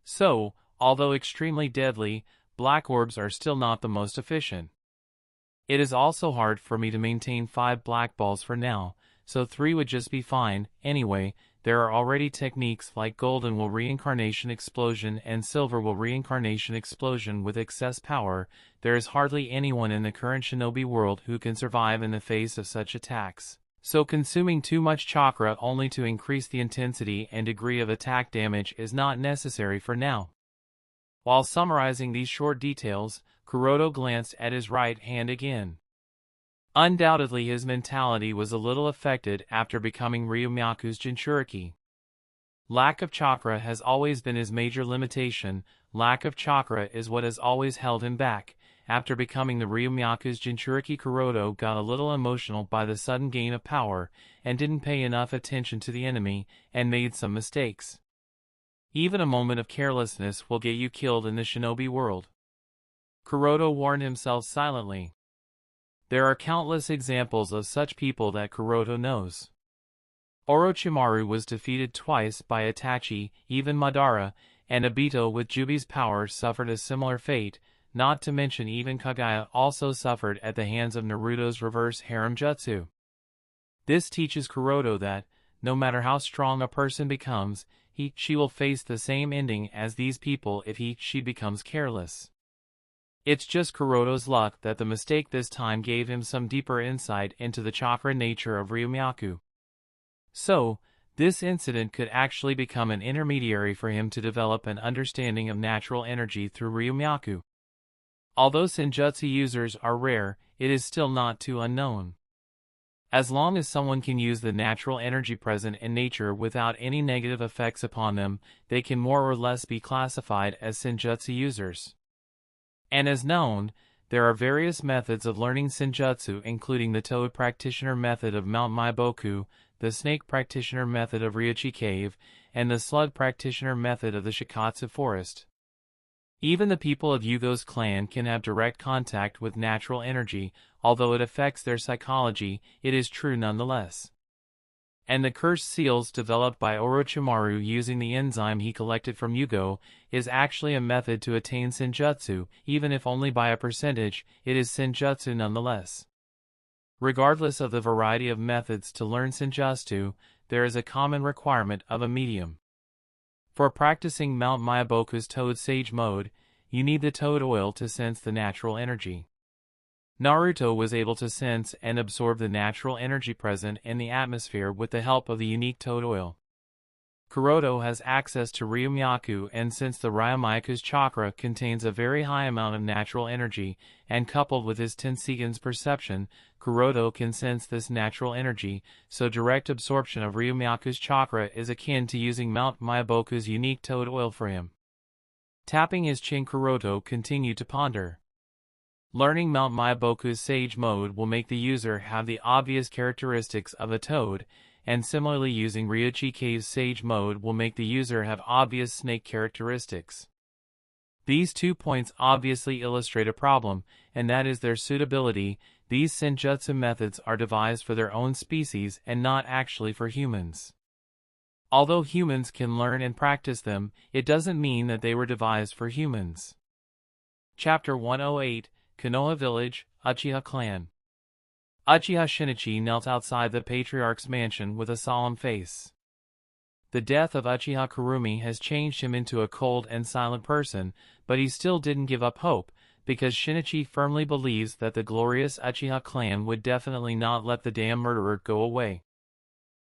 So, although extremely deadly, black orbs are still not the most efficient. It is also hard for me to maintain 5 black balls for now, so 3 would just be fine. Anyway, there are already techniques like Golden will Reincarnation Explosion and Silver will Reincarnation Explosion with excess power. There is hardly anyone in the current shinobi world who can survive in the face of such attacks. So consuming too much chakra only to increase the intensity and degree of attack damage is not necessary for now. While summarizing these short details, Kuroto glanced at his right hand again. Undoubtedly his mentality was a little affected after becoming Ryumyaku's Jinchuriki. Lack of chakra has always been his major limitation. Lack of chakra is what has always held him back. After becoming the Ryumyaku's Jinchuriki, Kuroto got a little emotional by the sudden gain of power, and didn't pay enough attention to the enemy, and made some mistakes. Even a moment of carelessness will get you killed in the shinobi world. Kuroto warned himself silently. There are countless examples of such people that Kuroto knows. Orochimaru was defeated twice by Itachi, even Madara, and Obito with Jubi's power suffered a similar fate, not to mention even Kaguya also suffered at the hands of Naruto's reverse harem jutsu. This teaches Kuroto that, no matter how strong a person becomes, she will face the same ending as these people if she becomes careless. It's just Kuroto's luck that the mistake this time gave him some deeper insight into the chakra nature of Ryumyaku. So, this incident could actually become an intermediary for him to develop an understanding of natural energy through Ryumyaku. Although Senjutsu users are rare, it is still not too unknown. As long as someone can use the natural energy present in nature without any negative effects upon them, they can more or less be classified as Senjutsu users. And as known, there are various methods of learning Senjutsu, including the Toad Practitioner method of Mount Maiboku, the Snake Practitioner method of Ryochi Cave, and the Slug Practitioner method of the Shikatsu Forest. Even the people of Hyuga's clan can have direct contact with natural energy, although it affects their psychology, it is true nonetheless. And the cursed seals developed by Orochimaru using the enzyme he collected from Hyuga is actually a method to attain Senjutsu, even if only by a percentage, it is Senjutsu nonetheless. Regardless of the variety of methods to learn Senjutsu, there is a common requirement of a medium. For practicing Mount Maiboku's Toad Sage mode, you need the toad oil to sense the natural energy. Naruto was able to sense and absorb the natural energy present in the atmosphere with the help of the unique toad oil. Kuroto has access to Ryumyaku, and since the Ryumyaku's chakra contains a very high amount of natural energy, and coupled with his Tenseigan's perception, Kuroto can sense this natural energy, so direct absorption of Ryumyaku's chakra is akin to using Mount Maiboku's unique toad oil for him. Tapping his chin, Kuroto continued to ponder. Learning Mount Maiboku's Sage mode will make the user have the obvious characteristics of a toad, and similarly using Ryochi Cave's Sage mode will make the user have obvious snake characteristics. These 2 points obviously illustrate a problem, and that is their suitability. These Senjutsu methods are devised for their own species and not actually for humans. Although humans can learn and practice them, it doesn't mean that they were devised for humans. Chapter 108, Konoha Village, Uchiha Clan. Uchiha Shinichi knelt outside the patriarch's mansion with a solemn face. The death of Uchiha Kurumi has changed him into a cold and silent person, but he still didn't give up hope, because Shinichi firmly believes that the glorious Uchiha clan would definitely not let the damn murderer go away.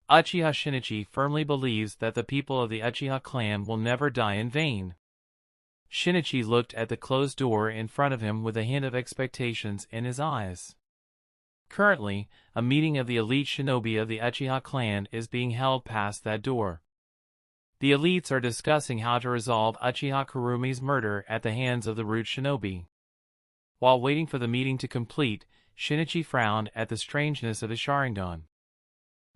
Uchiha Shinichi firmly believes that the people of the Uchiha clan will never die in vain. Shinichi looked at the closed door in front of him with a hint of expectations in his eyes. Currently, a meeting of the elite shinobi of the Uchiha clan is being held past that door. The elites are discussing how to resolve Uchiha Kurumi's murder at the hands of the root shinobi. While waiting for the meeting to complete, Shinichi frowned at the strangeness of his Sharingan.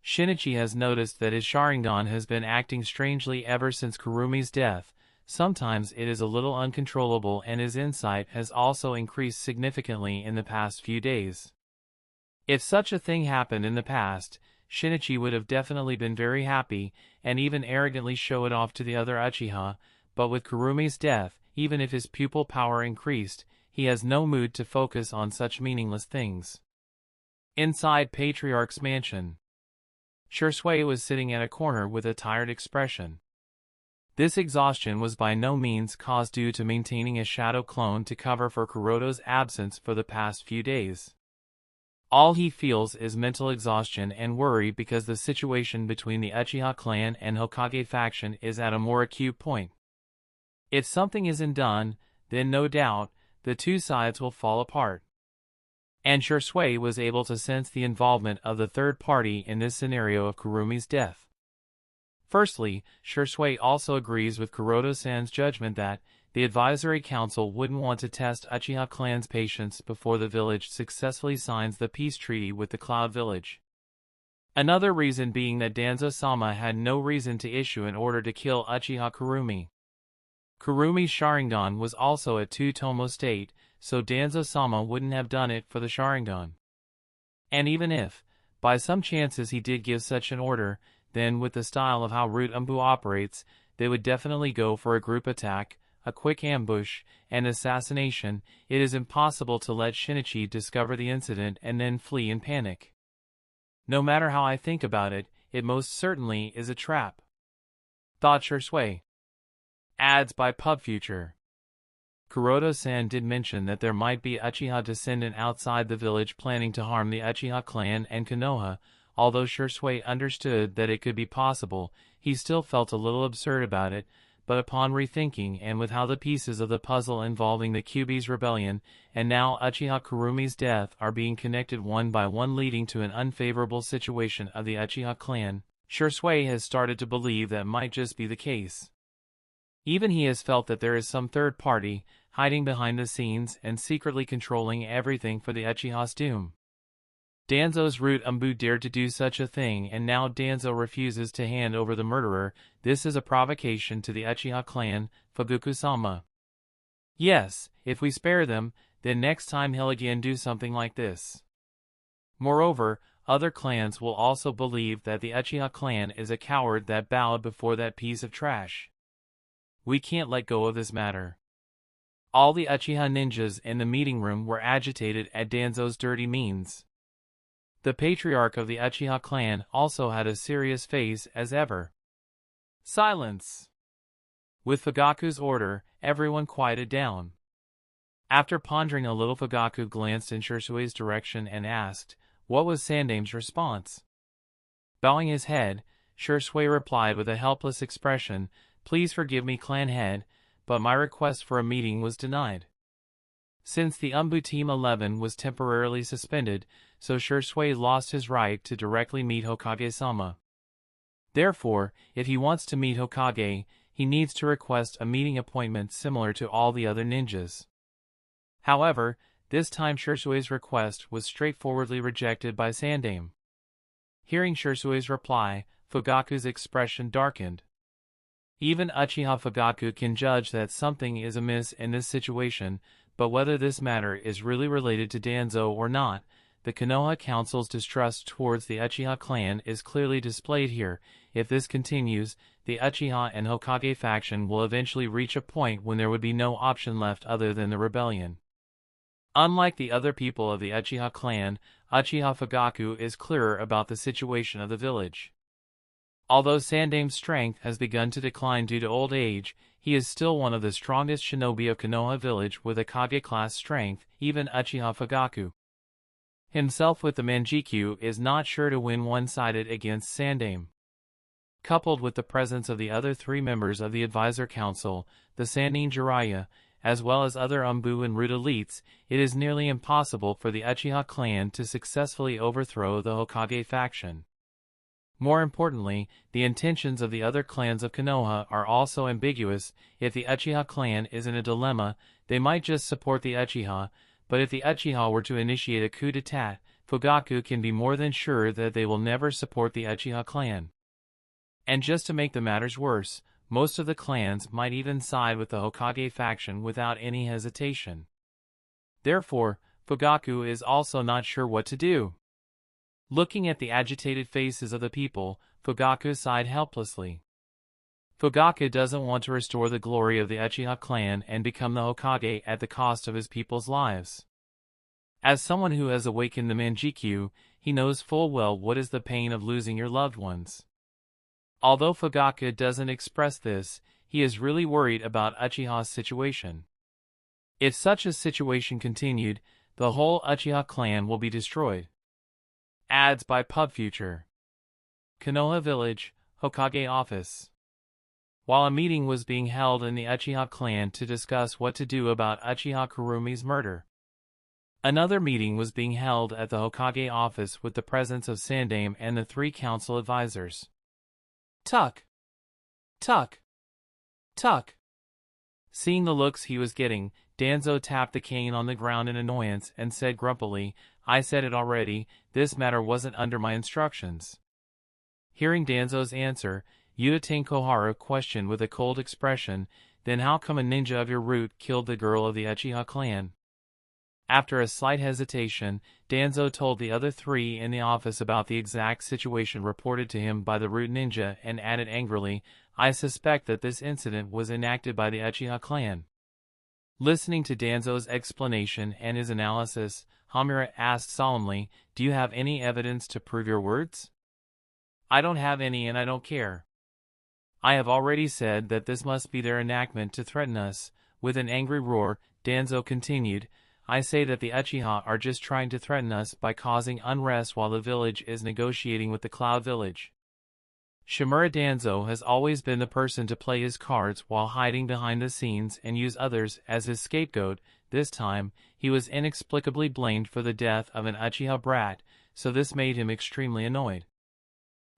Shinichi has noticed that his Sharingan has been acting strangely ever since Kurumi's death. Sometimes it is a little uncontrollable, and his insight has also increased significantly in the past few days. If such a thing happened in the past, Shinichi would have definitely been very happy, and even arrogantly show it off to the other Uchiha, but with Kurumi's death, even if his pupil power increased, he has no mood to focus on such meaningless things. Inside Patriarch's mansion, Shursui was sitting at a corner with a tired expression. This exhaustion was by no means caused due to maintaining a shadow clone to cover for Kuroto's absence for the past few days. All he feels is mental exhaustion and worry because the situation between the Uchiha clan and Hokage faction is at a more acute point. If something isn't done, then no doubt, the two sides will fall apart. And Shursui was able to sense the involvement of the third party in this scenario of Kurumi's death. Firstly, Shursui also agrees with Kuroto-san's judgment that the advisory council wouldn't want to test Uchiha clan's patience before the village successfully signs the peace treaty with the Cloud Village. Another reason being that Danzo-sama had no reason to issue an order to kill Uchiha Kurumi. Kurumi's Sharingan was also at 2-tomo state, so Danzo-sama wouldn't have done it for the Sharingan. And even if, by some chances he did give such an order, then with the style of how Root Umbu operates, they would definitely go for a group attack, a quick ambush, and assassination. It is impossible to let Shinichi discover the incident and then flee in panic. No matter how I think about it, it most certainly is a trap. thought Shursui. Ads by Pub Future. Kuroto-san did mention that there might be Uchiha descendant outside the village planning to harm the Uchiha clan and Konoha. Although Shursui understood that it could be possible, he still felt a little absurd about it, but upon rethinking and with how the pieces of the puzzle involving the Kyuubi's rebellion and now Uchiha Kurumi's death are being connected one by one, leading to an unfavorable situation of the Uchiha clan, Shursui has started to believe that might just be the case. Even he has felt that there is some third party hiding behind the scenes and secretly controlling everything for the Uchiha's doom. Danzo's root dared to do such a thing, and now Danzo refuses to hand over the murderer. This is a provocation to the Uchiha clan, Fugoku-sama. Yes, if we spare them, then next time he'll again do something like this. Moreover, other clans will also believe that the Uchiha clan is a coward that bowed before that piece of trash. We can't let go of this matter. All the Uchiha ninjas in the meeting room were agitated at Danzo's dirty means. The patriarch of the Uchiha clan also had a serious face as ever. Silence! With Fugaku's order, everyone quieted down. After pondering a little, Fugaku glanced in Shursui's direction and asked, what was Sandame's response? Bowing his head, Shursui replied with a helpless expression, please forgive me, clan head, but my request for a meeting was denied. Since the Team 11 was temporarily suspended, so Shursui lost his right to directly meet Hokage-sama. Therefore, if he wants to meet Hokage, he needs to request a meeting appointment similar to all the other ninjas. However, this time Shursui's request was straightforwardly rejected by Sandame. Hearing Shursui's reply, Fugaku's expression darkened. Even Uchiha Fugaku can judge that something is amiss in this situation, but whether this matter is really related to Danzo or not, the Konoha Council's distrust towards the Uchiha clan is clearly displayed here. If this continues, the Uchiha and Hokage faction will eventually reach a point when there would be no option left other than the rebellion. Unlike the other people of the Uchiha clan, Uchiha Fugaku is clearer about the situation of the village. Although Sandame's strength has begun to decline due to old age, he is still one of the strongest shinobi of Konoha village with a Kage-class strength. Even Uchiha Fugaku himself with the Manjikyu is not sure to win one-sided against Sandame. Coupled with the presence of the other three members of the Advisor Council, the Sannin Jiraiya, as well as other and root elites, it is nearly impossible for the Uchiha clan to successfully overthrow the Hokage faction. More importantly, the intentions of the other clans of Konoha are also ambiguous. If the Uchiha clan is in a dilemma, they might just support the Uchiha, but if the Uchiha were to initiate a coup d'etat, Fugaku can be more than sure that they will never support the Uchiha clan. And just to make the matters worse, most of the clans might even side with the Hokage faction without any hesitation. Therefore, Fugaku is also not sure what to do. Looking at the agitated faces of the people, Fugaku sighed helplessly. Fugaku doesn't want to restore the glory of the Uchiha clan and become the Hokage at the cost of his people's lives. As someone who has awakened the Manjikyu, he knows full well what is the pain of losing your loved ones. Although Fugaku doesn't express this, he is really worried about Uchiha's situation. If such a situation continued, the whole Uchiha clan will be destroyed. Ads by Pub Future. Konoha Village, Hokage Office. While a meeting was being held in the Uchiha clan to discuss what to do about Uchiha Kurumi's murder, another meeting was being held at the Hokage office with the presence of Sandame and the three council advisors. Tuck! Tuck! Tuck! Seeing the looks he was getting, Danzo tapped the cane on the ground in annoyance and said grumpily, I said it already, this matter wasn't under my instructions. Hearing Danzo's answer, Uchiha Koharu questioned with a cold expression, then how come a ninja of your root killed the girl of the Uchiha clan? After a slight hesitation, Danzo told the other three in the office about the exact situation reported to him by the root ninja and added angrily, I suspect that this incident was enacted by the Uchiha clan. Listening to Danzo's explanation and his analysis, Hamura asked solemnly, do you have any evidence to prove your words? I don't have any and I don't care. I have already said that this must be their enactment to threaten us. With an angry roar, Danzo continued, I say that the Uchiha are just trying to threaten us by causing unrest while the village is negotiating with the Cloud Village. Shimura Danzo has always been the person to play his cards while hiding behind the scenes and use others as his scapegoat. This time, he was inexplicably blamed for the death of an Uchiha brat, so this made him extremely annoyed.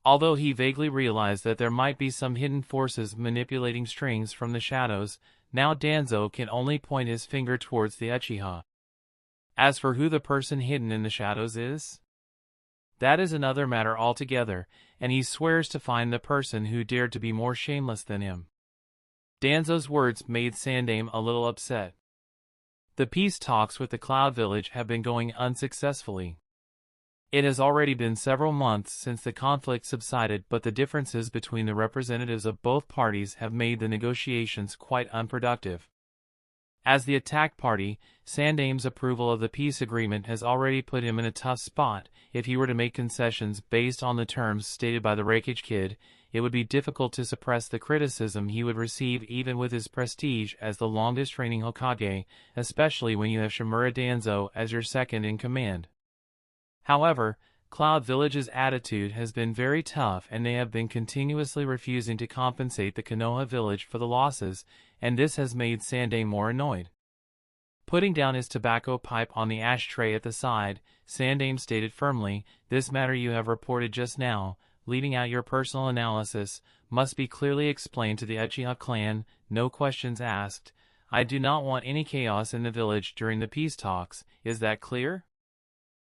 Although he vaguely realized that there might be some hidden forces manipulating strings from the shadows, now Danzo can only point his finger towards the Uchiha. As for who the person hidden in the shadows is, that is another matter altogether, and he swears to find the person who dared to be more shameless than him. Danzo's words made Sandame a little upset. The peace talks with the Cloud Village have been going unsuccessfully. It has already been several months since the conflict subsided, but the differences between the representatives of both parties have made the negotiations quite unproductive. As the attacked party, Sandame's approval of the peace agreement has already put him in a tough spot. If he were to make concessions based on the terms stated by the Raikage Kid, it would be difficult to suppress the criticism he would receive even with his prestige as the longest reigning Hokage, especially when you have Shimura Danzo as your second in command. However, Cloud Village's attitude has been very tough and they have been continuously refusing to compensate the Konoha village for the losses, and this has made Sandame more annoyed. Putting down his tobacco pipe on the ashtray at the side, Sandame stated firmly, this matter you have reported just now, leaving out your personal analysis, must be clearly explained to the Uchiha clan, no questions asked. I do not want any chaos in the village during the peace talks, is that clear?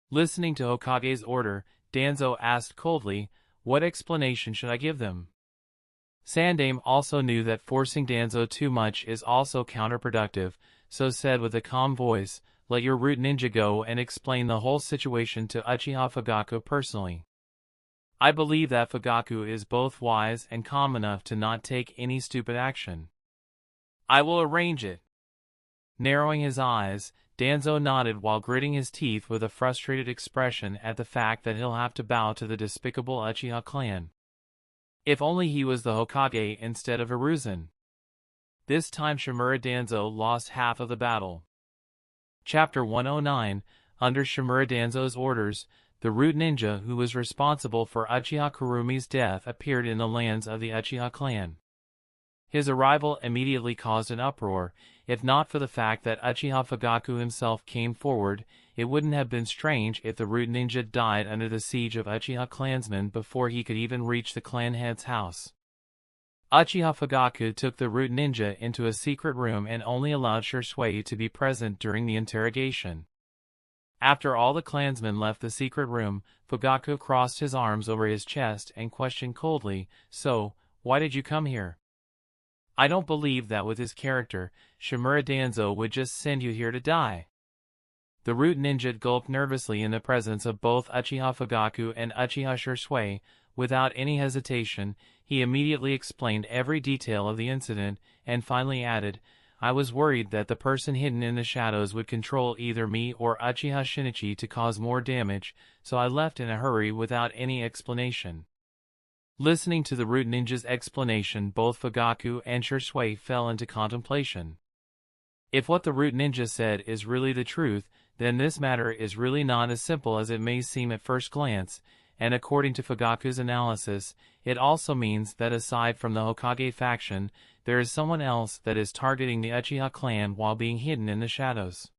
Listening to Hokage's order, Danzo asked coldly, what explanation should I give them? Sandame also knew that forcing Danzo too much is also counterproductive, so said with a calm voice, let your root ninja go and explain the whole situation to Uchiha Fugaku personally. I believe that Fugaku is both wise and calm enough to not take any stupid action. I will arrange it. Narrowing his eyes, Danzo nodded while gritting his teeth with a frustrated expression at the fact that he'll have to bow to the despicable Uchiha clan. If only he was the Hokage instead of Hiruzen. This time Shimura Danzo lost half of the battle. Chapter 109, under Shimura Danzo's orders, the root ninja who was responsible for Uchiha Kurumi's death appeared in the lands of the Uchiha clan. His arrival immediately caused an uproar. If not for the fact that Uchiha Fugaku himself came forward, it wouldn't have been strange if the root ninja died under the siege of Uchiha clansmen before he could even reach the clan head's house. Uchiha Fugaku took the root ninja into a secret room and only allowed Shisui to be present during the interrogation. After all the clansmen left the secret room, Fugaku crossed his arms over his chest and questioned coldly, so, why did you come here? I don't believe that with his character, Shimura Danzo would just send you here to die. The root ninja gulped nervously in the presence of both Uchiha Fugaku and Uchiha Shisui. Without any hesitation, he immediately explained every detail of the incident, and finally added, I was worried that the person hidden in the shadows would control either me or Uchiha Shinichi to cause more damage, so I left in a hurry without any explanation. Listening to the root ninja's explanation, both Fugaku and Shisui fell into contemplation. If what the root ninja said is really the truth, then this matter is really not as simple as it may seem at first glance, and according to Fugaku's analysis, it also means that aside from the Hokage faction, there is someone else that is targeting the Uchiha clan while being hidden in the shadows.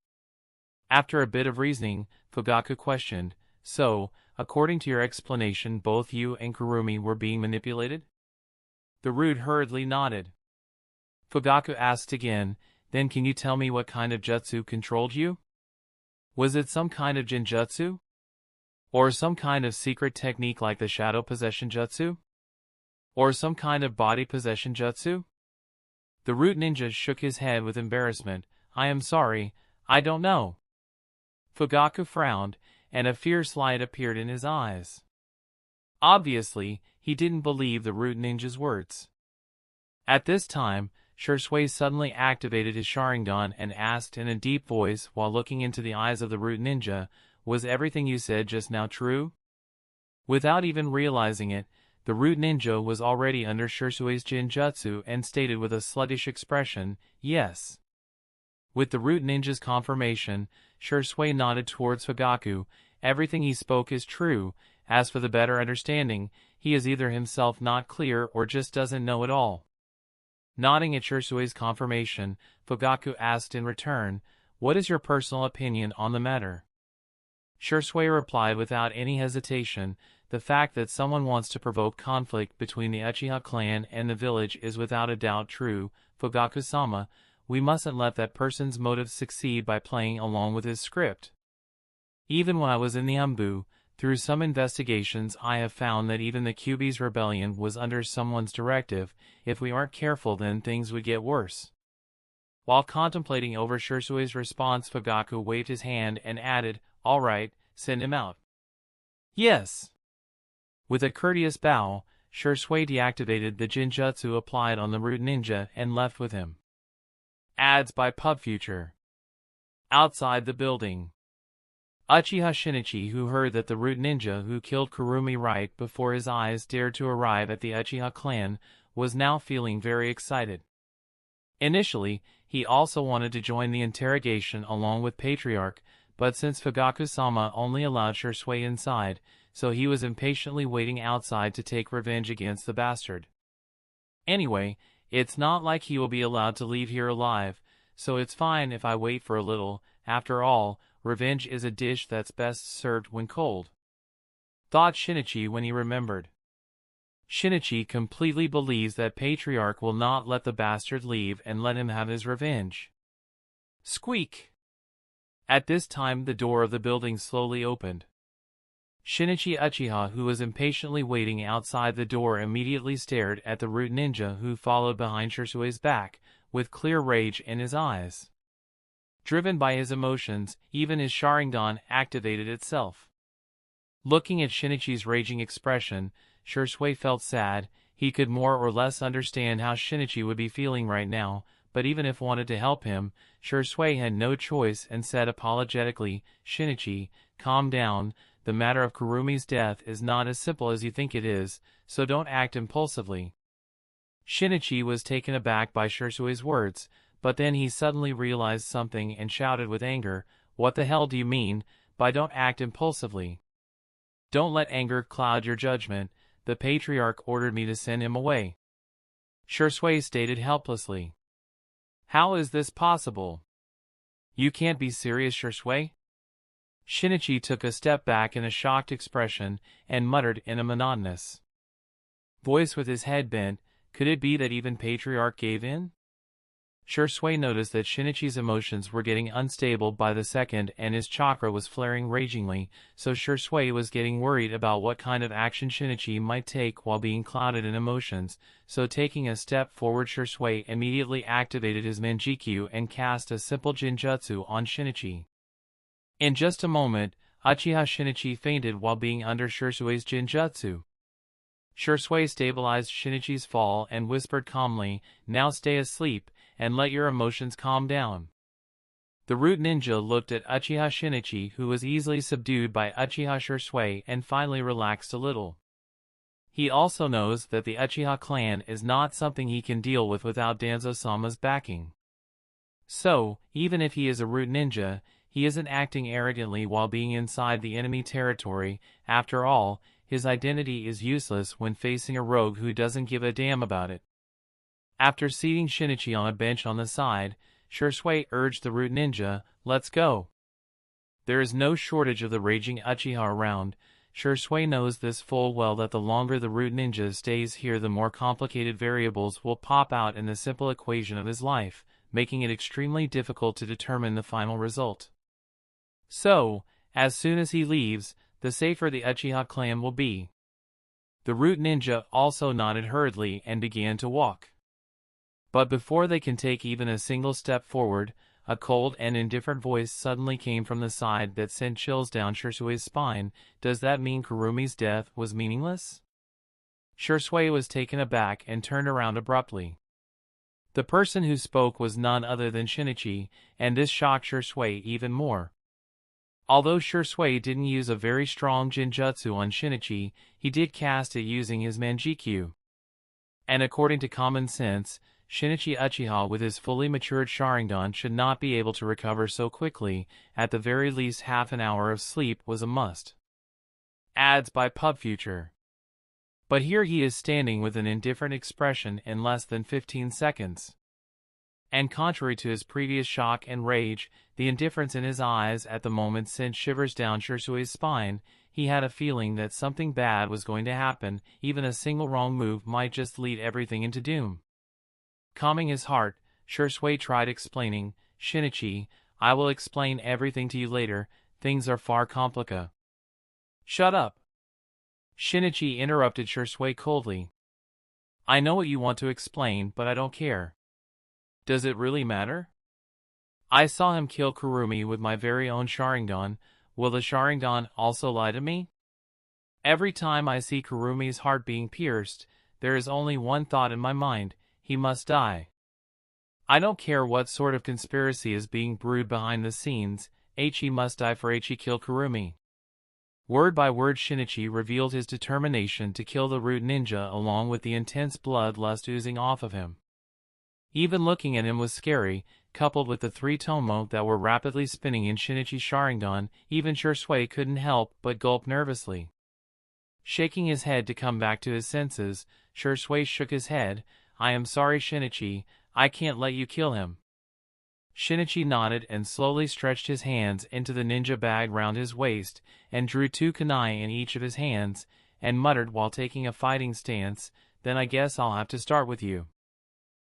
After a bit of reasoning, Fugaku questioned, so, according to your explanation, both you and Kurumi were being manipulated? The root hurriedly nodded. Fugaku asked again, then can you tell me what kind of jutsu controlled you? Was it some kind of genjutsu? Or some kind of secret technique like the shadow possession jutsu? Or some kind of body possession jutsu? The root ninja shook his head with embarrassment. I am sorry, I don't know. Fugaku frowned, and a fierce light appeared in his eyes. Obviously, he didn't believe the root ninja's words. At this time, Shisui suddenly activated his Sharingan and asked in a deep voice while looking into the eyes of the root ninja, was everything you said just now true? Without even realizing it, The root ninja was already under Shirsui's Jinjutsu and stated with a sluggish expression, "Yes." With the root ninja's confirmation, Shisui nodded towards Fugaku. Everything he spoke is true. As for the better understanding, he is either himself not clear or just doesn't know at all. Nodding at Shirsui's confirmation, Fugaku asked in return, "What is your personal opinion on the matter?" Shisui replied without any hesitation, "The fact that someone wants to provoke conflict between the Uchiha clan and the village is without a doubt true, Fugaku-sama. We mustn't let that person's motives succeed by playing along with his script. Even when I was in the Umbu, through some investigations I have found that even the Kyuubi's rebellion was under someone's directive. If we aren't careful then things would get worse." While contemplating over Shirsui's response, Fugaku waved his hand and added, "All right, send him out." "Yes." With a courteous bow, Shisui deactivated the Jinjutsu applied on the root ninja and left with him. Ads by PubFuture. Outside the building. Uchiha Shinichi, who heard that the root ninja who killed Kurumi right before his eyes dared to arrive at the Uchiha clan, was now feeling very excited. Initially, he also wanted to join the interrogation along with Patriarch, but since Fugaku-sama only allowed Shisui inside, so he was impatiently waiting outside to take revenge against the bastard. Anyway, it's not like he will be allowed to leave here alive, so it's fine if I wait for a little. After all, revenge is a dish that's best served when cold. Thought Shinichi when he remembered. Shinichi completely believes that Patriarch will not let the bastard leave and let him have his revenge. Squeak! At this time the door of the building slowly opened. Shinichi Uchiha, who was impatiently waiting outside the door, immediately stared at the root ninja who followed behind Shirsui's back, with clear rage in his eyes. Driven by his emotions, even his Sharingan activated itself. Looking at Shinichi's raging expression, Shisui felt sad. He could more or less understand how Shinichi would be feeling right now, but even if wanted to help him, Shisui had no choice and said apologetically, "Shinichi, calm down. The matter of Kurumi's death is not as simple as you think it is, so don't act impulsively." Shinichi was taken aback by Shirsui's words, but then he suddenly realized something and shouted with anger, "What the hell do you mean by don't act impulsively? Don't let anger cloud your judgment. The Patriarch ordered me to send him away." Shisui stated helplessly. "How is this possible? You can't be serious, Shisui?" Shinichi took a step back in a shocked expression and muttered in a monotonous voice with his head bent, "Could it be that even Patriarch gave in?" Shisui noticed that Shinichi's emotions were getting unstable by the second and his chakra was flaring ragingly, so Shisui was getting worried about what kind of action Shinichi might take while being clouded in emotions, so taking a step forward Shisui immediately activated his Manjikyu and cast a simple Jinjutsu on Shinichi. In just a moment, Uchiha Shinichi fainted while being under Shirsui's Jinjutsu. Shisui stabilized Shinichi's fall and whispered calmly, "Now stay asleep, and let your emotions calm down." The root ninja looked at Uchiha Shinichi, who was easily subdued by Uchiha Shisui, and finally relaxed a little. He also knows that the Uchiha clan is not something he can deal with without Danzo-sama's backing. So, even if he is a root ninja, he isn't acting arrogantly while being inside the enemy territory. After all, his identity is useless when facing a rogue who doesn't give a damn about it. After seating Shinichi on a bench on the side, Shisui urged the root ninja, "Let's go." There is no shortage of the raging Uchiha around. Shisui knows this full well that the longer the root ninja stays here the more complicated variables will pop out in the simple equation of his life, making it extremely difficult to determine the final result. So, as soon as he leaves, the safer the Uchiha clan will be. The root ninja also nodded hurriedly and began to walk. But before they can take even a single step forward, a cold and indifferent voice suddenly came from the side that sent chills down Shirsui's spine. Does that mean Kurumi's death was meaningless? Shisui was taken aback and turned around abruptly. The person who spoke was none other than Shinichi, and this shocked Shisui even more. Although Shisui didn't use a very strong Jinjutsu on Shinichi, he did cast it using his Manjikyu. And according to common sense, Shinichi Uchiha with his fully matured Sharingan should not be able to recover so quickly. At the very least half an hour of sleep was a must. Ads by PubFuture. But here he is standing with an indifferent expression in less than 15 seconds. And contrary to his previous shock and rage, the indifference in his eyes at the moment sent shivers down Shisui's spine. He had a feeling that something bad was going to happen. Even a single wrong move might just lead everything into doom. Calming his heart, Shisui tried explaining, "Shinichi, I will explain everything to you later. Things are far complicated." "Shut up!" Shinichi interrupted Shisui coldly. "I know what you want to explain, but I don't care. Does it really matter? I saw him kill Kurumi with my very own Sharingan. Will the Sharingan also lie to me? Every time I see Kurumi's heart being pierced, there is only one thought in my mind: he must die. I don't care what sort of conspiracy is being brewed behind the scenes, he must die for he killed Kurumi." Word by word Shinichi revealed his determination to kill the root ninja along with the intense bloodlust oozing off of him. Even looking at him was scary, coupled with the 3 tomo that were rapidly spinning in Shinichi's Sharingan. Even Shisui couldn't help but gulp nervously. Shaking his head to come back to his senses, Shisui shook his head. "I am sorry, Shinichi, I can't let you kill him." Shinichi nodded and slowly stretched his hands into the ninja bag round his waist, and drew 2 kunai in each of his hands, and muttered while taking a fighting stance, "Then I guess I'll have to start with you."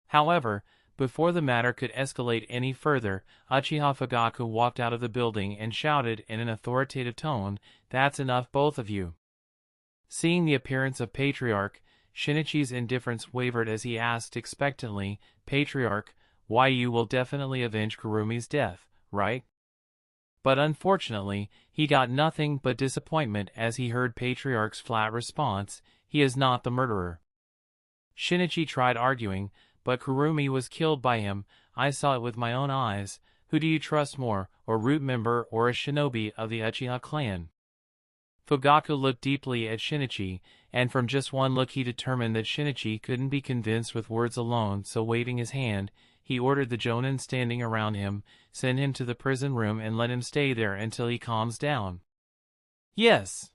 However, before the matter could escalate any further, Uchiha Fugaku walked out of the building and shouted in an authoritative tone, "That's enough, both of you." Seeing the appearance of Patriarch, Shinichi's indifference wavered as he asked expectantly, "Patriarch, why you will definitely avenge Kurumi's death, right?" But unfortunately, he got nothing but disappointment as he heard Patriarch's flat response, "He is not the murderer." Shinichi tried arguing, "But Kurumi was killed by him. I saw it with my own eyes. Who do you trust more, a root member or a shinobi of the Uchiha clan?" Fugaku looked deeply at Shinichi, and from just one look he determined that Shinichi couldn't be convinced with words alone, so waving his hand, he ordered the jonin standing around him, "Send him to the prison room and let him stay there until he calms down." "Yes."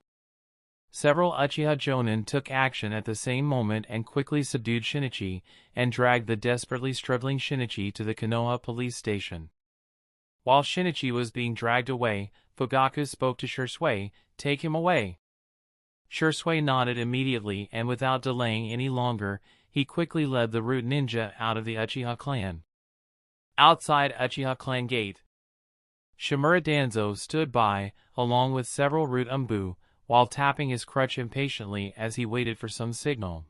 Several Uchiha jonin took action at the same moment and quickly subdued Shinichi, and dragged the desperately struggling Shinichi to the Konoha police station. While Shinichi was being dragged away, Fugaku spoke to Shisui, "Take him away." Shisui nodded immediately, and without delaying any longer, he quickly led the root ninja out of the Uchiha clan. Outside Uchiha clan gate, Shimura Danzo stood by, along with several root umbu, while tapping his crutch impatiently as he waited for some signal.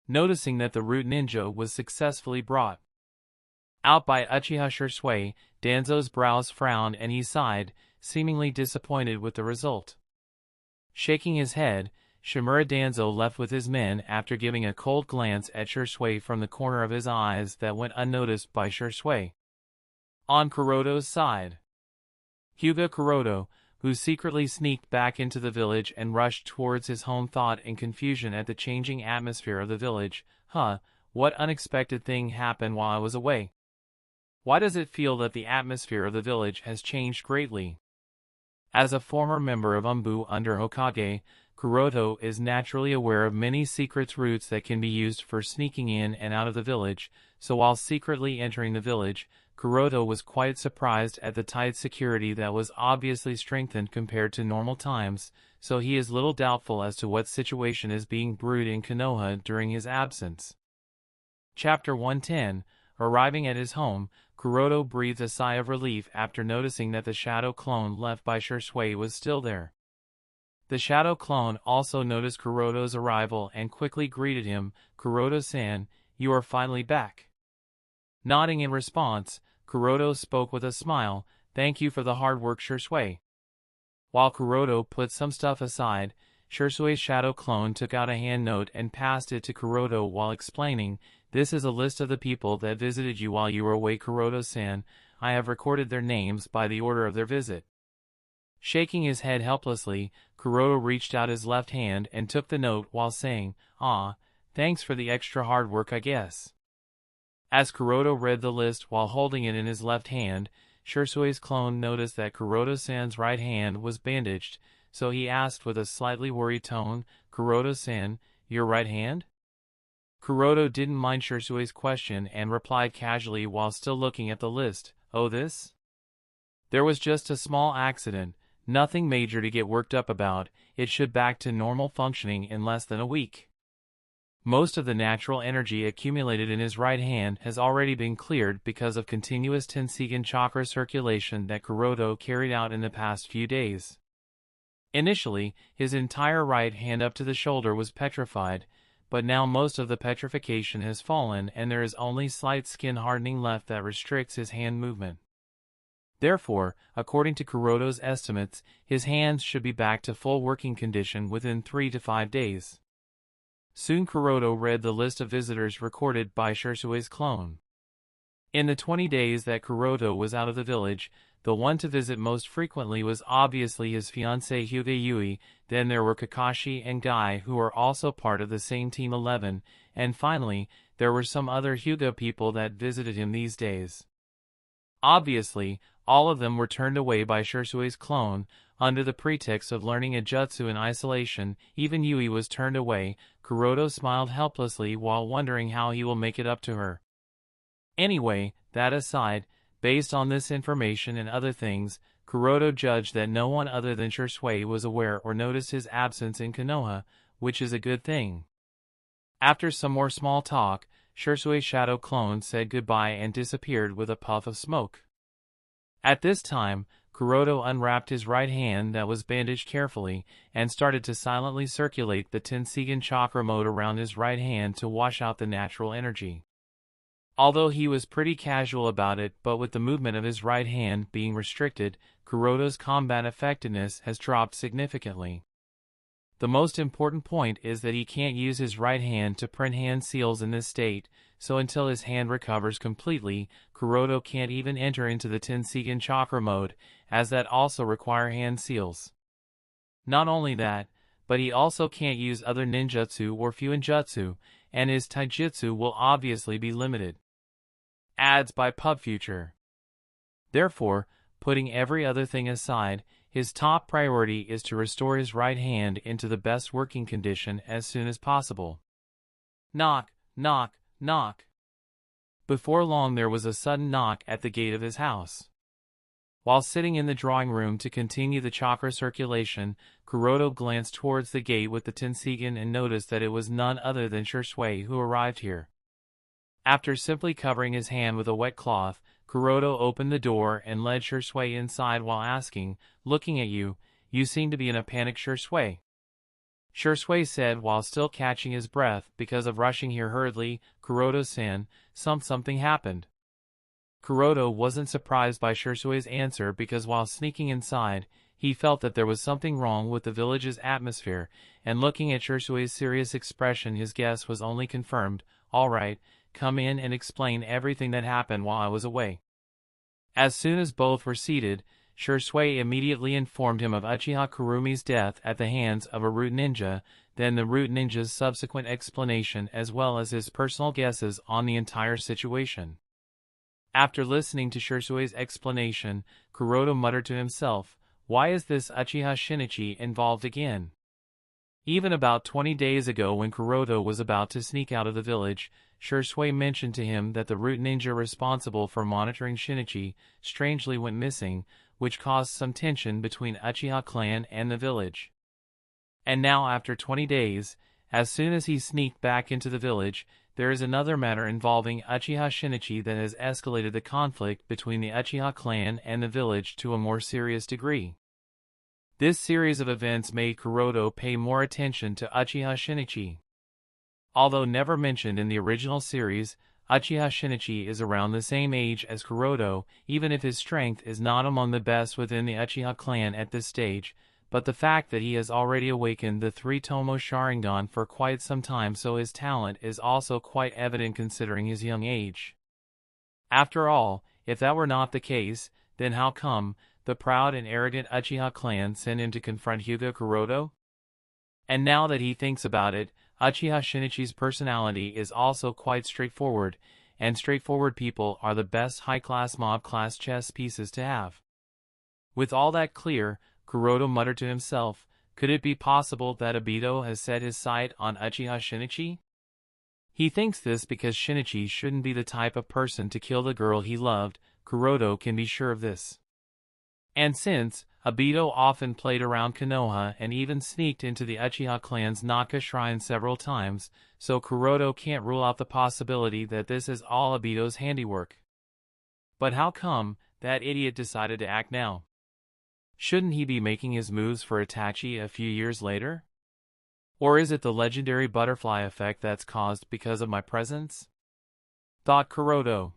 Noticing that the root ninja was successfully brought out by Uchiha Shisui, Danzo's brows frowned and he sighed, seemingly disappointed with the result. Shaking his head, Shimura Danzo left with his men after giving a cold glance at Shisui from the corner of his eyes that went unnoticed by Shisui. On Kuroto's side, Hyuga Kuroto, who secretly sneaked back into the village and rushed towards his home, thought in confusion at the changing atmosphere of the village, "What unexpected thing happened while I was away? Why does it feel that the atmosphere of the village has changed greatly?" As a former member of Umbu under Hokage, Kuroto is naturally aware of many secret routes that can be used for sneaking in and out of the village, so while secretly entering the village, Kuroto was quite surprised at the tight security that was obviously strengthened compared to normal times, so he is little doubtful as to what situation is being brewed in Konoha during his absence. Chapter 110. Arriving at his home, Kuroto breathed a sigh of relief after noticing that the shadow clone left by Shisui was still there. The shadow clone also noticed Kuroto's arrival and quickly greeted him, "Kuroto-san, you are finally back." Nodding in response, Kuroto spoke with a smile, "Thank you for the hard work, Shisui." While Kuroto put some stuff aside, Shisui's shadow clone took out a hand note and passed it to Kuroto while explaining, "This is a list of the people that visited you while you were away, Kuroto-san. I have recorded their names by the order of their visit." Shaking his head helplessly, Kuroto reached out his left hand and took the note while saying, "Ah, thanks for the extra hard work, I guess." As Kuroto read the list while holding it in his left hand, Shirsui's clone noticed that Kuroto-san's right hand was bandaged, so he asked with a slightly worried tone, "Kuroto-san, your right hand?" Kuroto didn't mind Shirsui's question and replied casually while still looking at the list, "Oh, this? There was just a small accident, nothing major to get worked up about, it should back to normal functioning in less than a week." Most of the natural energy accumulated in his right hand has already been cleared because of continuous Tenseigan chakra circulation that Kuroto carried out in the past few days. Initially, his entire right hand up to the shoulder was petrified, but now most of the petrification has fallen and there is only slight skin hardening left that restricts his hand movement. Therefore, according to Kuroto's estimates, his hands should be back to full working condition within 3 to 5 days. Soon Kuroto read the list of visitors recorded by Shirsui's clone. In the 20 days that Kuroto was out of the village, the one to visit most frequently was obviously his fiancée Hyuga Yui, then there were Kakashi and Guy who were also part of the same Team 11, and finally, there were some other Hyuga people that visited him these days. Obviously, all of them were turned away by Shirsui's clone, under the pretext of learning a jutsu in isolation. Even Yui was turned away. Kuroto smiled helplessly while wondering how he will make it up to her. Anyway, that aside, based on this information and other things, Kuroto judged that no one other than Shirsui was aware or noticed his absence in Konoha, which is a good thing. After some more small talk, Shirsui's shadow clone said goodbye and disappeared with a puff of smoke. At this time, Kuroto unwrapped his right hand that was bandaged carefully, and started to silently circulate the Tenseigan chakra mode around his right hand to wash out the natural energy. Although he was pretty casual about it, but with the movement of his right hand being restricted, Kuroto's combat effectiveness has dropped significantly. The most important point is that he can't use his right hand to print hand seals in this state, so until his hand recovers completely, Kuroto can't even enter into the Tenseigan chakra mode, as that also require hand seals. Not only that, but he also can't use other ninjutsu or fuinjutsu, and his taijutsu will obviously be limited. Ads by PubFuture. Therefore, putting every other thing aside, his top priority is to restore his right hand into the best working condition as soon as possible. Knock, knock, knock. Before long there was a sudden knock at the gate of his house. While sitting in the drawing room to continue the chakra circulation, Kuroto glanced towards the gate with the Tenseigan and noticed that it was none other than Shirsui who arrived here. After simply covering his hand with a wet cloth, Kuroto opened the door and led Shirsui inside while asking, "Looking at you, you seem to be in a panic, Shirsui." Shirsui said while still catching his breath because of rushing here hurriedly, "Kuroto-san, something happened." Kuroto wasn't surprised by Shirsui's answer because while sneaking inside, he felt that there was something wrong with the village's atmosphere, and looking at Shirsui's serious expression his guess was only confirmed. "All right, come in and explain everything that happened while I was away." As soon as both were seated, Shirsui immediately informed him of Uchiha Kurumi's death at the hands of a root ninja, then the root ninja's subsequent explanation as well as his personal guesses on the entire situation. After listening to Shirsui's explanation, Kuroto muttered to himself, "Why is this Uchiha Shinichi involved again?" Even about 20 days ago when Kuroto was about to sneak out of the village, Shirsui mentioned to him that the root ninja responsible for monitoring Shinichi strangely went missing, which caused some tension between Uchiha clan and the village. And now after 20 days, as soon as he sneaked back into the village, there is another matter involving Uchiha Shinichi that has escalated the conflict between the Uchiha clan and the village to a more serious degree. This series of events made Kuroto pay more attention to Uchiha Shinichi. Although never mentioned in the original series, Uchiha Shinichi is around the same age as Kuroto, even if his strength is not among the best within the Uchiha clan at this stage, but the fact that he has already awakened the 3-Tomo Sharingan for quite some time, so his talent is also quite evident considering his young age. After all, if that were not the case, then how come the proud and arrogant Uchiha clan sent him to confront Hyuga Kuroto? And now that he thinks about it, Uchiha Shinichi's personality is also quite straightforward, and straightforward people are the best high-class mob-class chess pieces to have. With all that clear, Kuroto muttered to himself, could it be possible that Obito has set his sight on Uchiha Shinichi? He thinks this because Shinichi shouldn't be the type of person to kill the girl he loved. Kuroto can be sure of this. And since Obito often played around Konoha and even sneaked into the Uchiha clan's Naka shrine several times, so Kuroto can't rule out the possibility that this is all Obito's handiwork. But how come that idiot decided to act now? Shouldn't he be making his moves for Itachi a few years later? Or is it the legendary butterfly effect that's caused because of my presence? Thought Kuroto.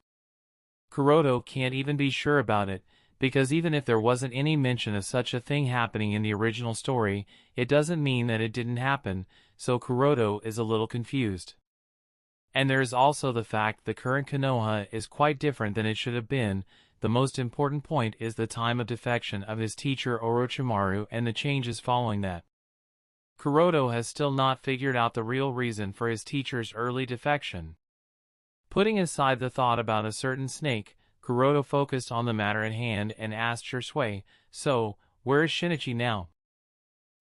Kuroto can't even be sure about it, because even if there wasn't any mention of such a thing happening in the original story, it doesn't mean that it didn't happen, so Kuroto is a little confused. And there is also the fact the current Konoha is quite different than it should have been. The most important point is the time of defection of his teacher Orochimaru and the changes following that. Kuroto has still not figured out the real reason for his teacher's early defection. Putting aside the thought about a certain snake, Kuroto focused on the matter at hand and asked Shisui, so, where is Shinichi now?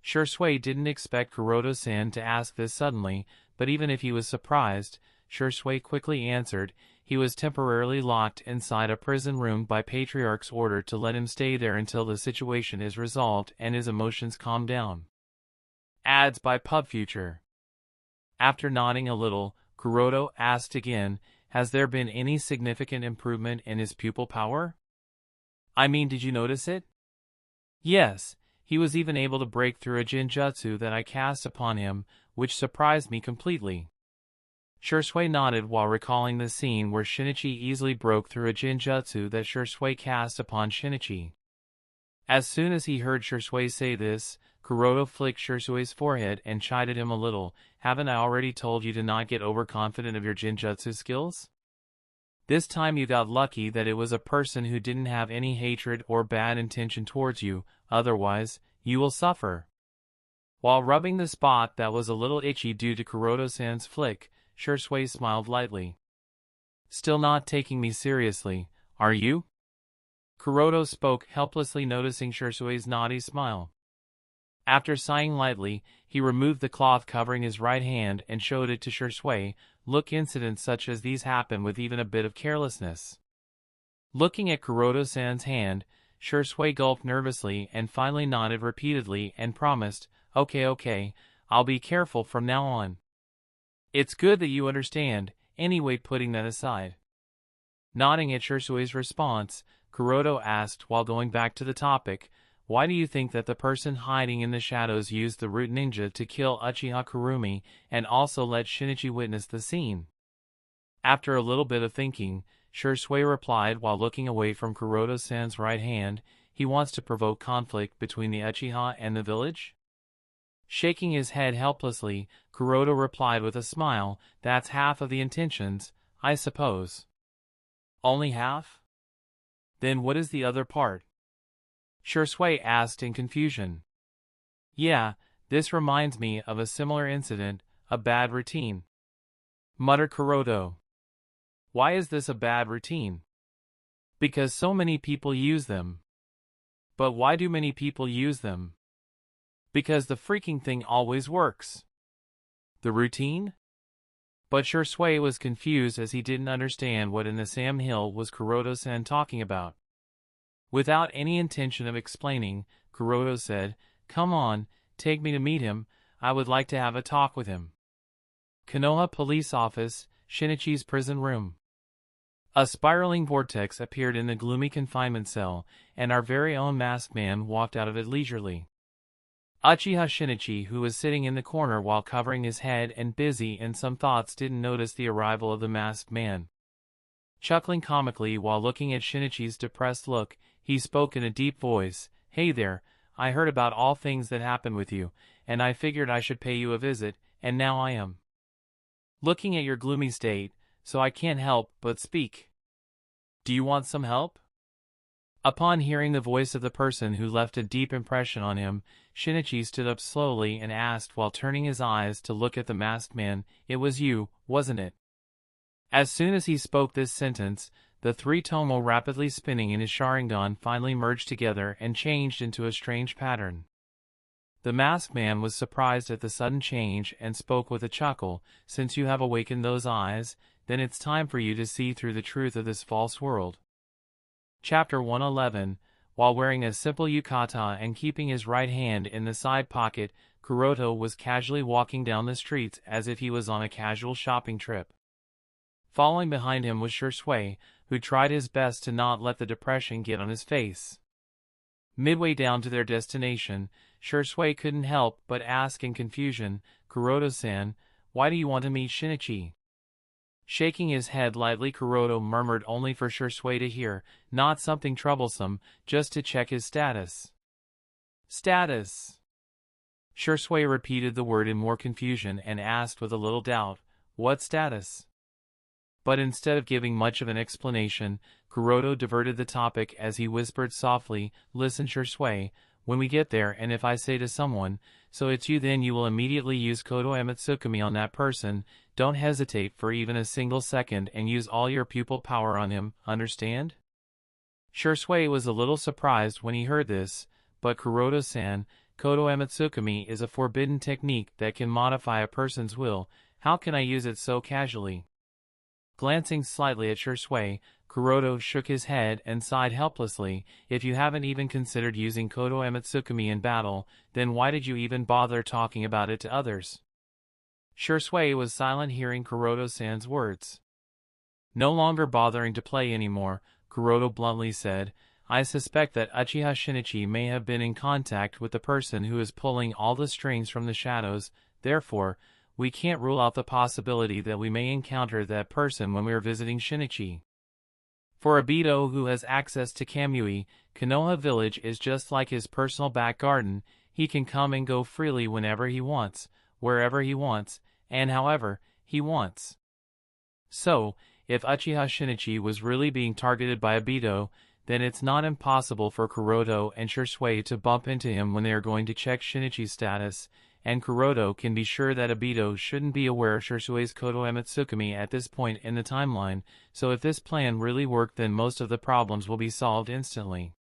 Shisui didn't expect Kuroto-san to ask this suddenly, but even if he was surprised, Shisui quickly answered, he was temporarily locked inside a prison room by Patriarch's order to let him stay there until the situation is resolved and his emotions calm down. Ads by PubFuture. After nodding a little, Kuroto asked again, has there been any significant improvement in his pupil power? I mean, did you notice it? Yes, he was even able to break through a genjutsu that I cast upon him, which surprised me completely. Shisui nodded while recalling the scene where Shinichi easily broke through a genjutsu that Shisui cast upon Shinichi. As soon as he heard Shisui say this, Kuroto flicked Shisui's forehead and chided him a little. Haven't I already told you to not get overconfident of your genjutsu skills? This time you got lucky that it was a person who didn't have any hatred or bad intention towards you, otherwise, you will suffer. While rubbing the spot that was a little itchy due to Kuroto-san's flick, Shisui smiled lightly. Still not taking me seriously, are you? Kuroto spoke helplessly, noticing Shisui's naughty smile. After sighing lightly, he removed the cloth covering his right hand and showed it to Shisui. Look, incidents such as these happen with even a bit of carelessness. Looking at Kuroto-san's hand, Shisui gulped nervously and finally nodded repeatedly and promised, okay, I'll be careful from now on. It's good that you understand, anyway. Putting that aside. Nodding at Shisui's response, Kuroto asked while going back to the topic, why do you think that the person hiding in the shadows used the root ninja to kill Uchiha Kurumi and also let Shinichi witness the scene? After a little bit of thinking, Shisui replied while looking away from Kuroto-san's right hand, he wants to provoke conflict between the Uchiha and the village? Shaking his head helplessly, Kuroto replied with a smile, that's half of the intentions, I suppose. Only half? Then what is the other part? Shisui asked in confusion. Yeah, this reminds me of a similar incident, a bad routine, muttered Kuroto. Why is this a bad routine? Because so many people use them. But why do many people use them? Because the freaking thing always works. The routine? But Shisui was confused as he didn't understand what in the Sam Hill was Kuroto-san talking about. Without any intention of explaining, Kuroto said, come on, take me to meet him, I would like to have a talk with him. Konoha Police Office, Shinichi's prison room. A spiraling vortex appeared in the gloomy confinement cell, and our very own masked man walked out of it leisurely. Uchiha Shinichi, who was sitting in the corner while covering his head and busy in some thoughts, didn't notice the arrival of the masked man. Chuckling comically while looking at Shinichi's depressed look, he spoke in a deep voice, hey there, I heard about all things that happened with you, and I figured I should pay you a visit, and now I am looking at your gloomy state, so I can't help but speak. Do you want some help? Upon hearing the voice of the person who left a deep impression on him, Shinichi stood up slowly and asked while turning his eyes to look at the masked man, "It was you, wasn't it?" As soon as he spoke this sentence, the three tomo rapidly spinning in his Sharingan finally merged together and changed into a strange pattern. The masked man was surprised at the sudden change and spoke with a chuckle, "Since you have awakened those eyes, then it's time for you to see through the truth of this false world." Chapter 111. While wearing a simple yukata and keeping his right hand in the side pocket, Kuroto was casually walking down the streets as if he was on a casual shopping trip. Following behind him was Shisui, who tried his best to not let the depression get on his face. Midway down to their destination, Shisui couldn't help but ask in confusion, "Kuroto-san, why do you want to meet Shinichi?" Shaking his head lightly, Kuroto murmured only for Shisui to hear, "Not something troublesome, just to check his status." "Status?" Shisui repeated the word in more confusion and asked with a little doubt, "What status?" But instead of giving much of an explanation, Kuroto diverted the topic as he whispered softly, "Listen, Shisui, when we get there and if I say to someone, 'So it's you,' then you will immediately use Kodo Ematsukami on that person. Don't hesitate for even a single second and use all your pupil power on him, understand?" Shisui was a little surprised when he heard this, but Kuroto-san, Kodo Ematsukami is a forbidden technique that can modify a person's will. How can I use it so casually? Glancing slightly at Shisui, Kuroto shook his head and sighed helplessly. "If you haven't even considered using Kodo Ematsukami in battle, then why did you even bother talking about it to others?" Shisui was silent hearing Kuroto-san's words. No longer bothering to play anymore, Kuroto bluntly said, "I suspect that Uchiha Shinichi may have been in contact with the person who is pulling all the strings from the shadows, therefore, we can't rule out the possibility that we may encounter that person when we are visiting Shinichi. For Obito, who has access to Kamui, Konoha village is just like his personal back garden. He can come and go freely whenever he wants, wherever he wants, and however he wants. So, if Uchiha Shinichi was really being targeted by Obito, then it's not impossible for Kuroto and Shisui to bump into him when they are going to check Shinichi's status, and Kuroto can be sure that Obito shouldn't be aware of Shisui's Kodo Ematsukami at this point in the timeline, so if this plan really worked then most of the problems will be solved instantly."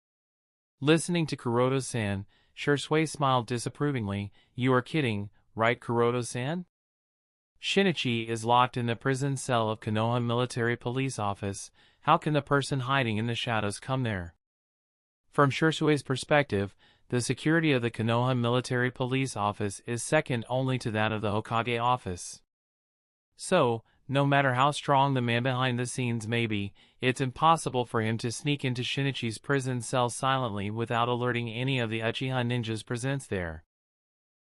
Listening to Kuroto-san, Shisui smiled disapprovingly. "You are kidding, right, Kuroto-san? Shinichi is locked in the prison cell of Konoha Military Police Office. How can the person hiding in the shadows come there?" From Shisui's perspective, the security of the Konoha Military Police Office is second only to that of the Hokage office. So, no matter how strong the man behind the scenes may be, it's impossible for him to sneak into Shinichi's prison cell silently without alerting any of the Uchiha ninjas present there.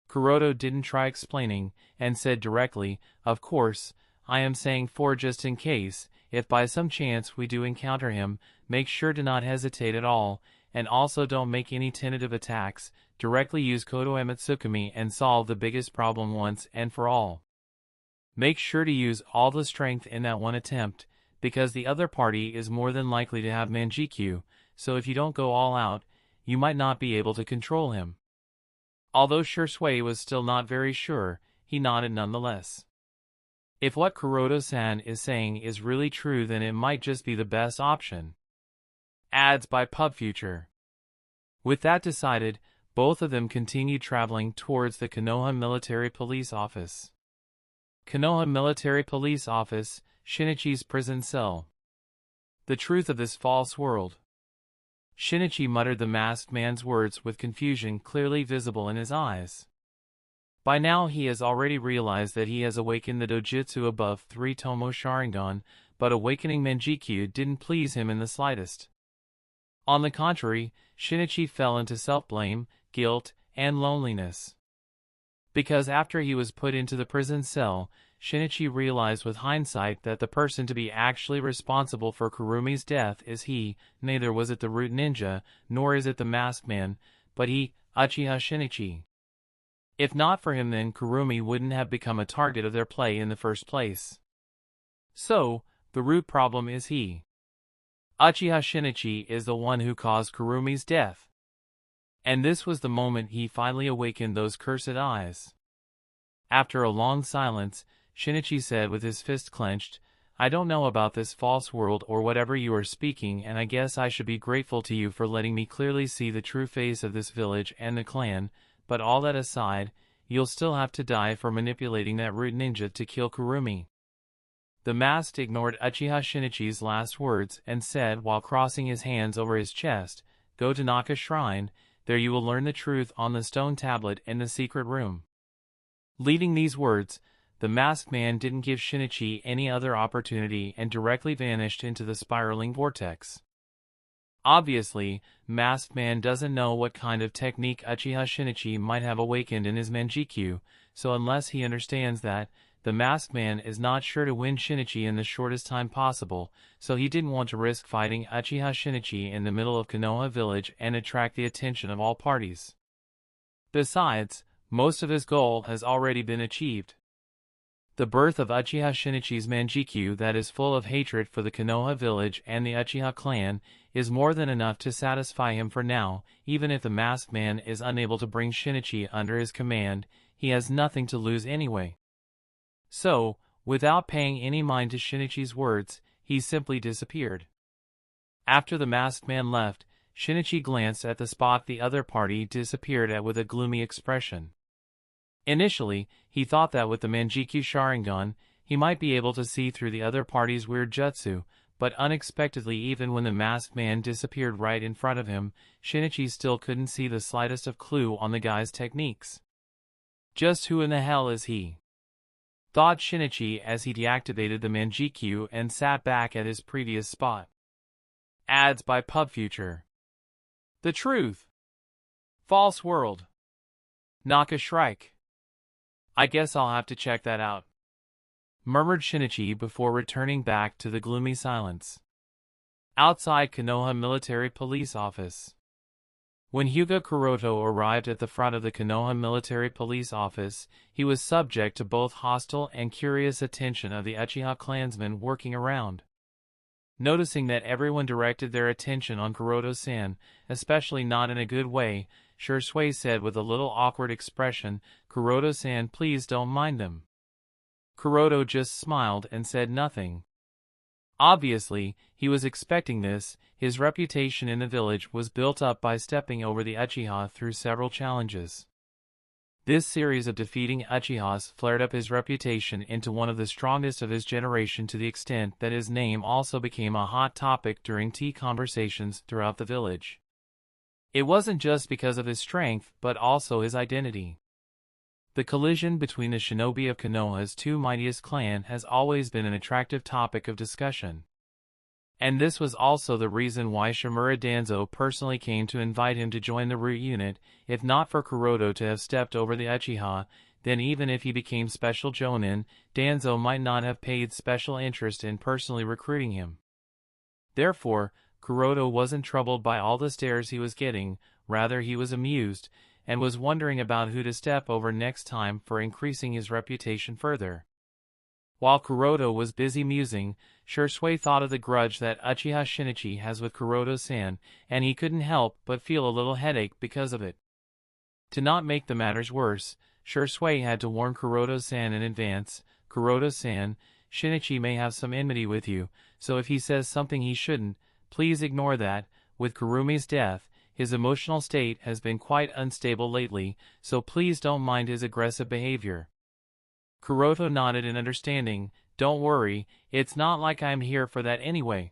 Kuroto didn't try explaining, and said directly, "Of course, I am saying for just in case, if by some chance we do encounter him, make sure to not hesitate at all, and also don't make any tentative attacks, directly use Kodo Ematsukami and solve the biggest problem once and for all. Make sure to use all the strength in that one attempt, because the other party is more than likely to have Manjikyu, so if you don't go all out, you might not be able to control him." Although Shisui was still not very sure, he nodded nonetheless. If what Kuroto-san is saying is really true, then it might just be the best option. Ads by PubFuture. With that decided, both of them continued traveling towards the Konoha Military Police Office. Konoha Military Police Office, Shinichi's prison cell. The truth of this false world. Shinichi muttered the masked man's words with confusion clearly visible in his eyes. By now he has already realized that he has awakened the dojutsu above 3 Tomo Sharingan, but awakening Manjikyu didn't please him in the slightest. On the contrary, Shinichi fell into self-blame, guilt, and loneliness. Because after he was put into the prison cell, Shinichi realized with hindsight that the person to be actually responsible for Kurumi's death is he. Neither was it the root ninja, nor is it the masked man, but he, Uchiha Shinichi. If not for him, then Kurumi wouldn't have become a target of their play in the first place. So, the root problem is he. Uchiha Shinichi is the one who caused Kurumi's death. And this was the moment he finally awakened those cursed eyes. After a long silence, Shinichi said with his fist clenched, I don't know about this false world or whatever you are speaking, and I guess I should be grateful to you for letting me clearly see the true face of this village and the clan, but all that aside, you'll still have to die for manipulating that root ninja to kill Kurumi. The masked ignored Uchiha Shinichi's last words and said while crossing his hands over his chest, Go to Naka Shrine, there you will learn the truth on the stone tablet in the secret room. Leading these words, the masked man didn't give Shinichi any other opportunity and directly vanished into the spiraling vortex. Obviously, masked man doesn't know what kind of technique Uchiha Shinichi might have awakened in his Manjikyu, so unless he understands that, the masked man is not sure to win Shinichi in the shortest time possible, so he didn't want to risk fighting Uchiha Shinichi in the middle of Konoha village and attract the attention of all parties. Besides, most of his goal has already been achieved. The birth of Uchiha Shinichi's Manjikyu that is full of hatred for the Konoha village and the Uchiha clan is more than enough to satisfy him for now. Even if the masked man is unable to bring Shinichi under his command, he has nothing to lose anyway. So, without paying any mind to Shinichi's words, he simply disappeared. After the masked man left, Shinichi glanced at the spot the other party disappeared at with a gloomy expression. Initially, he thought that with the Manjikyu Sharingan, he might be able to see through the other party's weird jutsu, but unexpectedly even when the masked man disappeared right in front of him, Shinichi still couldn't see the slightest of clue on the guy's techniques. Just who in the hell is he? Thought Shinichi as he deactivated the Manjikyu and sat back at his previous spot. Ads by PubFuture. The truth. False world. Naka Shrike. I guess I'll have to check that out, murmured Shinichi before returning back to the gloomy silence. Outside Konoha Military Police Office. When Hyuga Kuroto arrived at the front of the Konoha Military Police Office, he was subject to both hostile and curious attention of the Uchiha clansmen working around. Noticing that everyone directed their attention on Kuroto-san, especially not in a good way, Shursui said with a little awkward expression, Kuroto-san, please don't mind them. Kuroto just smiled and said nothing. Obviously, he was expecting this. His reputation in the village was built up by stepping over the Uchiha through several challenges. This series of defeating Uchihas flared up his reputation into one of the strongest of his generation to the extent that his name also became a hot topic during tea conversations throughout the village. It wasn't just because of his strength, but also his identity. The collision between the shinobi of Konoha's two mightiest clans has always been an attractive topic of discussion. And this was also the reason why Shimura Danzo personally came to invite him to join the root unit. If not for Kuroto to have stepped over the Uchiha, then even if he became Special Jonin, Danzo might not have paid special interest in personally recruiting him. Therefore, Kuroto wasn't troubled by all the stares he was getting, rather he was amused, and was wondering about who to step over next time for increasing his reputation further. While Kuroto was busy musing, Shursui thought of the grudge that Uchiha Shinichi has with Kuroto-san, and he couldn't help but feel a little headache because of it. To not make the matters worse, Shursui had to warn Kuroto-san in advance, Kuroto-san, Shinichi may have some enmity with you, so if he says something he shouldn't, please ignore that. With Kurumi's death, his emotional state has been quite unstable lately, so please don't mind his aggressive behavior. Kuroto nodded in understanding. Don't worry, it's not like I'm here for that anyway.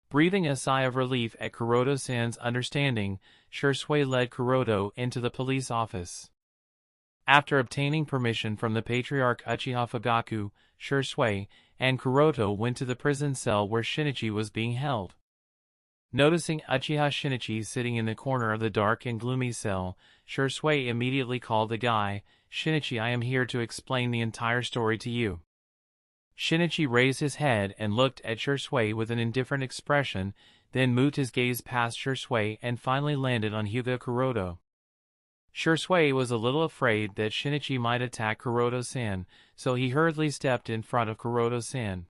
Breathing a sigh of relief at Kuroto-san's understanding, Shursui led Kuroto into the police office. After obtaining permission from the Patriarch Uchiha Fugaku, Shursui and Kuroto went to the prison cell where Shinichi was being held. Noticing Uchiha Shinichi sitting in the corner of the dark and gloomy cell, Shursui immediately called the guy. Shinichi, I am here to explain the entire story to you. Shinichi raised his head and looked at Shursui with an indifferent expression, then moved his gaze past Shursui and finally landed on Hyuga Kuroto. Shursui was a little afraid that Shinichi might attack Kuroto-san, so he hurriedly stepped in front of Kuroto-san.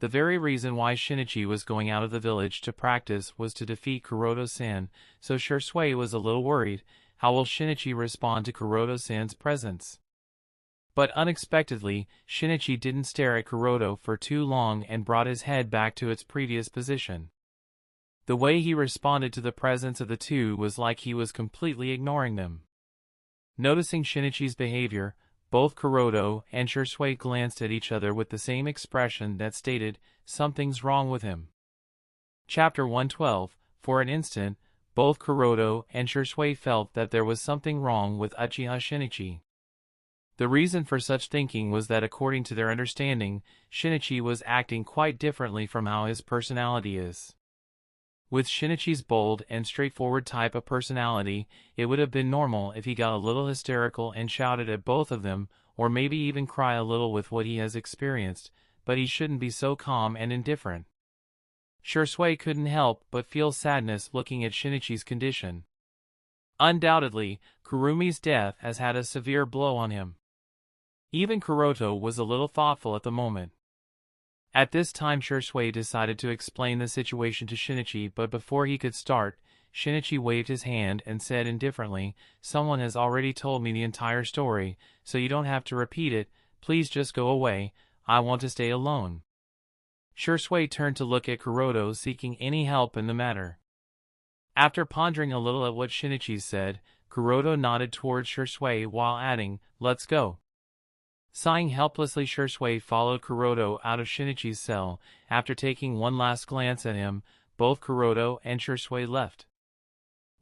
The very reason why Shinichi was going out of the village to practice was to defeat Kuroto-san, so Shisui was a little worried. How will Shinichi respond to Kuroto-san's presence? But unexpectedly, Shinichi didn't stare at Kuroto for too long and brought his head back to its previous position. The way he responded to the presence of the two was like he was completely ignoring them. Noticing Shinichi's behavior, both Kuroto and Shisui glanced at each other with the same expression that stated, "Something's wrong with him." Chapter 112. For an instant, both Kuroto and Shisui felt that there was something wrong with Uchiha Shinichi. The reason for such thinking was that according to their understanding, Shinichi was acting quite differently from how his personality is. With Shinichi's bold and straightforward type of personality, it would have been normal if he got a little hysterical and shouted at both of them, or maybe even cry a little with what he has experienced, but he shouldn't be so calm and indifferent. Shisui couldn't help but feel sadness looking at Shinichi's condition. Undoubtedly, Kurumi's death has had a severe blow on him. Even Kuroto was a little thoughtful at the moment. At this time Shisui decided to explain the situation to Shinichi, but before he could start, Shinichi waved his hand and said indifferently, "Someone has already told me the entire story, so you don't have to repeat it. Please just go away. I want to stay alone." Shisui turned to look at Kuroto, seeking any help in the matter. After pondering a little at what Shinichi said, Kuroto nodded towards Shisui while adding, "Let's go." Sighing helplessly, Shisui followed Kuroto out of Shinichi's cell. After taking one last glance at him, both Kuroto and Shisui left.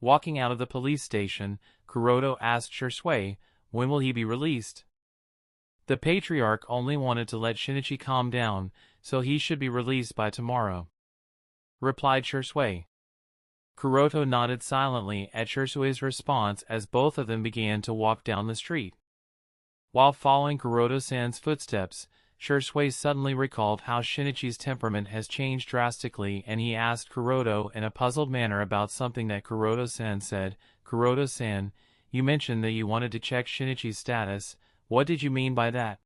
Walking out of the police station, Kuroto asked Shisui, "When will he be released?" The patriarch only wanted to let Shinichi calm down, so he should be released by tomorrow, replied Shisui. Kuroto nodded silently at Shisui's response as both of them began to walk down the street. While following Kuroto-san's footsteps, Shisui suddenly recalled how Shinichi's temperament has changed drastically, and he asked Kuroto in a puzzled manner about something that Kuroto-san said. "Kuroto-san, you mentioned that you wanted to check Shinichi's status. What did you mean by that?"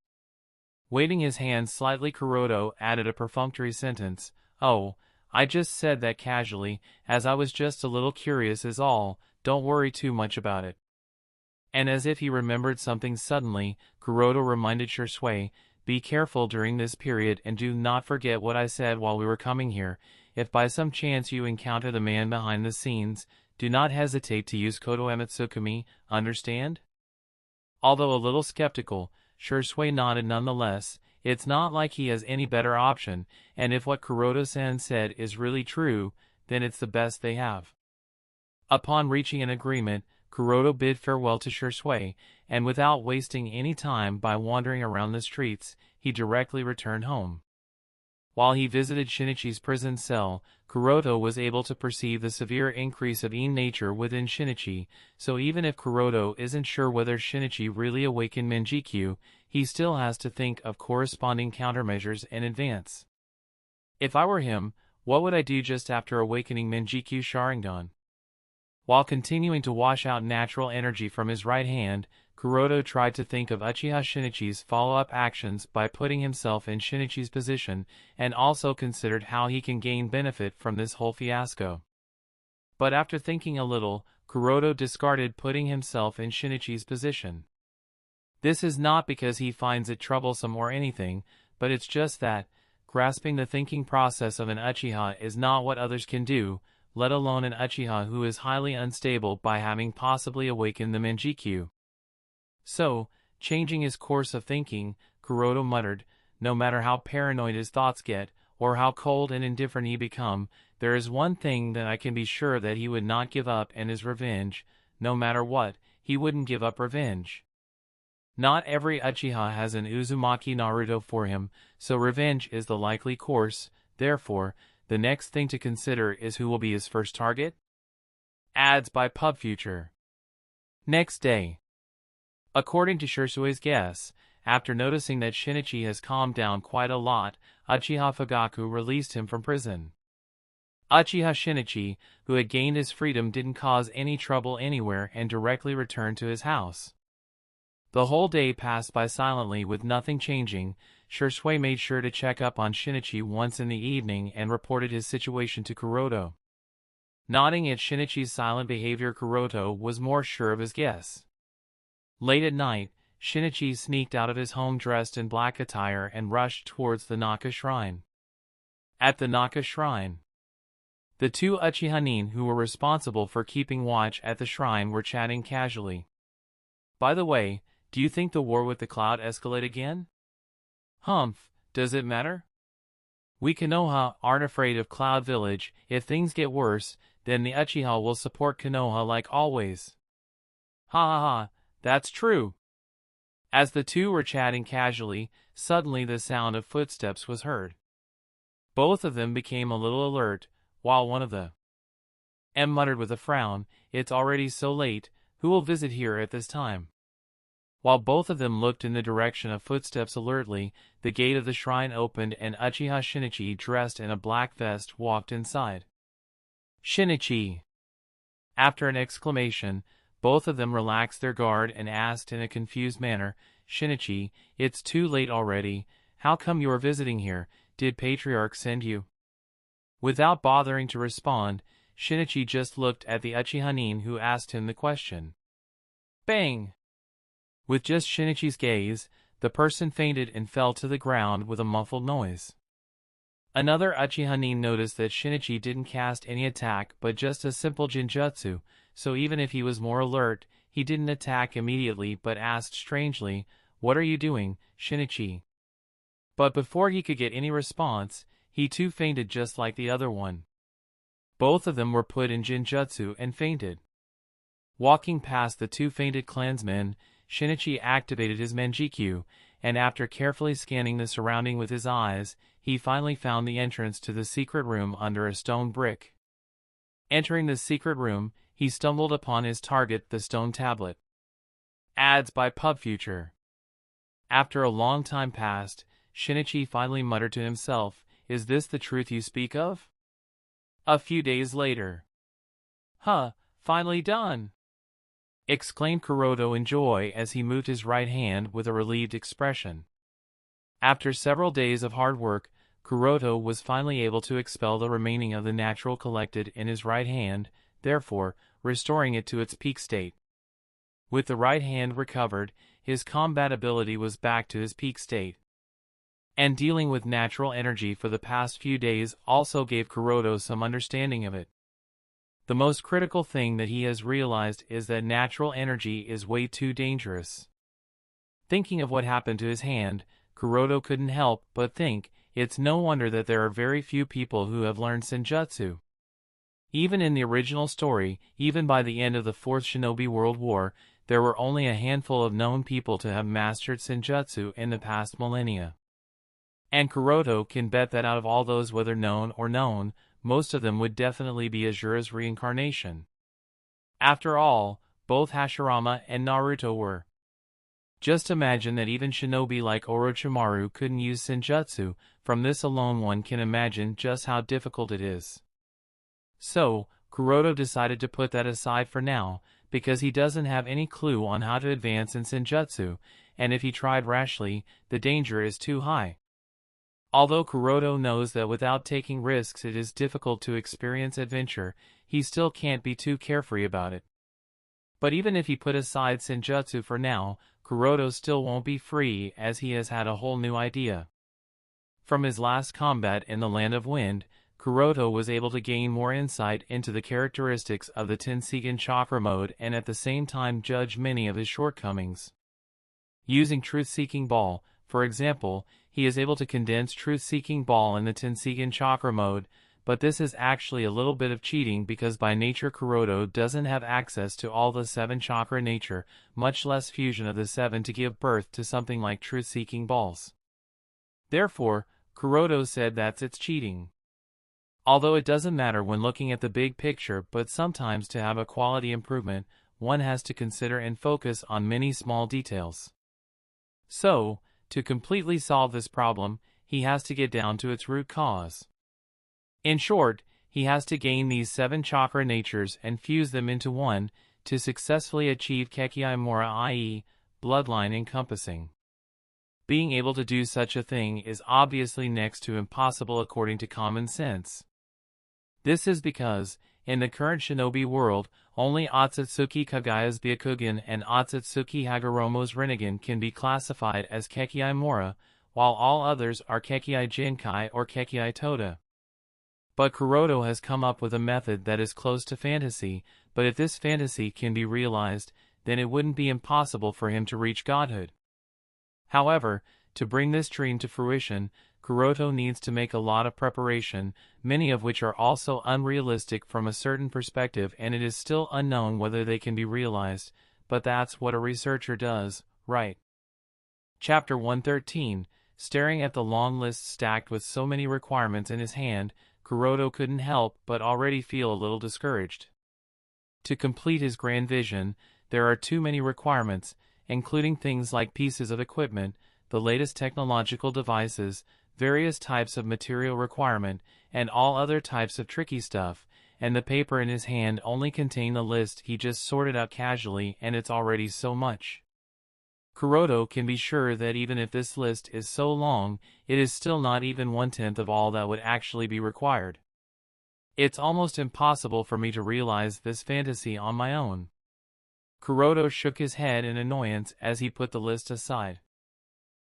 Waving his hand slightly, Kuroto added a perfunctory sentence, "Oh, I just said that casually, as I was just a little curious is all. Don't worry too much about it." And as if he remembered something suddenly, Kuroto reminded Shisui, "Be careful during this period and do not forget what I said while we were coming here. If by some chance you encounter the man behind the scenes, do not hesitate to use Kodoemetsukumi, understand?" Although a little skeptical, Shisui nodded nonetheless. It's not like he has any better option, and if what Kuroto-san said is really true, then it's the best they have. Upon reaching an agreement, Kuroto bid farewell to Shisui, and without wasting any time by wandering around the streets, he directly returned home. While he visited Shinichi's prison cell, Kuroto was able to perceive the severe increase of In nature within Shinichi, so even if Kuroto isn't sure whether Shinichi really awakened Menjikyu, he still has to think of corresponding countermeasures in advance. "If I were him, what would I do just after awakening Menjikyu Sharingan?" While continuing to wash out natural energy from his right hand, Kuroto tried to think of Uchiha Shinichi's follow-up actions by putting himself in Shinichi's position, and also considered how he can gain benefit from this whole fiasco. But after thinking a little, Kuroto discarded putting himself in Shinichi's position. This is not because he finds it troublesome or anything, but it's just that, grasping the thinking process of an Uchiha is not what others can do, let alone an Uchiha who is highly unstable by having possibly awakened the Menjikyu. So, changing his course of thinking, Kuroto muttered, "No matter how paranoid his thoughts get, or how cold and indifferent he become, there is one thing that I can be sure that he would not give up, and his revenge. No matter what, he wouldn't give up revenge." Not every Uchiha has an Uzumaki Naruto for him, so revenge is the likely course. Therefore, the next thing to consider is who will be his first target? Ads by PubFuture. Next day. According to Shisui's guess, after noticing that Shinichi has calmed down quite a lot, Uchiha Fugaku released him from prison. Uchiha Shinichi, who had gained his freedom, didn't cause any trouble anywhere and directly returned to his house. The whole day passed by silently with nothing changing. Shursui made sure to check up on Shinichi once in the evening and reported his situation to Kuroto. Nodding at Shinichi's silent behavior, Kuroto was more sure of his guess. Late at night, Shinichi sneaked out of his home dressed in black attire and rushed towards the Naka shrine. At the Naka shrine, the two Uchiha who were responsible for keeping watch at the shrine were chatting casually. "By the way, do you think the war with the cloud escalate again?" "Humph, does it matter? We Konoha aren't afraid of Cloud Village. If things get worse, then the Uchiha will support Konoha like always." "Ha ha ha, that's true." As the two were chatting casually, suddenly the sound of footsteps was heard. Both of them became a little alert, while one of them muttered with a frown, "It's already so late, who will visit here at this time?" While both of them looked in the direction of footsteps alertly, the gate of the shrine opened and Uchiha Shinichi, dressed in a black vest, walked inside. "Shinichi!" After an exclamation, both of them relaxed their guard and asked in a confused manner, "Shinichi, it's too late already. How come you are visiting here? Did Patriarch send you?" Without bothering to respond, Shinichi just looked at the Uchiha who asked him the question. Bang! With just Shinichi's gaze, the person fainted and fell to the ground with a muffled noise. Another Uchiha noticed that Shinichi didn't cast any attack but just a simple genjutsu, so even if he was more alert, he didn't attack immediately but asked strangely, "What are you doing, Shinichi?" But before he could get any response, he too fainted just like the other one. Both of them were put in genjutsu and fainted. Walking past the two fainted clansmen, Shinichi activated his Manjikyu, and after carefully scanning the surrounding with his eyes, he finally found the entrance to the secret room under a stone brick. Entering the secret room, he stumbled upon his target, the stone tablet. Ads by PubFuture. After a long time passed, Shinichi finally muttered to himself, "Is this the truth you speak of?" A few days later. "Huh, finally done!" exclaimed Kuroto in joy as he moved his right hand with a relieved expression. After several days of hard work, Kuroto was finally able to expel the remaining of the natural collected in his right hand, therefore, restoring it to its peak state. With the right hand recovered, his combat ability was back to his peak state. And dealing with natural energy for the past few days also gave Kuroto some understanding of it. The most critical thing that he has realized is that natural energy is way too dangerous. Thinking of what happened to his hand, Kuroto couldn't help but think, it's no wonder that there are very few people who have learned Senjutsu. Even in the original story, even by the end of the Fourth Shinobi World War, there were only a handful of known people to have mastered Senjutsu in the past millennia. And Kuroto can bet that out of all those, whether known or known, most of them would definitely be Asura's reincarnation. After all, both Hashirama and Naruto were. Just imagine that even shinobi like Orochimaru couldn't use Senjutsu. From this alone one can imagine just how difficult it is. So, Kuroto decided to put that aside for now, because he doesn't have any clue on how to advance in Senjutsu, and if he tried rashly, the danger is too high. Although Kuroto knows that without taking risks it is difficult to experience adventure, he still can't be too carefree about it. But even if he put aside Senjutsu for now, Kuroto still won't be free, as he has had a whole new idea. From his last combat in the Land of Wind, Kuroto was able to gain more insight into the characteristics of the Tenseigan chakra mode and at the same time judge many of his shortcomings. Using Truth-Seeking Ball, for example, he is able to condense Truth-Seeking Ball in the Tenseigan chakra mode, but this is actually a little bit of cheating because by nature Kuroto doesn't have access to all the 7 chakra nature, much less fusion of the 7 to give birth to something like Truth-Seeking Balls. Therefore, Kuroto said it's cheating. Although it doesn't matter when looking at the big picture, but sometimes to have a quality improvement, one has to consider and focus on many small details. So, to completely solve this problem, he has to get down to its root cause. In short, he has to gain these 7 chakra natures and fuse them into one, to successfully achieve Kekkei Mora, i.e., bloodline encompassing. Being able to do such a thing is obviously next to impossible according to common sense. This is because, in the current shinobi world, only Otsutsuki Kagaya's Byakugan and Otsutsuki Hagoromo's Rinnegan can be classified as Kekei Mora, while all others are Kekei Jinkai or Kekei Toda. But Kuroto has come up with a method that is close to fantasy, but if this fantasy can be realized, then it wouldn't be impossible for him to reach godhood. However, to bring this dream to fruition, Kuroto needs to make a lot of preparation, many of which are also unrealistic from a certain perspective, and it is still unknown whether they can be realized, but that's what a researcher does, right? Chapter 113. Staring at the long list stacked with so many requirements in his hand, Kuroto couldn't help but already feel a little discouraged. To complete his grand vision, there are too many requirements, including things like pieces of equipment, the latest technological devices, various types of material requirement, and all other types of tricky stuff, and the paper in his hand only contained the list he just sorted out casually, and it's already so much. Kuroto can be sure that even if this list is so long, it is still not even 1/10 of all that would actually be required. It's almost impossible for me to realize this fantasy on my own. Kuroto shook his head in annoyance as he put the list aside.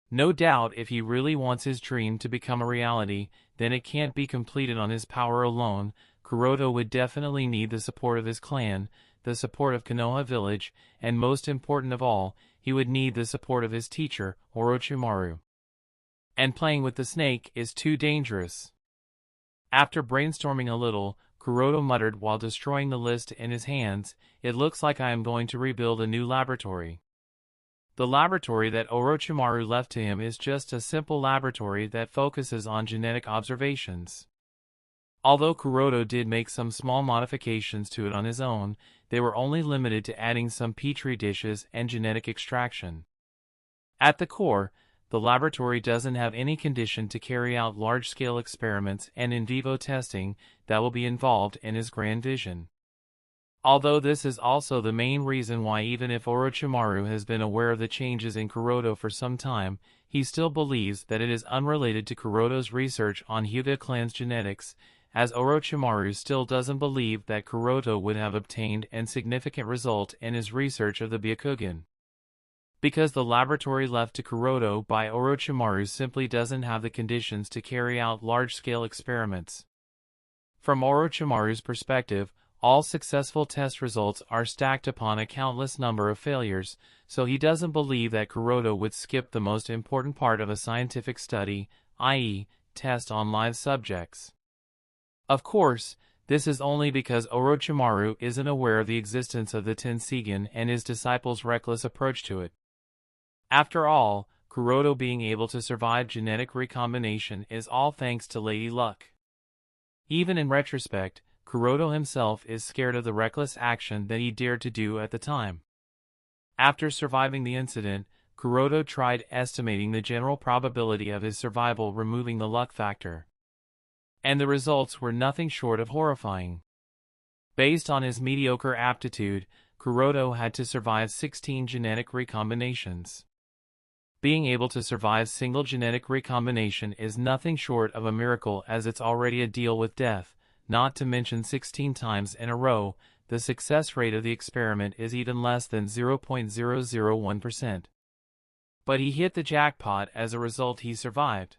No doubt if he really wants his dream to become a reality, then it can't be completed on his power alone. Kuroto would definitely need the support of his clan, the support of Konoha village, and most important of all, he would need the support of his teacher, Orochimaru. And playing with the snake is too dangerous. After brainstorming a little, Kuroto muttered while destroying the list in his hands, "It looks like I am going to rebuild a new laboratory." The laboratory that Orochimaru left to him is just a simple laboratory that focuses on genetic observations. Although Kuroto did make some small modifications to it on his own, they were only limited to adding some petri dishes and genetic extraction. At the core, the laboratory doesn't have any condition to carry out large-scale experiments and in vivo testing that will be involved in his grand vision. Although this is also the main reason why, even if Orochimaru has been aware of the changes in Kuroto for some time, he still believes that it is unrelated to Kuroto's research on Hyuga clan's genetics, as Orochimaru still doesn't believe that Kuroto would have obtained a significant result in his research of the Byakugan. Because the laboratory left to Kuroto by Orochimaru simply doesn't have the conditions to carry out large-scale experiments. From Orochimaru's perspective, all successful test results are stacked upon a countless number of failures, so he doesn't believe that Kuroto would skip the most important part of a scientific study, i.e., test on live subjects. Of course, this is only because Orochimaru isn't aware of the existence of the Tenseigan and his disciples' reckless approach to it. After all, Kuroto being able to survive genetic recombination is all thanks to Lady Luck. Even in retrospect, Kuroto himself is scared of the reckless action that he dared to do at the time. After surviving the incident, Kuroto tried estimating the general probability of his survival removing the luck factor. And the results were nothing short of horrifying. Based on his mediocre aptitude, Kuroto had to survive 16 genetic recombinations. Being able to survive single genetic recombination is nothing short of a miracle, as it's already a deal with death, not to mention 16 times in a row. The success rate of the experiment is even less than 0.001%. But he hit the jackpot. As a result, he survived.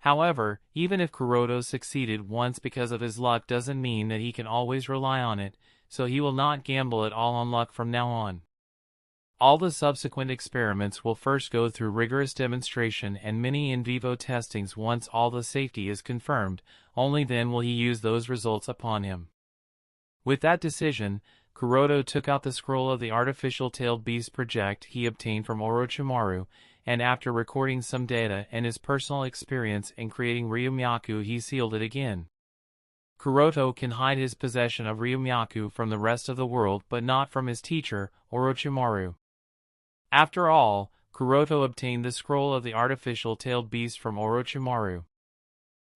However, even if Kuroto succeeded once because of his luck doesn't mean that he can always rely on it, so he will not gamble at all on luck from now on. All the subsequent experiments will first go through rigorous demonstration and many in vivo testings. Once all the safety is confirmed, only then will he use those results upon him. With that decision, Kuroto took out the scroll of the artificial tailed beast project he obtained from Orochimaru, and after recording some data and his personal experience in creating Ryumyaku, he sealed it again. Kuroto can hide his possession of Ryumyaku from the rest of the world, but not from his teacher, Orochimaru. After all, Kuroto obtained the scroll of the artificial tailed beast from Orochimaru.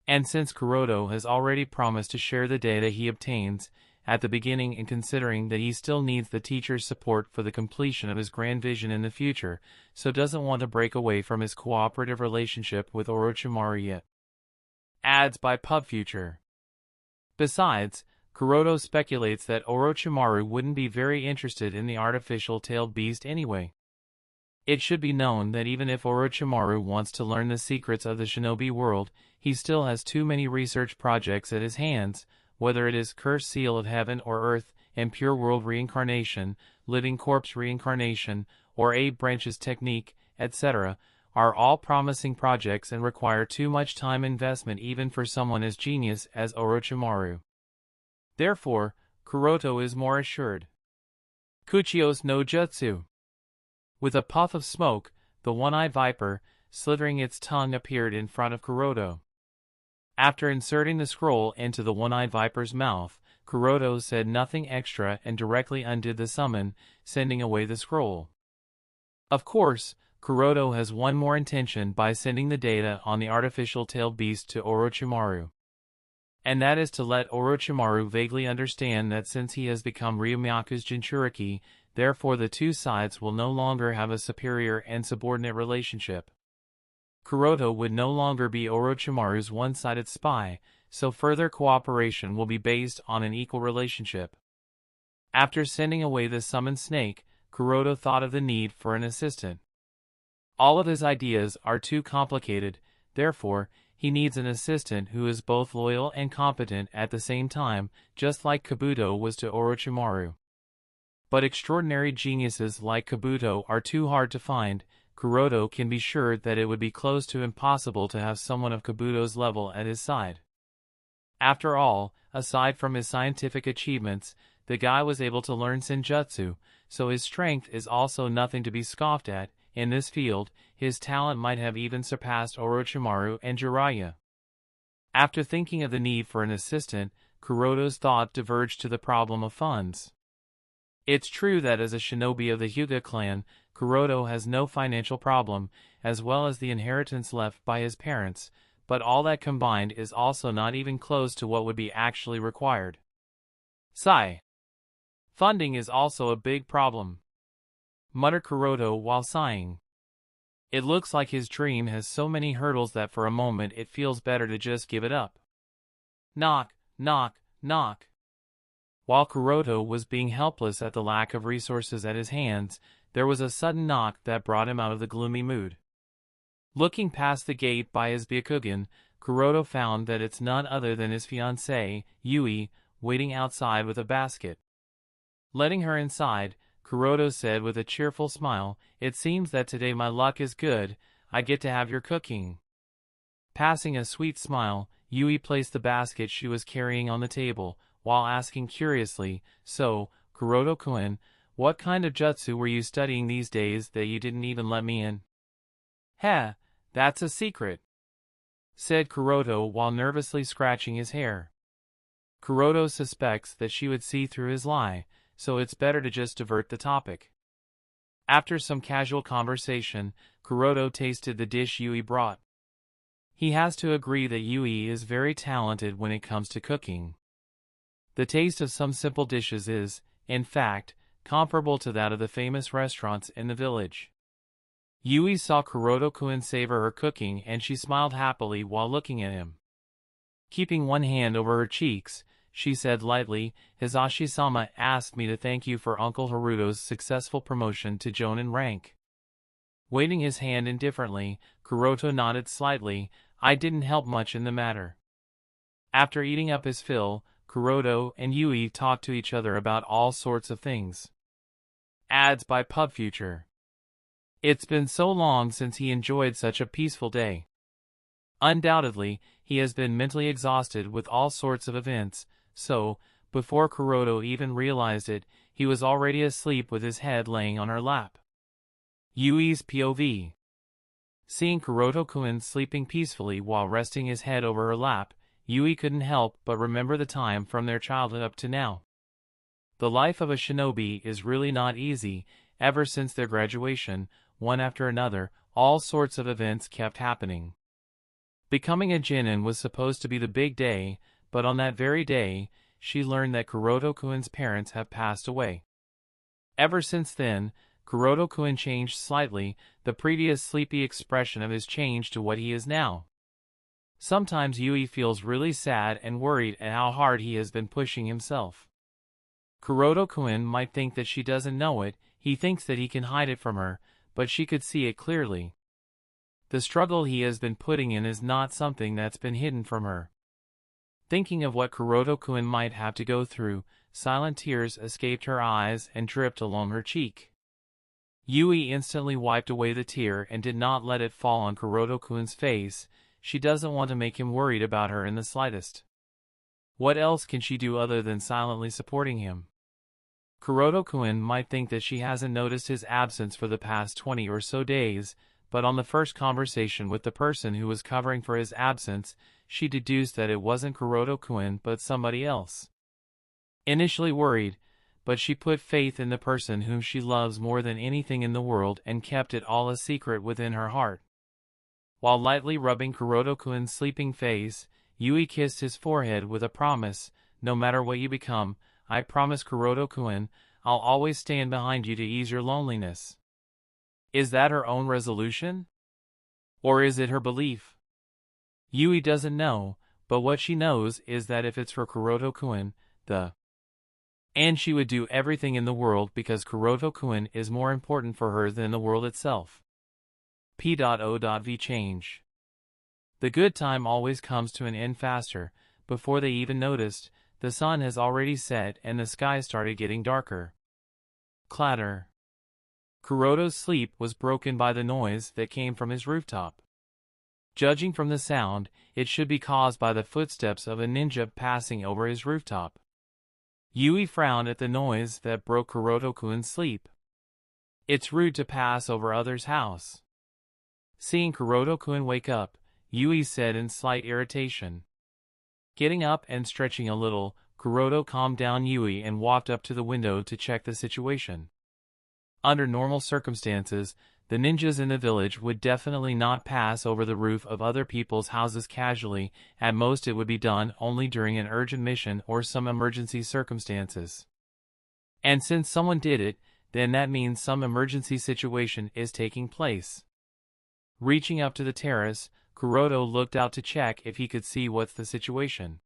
And since Kuroto has already promised to share the data he obtains, at the beginning and considering that he still needs the teacher's support for the completion of his grand vision in the future, so doesn't want to break away from his cooperative relationship with Orochimaru yet. Ads by Pub Future. Besides, Kuroto speculates that Orochimaru wouldn't be very interested in the artificial tailed beast anyway. It should be known that even if Orochimaru wants to learn the secrets of the shinobi world, he still has too many research projects at his hands, whether it is Cursed Seal of Heaven or Earth, and Pure World Reincarnation, Living Corpse Reincarnation, or Eight Branches Technique, etc., are all promising projects and require too much time investment even for someone as genius as Orochimaru. Therefore, Kuroto is more assured. Kuchios no Jutsu. With a puff of smoke, the one-eyed viper, slithering its tongue, appeared in front of Kuroto. After inserting the scroll into the one-eyed viper's mouth, Kuroto said nothing extra and directly undid the summon, sending away the scroll. Of course, Kuroto has one more intention by sending the data on the artificial tailed beast to Orochimaru. And that is to let Orochimaru vaguely understand that since he has become Ryumaku's Jinchuriki, therefore the two sides will no longer have a superior and subordinate relationship. Kuroto would no longer be Orochimaru's one-sided spy, so further cooperation will be based on an equal relationship. After sending away the summoned snake, Kuroto thought of the need for an assistant. All of his ideas are too complicated, therefore, he needs an assistant who is both loyal and competent at the same time, just like Kabuto was to Orochimaru. But extraordinary geniuses like Kabuto are too hard to find. Kuroto can be sure that it would be close to impossible to have someone of Kabuto's level at his side. After all, aside from his scientific achievements, the guy was able to learn senjutsu, so his strength is also nothing to be scoffed at. In this field, his talent might have even surpassed Orochimaru and Jiraiya. After thinking of the need for an assistant, Kuroto's thought diverged to the problem of funds. It's true that as a shinobi of the Hyuga clan, Kuroto has no financial problem, as well as the inheritance left by his parents, but all that combined is also not even close to what would be actually required. Sigh. Funding is also a big problem, muttered Kuroto while sighing. It looks like his dream has so many hurdles that for a moment it feels better to just give it up. Knock, knock, knock. While Kuroto was being helpless at the lack of resources at his hands, there was a sudden knock that brought him out of the gloomy mood. Looking past the gate by his Byakugan, Kuroto found that it's none other than his fiancée, Yui, waiting outside with a basket. Letting her inside, Kuroto said with a cheerful smile, "It seems that today my luck is good, I get to have your cooking." Passing a sweet smile, Yui placed the basket she was carrying on the table, while asking curiously, "So, Kuroto-kun, what kind of jutsu were you studying these days that you didn't even let me in?" "Heh, that's a secret," said Kuroto while nervously scratching his hair. Kuroto suspects that she would see through his lie, so it's better to just divert the topic. After some casual conversation, Kuroto tasted the dish Yui brought. He has to agree that Yui is very talented when it comes to cooking. The taste of some simple dishes is, in fact, comparable to that of the famous restaurants in the village. Yui saw Kuroto-kun savor her cooking and she smiled happily while looking at him. Keeping one hand over her cheeks, she said lightly, "Hisashi-sama asked me to thank you for Uncle Haruto's successful promotion to Jonin rank." Waving his hand indifferently, Kuroto nodded slightly. "I didn't help much in the matter." After eating up his fill, Kuroto and Yui talked to each other about all sorts of things. Ads by Pub Future. It's been so long since he enjoyed such a peaceful day. Undoubtedly, he has been mentally exhausted with all sorts of events, so, before Kuroto even realized it, he was already asleep with his head laying on her lap. Yui's POV. Seeing Kuroto-kun sleeping peacefully while resting his head over her lap, Yui couldn't help but remember the time from their childhood up to now. The life of a shinobi is really not easy. Ever since their graduation, one after another, all sorts of events kept happening. Becoming a genin was supposed to be the big day, but on that very day, she learned that Kuroto-kun's parents have passed away. Ever since then, Kuroto-kun changed slightly, the previous sleepy expression of his changed to what he is now. Sometimes Yui feels really sad and worried at how hard he has been pushing himself. Kuroto-kun might think that she doesn't know it, he thinks that he can hide it from her, but she could see it clearly. The struggle he has been putting in is not something that's been hidden from her. Thinking of what Kuroto-kun might have to go through, silent tears escaped her eyes and dripped along her cheek. Yui instantly wiped away the tear and did not let it fall on Kuroto-kun's face. She doesn't want to make him worried about her in the slightest. What else can she do other than silently supporting him? Kuroto-kun might think that she hasn't noticed his absence for the past 20 or so days, but on the first conversation with the person who was covering for his absence, she deduced that it wasn't Kuroto-kun but somebody else. Initially worried, but she put faith in the person whom she loves more than anything in the world and kept it all a secret within her heart. While lightly rubbing Kuroto-kun's sleeping face, Yui kissed his forehead with a promise, no matter what you become, I promise Kuroto-kun, I'll always stand behind you to ease your loneliness. Is that her own resolution? Or is it her belief? Yui doesn't know, but what she knows is that if it's for Kuroto-kun, and she would do everything in the world because Kuroto-kun is more important for her than the world itself. P.O.V. change. The good time always comes to an end faster. Before they even noticed, the sun has already set and the sky started getting darker. Clatter. Kuroto's sleep was broken by the noise that came from his rooftop. Judging from the sound, it should be caused by the footsteps of a ninja passing over his rooftop. Yui frowned at the noise that broke Kuroto-kun's sleep. It's rude to pass over others' house. Seeing Kuroto-kun wake up, Yui said in slight irritation. Getting up and stretching a little, Kuroto calmed down Yui and walked up to the window to check the situation. Under normal circumstances, the ninjas in the village would definitely not pass over the roof of other people's houses casually, at most it would be done only during an urgent mission or some emergency circumstances. And since someone did it, then that means some emergency situation is taking place. Reaching up to the terrace, Kuroto looked out to check if he could see what's the situation.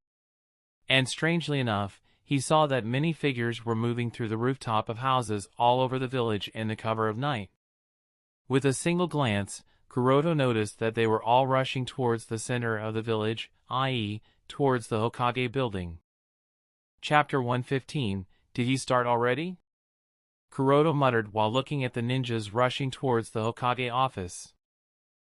And strangely enough, he saw that many figures were moving through the rooftop of houses all over the village in the cover of night. With a single glance, Kuroto noticed that they were all rushing towards the center of the village, i.e., towards the Hokage building. Chapter 115, Did he start already? Kuroto muttered while looking at the ninjas rushing towards the Hokage office.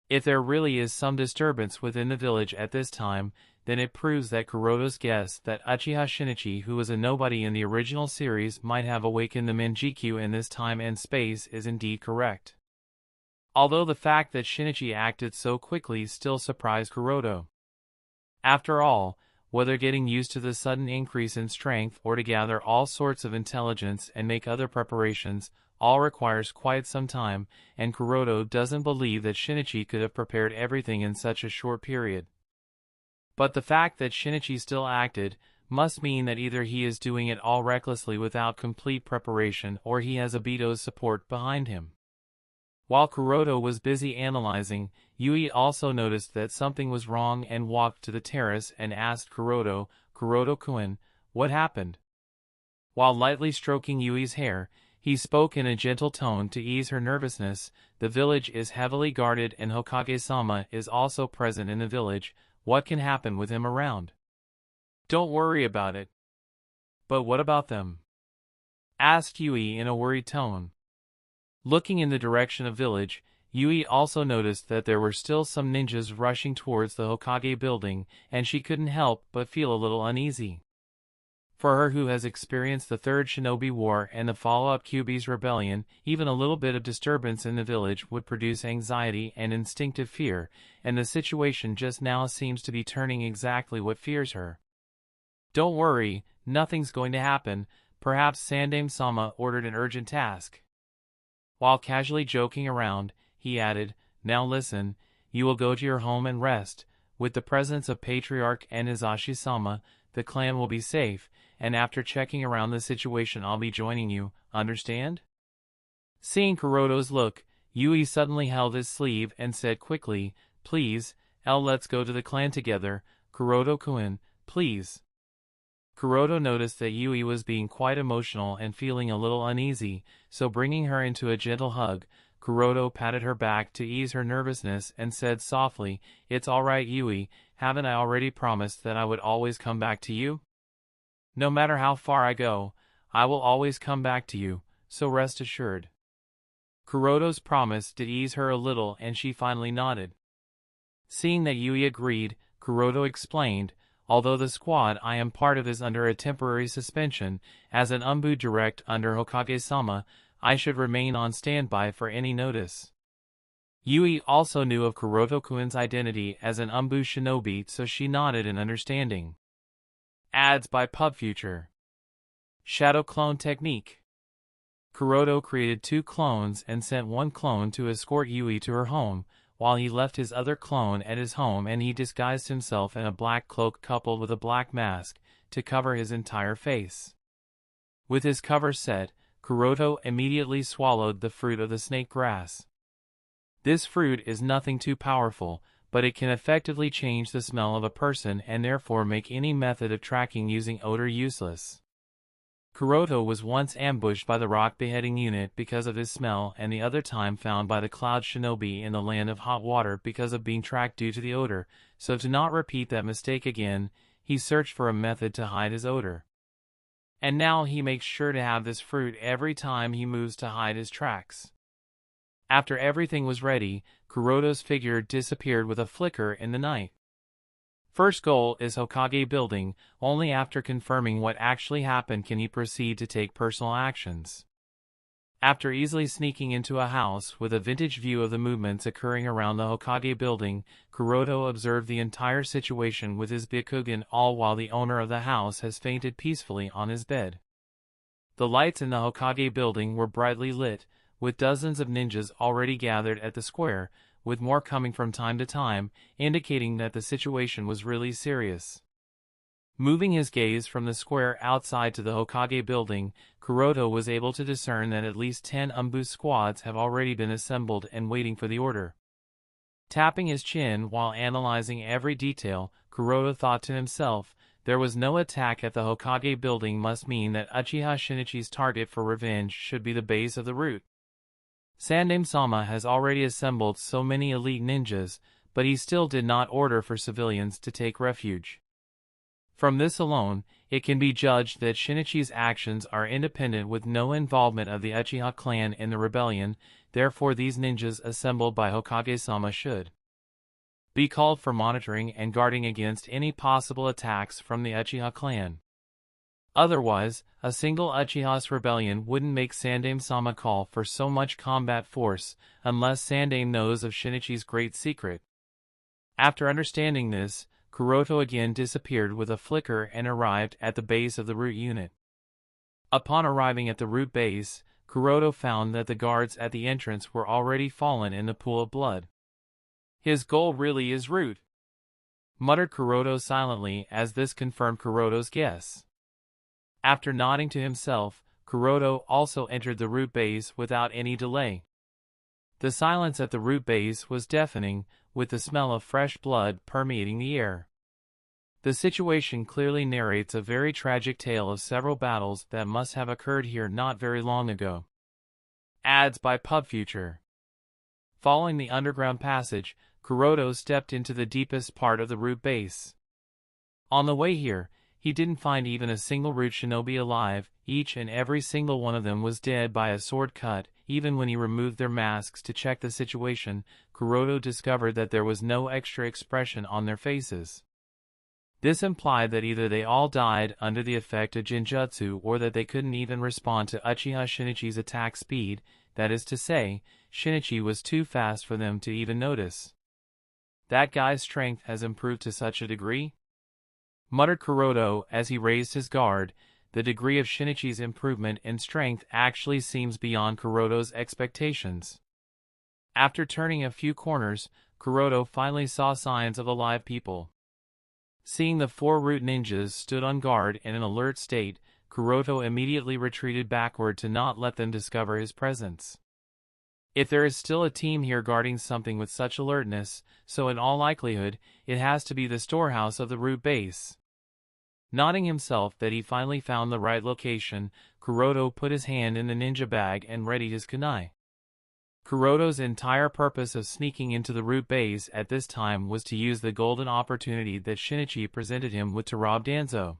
If there really is some disturbance within the village at this time, then it proves that Kuroto's guess that Uchiha Shinichi, who was a nobody in the original series, might have awakened the Manjikyu in this time and space is indeed correct. Although the fact that Shinichi acted so quickly still surprised Kuroto. After all, whether getting used to the sudden increase in strength or to gather all sorts of intelligence and make other preparations, all requires quite some time, and Kuroto doesn't believe that Shinichi could have prepared everything in such a short period. But the fact that Shinichi still acted must mean that either he is doing it all recklessly without complete preparation or he has Obito's support behind him. While Kuroto was busy analyzing, Yui also noticed that something was wrong and walked to the terrace and asked Kuroto, "Kuroto-kun, what happened?" While lightly stroking Yui's hair, he spoke in a gentle tone to ease her nervousness. The village is heavily guarded and Hokage-sama is also present in the village. What can happen with him around? Don't worry about it. But what about them? Asked Yui in a worried tone. Looking in the direction of village, Yui also noticed that there were still some ninjas rushing towards the Hokage building, and she couldn't help but feel a little uneasy. For her who has experienced the Third Shinobi War and the follow-up Kyuubi's rebellion, even a little bit of disturbance in the village would produce anxiety and instinctive fear, and the situation just now seems to be turning exactly what fears her. Don't worry, nothing's going to happen. Perhaps Sandaime-sama ordered an urgent task. While casually joking around, he added, Now listen, you will go to your home and rest. With the presence of Patriarch and Izashi-sama, the clan will be safe, and after checking around the situation I'll be joining you, understand? Seeing Kuroto's look, Yui suddenly held his sleeve and said quickly, please, let's go to the clan together, Kuroto-kun, please. Kuroto noticed that Yui was being quite emotional and feeling a little uneasy, so bringing her into a gentle hug, Kuroto patted her back to ease her nervousness and said softly, it's alright Yui, haven't I already promised that I would always come back to you? No matter how far I go, I will always come back to you, so rest assured. Kuroto's promise did ease her a little and she finally nodded. Seeing that Yui agreed, Kuroto explained, although the squad I am part of is under a temporary suspension, as an Umbu direct under Hokage-sama, I should remain on standby for any notice. Yui also knew of Kuroto-kun's identity as an Umbu shinobi, so she nodded in understanding. Ads by PubFuture. Shadow Clone Technique. Kuroto created 2 clones and sent one clone to escort Yui to her home, while he left his other clone at his home and he disguised himself in a black cloak coupled with a black mask to cover his entire face. With his cover set, Kuroto immediately swallowed the fruit of the snake grass. This fruit is nothing too powerful, but it can effectively change the smell of a person and therefore make any method of tracking using odor useless. Kuroto was once ambushed by the rock beheading unit because of his smell and the other time found by the cloud shinobi in the land of hot water because of being tracked due to the odor, so to not repeat that mistake again, he searched for a method to hide his odor. And now he makes sure to have this fruit every time he moves to hide his tracks. After everything was ready, Kuroto's figure disappeared with a flicker in the night. First goal is Hokage building, only after confirming what actually happened can he proceed to take personal actions. After easily sneaking into a house with a vintage view of the movements occurring around the Hokage building, Kuroto observed the entire situation with his Byakugan all while the owner of the house has fainted peacefully on his bed. The lights in the Hokage building were brightly lit, with dozens of ninjas already gathered at the square, with more coming from time to time, indicating that the situation was really serious. Moving his gaze from the square outside to the Hokage building, Kuroto was able to discern that at least 10 Umbu squads have already been assembled and waiting for the order. Tapping his chin while analyzing every detail, Kuroto thought to himself, there was no attack at the Hokage building must mean that Uchiha Shinichi's target for revenge should be the base of the route. Sandworm-sama has already assembled so many elite ninjas, but he still did not order for civilians to take refuge. From this alone, it can be judged that Shinichi's actions are independent with no involvement of the Uchiha clan in the rebellion, therefore these ninjas assembled by Hokage-sama should be called for monitoring and guarding against any possible attacks from the Uchiha clan. Otherwise, a single Uchiha's rebellion wouldn't make Sandworm-sama call for so much combat force unless Sandworm knows of Shinichi's great secret. After understanding this, Kuroto again disappeared with a flicker and arrived at the base of the root unit. Upon arriving at the root base, Kuroto found that the guards at the entrance were already fallen in the pool of blood. His goal really is root, muttered Kuroto silently as this confirmed Kuroto's guess. After nodding to himself, Kuroto also entered the root base without any delay. The silence at the root base was deafening, with the smell of fresh blood permeating the air. The situation clearly narrates a very tragic tale of several battles that must have occurred here not very long ago. Ads by PubFuture. Following the underground passage, Kuroto stepped into the deepest part of the root base. On the way here, he didn't find even a single root shinobi alive, each and every single one of them was dead by a sword cut. Even when he removed their masks to check the situation, Kuroto discovered that there was no extra expression on their faces. This implied that either they all died under the effect of Jinjutsu or that they couldn't even respond to Uchiha Shinichi's attack speed, that is to say, Shinichi was too fast for them to even notice. That guy's strength has improved to such a degree? Muttered Kuroto as he raised his guard. The degree of Shinichi's improvement in strength actually seems beyond Kuroto's expectations. After turning a few corners, Kuroto finally saw signs of alive people. Seeing the 4 root ninjas stood on guard in an alert state, Kuroto immediately retreated backward to not let them discover his presence. If there is still a team here guarding something with such alertness, so in all likelihood, it has to be the storehouse of the root base. Nodding himself that he finally found the right location, Kuroto put his hand in the ninja bag and readied his kunai. Kuroto's entire purpose of sneaking into the root base at this time was to use the golden opportunity that Shinichi presented him with to rob Danzo.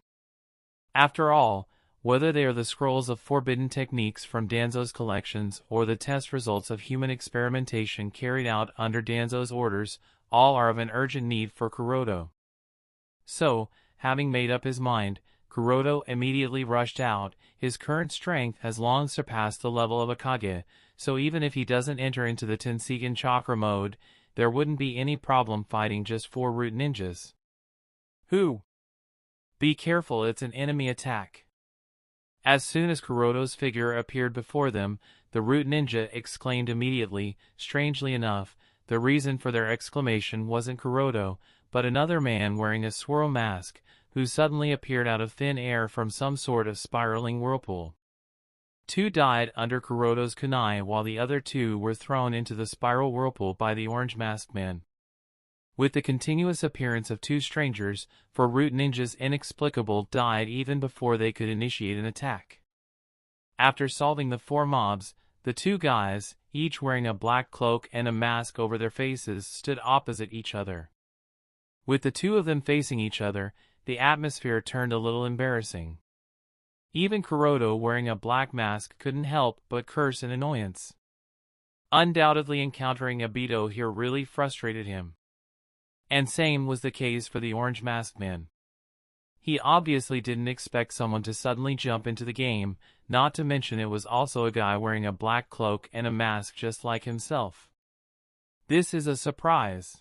After all, whether they are the scrolls of forbidden techniques from Danzo's collections or the test results of human experimentation carried out under Danzo's orders, all are of an urgent need for Kuroto. So, having made up his mind, Kuroto immediately rushed out. His current strength has long surpassed the level of a Kage, so even if he doesn't enter into the Tenseigan chakra mode, there wouldn't be any problem fighting just 4 root ninjas. Who? Be careful, it's an enemy attack. As soon as Kuroto's figure appeared before them, the root ninja exclaimed immediately. Strangely enough, the reason for their exclamation wasn't Kuroto, but another man wearing a swirl mask, who suddenly appeared out of thin air from some sort of spiraling whirlpool. 2 died under Kuroto's kunai while the other 2 were thrown into the spiral whirlpool by the orange masked man. With the continuous appearance of 2 strangers, 4 root ninjas inexplicable died even before they could initiate an attack. After solving the 4 mobs, the 2 guys, each wearing a black cloak and a mask over their faces, stood opposite each other. With the 2 of them facing each other, the atmosphere turned a little embarrassing. Even Kuroto wearing a black mask couldn't help but curse in annoyance. Undoubtedly encountering Obito here really frustrated him. And same was the case for the orange masked man. He obviously didn't expect someone to suddenly jump into the game, not to mention it was also a guy wearing a black cloak and a mask just like himself. This is a surprise.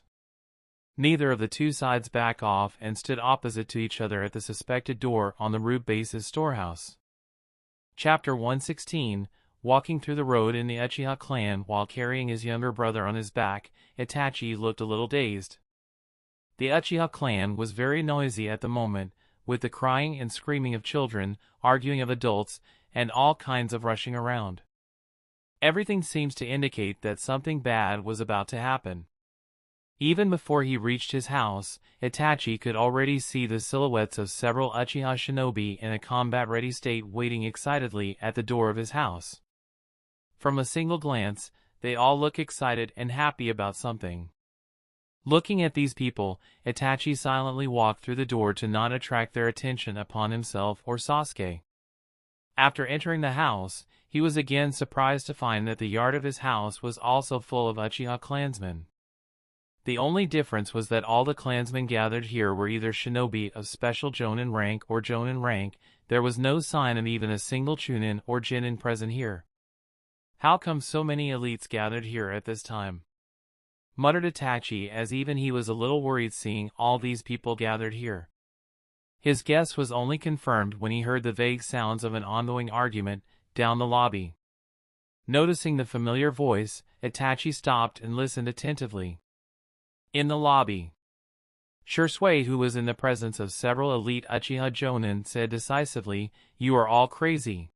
Neither of the 2 sides back off and stood opposite to each other at the suspected door on the root base's storehouse. Chapter 116, Walking through the road in the Uchiha clan while carrying his younger brother on his back, Itachi looked a little dazed. The Uchiha clan was very noisy at the moment, with the crying and screaming of children, arguing of adults, and all kinds of rushing around. Everything seems to indicate that something bad was about to happen. Even before he reached his house, Itachi could already see the silhouettes of several Uchiha shinobi in a combat-ready state waiting excitedly at the door of his house. From a single glance, they all look excited and happy about something. Looking at these people, Itachi silently walked through the door to not attract their attention upon himself or Sasuke. After entering the house, he was again surprised to find that the yard of his house was also full of Uchiha clansmen. The only difference was that all the clansmen gathered here were either shinobi of special jonin rank or jonin rank. There was no sign of even a single chunin or genin present here. How come so many elites gathered here at this time? Muttered Itachi as even he was a little worried seeing all these people gathered here. His guess was only confirmed when he heard the vague sounds of an ongoing argument down the lobby. Noticing the familiar voice, Itachi stopped and listened attentively. In the lobby, Shursui, who was in the presence of several elite Uchiha jonin, said decisively, "You are all crazy.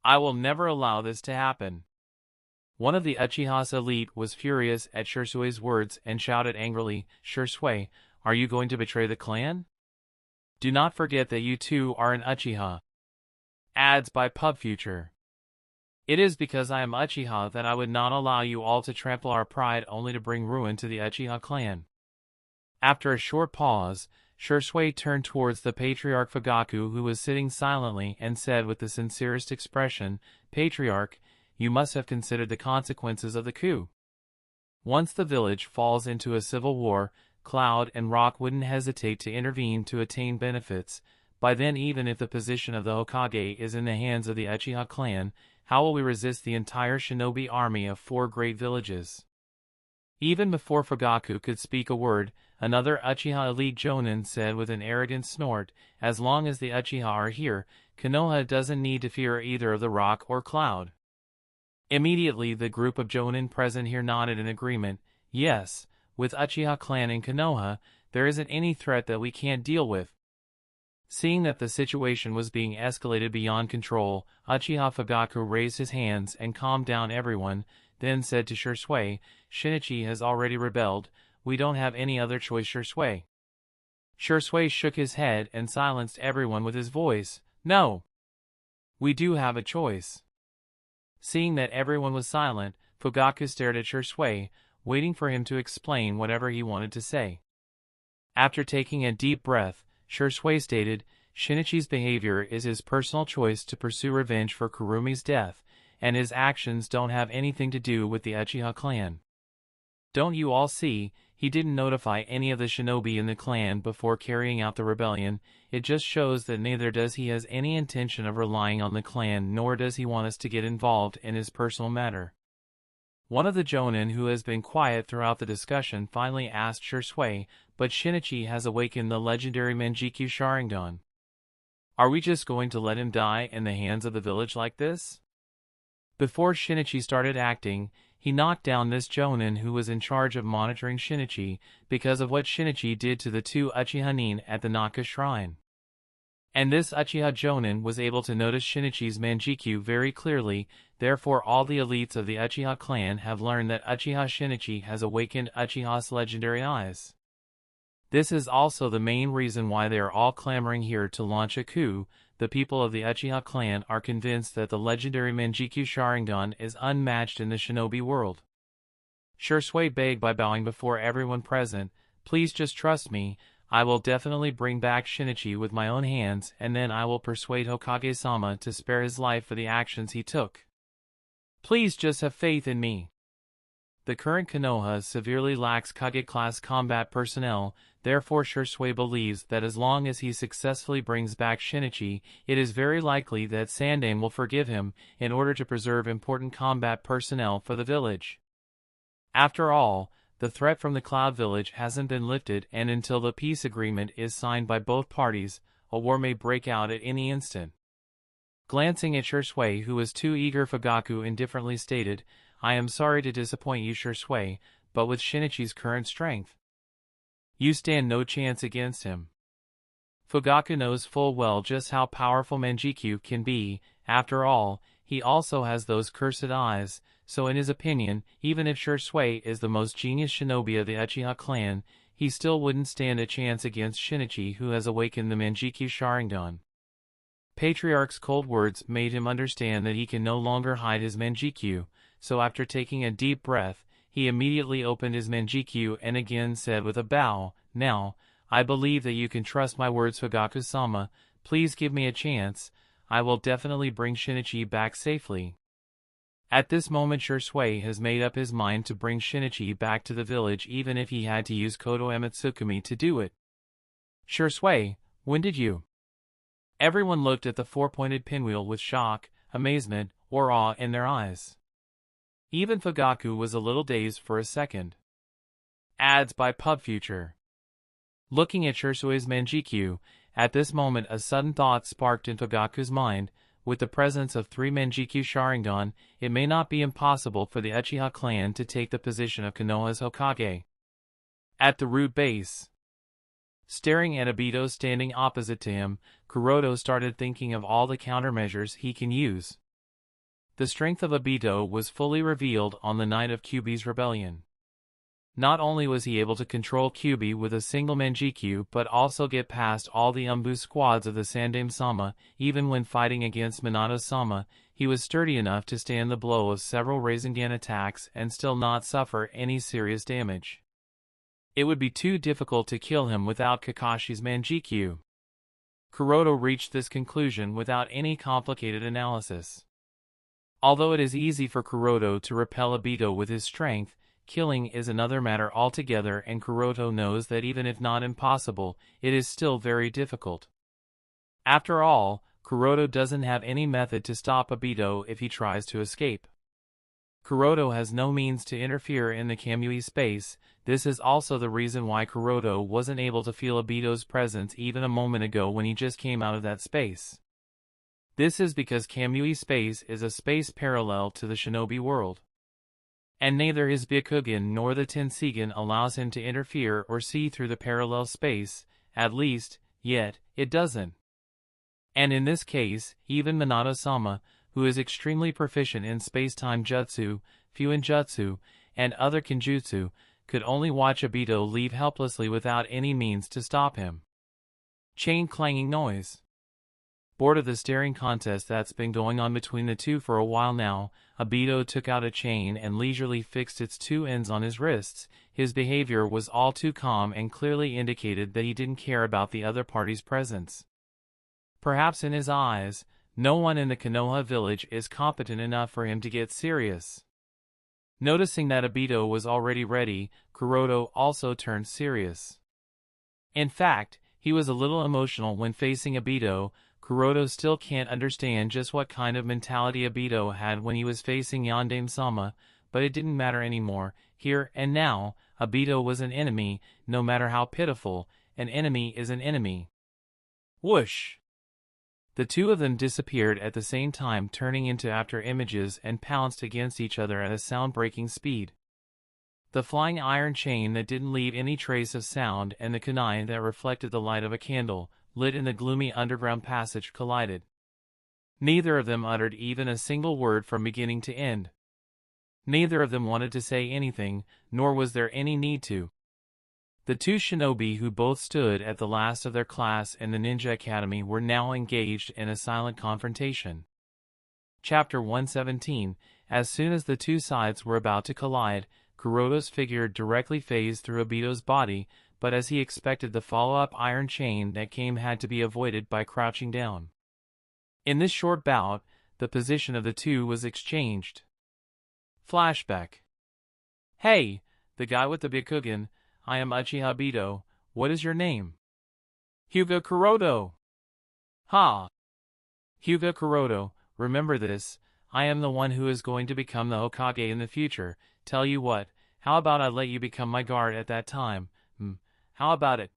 I will never allow this to happen." One of the Uchiha's elite was furious at Shursui's words and shouted angrily, "Shursui, are you going to betray the clan? Do not forget that you too are an Uchiha." Adds by PubFuture. It is because I am Uchiha that I would not allow you all to trample our pride only to bring ruin to the Uchiha clan. After a short pause, Shursui turned towards the Patriarch Fugaku, who was sitting silently, and said with the sincerest expression, "Patriarch, you must have considered the consequences of the coup. Once the village falls into a civil war, Cloud and Rock wouldn't hesitate to intervene to attain benefits. By then, even if the position of the Hokage is in the hands of the Uchiha clan, how will we resist the entire shinobi army of 4 great villages?" Even before Fugaku could speak a word, another Uchiha elite jonin said with an arrogant snort, "As long as the Uchiha are here, Konoha doesn't need to fear either of the Rock or Cloud." Immediately the group of jonin present here nodded in agreement. Yes, with Uchiha clan in Konoha, there isn't any threat that we can't deal with. Seeing that the situation was being escalated beyond control, Uchiha Fugaku raised his hands and calmed down everyone, then said to Shisui, Shinichi has already rebelled, we don't have any other choice Shisui. Shisui shook his head and silenced everyone with his voice, no! We do have a choice. Seeing that everyone was silent, Fugaku stared at Shisui, waiting for him to explain whatever he wanted to say. After taking a deep breath, Shisui stated, Shinichi's behavior is his personal choice to pursue revenge for Kurumi's death, and his actions don't have anything to do with the Uchiha clan. Don't you all see, he didn't notify any of the shinobi in the clan before carrying out the rebellion. It just shows that neither does he has any intention of relying on the clan nor does he want us to get involved in his personal matter. One of the jonin who has been quiet throughout the discussion finally asked Shisui, but Shinichi has awakened the legendary Manjikyu Sharingan. Are we just going to let him die in the hands of the village like this? Before Shinichi started acting, he knocked down this jonin who was in charge of monitoring Shinichi because of what Shinichi did to the two Uchiha nin at the Naka shrine. And this Uchiha jonin was able to notice Shinichi's Manjikyu very clearly, therefore all the elites of the Uchiha clan have learned that Uchiha Shinichi has awakened Uchiha's legendary eyes. This is also the main reason why they are all clamoring here to launch a coup. The people of the Uchiha clan are convinced that the legendary Manjikyu Sharingan is unmatched in the shinobi world. Shisui begged by bowing before everyone present, please just trust me, I will definitely bring back Shinichi with my own hands and then I will persuade Hokage-sama to spare his life for the actions he took. Please just have faith in me. The current Konoha severely lacks Kage-class combat personnel, therefore Shisui believes that as long as he successfully brings back Shinichi, it is very likely that Sandane will forgive him in order to preserve important combat personnel for the village. After all, the threat from the Cloud Village hasn't been lifted and until the peace agreement is signed by both parties, a war may break out at any instant. Glancing at Shisui who was too eager, Fugaku indifferently stated, I am sorry to disappoint you Shisui, but with Shinichi's current strength, you stand no chance against him. Fugaku knows full well just how powerful Manjikyu can be, after all, he also has those cursed eyes, so in his opinion, even if Shisui is the most genius shinobi of the Uchiha clan, he still wouldn't stand a chance against Shinichi who has awakened the Manjikyu Sharingan. Patriarch's cold words made him understand that he can no longer hide his Manjikyu, so after taking a deep breath, he immediately opened his Manjikyu and again said with a bow, now, I believe that you can trust my words Fugaku-sama, please give me a chance, I will definitely bring Shinichi back safely. At this moment Shisui has made up his mind to bring Shinichi back to the village even if he had to use Koto Ematsukumi to do it. Shisui, when did you? Everyone looked at the four-pointed pinwheel with shock, amazement, or awe in their eyes. Even Fugaku was a little dazed for a second. Ads by PubFuture. Looking at Shisui's Manjikyu, at this moment a sudden thought sparked in Fugaku's mind. With the presence of 3 Manjikyu Sharingan, it may not be impossible for the Uchiha clan to take the position of Konoha's Hokage. At the root base. Staring at Obito standing opposite to him, Kuroto started thinking of all the countermeasures he can use. The strength of Obito was fully revealed on the night of Kyuubi's rebellion. Not only was he able to control Kyuubi with a single Manjikyu but also get past all the Umbu squads of the Sandame-sama, even when fighting against Minato-sama, he was sturdy enough to stand the blow of several Rasengan attacks and still not suffer any serious damage. It would be too difficult to kill him without Kakashi's Manjikyu. Kuroto reached this conclusion without any complicated analysis. Although it is easy for Kuroto to repel Obito with his strength, killing is another matter altogether and Kuroto knows that even if not impossible, it is still very difficult. After all, Kuroto doesn't have any method to stop Obito if he tries to escape. Kuroto has no means to interfere in the Kamui space. This is also the reason why Kuroto wasn't able to feel Obito's presence even a moment ago when he just came out of that space. This is because Kamui space is a space parallel to the shinobi world. and neither his Byakugan nor the Tenseigan allows him to interfere or see through the parallel space, at least, yet, it doesn't. And in this case, even Minato-sama, who is extremely proficient in space-time jutsu, fuinjutsu, and other kinjutsu, could only watch Obito leave helplessly without any means to stop him. Chain clanging noise. Bored of the staring contest that's been going on between the two for a while now, Obito took out a chain and leisurely fixed its two ends on his wrists. His behavior was all too calm and clearly indicated that he didn't care about the other party's presence. Perhaps in his eyes, no one in the Konoha village is competent enough for him to get serious. Noticing that Obito was already ready, Kuroto also turned serious. In fact, he was a little emotional when facing Obito. Kuroto still can't understand just what kind of mentality Obito had when he was facing Yondaime-sama, but it didn't matter anymore. Here and now, Obito was an enemy, no matter how pitiful. An enemy is an enemy. Whoosh! The two of them disappeared at the same time, turning into after images and pounced against each other at a sound-breaking speed. The flying iron chain that didn't leave any trace of sound and the kunai that reflected the light of a candle, lit in the gloomy underground passage, collided. Neither of them uttered even a single word from beginning to end. Neither of them wanted to say anything, nor was there any need to. The two shinobi who both stood at the last of their class in the Ninja Academy were now engaged in a silent confrontation. Chapter 117. As soon as the two sides were about to collide, Kuroto's figure directly phased through Obito's body, but as he expected, the follow-up iron chain that came had to be avoided by crouching down. In this short bout, the position of the two was exchanged. Flashback. Hey, the guy with the Byakugan, I am Uchiha Obito. What is your name? Hyuga Kuroto. Ha! Hyuga Kuroto, remember this, I am the one who is going to become the Hokage in the future. Tell you what, how about I let you become my guard at that time? How about it?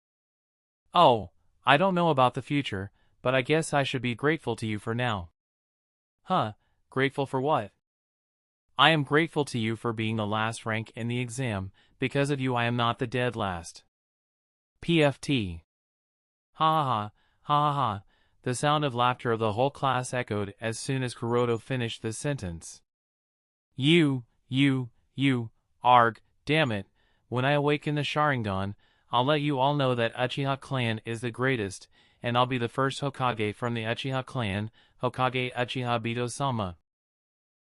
Oh, I don't know about the future, but I guess I should be grateful to you for now. Huh, grateful for what? I am grateful to you for being the last rank in the exam. Because of you I am not the dead last. PFT. Ha ha ha, ha ha ha. The sound of laughter of the whole class echoed as soon as Kuroto finished this sentence. You, arg, damn it. When I awaken the Sharingan, I'll let you all know that Uchiha clan is the greatest, and I'll be the first Hokage from the Uchiha clan, Hokage Uchiha Obito-sama.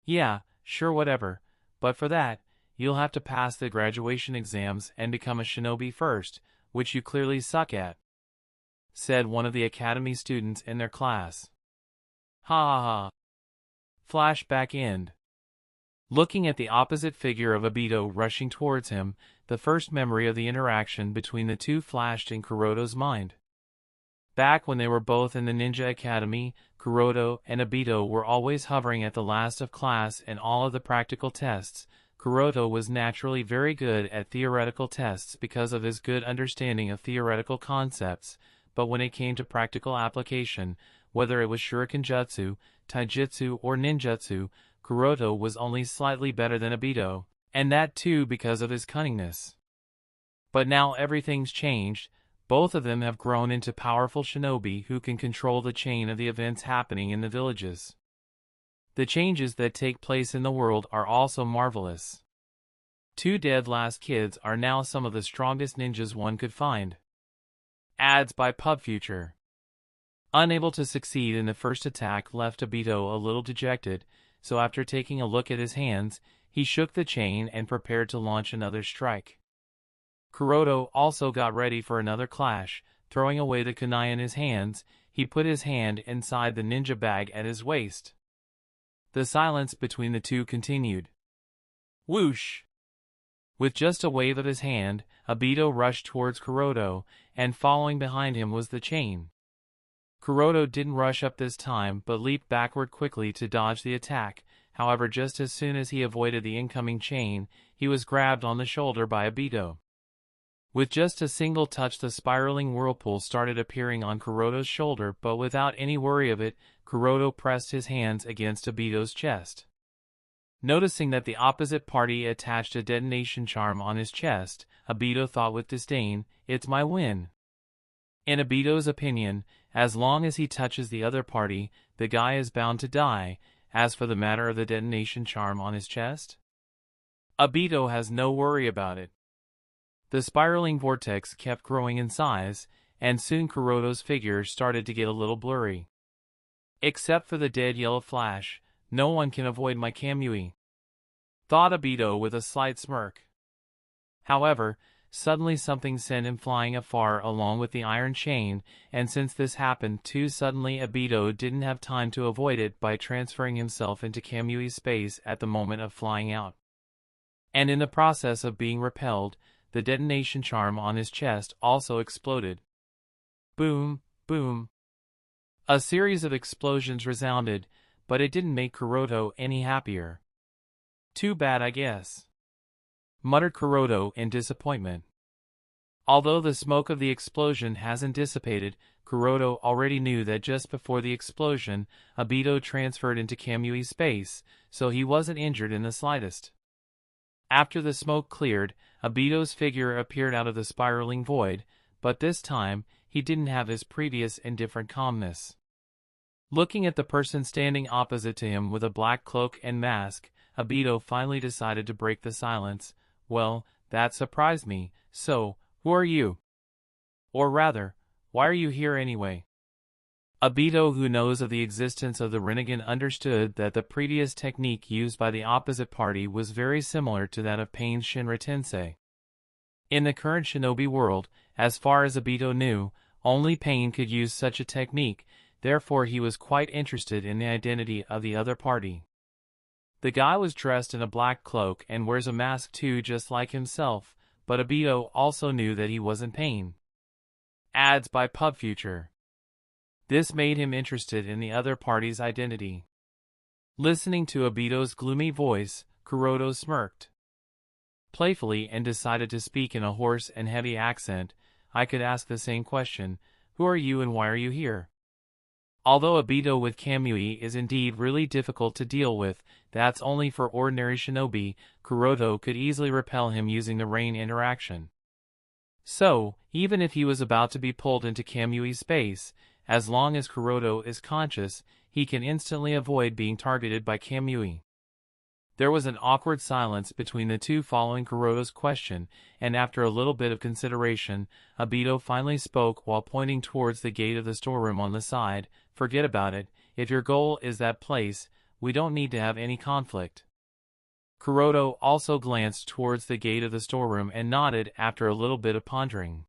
Yeah, sure, whatever, but for that, you'll have to pass the graduation exams and become a shinobi first, which you clearly suck at, said one of the academy students in their class. Ha ha ha. Flashback end. Looking at the opposite figure of Obito rushing towards him, the first memory of the interaction between the two flashed in Kuroto's mind. Back when they were both in the Ninja Academy, Kuroto and Obito were always hovering at the last of class in all of the practical tests. Kuroto was naturally very good at theoretical tests because of his good understanding of theoretical concepts, but when it came to practical application, whether it was shuriken jutsu, taijutsu, or ninjutsu, Kuroto was only slightly better than Obito, and that too because of his cunningness. But now everything's changed. Both of them have grown into powerful shinobi who can control the chain of the events happening in the villages. The changes that take place in the world are also marvelous. Two dead last kids are now some of the strongest ninjas one could find. Ads by PubFuture. Unable to succeed in the first attack left Obito a little dejected, so after taking a look at his hands, he shook the chain and prepared to launch another strike. Kuroto also got ready for another clash. Throwing away the kunai in his hands, he put his hand inside the ninja bag at his waist. The silence between the two continued. Whoosh! With just a wave of his hand, Obito rushed towards Kuroto, and following behind him was the chain. Kuroto didn't rush up this time but leaped backward quickly to dodge the attack. However, just as soon as he avoided the incoming chain, he was grabbed on the shoulder by Obito. With just a single touch, the spiraling whirlpool started appearing on Kuroto's shoulder, but without any worry of it, Kuroto pressed his hands against Obito's chest. Noticing that the opposite party attached a detonation charm on his chest, Obito thought with disdain, "It's my win." In Obito's opinion, as long as he touches the other party, the guy is bound to die. As for the matter of the detonation charm on his chest, Obito has no worry about it. The spiraling vortex kept growing in size, and soon Kuroto's figure started to get a little blurry. Except for the dead yellow flash, no one can avoid my Kamui, thought Obito with a slight smirk. However, suddenly something sent him flying afar along with the iron chain, and since this happened too suddenly, Obito didn't have time to avoid it by transferring himself into Kamui's space at the moment of flying out. And in the process of being repelled, the detonation charm on his chest also exploded. Boom, boom. A series of explosions resounded, but it didn't make Kuroto any happier. "Too bad, I guess," muttered Kuroto in disappointment. Although the smoke of the explosion hasn't dissipated, Kuroto already knew that just before the explosion, Obito transferred into Kamui's space, so he wasn't injured in the slightest. After the smoke cleared, Obito's figure appeared out of the spiraling void, but this time, he didn't have his previous indifferent calmness. Looking at the person standing opposite to him with a black cloak and mask, Obito finally decided to break the silence. "Well, that surprised me. So, who are you? Or rather, why are you here anyway?" Obito, who knows of the existence of the Rinnegan, understood that the previous technique used by the opposite party was very similar to that of Pain's Shinra Tensei. In the current shinobi world, as far as Obito knew, only Pain could use such a technique, therefore he was quite interested in the identity of the other party. The guy was dressed in a black cloak and wears a mask too, just like himself, but Obito also knew that he wasn't Pain. Ads by PubFuture. This made him interested in the other party's identity. Listening to Obito's gloomy voice, Kuroto smirked playfully and decided to speak in a hoarse and heavy accent. "I could ask the same question. Who are you and why are you here?" Although Obito with Kamui is indeed really difficult to deal with, that's only for ordinary shinobi, Kuroto could easily repel him using the rain interaction. So, even if he was about to be pulled into Kamui's space, as long as Kuroto is conscious, he can instantly avoid being targeted by Kamui. There was an awkward silence between the two following Kuroto's question, and after a little bit of consideration, Obito finally spoke while pointing towards the gate of the storeroom on the side. "Forget about it. If your goal is that place, we don't need to have any conflict." Kuroto also glanced towards the gate of the storeroom and nodded after a little bit of pondering.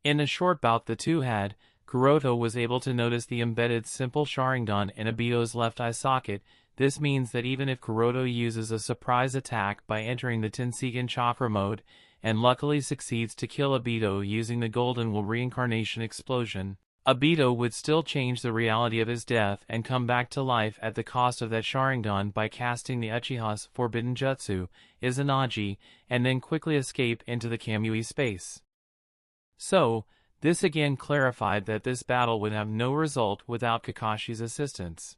In the short bout the two had, Kuroto was able to notice the embedded simple Sharingan in Obito's left eye socket. This means that even if Kuroto uses a surprise attack by entering the Tenseigan chakra mode, and luckily succeeds to kill Obito using the Golden Will reincarnation explosion, Obito would still change the reality of his death and come back to life at the cost of that Sharingan by casting the Uchiha's forbidden jutsu, Izanagi, and then quickly escape into the Kamui space. So, this again clarified that this battle would have no result without Kakashi's assistance.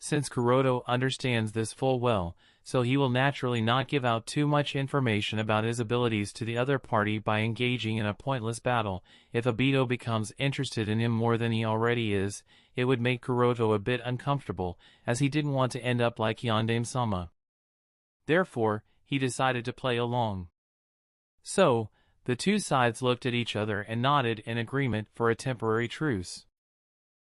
Since Kuroto understands this full well, so he will naturally not give out too much information about his abilities to the other party by engaging in a pointless battle. If Obito becomes interested in him more than he already is, it would make Kuroto a bit uncomfortable, as he didn't want to end up like Yondaime-sama. Therefore, he decided to play along. So, the two sides looked at each other and nodded in agreement for a temporary truce.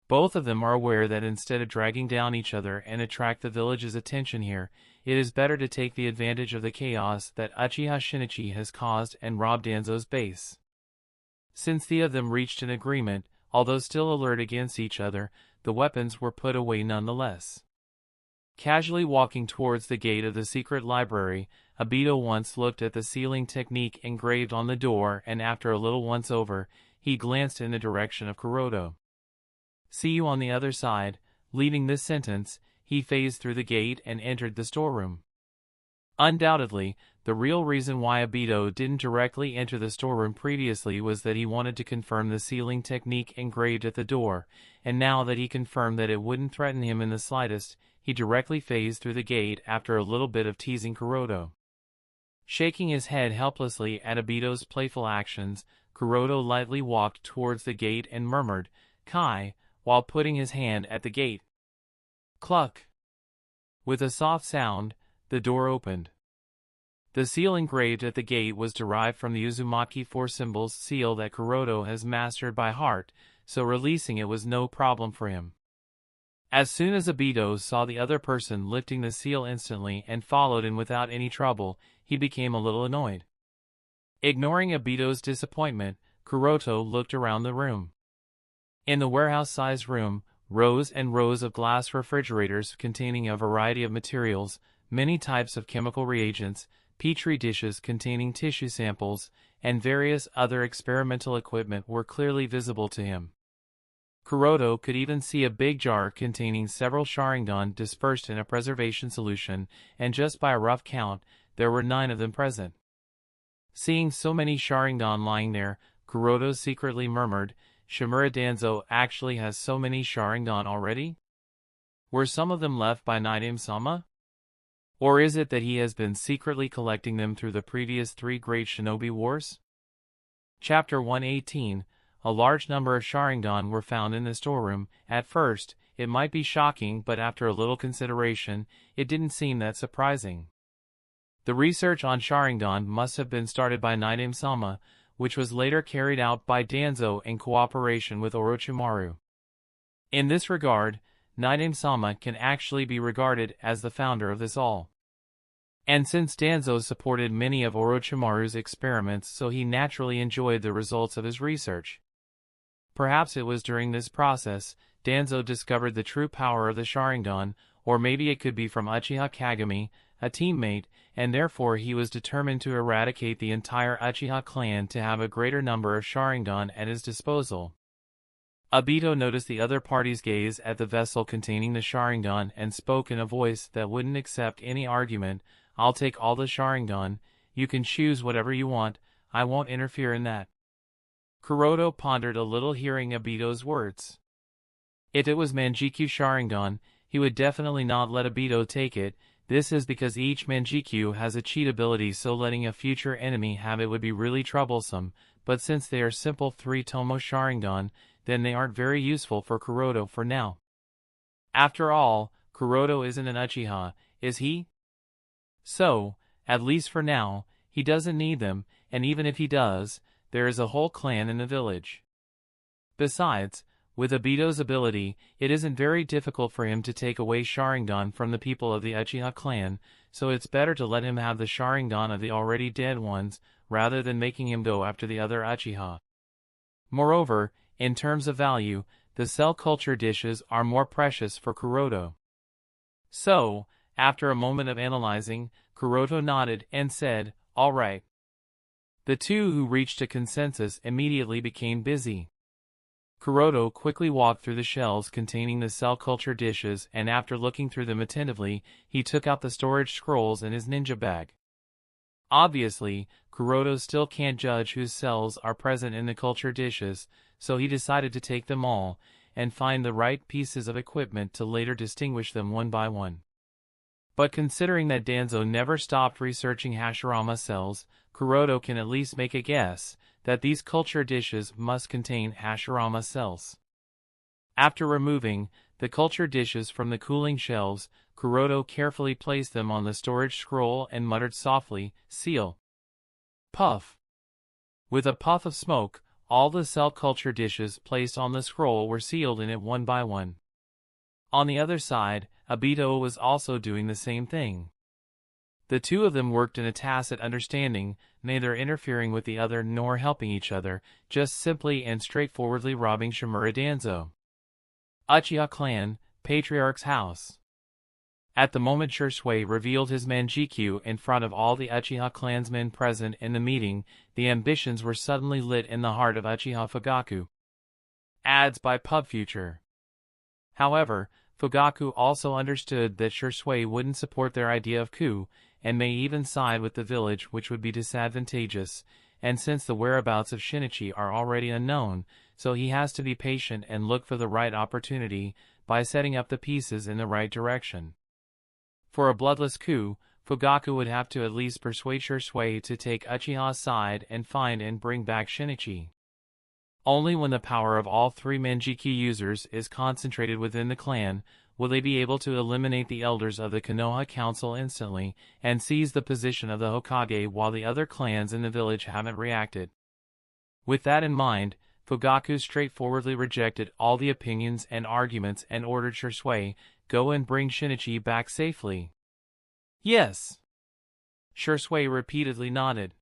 Both of them are aware that instead of dragging down each other and attract the village's attention here, it is better to take the advantage of the chaos that Uchiha Shinichi has caused and rob Danzo's base. Since the of them reached an agreement, although still alert against each other, the weapons were put away nonetheless. Casually walking towards the gate of the secret library, Obito once looked at the sealing technique engraved on the door, and after a little once over, he glanced in the direction of Kuroto. "See you on the other side." Leaving this sentence, he phased through the gate and entered the storeroom. Undoubtedly, the real reason why Obito didn't directly enter the storeroom previously was that he wanted to confirm the sealing technique engraved at the door, and now that he confirmed that it wouldn't threaten him in the slightest, he directly phased through the gate after a little bit of teasing Kuroto. Shaking his head helplessly at Obito's playful actions, Kuroto lightly walked towards the gate and murmured, "Kai," while putting his hand at the gate. Cluck! With a soft sound, the door opened. The seal engraved at the gate was derived from the Uzumaki Four Symbols seal that Kuroto has mastered by heart, so releasing it was no problem for him. As soon as Obito saw the other person lifting the seal instantly and followed in without any trouble, he became a little annoyed. Ignoring Obito's disappointment, Kuroto looked around the room. In the warehouse-sized room, rows and rows of glass refrigerators containing a variety of materials, many types of chemical reagents, petri dishes containing tissue samples, and various other experimental equipment were clearly visible to him. Kuroto could even see a big jar containing several Sharingan dispersed in a preservation solution, and just by a rough count, there were 9 of them present. Seeing so many Sharingan lying there, Kuroto secretly murmured, "Shimura Danzo actually has so many Sharingan already? Were some of them left by Naidame-sama? Or is it that he has been secretly collecting them through the previous 3 great shinobi wars?" Chapter 118. A large number of Sharingan were found in the storeroom. At first, it might be shocking, but after a little consideration, it didn't seem that surprising. The research on Sharingan must have been started by Naidame-sama, which was later carried out by Danzo in cooperation with Orochimaru. In this regard, Naidame-sama can actually be regarded as the founder of this all. And since Danzo supported many of Orochimaru's experiments, so he naturally enjoyed the results of his research. Perhaps it was during this process, Danzo discovered the true power of the Sharingan, or maybe it could be from Uchiha Kagami, a teammate, and therefore he was determined to eradicate the entire Uchiha clan to have a greater number of Sharingan at his disposal. Obito noticed the other party's gaze at the vessel containing the Sharingan and spoke in a voice that wouldn't accept any argument. "I'll take all the Sharingan, you can choose whatever you want, I won't interfere in that." Kuroto pondered a little hearing Obito's words. If it was Manjikyu Sharingan, he would definitely not let Obito take it. This is because each Manjikyu has a cheat ability, so letting a future enemy have it would be really troublesome, but since they are simple 3-tomo Sharingan, then they aren't very useful for Kuroto for now. After all, Kuroto isn't an Uchiha, is he? So, at least for now, he doesn't need them, and even if he does, there is a whole clan in the village. Besides, with Obito's ability, it isn't very difficult for him to take away Sharingan from the people of the Uchiha clan, so it's better to let him have the Sharingan of the already dead ones, rather than making him go after the other Uchiha. Moreover, in terms of value, the cell culture dishes are more precious for Kuroto. So, after a moment of analyzing, Kuroto nodded and said, "All right." The two who reached a consensus immediately became busy. Kuroto quickly walked through the shelves containing the cell culture dishes, and after looking through them attentively, he took out the storage scrolls in his ninja bag. Obviously, Kuroto still can't judge whose cells are present in the culture dishes, so he decided to take them all, and find the right pieces of equipment to later distinguish them one by one. But considering that Danzo never stopped researching Hashirama cells, Kuroto can at least make a guess that these culture dishes must contain Hashirama cells. After removing the culture dishes from the cooling shelves, Kuroto carefully placed them on the storage scroll and muttered softly, "Seal." Puff. With a puff of smoke, all the cell culture dishes placed on the scroll were sealed in it one by one. On the other side, Obito was also doing the same thing. The two of them worked in a tacit understanding, neither interfering with the other nor helping each other, just simply and straightforwardly robbing Shimura Danzo. Uchiha Clan, Patriarch's House. At the moment Shisui revealed his Manjikyu in front of all the Uchiha clansmen present in the meeting, the ambitions were suddenly lit in the heart of Uchiha Fugaku. Ads by PubFuture. However, Fugaku also understood that Shisui wouldn't support their idea of coup, and may even side with the village, which would be disadvantageous, and since the whereabouts of Shinichi are already unknown, so he has to be patient and look for the right opportunity, by setting up the pieces in the right direction. For a bloodless coup, Fugaku would have to at least persuade Shisui to take Uchiha's side and find and bring back Shinichi. Only when the power of all three Manjiki users is concentrated within the clan will they be able to eliminate the elders of the Konoha Council instantly and seize the position of the Hokage while the other clans in the village haven't reacted. With that in mind, Fugaku straightforwardly rejected all the opinions and arguments and ordered Shisui, go and bring Shinichi back safely. Yes. Shisui repeatedly nodded.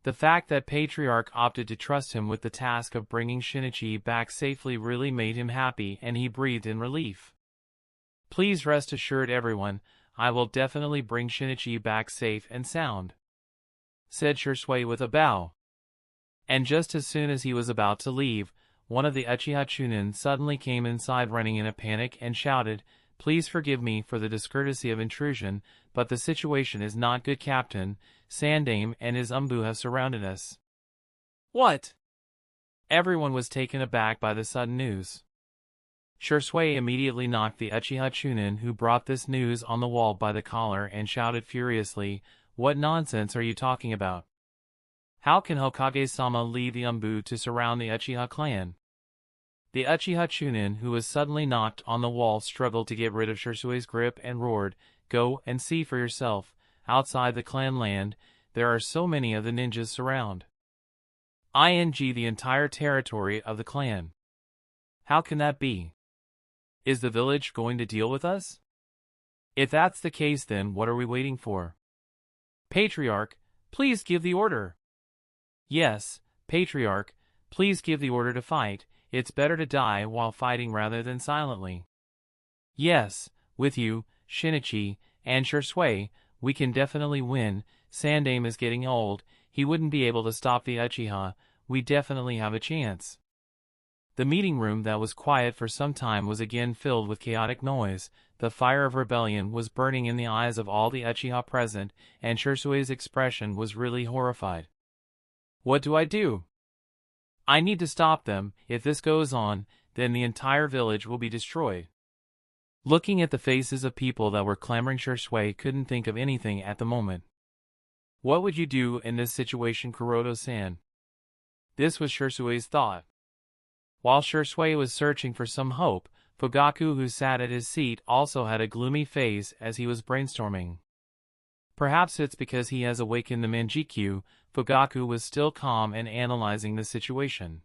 The fact that Patriarch opted to trust him with the task of bringing Shinichi back safely really made him happy, and he breathed in relief. Please rest assured everyone, I will definitely bring Shinichi back safe and sound, said Shisui with a bow. And just as soon as he was about to leave, one of the Uchiha Chunin suddenly came inside running in a panic and shouted, "Please forgive me for the discourtesy of intrusion, but the situation is not good, Captain. Sandame and his umbu have surrounded us." What? Everyone was taken aback by the sudden news. Shisui immediately knocked the Uchiha Chunin who brought this news on the wall by the collar and shouted furiously, "What nonsense are you talking about? How can Hokage-sama lead the umbu to surround the Uchiha clan?" The Uchiha Chunin who was suddenly knocked on the wall struggled to get rid of Shisui's grip and roared, "Go and see for yourself. Outside the clan land, there are so many of the ninjas surround. The entire territory of the clan. How can that be? Is the village going to deal with us? If that's the case, then what are we waiting for? Patriarch, please give the order." "Yes, Patriarch, please give the order to fight. It's better to die while fighting rather than silently." "Yes, with you, Shinichi, and Shisui, we can definitely win. Sandame is getting old, he wouldn't be able to stop the Uchiha. We definitely have a chance." The meeting room that was quiet for some time was again filled with chaotic noise. The fire of rebellion was burning in the eyes of all the Uchiha present, and Shisui's expression was really horrified. "What do I do? I need to stop them. If this goes on, then the entire village will be destroyed." Looking at the faces of people that were clamoring, Shisui couldn't think of anything at the moment. "What would you do in this situation, Kuroto-san?" This was Shisui's thought. While Shisui was searching for some hope, Fugaku, who sat at his seat, also had a gloomy face as he was brainstorming. Perhaps it's because he has awakened the Manjikyu, Fugaku was still calm and analyzing the situation.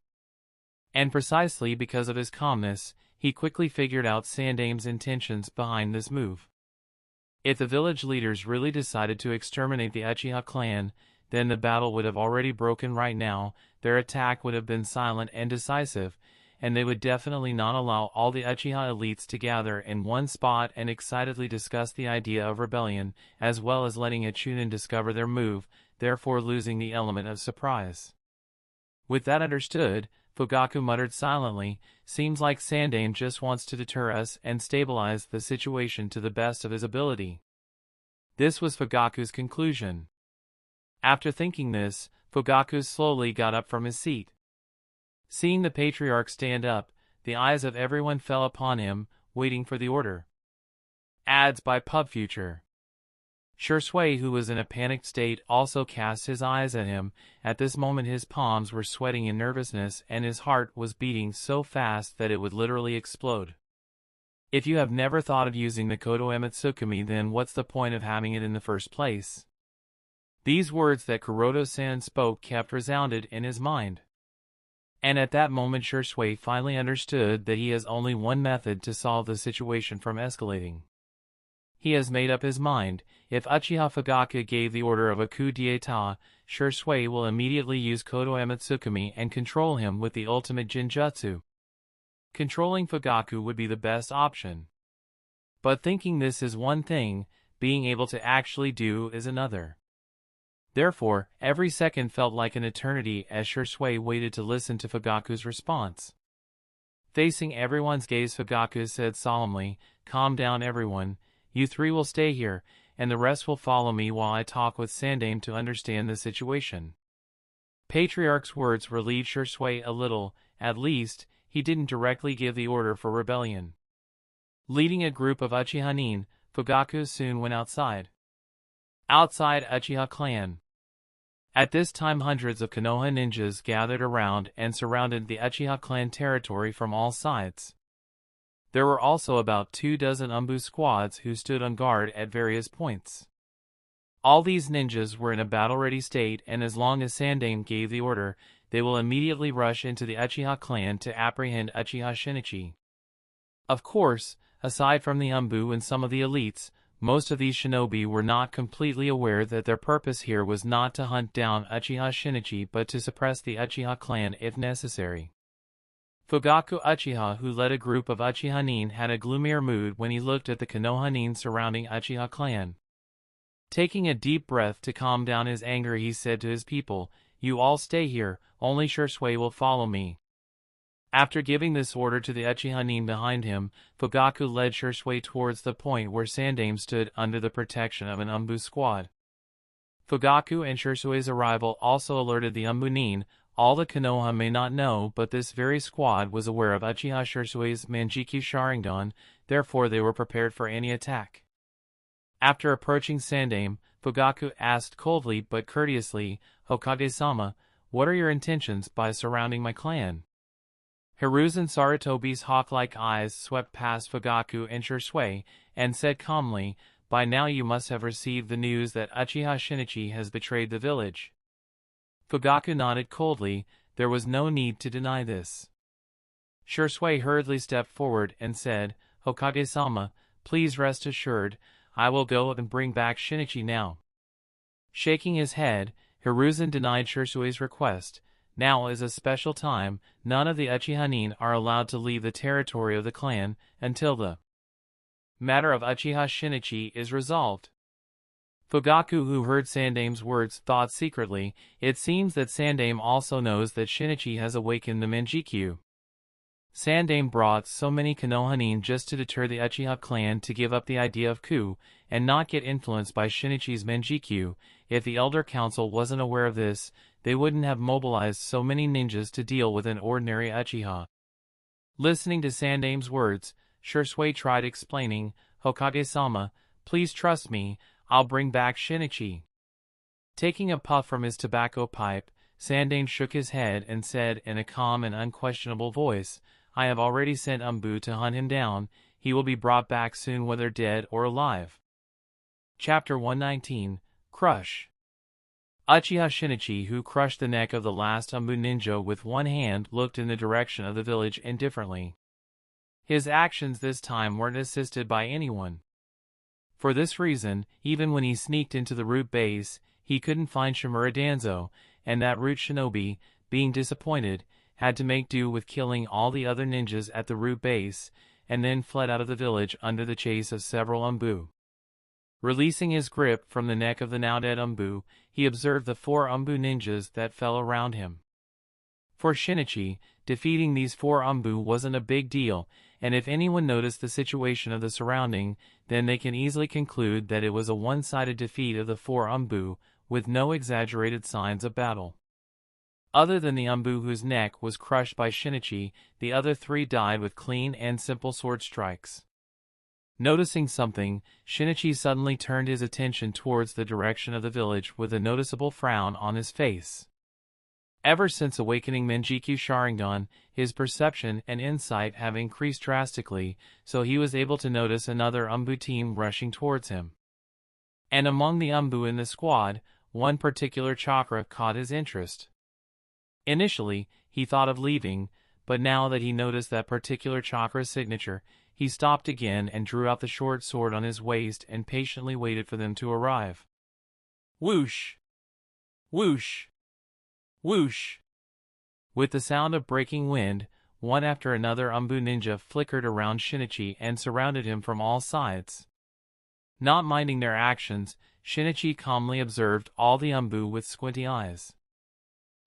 And precisely because of his calmness, he quickly figured out Sandame's intentions behind this move. If the village leaders really decided to exterminate the Uchiha clan, then the battle would have already broken right now. Their attack would have been silent and decisive, and they would definitely not allow all the Uchiha elites to gather in one spot and excitedly discuss the idea of rebellion, as well as letting a Chunin discover their move, therefore losing the element of surprise. With that understood, Fugaku muttered silently, "Seems like Sandame just wants to deter us and stabilize the situation to the best of his ability." This was Fugaku's conclusion. After thinking this, Fugaku slowly got up from his seat. Seeing the Patriarch stand up, the eyes of everyone fell upon him, waiting for the order. Ads by PubFuture. Shisui, who was in a panicked state, also cast his eyes at him. At this moment his palms were sweating in nervousness and his heart was beating so fast that it would literally explode. If you have never thought of using the Kodo Emetsukumi, then what's the point of having it in the first place? These words that Kuroto-san spoke kept resounded in his mind. And at that moment Shisui finally understood that he has only one method to solve the situation from escalating. He has made up his mind. If Uchiha Fugaku gave the order of a coup d'etat, Shisui will immediately use Kodo Emetsukumi and control him with the ultimate Jinjutsu. Controlling Fugaku would be the best option. But thinking this is one thing, being able to actually do is another. Therefore, every second felt like an eternity as Shisui waited to listen to Fugaku's response. Facing everyone's gaze, Fugaku said solemnly, "Calm down everyone. You three will stay here, and the rest will follow me while I talk with Sandame to understand the situation." Patriarch's words relieved Shisui a little. At least, he didn't directly give the order for rebellion. Leading a group of Uchiha nin, Fugaku soon went outside. Outside Uchiha clan. At this time hundreds of Konoha ninjas gathered around and surrounded the Uchiha clan territory from all sides. There were also about 24 Umbu squads who stood on guard at various points. All these ninjas were in a battle-ready state, and as long as Sandame gave the order, they will immediately rush into the Uchiha clan to apprehend Uchiha Shinichi. Of course, aside from the Umbu and some of the elites, most of these shinobi were not completely aware that their purpose here was not to hunt down Uchiha Shinichi but to suppress the Uchiha clan if necessary. Fugaku Uchiha, who led a group of Uchiha nin, had a gloomier mood when he looked at the Konoha nin surrounding Uchiha clan. Taking a deep breath to calm down his anger, he said to his people, "You all stay here, only Shisui will follow me." After giving this order to the Uchiha nin behind him, Fugaku led Shisui towards the point where Sandame stood under the protection of an Umbu squad. Fugaku and Shisui's arrival also alerted the Umbu nin. All the Konoha may not know, but this very squad was aware of Uchiha Shisui's Manjiki Sharingan, therefore they were prepared for any attack. After approaching Sandame, Fugaku asked coldly but courteously, "Hokage-sama, what are your intentions by surrounding my clan?" Hiruzen Sarutobi's hawk-like eyes swept past Fugaku and Shisui, and said calmly, "By now you must have received the news that Uchiha Shinichi has betrayed the village." Fugaku nodded coldly. There was no need to deny this. Shisui hurriedly stepped forward and said, "Hokage-sama, please rest assured, I will go and bring back Shinichi now." Shaking his head, Hiruzen denied Shisui's request. Now is a special time. None of the Uchiha nin are allowed to leave the territory of the clan until the matter of Uchiha Shinichi is resolved. Fugaku, who heard Sandame's words, thought secretly, "It seems that Sandame also knows that Shinichi has awakened the Manjikyu." Sandame brought so many Konoha nin just to deter the Uchiha clan to give up the idea of coup, and not get influenced by Shinichi's Manjikyu. If the Elder Council wasn't aware of this, they wouldn't have mobilized so many ninjas to deal with an ordinary Uchiha. Listening to Sandame's words, Shisui tried explaining, "Hokage-sama, please trust me, I'll bring back Shinichi." Taking a puff from his tobacco pipe, Sandame shook his head and said in a calm and unquestionable voice, "I have already sent Umbu to hunt him down. He will be brought back soon, whether dead or alive." Chapter 119, Crush. Uchiha Shinichi, who crushed the neck of the last Umbu ninja with one hand, looked in the direction of the village indifferently. His actions this time weren't assisted by anyone. For this reason, even when he sneaked into the root base, he couldn't find Shimura Danzo, and that root shinobi, being disappointed, had to make do with killing all the other ninjas at the root base, and then fled out of the village under the chase of several Umbu. Releasing his grip from the neck of the now-dead Umbu, he observed the 4 Umbu ninjas that fell around him. For Shinichi, defeating these 4 Umbu wasn't a big deal, and if anyone noticed the situation of the surrounding, then they can easily conclude that it was a one-sided defeat of the 4 Umbu, with no exaggerated signs of battle. Other than the Umbu whose neck was crushed by Shinichi, the other 3 died with clean and simple sword strikes. Noticing something, Shinichi suddenly turned his attention towards the direction of the village with a noticeable frown on his face. Ever since awakening Manjiki Sharingan, his perception and insight have increased drastically, so he was able to notice another Umbu team rushing towards him. And among the Umbu in the squad, one particular chakra caught his interest. Initially, he thought of leaving, but now that he noticed that particular chakra's signature, he stopped again and drew out the short sword on his waist and patiently waited for them to arrive. Whoosh! Whoosh! Whoosh! With the sound of breaking wind, one after another Umbu ninja flickered around Shinichi and surrounded him from all sides. Not minding their actions, Shinichi calmly observed all the Umbu with squinty eyes.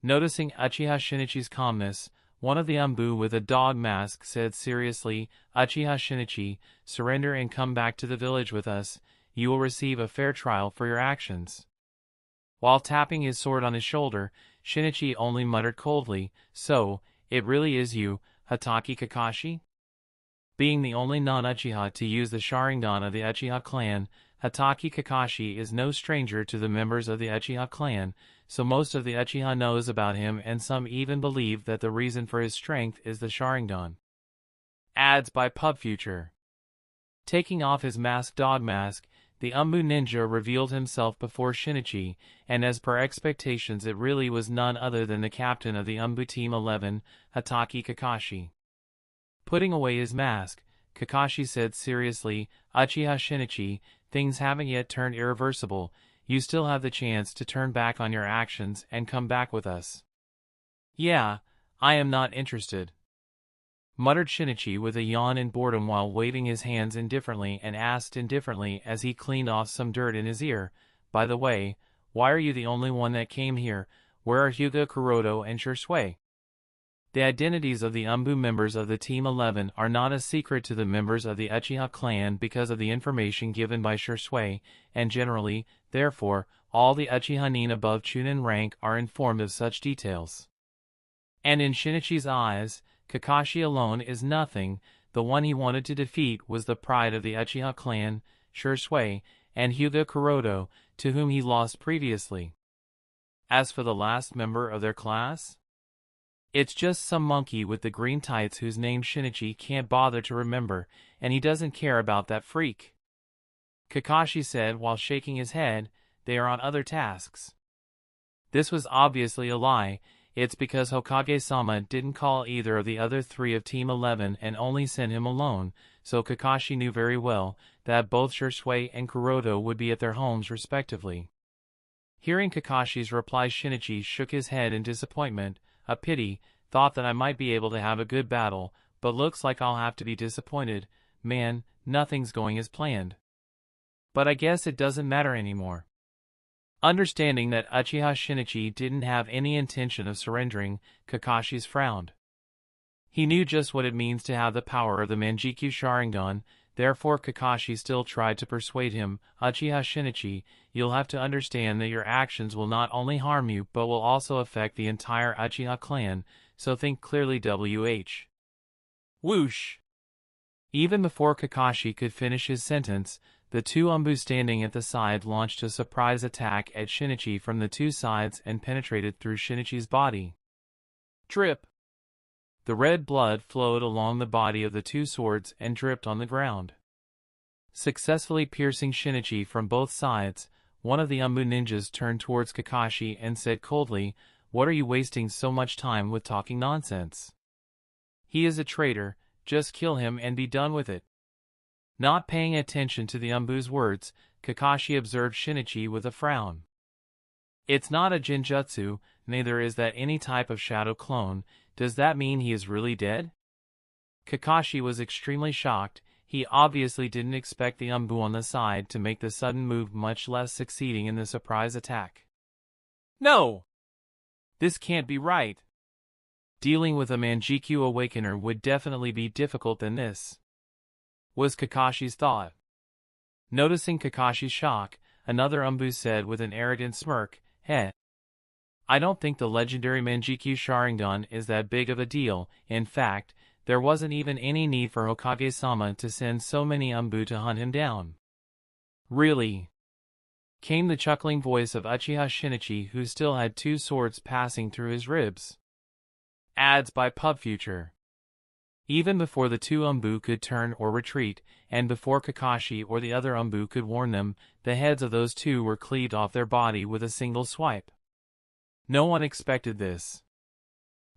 Noticing Uchiha Shinichi's calmness, one of the Umbu with a dog mask said seriously, "Uchiha Shinichi, surrender and come back to the village with us. You will receive a fair trial for your actions." While tapping his sword on his shoulder, Shinichi only muttered coldly, "So, it really is you, Hatake Kakashi?" Being the only non-Uchiha to use the Sharingan of the Uchiha clan, Hatake Kakashi is no stranger to the members of the Uchiha clan, so most of the Uchiha knows about him, and some even believe that the reason for his strength is the Sharingan. Ads by PubFuture. Taking off his dog mask, the Umbu ninja revealed himself before Shinichi, and as per expectations it really was none other than the captain of the Umbu Team 11, Hatake Kakashi. Putting away his mask, Kakashi said seriously, "Uchiha Shinichi, things haven't yet turned irreversible. You still have the chance to turn back on your actions and come back with us." "Yeah, I am not interested," muttered Shinichi with a yawn in boredom while waving his hands indifferently, and asked indifferently as he cleaned off some dirt in his ear, "By the way, why are you the only one that came here? Where are Hyuga, Kuroto, and Shisui?" The identities of the Umbu members of the Team 11 are not a secret to the members of the Uchiha clan because of the information given by Shisui, and generally, therefore, all the Uchiha nin above Chunin rank are informed of such details. And in Shinichi's eyes, Kakashi alone is nothing. The one he wanted to defeat was the pride of the Uchiha clan, Shisui, and Hyuga Kuroto, to whom he lost previously. As for the last member of their class, it's just some monkey with the green tights whose name Shinichi can't bother to remember, and he doesn't care about that freak. Kakashi said while shaking his head, "They are on other tasks." This was obviously a lie. It's because Hokage-sama didn't call either of the other three of Team 11 and only sent him alone, so Kakashi knew very well that both Shisui and Kuroto would be at their homes respectively. Hearing Kakashi's reply, Shinichi shook his head in disappointment. "A pity, thought that I might be able to have a good battle, but looks like I'll have to be disappointed. Man, nothing's going as planned. But I guess it doesn't matter anymore." Understanding that Uchiha Shinichi didn't have any intention of surrendering, Kakashi's frowned. He knew just what it means to have the power of the Manjikyu Sharingan, therefore Kakashi still tried to persuade him, "Uchiha Shinichi, you'll have to understand that your actions will not only harm you but will also affect the entire Uchiha clan, so think clearly." Whoosh! Even before Kakashi could finish his sentence, the two Umbu standing at the side launched a surprise attack at Shinichi from the two sides and penetrated through Shinichi's body. Drip! The red blood flowed along the body of the two swords and dripped on the ground. Successfully piercing Shinichi from both sides, one of the Umbu ninjas turned towards Kakashi and said coldly, "What are you wasting so much time with talking nonsense? He is a traitor, just kill him and be done with it." Not paying attention to the Umbu's words, Kakashi observed Shinichi with a frown. "It's not a genjutsu, neither is that any type of shadow clone. Does that mean he is really dead?" Kakashi was extremely shocked. He obviously didn't expect the Umbu on the side to make the sudden move, much less succeeding in the surprise attack. "No! This can't be right. Dealing with a Manjikyu Awakener would definitely be difficult than this," was Kakashi's thought. Noticing Kakashi's shock, another Umbu said with an arrogant smirk, "Heh. I don't think the legendary Manjikyu Sharingan is that big of a deal. In fact, there wasn't even any need for Hokage-sama to send so many Umbu to hunt him down." "Really?" came the chuckling voice of Uchiha Shinichi, who still had two swords passing through his ribs. Ads by PubFuture. Even before the two Umbu could turn or retreat, and before Kakashi or the other Umbu could warn them, the heads of those two were cleaved off their body with a single swipe. No one expected this.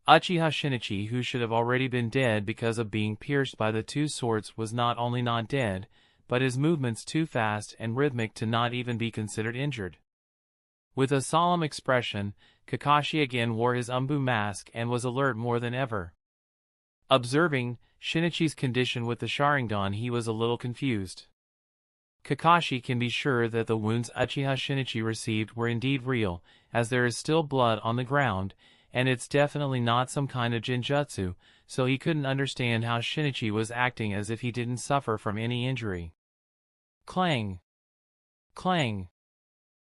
Uchiha Shinichi, who should have already been dead because of being pierced by the two swords, was not only not dead, but his movements too fast and rhythmic to not even be considered injured. With a solemn expression, Kakashi again wore his Umbu mask and was alert more than ever. Observing Shinichi's condition with the Sharingan, he was a little confused. Kakashi can be sure that the wounds Uchiha Shinichi received were indeed real, as there is still blood on the ground, and it's definitely not some kind of genjutsu, so he couldn't understand how Shinichi was acting as if he didn't suffer from any injury. Clang! Clang!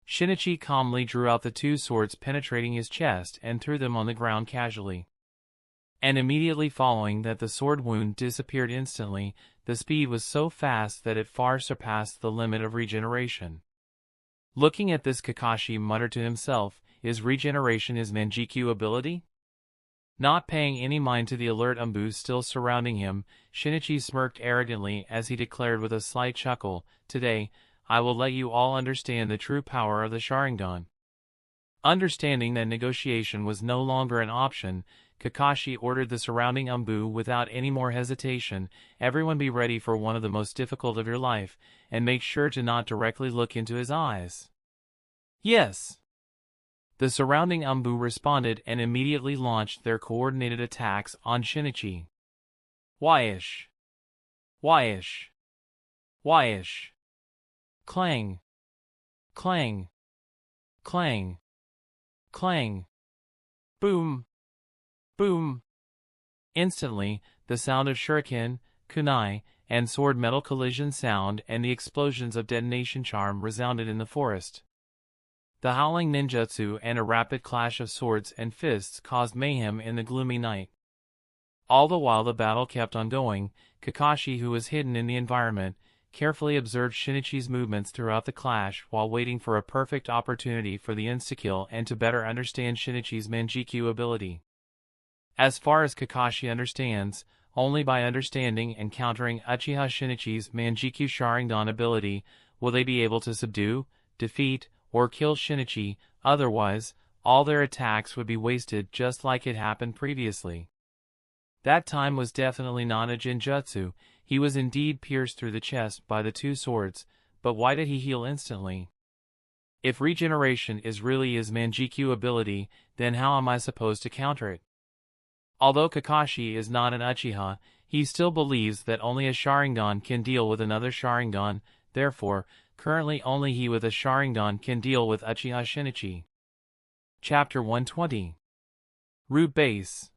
Shinichi calmly drew out the two swords penetrating his chest and threw them on the ground casually. And immediately following that, the sword wound disappeared instantly. The speed was so fast that it far surpassed the limit of regeneration. Looking at this, Kakashi muttered to himself, "Is regeneration his Manjikyu ability?" Not paying any mind to the alert Umbu still surrounding him, Shinichi smirked arrogantly as he declared with a slight chuckle, "Today, I will let you all understand the true power of the Sharingan." Understanding that negotiation was no longer an option, Kakashi ordered the surrounding Umbu without any more hesitation, "Everyone be ready for one of the most difficult of your life, and make sure to not directly look into his eyes." "Yes." The surrounding Umbu responded and immediately launched their coordinated attacks on Shinichi. Whyish! Whyish! Whyish! Clang! Clang! Clang! Clang! Boom! Boom! Instantly, the sound of shuriken, kunai, and sword metal collision sound and the explosions of detonation charm resounded in the forest. The howling ninjutsu and a rapid clash of swords and fists caused mayhem in the gloomy night. All the while the battle kept on going, Kakashi, who was hidden in the environment, carefully observed Shinichi's movements throughout the clash while waiting for a perfect opportunity for the insta-kill and to better understand Shinichi's Manjikyu ability. As far as Kakashi understands, only by understanding and countering Uchiha Shinichi's Manjikyu Sharingan ability will they be able to subdue, defeat, or kill Shinichi. Otherwise, all their attacks would be wasted just like it happened previously. That time was definitely not a genjutsu. He was indeed pierced through the chest by the two swords, but why did he heal instantly? If regeneration is really his Manjikyu ability, then how am I supposed to counter it? Although Kakashi is not an Uchiha, he still believes that only a Sharingan can deal with another Sharingan, therefore, currently only he with a Sharingan can deal with Uchiha Shinichi. Chapter 120. Root Base.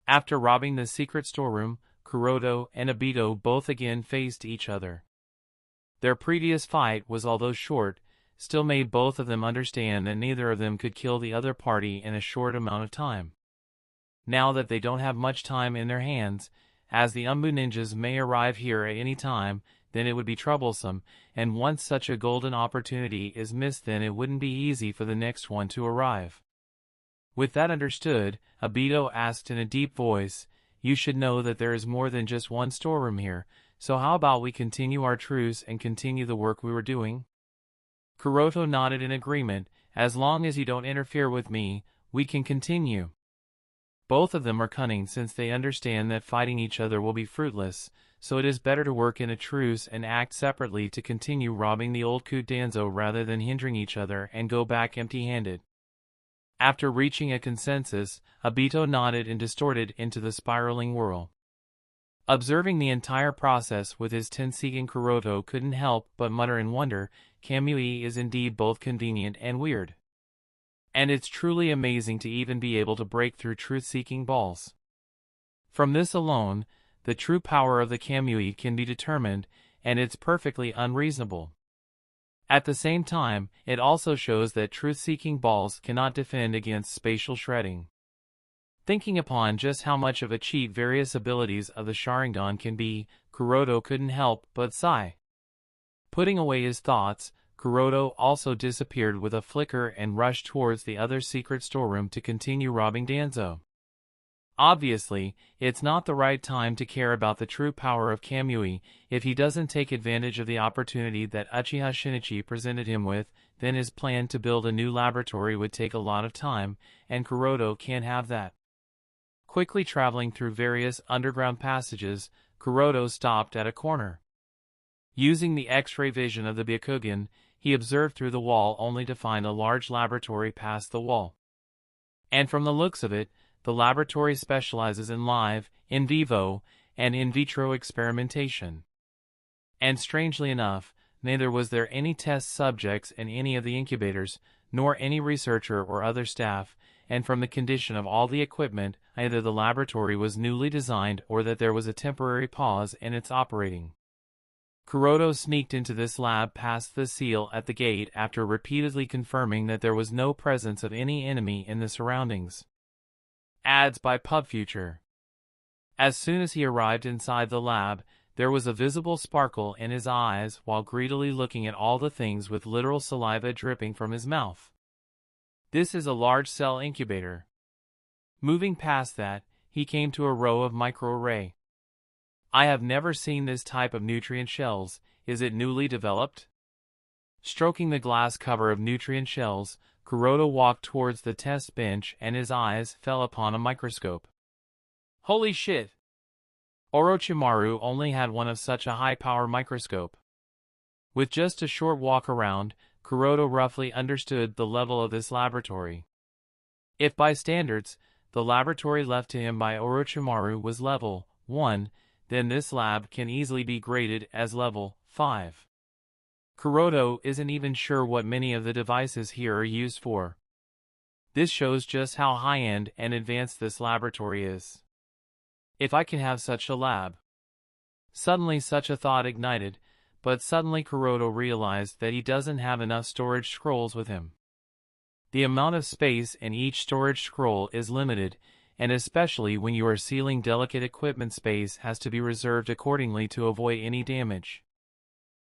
After robbing the secret storeroom, Kuroto and Obito both again faced each other. Their previous fight was, although short, still made both of them understand that neither of them could kill the other party in a short amount of time. Now that they don't have much time in their hands, as the Umbu ninjas may arrive here at any time, then it would be troublesome, and once such a golden opportunity is missed, then it wouldn't be easy for the next one to arrive. With that understood, Obito asked in a deep voice, "You should know that there is more than just one storeroom here, so how about we continue our truce and continue the work we were doing?" Kuroto nodded in agreement. "As long as you don't interfere with me, we can continue." Both of them are cunning since they understand that fighting each other will be fruitless, so it is better to work in a truce and act separately to continue robbing the old coup Danzo rather than hindering each other and go back empty-handed. After reaching a consensus, Obito nodded and distorted into the spiraling whirl. Observing the entire process with his Tenseigan, Kuroto couldn't help but mutter in wonder, "Kamui is indeed both convenient and weird. And it's truly amazing to even be able to break through truth-seeking balls." From this alone, the true power of the Kamui can be determined, and it's perfectly unreasonable. At the same time, it also shows that truth-seeking balls cannot defend against spatial shredding. Thinking upon just how much of a cheat various abilities of the Sharingan can be, Kuroto couldn't help but sigh. Putting away his thoughts, Kuroto also disappeared with a flicker and rushed towards the other secret storeroom to continue robbing Danzo. Obviously, it's not the right time to care about the true power of Kamui. If he doesn't take advantage of the opportunity that Uchiha Shinichi presented him with, then his plan to build a new laboratory would take a lot of time, and Kuroto can't have that. Quickly traveling through various underground passages, Kuroto stopped at a corner. Using the X-ray vision of the Byakugan, he observed through the wall only to find a large laboratory past the wall. And from the looks of it, the laboratory specializes in live, in vivo, and in vitro experimentation. And strangely enough, neither was there any test subjects in any of the incubators, nor any researcher or other staff, and from the condition of all the equipment, either the laboratory was newly designed or that there was a temporary pause in its operating. Kuroto sneaked into this lab past the seal at the gate after repeatedly confirming that there was no presence of any enemy in the surroundings. Ads by PubFuture. As soon as he arrived inside the lab, there was a visible sparkle in his eyes while greedily looking at all the things with literal saliva dripping from his mouth. This is a large cell incubator. Moving past that, he came to a row of microarray. I have never seen this type of nutrient shells. Is it newly developed? Stroking the glass cover of nutrient shells, Kuroto walked towards the test bench and his eyes fell upon a microscope. Holy shit! Orochimaru only had one of such a high-power microscope. With just a short walk around, Kuroto roughly understood the level of this laboratory. If by standards, the laboratory left to him by Orochimaru was level 1, then this lab can easily be graded as level 5. Kuroto isn't even sure what many of the devices here are used for. This shows just how high-end and advanced this laboratory is. If I can have such a lab. Suddenly such a thought ignited, but suddenly Kuroto realized that he doesn't have enough storage scrolls with him. The amount of space in each storage scroll is limited, and especially when you are sealing delicate equipment, space has to be reserved accordingly to avoid any damage.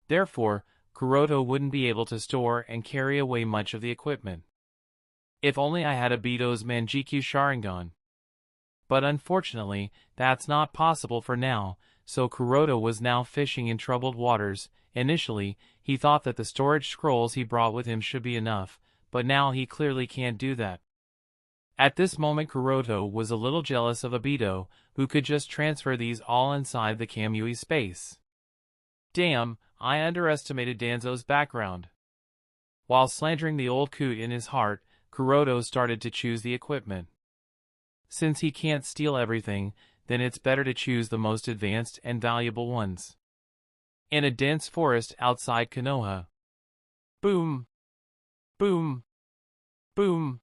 Therefore, Kuroto wouldn't be able to store and carry away much of the equipment. If only I had Obito's Manjikyu Sharingan. But unfortunately, that's not possible for now, so Kuroto was now fishing in troubled waters. Initially, he thought that the storage scrolls he brought with him should be enough, but now he clearly can't do that. At this moment Kuroto was a little jealous of Obito, who could just transfer these all inside the Kamui space. Damn, I underestimated Danzo's background. While slandering the old coot in his heart, Kuroto started to choose the equipment. Since he can't steal everything, then it's better to choose the most advanced and valuable ones. In a dense forest outside Konoha. Boom! Boom! Boom!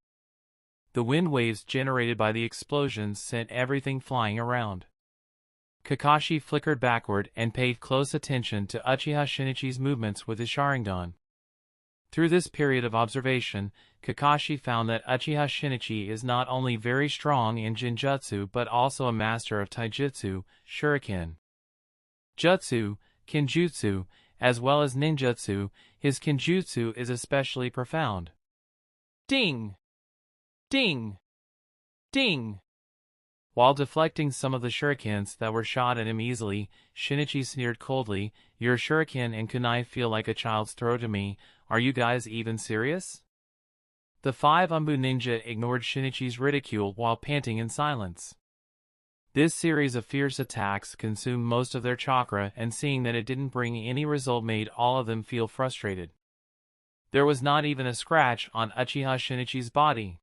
The wind waves generated by the explosions sent everything flying around. Kakashi flickered backward and paid close attention to Uchiha Shinichi's movements with his Sharingan. Through this period of observation, Kakashi found that Uchiha Shinichi is not only very strong in Jinjutsu but also a master of Taijutsu, Shuriken, Jutsu, Kenjutsu, as well as Ninjutsu. His Kenjutsu is especially profound. Ding! Ding! Ding! While deflecting some of the shurikens that were shot at him easily, Shinichi sneered coldly, "Your shuriken and kunai feel like a child's throw to me. Are you guys even serious?" The 5 Umbu ninja ignored Shinichi's ridicule while panting in silence. This series of fierce attacks consumed most of their chakra, and seeing that it didn't bring any result made all of them feel frustrated. There was not even a scratch on Uchiha Shinichi's body.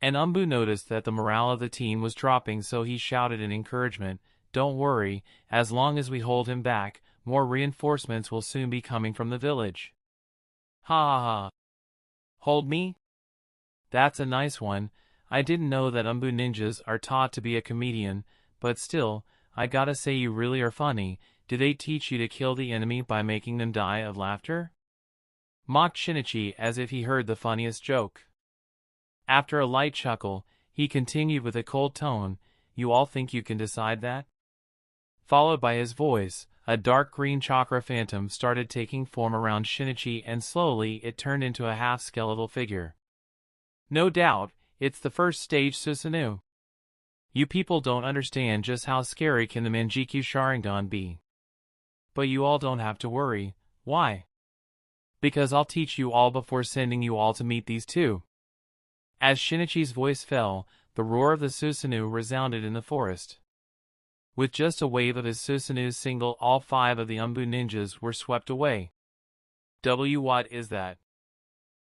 And Umbu noticed that the morale of the team was dropping, so he shouted in encouragement, "Don't worry, as long as we hold him back, more reinforcements will soon be coming from the village." Ha ha ha. Hold me? That's a nice one. I didn't know that Umbu ninjas are taught to be a comedian, but still, I gotta say you really are funny. Do they teach you to kill the enemy by making them die of laughter? Mocked Shinichi as if he heard the funniest joke. After a light chuckle, he continued with a cold tone, "You all think you can decide that?" Followed by his voice, a dark green chakra phantom started taking form around Shinichi, and slowly it turned into a half-skeletal figure. No doubt, it's the first stage Susanoo. You people don't understand just how scary can the Manjikyu Sharingan be. But you all don't have to worry. Why? Because I'll teach you all before sending you all to meet these two. As Shinichi's voice fell, the roar of the Susanoo resounded in the forest. With just a wave of his Susanoo's single, all 5 of the Umbu ninjas were swept away. What is that?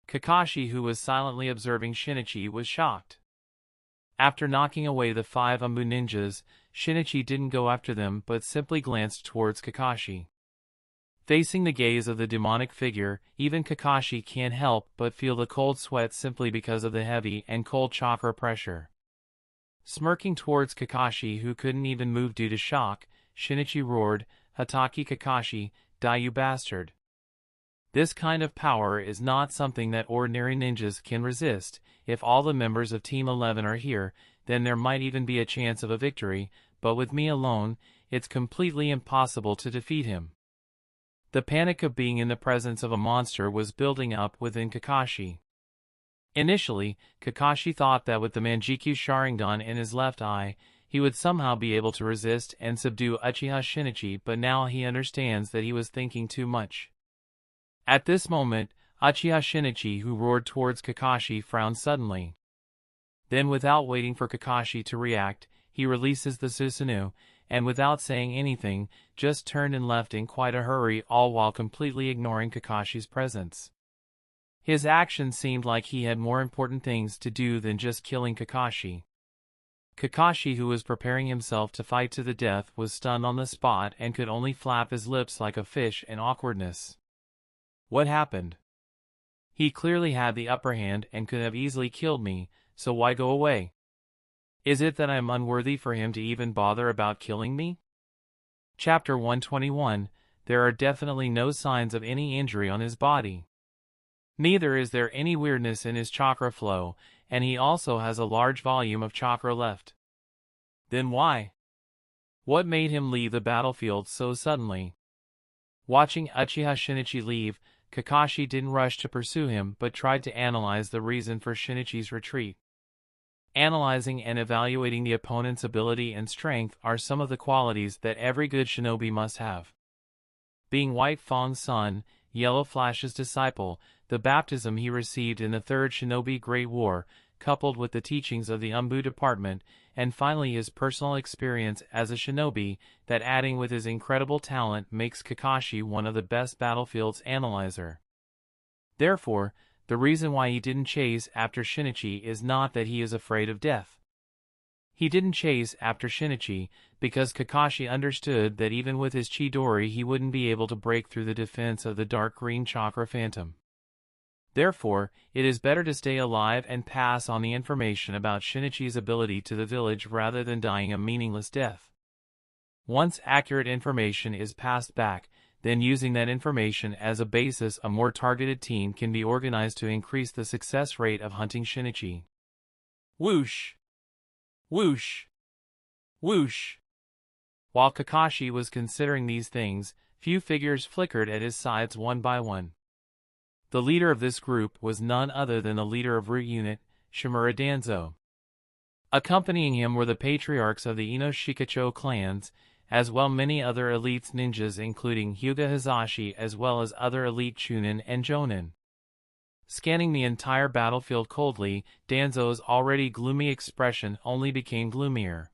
Kakashi, who was silently observing Shinichi, was shocked. After knocking away the 5 Umbu ninjas, Shinichi didn't go after them but simply glanced towards Kakashi. Facing the gaze of the demonic figure, even Kakashi can't help but feel the cold sweat simply because of the heavy and cold chakra pressure. Smirking towards Kakashi, who couldn't even move due to shock, Shinichi roared, "Hataki Kakashi, die you bastard." This kind of power is not something that ordinary ninjas can resist. If all the members of Team 11 are here, then there might even be a chance of a victory, but with me alone, it's completely impossible to defeat him. The panic of being in the presence of a monster was building up within Kakashi. Initially, Kakashi thought that with the Manjikyu Sharingan in his left eye, he would somehow be able to resist and subdue Uchiha Shinichi, but now he understands that he was thinking too much. At this moment, Uchiha Shinichi, who roared towards Kakashi, frowned suddenly. Then, without waiting for Kakashi to react, he releases the Susanoo, and without saying anything, just turned and left in quite a hurry, all while completely ignoring Kakashi's presence. His actions seemed like he had more important things to do than just killing Kakashi. Kakashi, who was preparing himself to fight to the death, was stunned on the spot and could only flap his lips like a fish in awkwardness. What happened? He clearly had the upper hand and could have easily killed me, so why go away? Is it that I am unworthy for him to even bother about killing me? Chapter 121. There are definitely no signs of any injury on his body. Neither is there any weirdness in his chakra flow, and he also has a large volume of chakra left. Then why? What made him leave the battlefield so suddenly? Watching Uchiha Shinichi leave, Kakashi didn't rush to pursue him but tried to analyze the reason for Shinichi's retreat. Analyzing and evaluating the opponent's ability and strength are some of the qualities that every good shinobi must have. Being White Fang's son, Yellow Flash's disciple, the baptism he received in the Third Shinobi Great War, coupled with the teachings of the Umbu Department, and finally his personal experience as a shinobi, that adding with his incredible talent makes Kakashi one of the best battlefield's analyzer. Therefore, the reason why he didn't chase after Shinichi is not that he is afraid of death. He didn't chase after Shinichi because Kakashi understood that even with his Chidori he wouldn't be able to break through the defense of the dark green chakra phantom. Therefore, it is better to stay alive and pass on the information about Shinichi's ability to the village rather than dying a meaningless death. Once accurate information is passed back, then using that information as a basis, a more targeted team can be organized to increase the success rate of hunting Shinichi. Whoosh! Whoosh! Whoosh! While Kakashi was considering these things, few figures flickered at his sides one by one. The leader of this group was none other than the leader of Root Unit, Shimura Danzo. Accompanying him were the patriarchs of the Ino Shikacho clans, as well many other elite ninjas including Hyuga Hisashi as well as other elite Chunin and Jonin. Scanning the entire battlefield coldly, Danzo's already gloomy expression only became gloomier.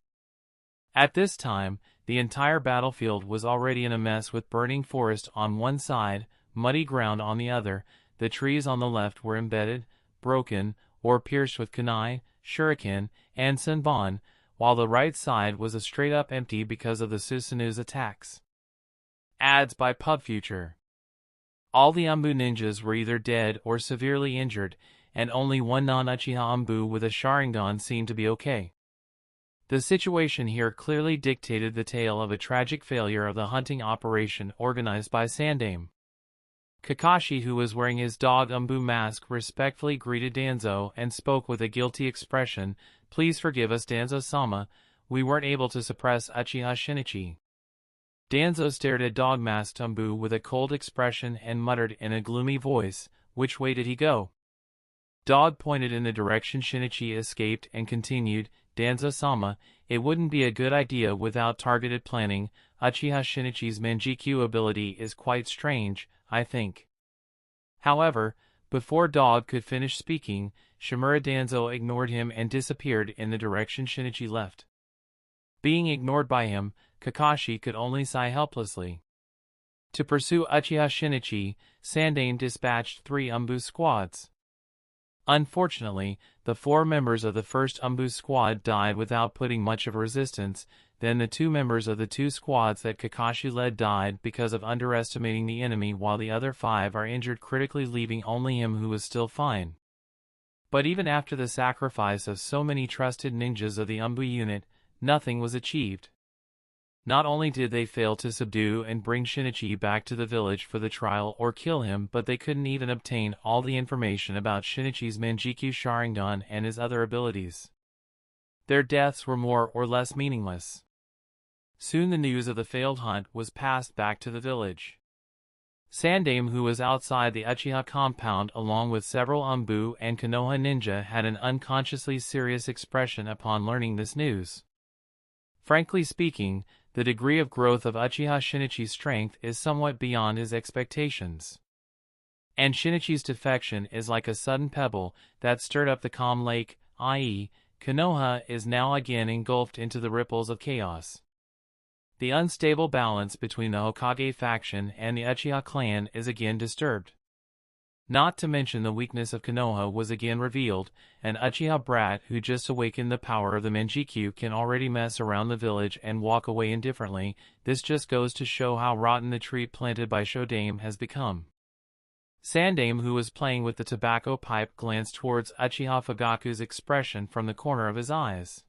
At this time, the entire battlefield was already in a mess with burning forest on one side, muddy ground on the other. The trees on the left were embedded, broken, or pierced with kunai, shuriken, and senbon, while the right side was a straight-up empty because of the Susanoo's attacks. Ads by PubFuture. All the Umbu ninjas were either dead or severely injured, and only one non-Uchiha Umbu with a Sharingan seemed to be okay. The situation here clearly dictated the tale of a tragic failure of the hunting operation organized by Sandame. Kakashi, who was wearing his dog Umbu mask, respectfully greeted Danzo and spoke with a guilty expression. "Please forgive us, Danzo-sama, we weren't able to suppress Uchiha Shinichi." Danzo stared at dog-masked Umbu with a cold expression and muttered in a gloomy voice, "Which way did he go?" Dog pointed in the direction Shinichi escaped and continued, "Danzo-sama, it wouldn't be a good idea without targeted planning. Uchiha Shinichi's Manjikyu ability is quite strange, I think." However, before Dog could finish speaking, Shimura Danzo ignored him and disappeared in the direction Shinichi left. Being ignored by him, Kakashi could only sigh helplessly. To pursue Uchiha Shinichi, Sandane dispatched 3 Umbu squads. Unfortunately, the 4 members of the first Umbu squad died without putting much of resistance. Then the 2 members of the 2 squads that Kakashi led died because of underestimating the enemy, while the other 5 are injured critically, leaving only him who was still fine. But even after the sacrifice of so many trusted ninjas of the Umbu unit, nothing was achieved. Not only did they fail to subdue and bring Shinichi back to the village for the trial or kill him, but they couldn't even obtain all the information about Shinichi's Manjikyu Sharingan and his other abilities. Their deaths were more or less meaningless. Soon the news of the failed hunt was passed back to the village. Sandame, who was outside the Uchiha compound along with several Umbu and Konoha ninja, had an unconsciously serious expression upon learning this news. Frankly speaking, the degree of growth of Uchiha Shinichi's strength is somewhat beyond his expectations. And Shinichi's defection is like a sudden pebble that stirred up the calm lake, i.e., Konoha is now again engulfed into the ripples of chaos. The unstable balance between the Hokage faction and the Uchiha clan is again disturbed. Not to mention the weakness of Konoha was again revealed. An Uchiha brat who just awakened the power of the Manjikyu can already mess around the village and walk away indifferently. This just goes to show how rotten the tree planted by Shodame has become. Sandame, who was playing with the tobacco pipe, glanced towards Uchiha Fugaku's expression from the corner of his eyes.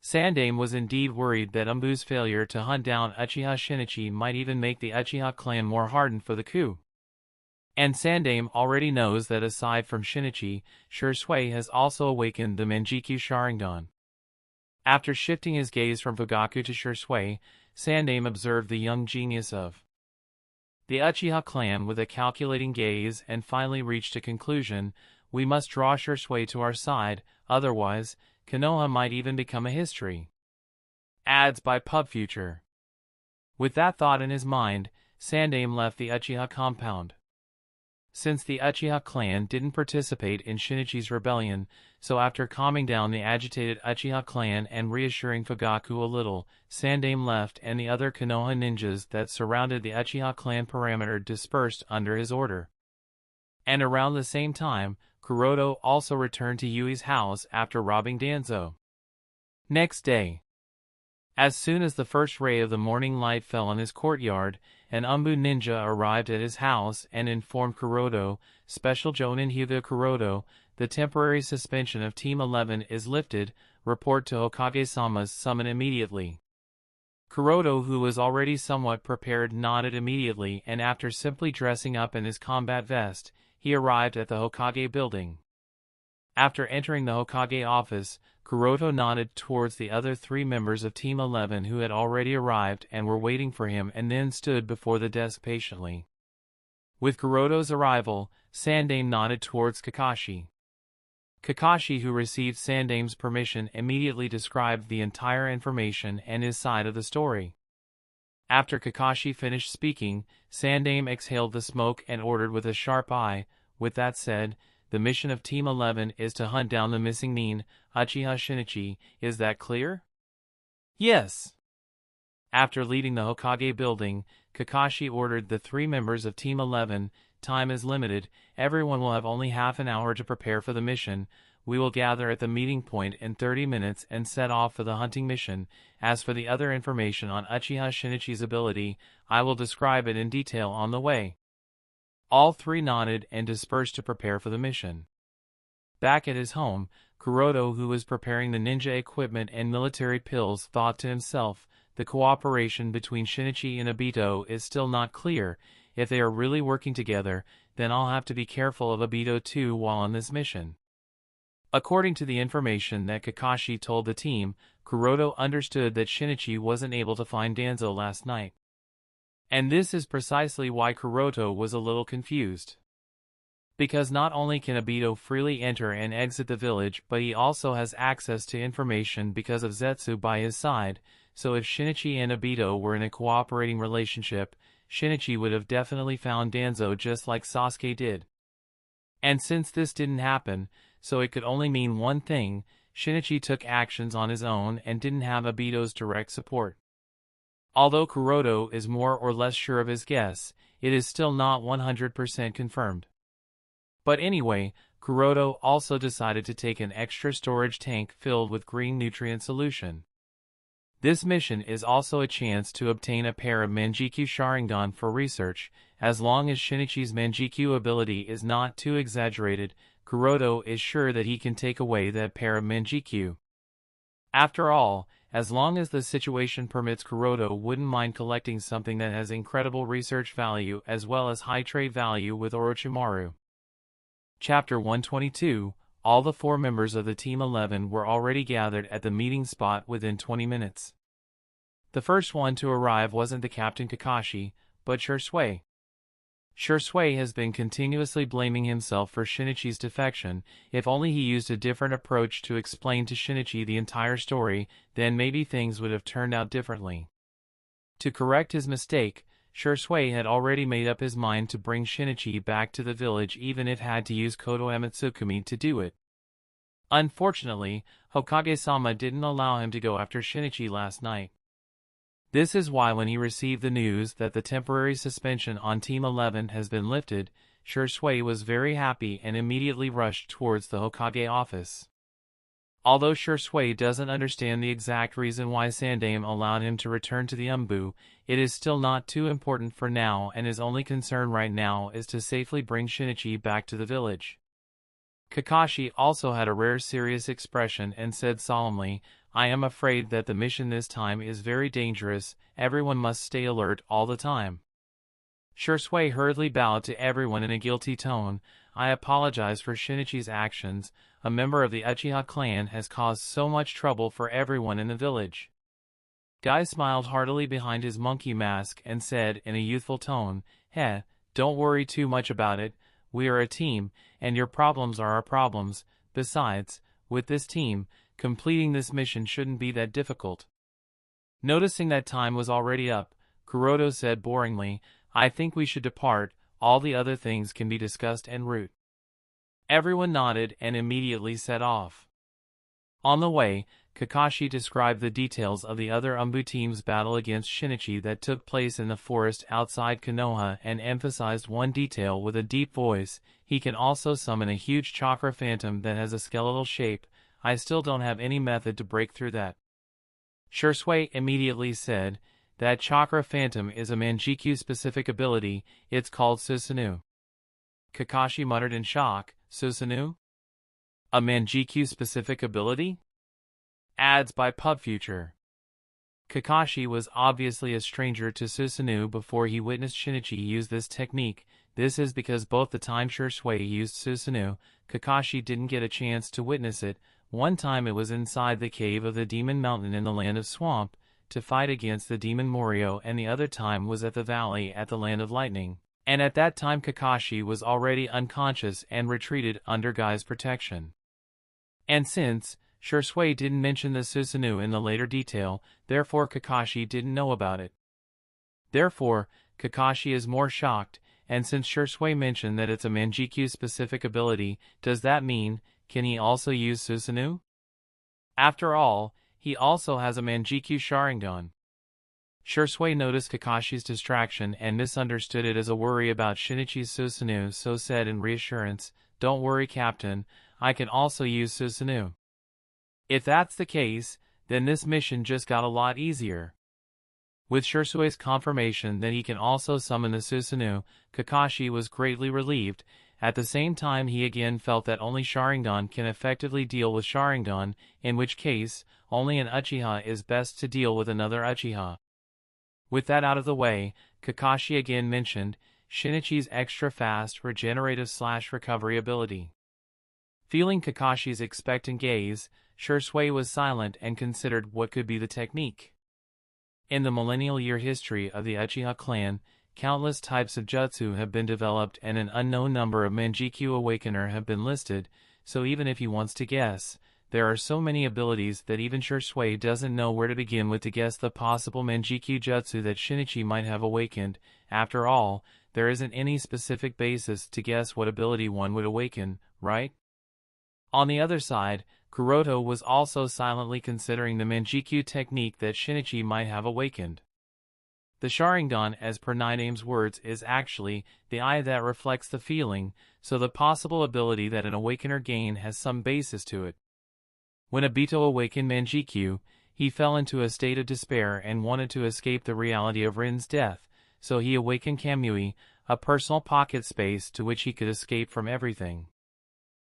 Sandame was indeed worried that Umbu's failure to hunt down Uchiha Shinichi might even make the Uchiha clan more hardened for the coup. And Sandame already knows that aside from Shinichi, Shisui has also awakened the Manjikyu Sharingan. After shifting his gaze from Fugaku to Shisui, Sandame observed the young genius of the Uchiha clan with a calculating gaze and finally reached a conclusion: we must draw Shisui to our side, otherwise, Konoha might even become a history. Ads by PubFuture. With that thought in his mind, Sandame left the Uchiha compound. Since the Uchiha clan didn't participate in Shinichi's rebellion, so after calming down the agitated Uchiha clan and reassuring Fugaku a little, Sandame left and the other Konoha ninjas that surrounded the Uchiha clan perimeter dispersed under his order. And around the same time, Kuroto also returned to Yui's house after robbing Danzo. Next day. As soon as the first ray of the morning light fell on his courtyard, an Umbu ninja arrived at his house and informed Kuroto, Special Jonin Hyuga Kuroto, the temporary suspension of Team 11 is lifted, report to Hokage-sama's summon immediately. Kuroto, who was already somewhat prepared, nodded immediately, and after simply dressing up in his combat vest, he arrived at the Hokage building. After entering the Hokage office, Kuroto nodded towards the other 3 members of Team 11 who had already arrived and were waiting for him, and then stood before the desk patiently. With Kuroto's arrival, Sandame nodded towards Kakashi. Kakashi, who received Sandame's permission, immediately described the entire information and his side of the story. After Kakashi finished speaking, Sandame exhaled the smoke and ordered with a sharp eye, "With that said, the mission of Team 11 is to hunt down the missing Nin, Uchiha Shinichi, is that clear?" "Yes." After leaving the Hokage building, Kakashi ordered the 3 members of Team 11, "Time is limited, everyone will have only half an hour to prepare for the mission. We will gather at the meeting point in 30 minutes and set off for the hunting mission. As for the other information on Uchiha Shinichi's ability, I will describe it in detail on the way." All 3 nodded and dispersed to prepare for the mission. Back at his home, Kuroto, who was preparing the ninja equipment and military pills, thought to himself, the cooperation between Shinichi and Obito is still not clear. If they are really working together, then I'll have to be careful of Obito too while on this mission. According to the information that Kakashi told the team, Kuroto understood that Shinichi wasn't able to find Danzo last night. And this is precisely why Kuroto was a little confused. Because not only can Obito freely enter and exit the village, but he also has access to information because of Zetsu by his side, so if Shinichi and Obito were in a cooperating relationship, Shinichi would have definitely found Danzo just like Sasuke did. And since this didn't happen, so it could only mean one thing: Shinichi took actions on his own and didn't have Obito's direct support. Although Kuroto is more or less sure of his guess, it is still not 100% confirmed. But anyway, Kuroto also decided to take an extra storage tank filled with green nutrient solution. This mission is also a chance to obtain a pair of Manjikyu Sharingan for research. As long as Shinichi's Manjikyu ability is not too exaggerated, Kuroto is sure that he can take away that pair of Manjikyu. After all, as long as the situation permits, Kuroto wouldn't mind collecting something that has incredible research value as well as high trade value with Orochimaru. Chapter 122. All the 4 members of the Team 11 were already gathered at the meeting spot within 20 minutes. The first one to arrive wasn't the Captain Kakashi, but Shursui. Shursui has been continuously blaming himself for Shinichi's defection. If only he used a different approach to explain to Shinichi the entire story, then maybe things would have turned out differently. To correct his mistake, Shursui had already made up his mind to bring Shinichi back to the village, even if had to use Koto Amatsukumi to do it. Unfortunately, Hokage-sama didn't allow him to go after Shinichi last night. This is why when he received the news that the temporary suspension on Team 11 has been lifted, Shursui was very happy and immediately rushed towards the Hokage office. Although Shursui doesn't understand the exact reason why Sandaime allowed him to return to the Umbu, it is still not too important for now, and his only concern right now is to safely bring Shinichi back to the village. Kakashi also had a rare serious expression and said solemnly, "I am afraid that the mission this time is very dangerous. Everyone must stay alert all the time." Shursui hurriedly bowed to everyone in a guilty tone. "I apologize for Shinichi's actions. A member of the Uchiha clan has caused so much trouble for everyone in the village." Guy smiled heartily behind his monkey mask and said in a youthful tone, "Don't worry too much about it. We are a team, and your problems are our problems. Besides, with this team, completing this mission shouldn't be that difficult." Noticing that time was already up, Kuroto said boringly, "I think we should depart. All the other things can be discussed en route." Everyone nodded and immediately set off. On the way, Kakashi described the details of the other Umbu team's battle against Shinichi that took place in the forest outside Konoha and emphasized one detail with a deep voice: he can also summon a huge chakra phantom that has a skeletal shape. I still don't have any method to break through that. Shursui immediately said, "That chakra phantom is a Manjikyu-specific ability. It's called Susanoo." Kakashi muttered in shock, "Susanoo? A Manjikyu-specific ability?" Ads by PubFuture. Kakashi was obviously a stranger to Susanoo before he witnessed Shinichi use this technique. This is because both the time Shursui used Susanoo, Kakashi didn't get a chance to witness it. One time it was inside the cave of the Demon Mountain in the Land of Swamp, to fight against the Demon Morio, and the other time was at the valley at the Land of Lightning. And at that time Kakashi was already unconscious and retreated under Guy's protection. And since Shursui didn't mention the Susanoo in the later detail, therefore Kakashi didn't know about it. Therefore, Kakashi is more shocked, and since Shursui mentioned that it's a Manjikyu-specific ability, does that mean, can he also use Susanoo? After all, he also has a Manjikyu Sharingan. Shursui noticed Kakashi's distraction and misunderstood it as a worry about Shinichi's Susanoo, so said in reassurance, "Don't worry, Captain, I can also use Susanoo." If that's the case, then this mission just got a lot easier. With Shursui's confirmation that he can also summon the Susanoo, Kakashi was greatly relieved. At the same time he again felt that only Sharingan can effectively deal with Sharingan, in which case, only an Uchiha is best to deal with another Uchiha. With that out of the way, Kakashi again mentioned Shinichi's extra fast regenerative/recovery ability. Feeling Kakashi's expectant gaze, Shursui was silent and considered what could be the technique. In the millennial-year history of the Uchiha clan, countless types of jutsu have been developed and an unknown number of Manjikyu Awakener have been listed, so even if he wants to guess, there are so many abilities that even Shursui doesn't know where to begin with to guess the possible Manjikyu jutsu that Shinichi might have awakened. After all, there isn't any specific basis to guess what ability one would awaken, right? On the other side, Kuroto was also silently considering the Manjikyu technique that Shinichi might have awakened. The Sharingan, as per Nidame's words, is actually the eye that reflects the feeling, so the possible ability that an awakener gain has some basis to it. When Obito awakened Manjikyu, he fell into a state of despair and wanted to escape the reality of Rin's death, so he awakened Kamui, a personal pocket space to which he could escape from everything.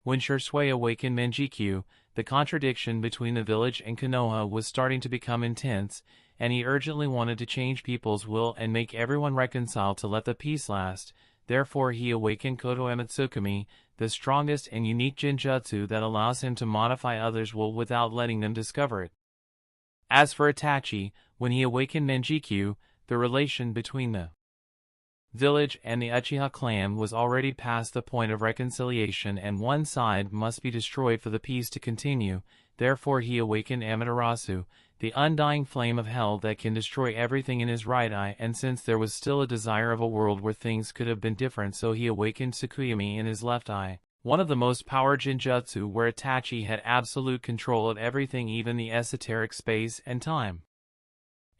When Shursui awakened Manjikyu, the contradiction between the village and Konoha was starting to become intense, and he urgently wanted to change people's will and make everyone reconcile to let the peace last. Therefore he awakened Koto Ematsukami, the strongest and unique genjutsu that allows him to modify others' will without letting them discover it. As for Itachi, when he awakened Nenjikyu, the relation between the village and the Uchiha clan was already past the point of reconciliation, and one side must be destroyed for the peace to continue. Therefore he awakened Amaterasu, the undying flame of hell that can destroy everything in his right eye, and since there was still a desire of a world where things could have been different, so he awakened Tsukuyomi in his left eye, one of the most powerful genjutsu where Itachi had absolute control of everything, even the esoteric space and time.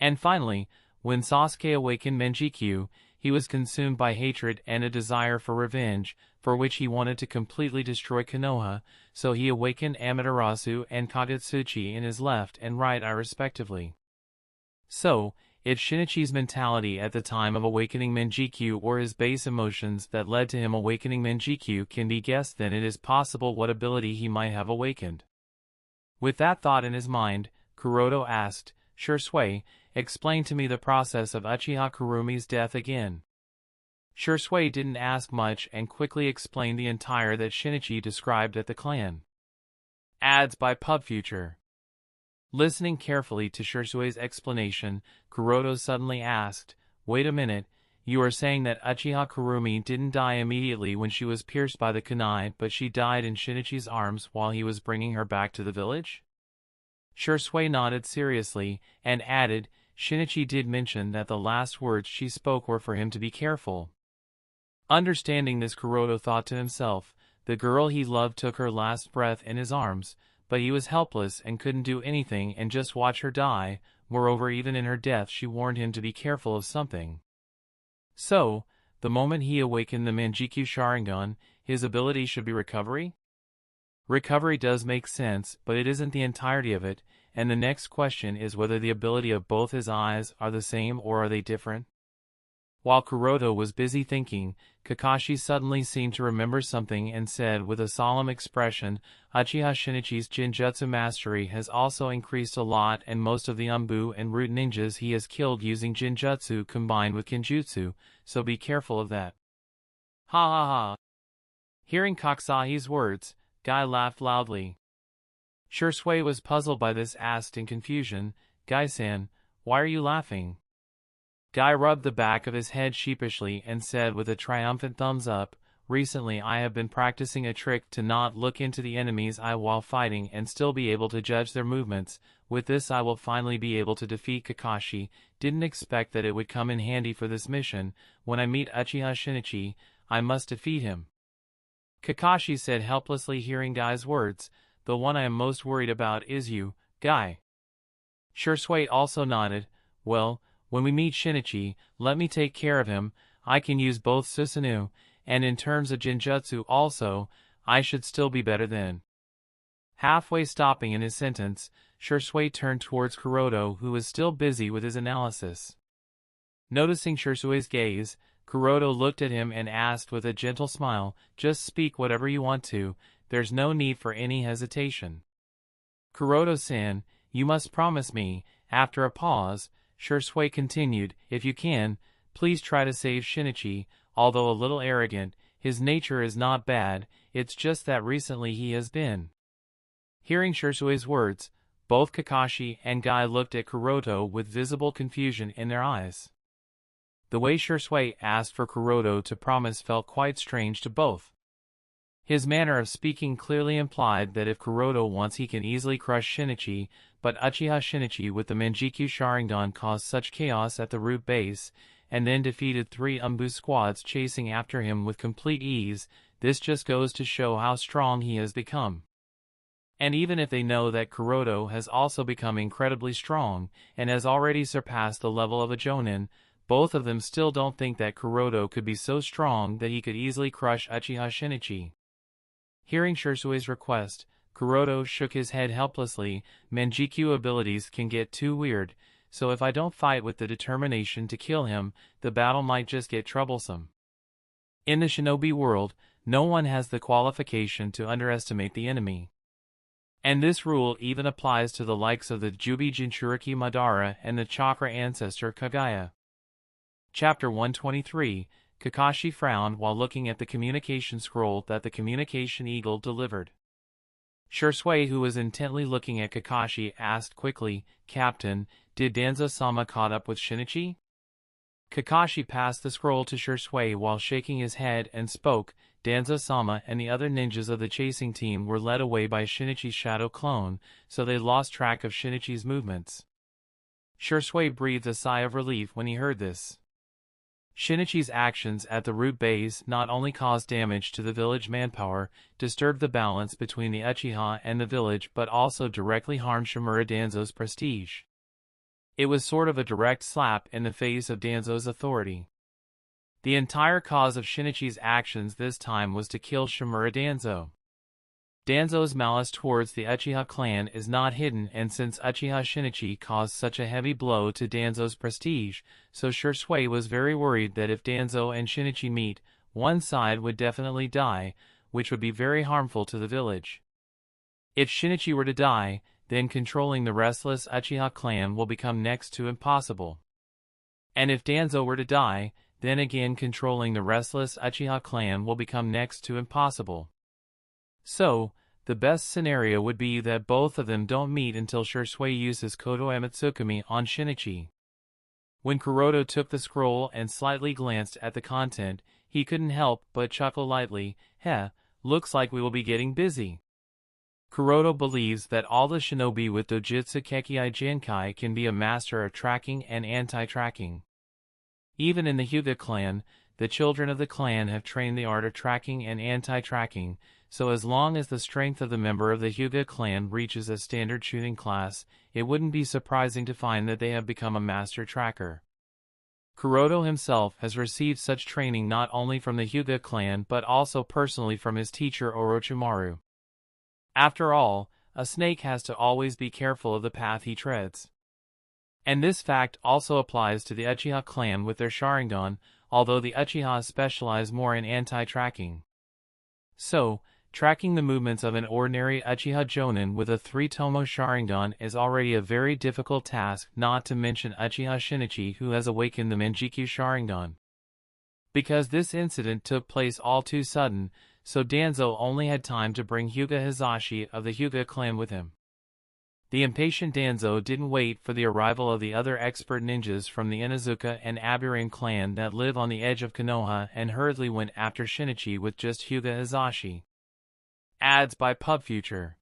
And finally, when Sasuke awakened Nenjikyu, he was consumed by hatred and a desire for revenge, for which he wanted to completely destroy Konoha, so he awakened Amaterasu and Kagutsuchi in his left and right eye respectively. So, if Shinichi's mentality at the time of awakening Nenjikyu or his base emotions that led to him awakening Nenjikyu can be guessed, then it is possible what ability he might have awakened. With that thought in his mind, Kuroto asked, "Shursui, explain to me the process of Uchiha Kurumi's death again." Shursui didn't ask much and quickly explained the entire that Shinichi described at the clan. Ads by PubFuture. Listening carefully to Shursui's explanation, Kuroto suddenly asked, "Wait a minute, you are saying that Uchiha Kurumi didn't die immediately when she was pierced by the kunai, but she died in Shinichi's arms while he was bringing her back to the village?" Shursui nodded seriously, and added, "Shinichi did mention that the last words she spoke were for him to be careful." Understanding this, Kuroto thought to himself, the girl he loved took her last breath in his arms, but he was helpless and couldn't do anything and just watch her die. Moreover, even in her death she warned him to be careful of something. So, the moment he awakened the Manjikyu Sharingan, his ability should be recovery? Recovery does make sense, but it isn't the entirety of it, and the next question is whether the ability of both his eyes are the same or are they different? While Kuroto was busy thinking, Kakashi suddenly seemed to remember something and said with a solemn expression, "Uchiha Shinichi's Genjutsu mastery has also increased a lot, and most of the Umbu and Root ninjas he has killed using Genjutsu combined with Kenjutsu, so be careful of that." Ha ha ha. Hearing Kakasahi's words, Guy laughed loudly. Shursui was puzzled by this, asked in confusion, "Guy-san, why are you laughing?" Guy rubbed the back of his head sheepishly and said with a triumphant thumbs up, "Recently I have been practicing a trick to not look into the enemy's eye while fighting and still be able to judge their movements. With this I will finally be able to defeat Kakashi. Didn't expect that it would come in handy for this mission. When I meet Uchiha Shinichi, I must defeat him." Kakashi said helplessly, hearing Guy's words, "The one I am most worried about is you, Guy." Shursui also nodded, "Well, when we meet Shinichi, let me take care of him. I can use both Susanoo, and in terms of Genjutsu also, I should still be better then." Halfway stopping in his sentence, Shursui turned towards Kuroto, who was still busy with his analysis. Noticing Shursui's gaze, Kuroto looked at him and asked with a gentle smile, "Just speak whatever you want to, there's no need for any hesitation." "Kuroto-san, you must promise me." After a pause, Shursui continued, "If you can, please try to save Shinichi. Although a little arrogant, his nature is not bad, it's just that recently he has been." Hearing Shursui's words, both Kakashi and Guy looked at Kuroto with visible confusion in their eyes. The way Shursui asked for Kuroto to promise felt quite strange to both. His manner of speaking clearly implied that if Kuroto wants he can easily crush Shinichi, but Uchiha Shinichi with the Manjikyu Sharingan caused such chaos at the root base, and then defeated 3 Umbu squads chasing after him with complete ease. This just goes to show how strong he has become. And even if they know that Kuroto has also become incredibly strong, and has already surpassed the level of a Jonin, both of them still don't think that Kuroto could be so strong that he could easily crush Uchiha Shinichi. Hearing Shursui's request, Kuroto shook his head helplessly. "Manjikyu abilities can get too weird, so if I don't fight with the determination to kill him, the battle might just get troublesome. In the shinobi world, no one has the qualification to underestimate the enemy." And this rule even applies to the likes of the Jubi Jinchuriki Madara and the Chakra ancestor Kagaya. Chapter 123, Kakashi frowned while looking at the communication scroll that the communication eagle delivered. Shursui, who was intently looking at Kakashi, asked quickly, "Captain, did Danzo-sama caught up with Shinichi?" Kakashi passed the scroll to Shursui while shaking his head and spoke. Danzo-sama and the other ninjas of the chasing team were led away by Shinichi's shadow clone, so they lost track of Shinichi's movements. Shursui breathed a sigh of relief when he heard this. Shinichi's actions at the root base not only caused damage to the village manpower, disturbed the balance between the Uchiha and the village, but also directly harmed Shimura Danzo's prestige. It was sort of a direct slap in the face of Danzo's authority. The entire cause of Shinichi's actions this time was to kill Shimura Danzo. Danzo's malice towards the Uchiha clan is not hidden, and since Uchiha Shinichi caused such a heavy blow to Danzo's prestige, so Shursui was very worried that if Danzo and Shinichi meet, one side would definitely die, which would be very harmful to the village. If Shinichi were to die, then controlling the restless Uchiha clan will become next to impossible. And if Danzo were to die, then again controlling the restless Uchiha clan will become next to impossible. So, the best scenario would be that both of them don't meet until Shursui uses Kodo Amatsukami on Shinichi. When Kuroto took the scroll and slightly glanced at the content, he couldn't help but chuckle lightly. Looks like we will be getting busy. Kuroto believes that all the shinobi with Dojutsu Kekkai Jinkai can be a master of tracking and anti-tracking. Even in the Hyuga clan, the children of the clan have trained the art of tracking and anti-tracking, so as long as the strength of the member of the Hyuga clan reaches a standard shooting class, it wouldn't be surprising to find that they have become a master tracker. Kuroto himself has received such training not only from the Hyuga clan but also personally from his teacher Orochimaru. After all, a snake has to always be careful of the path he treads. And this fact also applies to the Uchiha clan with their Sharingan, although the Uchiha specialize more in anti-tracking. So, tracking the movements of an ordinary Uchiha Jonin with a 3-tomo Sharingan is already a very difficult task, not to mention Uchiha Shinichi, who has awakened the Manjikyu Sharingan. Because this incident took place all too sudden, so Danzo only had time to bring Hyuga Hizashi of the Hyuga clan with him. The impatient Danzo didn't wait for the arrival of the other expert ninjas from the Inuzuka and Aburame clan that live on the edge of Konoha and hurriedly went after Shinichi with just Hyuga Hizashi. Ads by PubFuture.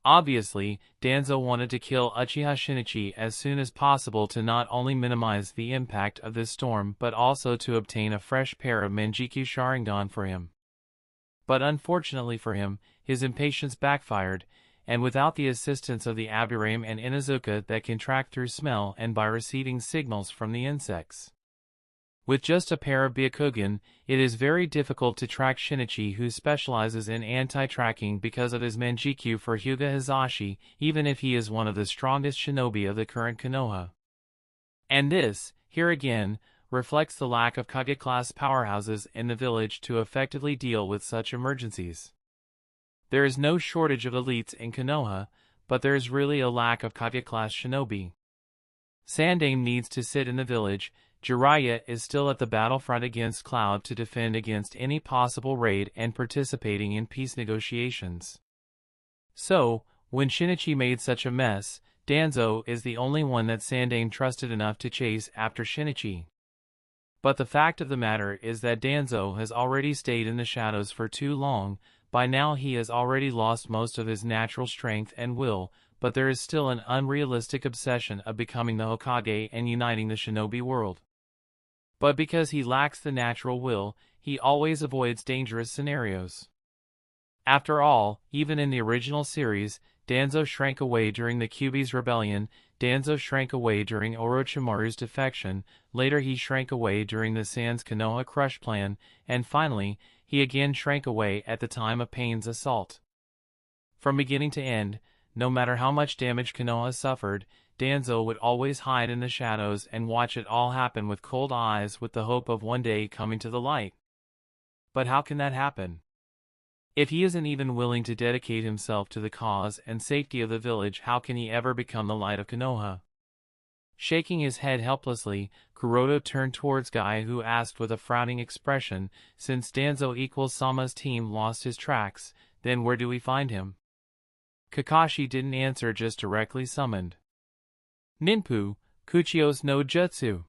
Obviously, Danzo wanted to kill Uchiha Shinichi as soon as possible to not only minimize the impact of this storm but also to obtain a fresh pair of Manjikyu Sharingan for him. But unfortunately for him, his impatience backfired, and without the assistance of the Aburame and Inuzuka that can track through smell and by receiving signals from the insects. With just a pair of Byakugan, it is very difficult to track Shinichi, who specializes in anti-tracking because of his Manjikyu for Hyuga Hizashi, even if he is one of the strongest shinobi of the current Konoha. And this, here again, reflects the lack of Kage-class powerhouses in the village to effectively deal with such emergencies. There is no shortage of elites in Konoha, but there is really a lack of Kage-class shinobi. Sandaime needs to sit in the village. Jiraiya is still at the battlefront against Cloud to defend against any possible raid and participating in peace negotiations. So, when Shinichi made such a mess, Danzo is the only one that Sandaime trusted enough to chase after Shinichi. But the fact of the matter is that Danzo has already stayed in the shadows for too long. By now he has already lost most of his natural strength and will, but there is still an unrealistic obsession of becoming the Hokage and uniting the shinobi world. But because he lacks the natural will, he always avoids dangerous scenarios. After all, even in the original series, Danzo shrank away during the Kyuubi's rebellion, Danzo shrank away during Orochimaru's defection, later he shrank away during the Sans Konoha Crush plan, and finally, he again shrank away at the time of Pain's assault. From beginning to end, no matter how much damage Konoha suffered, Danzo would always hide in the shadows and watch it all happen with cold eyes with the hope of one day coming to the light. But how can that happen? If he isn't even willing to dedicate himself to the cause and safety of the village, how can he ever become the light of Konoha? Shaking his head helplessly, Kuroto turned towards Guy, who asked with a frowning expression, "Since Danzo equals Sama's team lost his tracks, then where do we find him?" Kakashi didn't answer, just directly summoned. "Ninpu, Kuchio's no jutsu."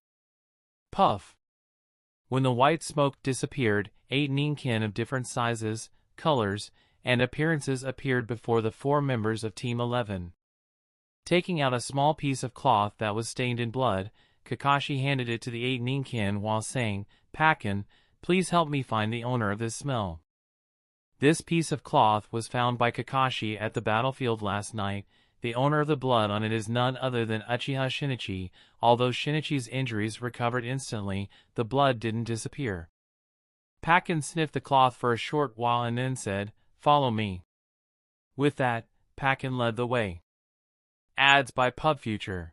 Puff. When the white smoke disappeared, 8 ninkin of different sizes, colors, and appearances appeared before the 4 members of Team 11. Taking out a small piece of cloth that was stained in blood, Kakashi handed it to the 8 ninkin while saying, "Pakken, please help me find the owner of this smell." This piece of cloth was found by Kakashi at the battlefield last night. The owner of the blood on it is none other than Uchiha Shinichi. Although Shinichi's injuries recovered instantly, the blood didn't disappear. Pakken sniffed the cloth for a short while and then said, "Follow me." With that, Pakken led the way. Ads by PubFuture.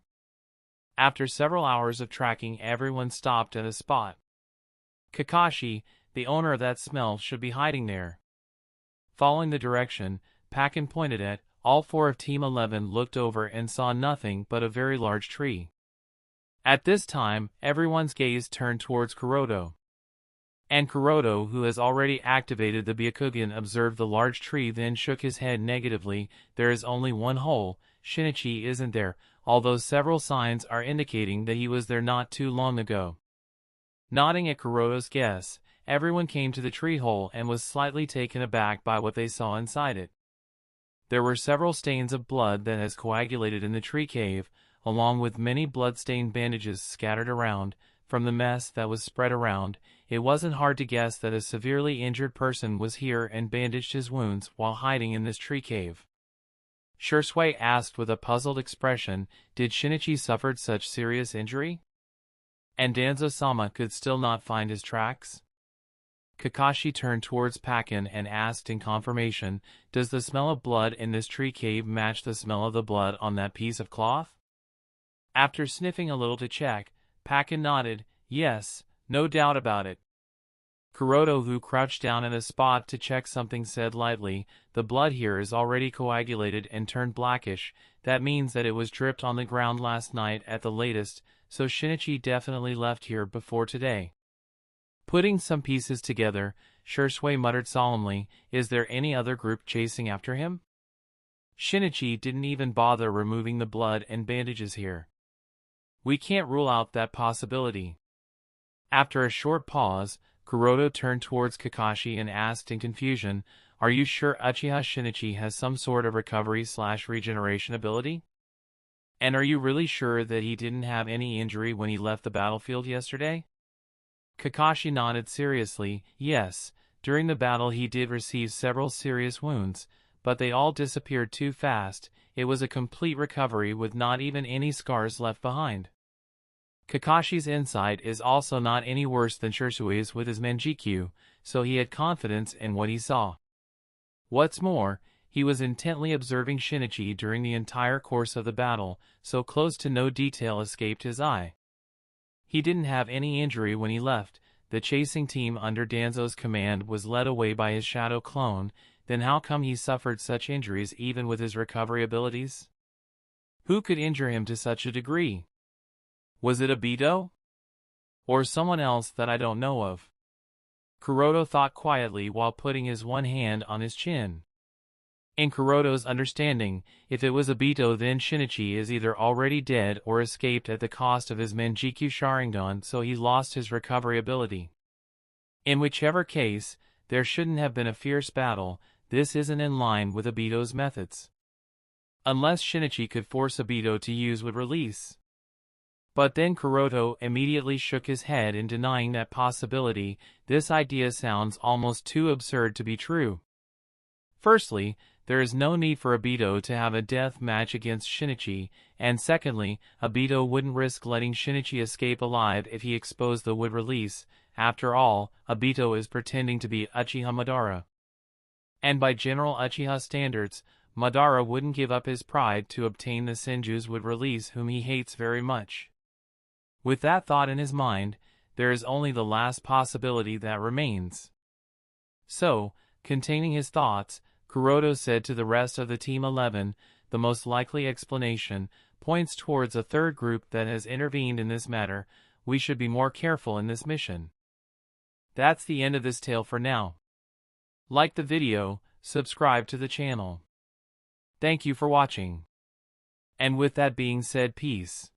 After several hours of tracking, everyone stopped at a spot. Kakashi, the owner of that smell, should be hiding there. Following the direction Pakken pointed at, all 4 of Team 11 looked over and saw nothing but a very large tree. At this time, everyone's gaze turned towards Kuroto. And Kuroto, who has already activated the Byakugan, observed the large tree, then shook his head negatively. There is only one hole. Shinichi isn't there, although several signs are indicating that he was there not too long ago. Nodding at Kuroto's guess, everyone came to the tree hole and was slightly taken aback by what they saw inside it. There were several stains of blood that has coagulated in the tree cave, along with many blood-stained bandages scattered around. From the mess that was spread around, it wasn't hard to guess that a severely injured person was here and bandaged his wounds while hiding in this tree cave. Shursui asked with a puzzled expression, "Did Shinichi suffered such serious injury? And Danzo-sama could still not find his tracks?" Kakashi turned towards Pakken and asked in confirmation, "Does the smell of blood in this tree cave match the smell of the blood on that piece of cloth?" After sniffing a little to check, Pakken nodded, "Yes, no doubt about it." Kuroto, who crouched down at a spot to check something, said lightly, "The blood here is already coagulated and turned blackish. That means that it was dripped on the ground last night at the latest, so Shinichi definitely left here before today." Putting some pieces together, Shursui muttered solemnly, "Is there any other group chasing after him? Shinichi didn't even bother removing the blood and bandages here. We can't rule out that possibility." After a short pause, Kuroto turned towards Kakashi and asked in confusion, "Are you sure Uchiha Shinichi has some sort of recovery/regeneration ability? And are you really sure that he didn't have any injury when he left the battlefield yesterday?" Kakashi nodded seriously, "Yes, during the battle he did receive several serious wounds, but they all disappeared too fast. It was a complete recovery with not even any scars left behind." Kakashi's insight is also not any worse than Shursui's with his Manjikyu, so he had confidence in what he saw. What's more, he was intently observing Shinichi during the entire course of the battle, so close to no detail escaped his eye. He didn't have any injury when he left. The chasing team under Danzo's command was led away by his shadow clone. Then how come he suffered such injuries even with his recovery abilities? Who could injure him to such a degree? Was it Obito? Or someone else that I don't know of? Kuroto thought quietly while putting his one hand on his chin. In Kuroto's understanding, if it was Obito, then Shinichi is either already dead or escaped at the cost of his Manjikyu Sharingan, so he lost his recovery ability. In whichever case, there shouldn't have been a fierce battle. This isn't in line with Obito's methods. Unless Shinichi could force Obito to use would release. But then Kuroto immediately shook his head in denying that possibility. This idea sounds almost too absurd to be true. Firstly, there is no need for Obito to have a death match against Shinichi, and secondly, Obito wouldn't risk letting Shinichi escape alive if he exposed the wood release. After all, Obito is pretending to be Uchiha Madara. And by general Uchiha standards, Madara wouldn't give up his pride to obtain the Senju's wood release, whom he hates very much. With that thought in his mind, there is only the last possibility that remains. So, Containing his thoughts, Kuroto said to the rest of the Team 11, the most likely explanation points towards a third group that has intervened in this matter. We should be more careful in this mission. That's the end of this tale for now. Like the video, subscribe to the channel. Thank you for watching. And with that being said, peace.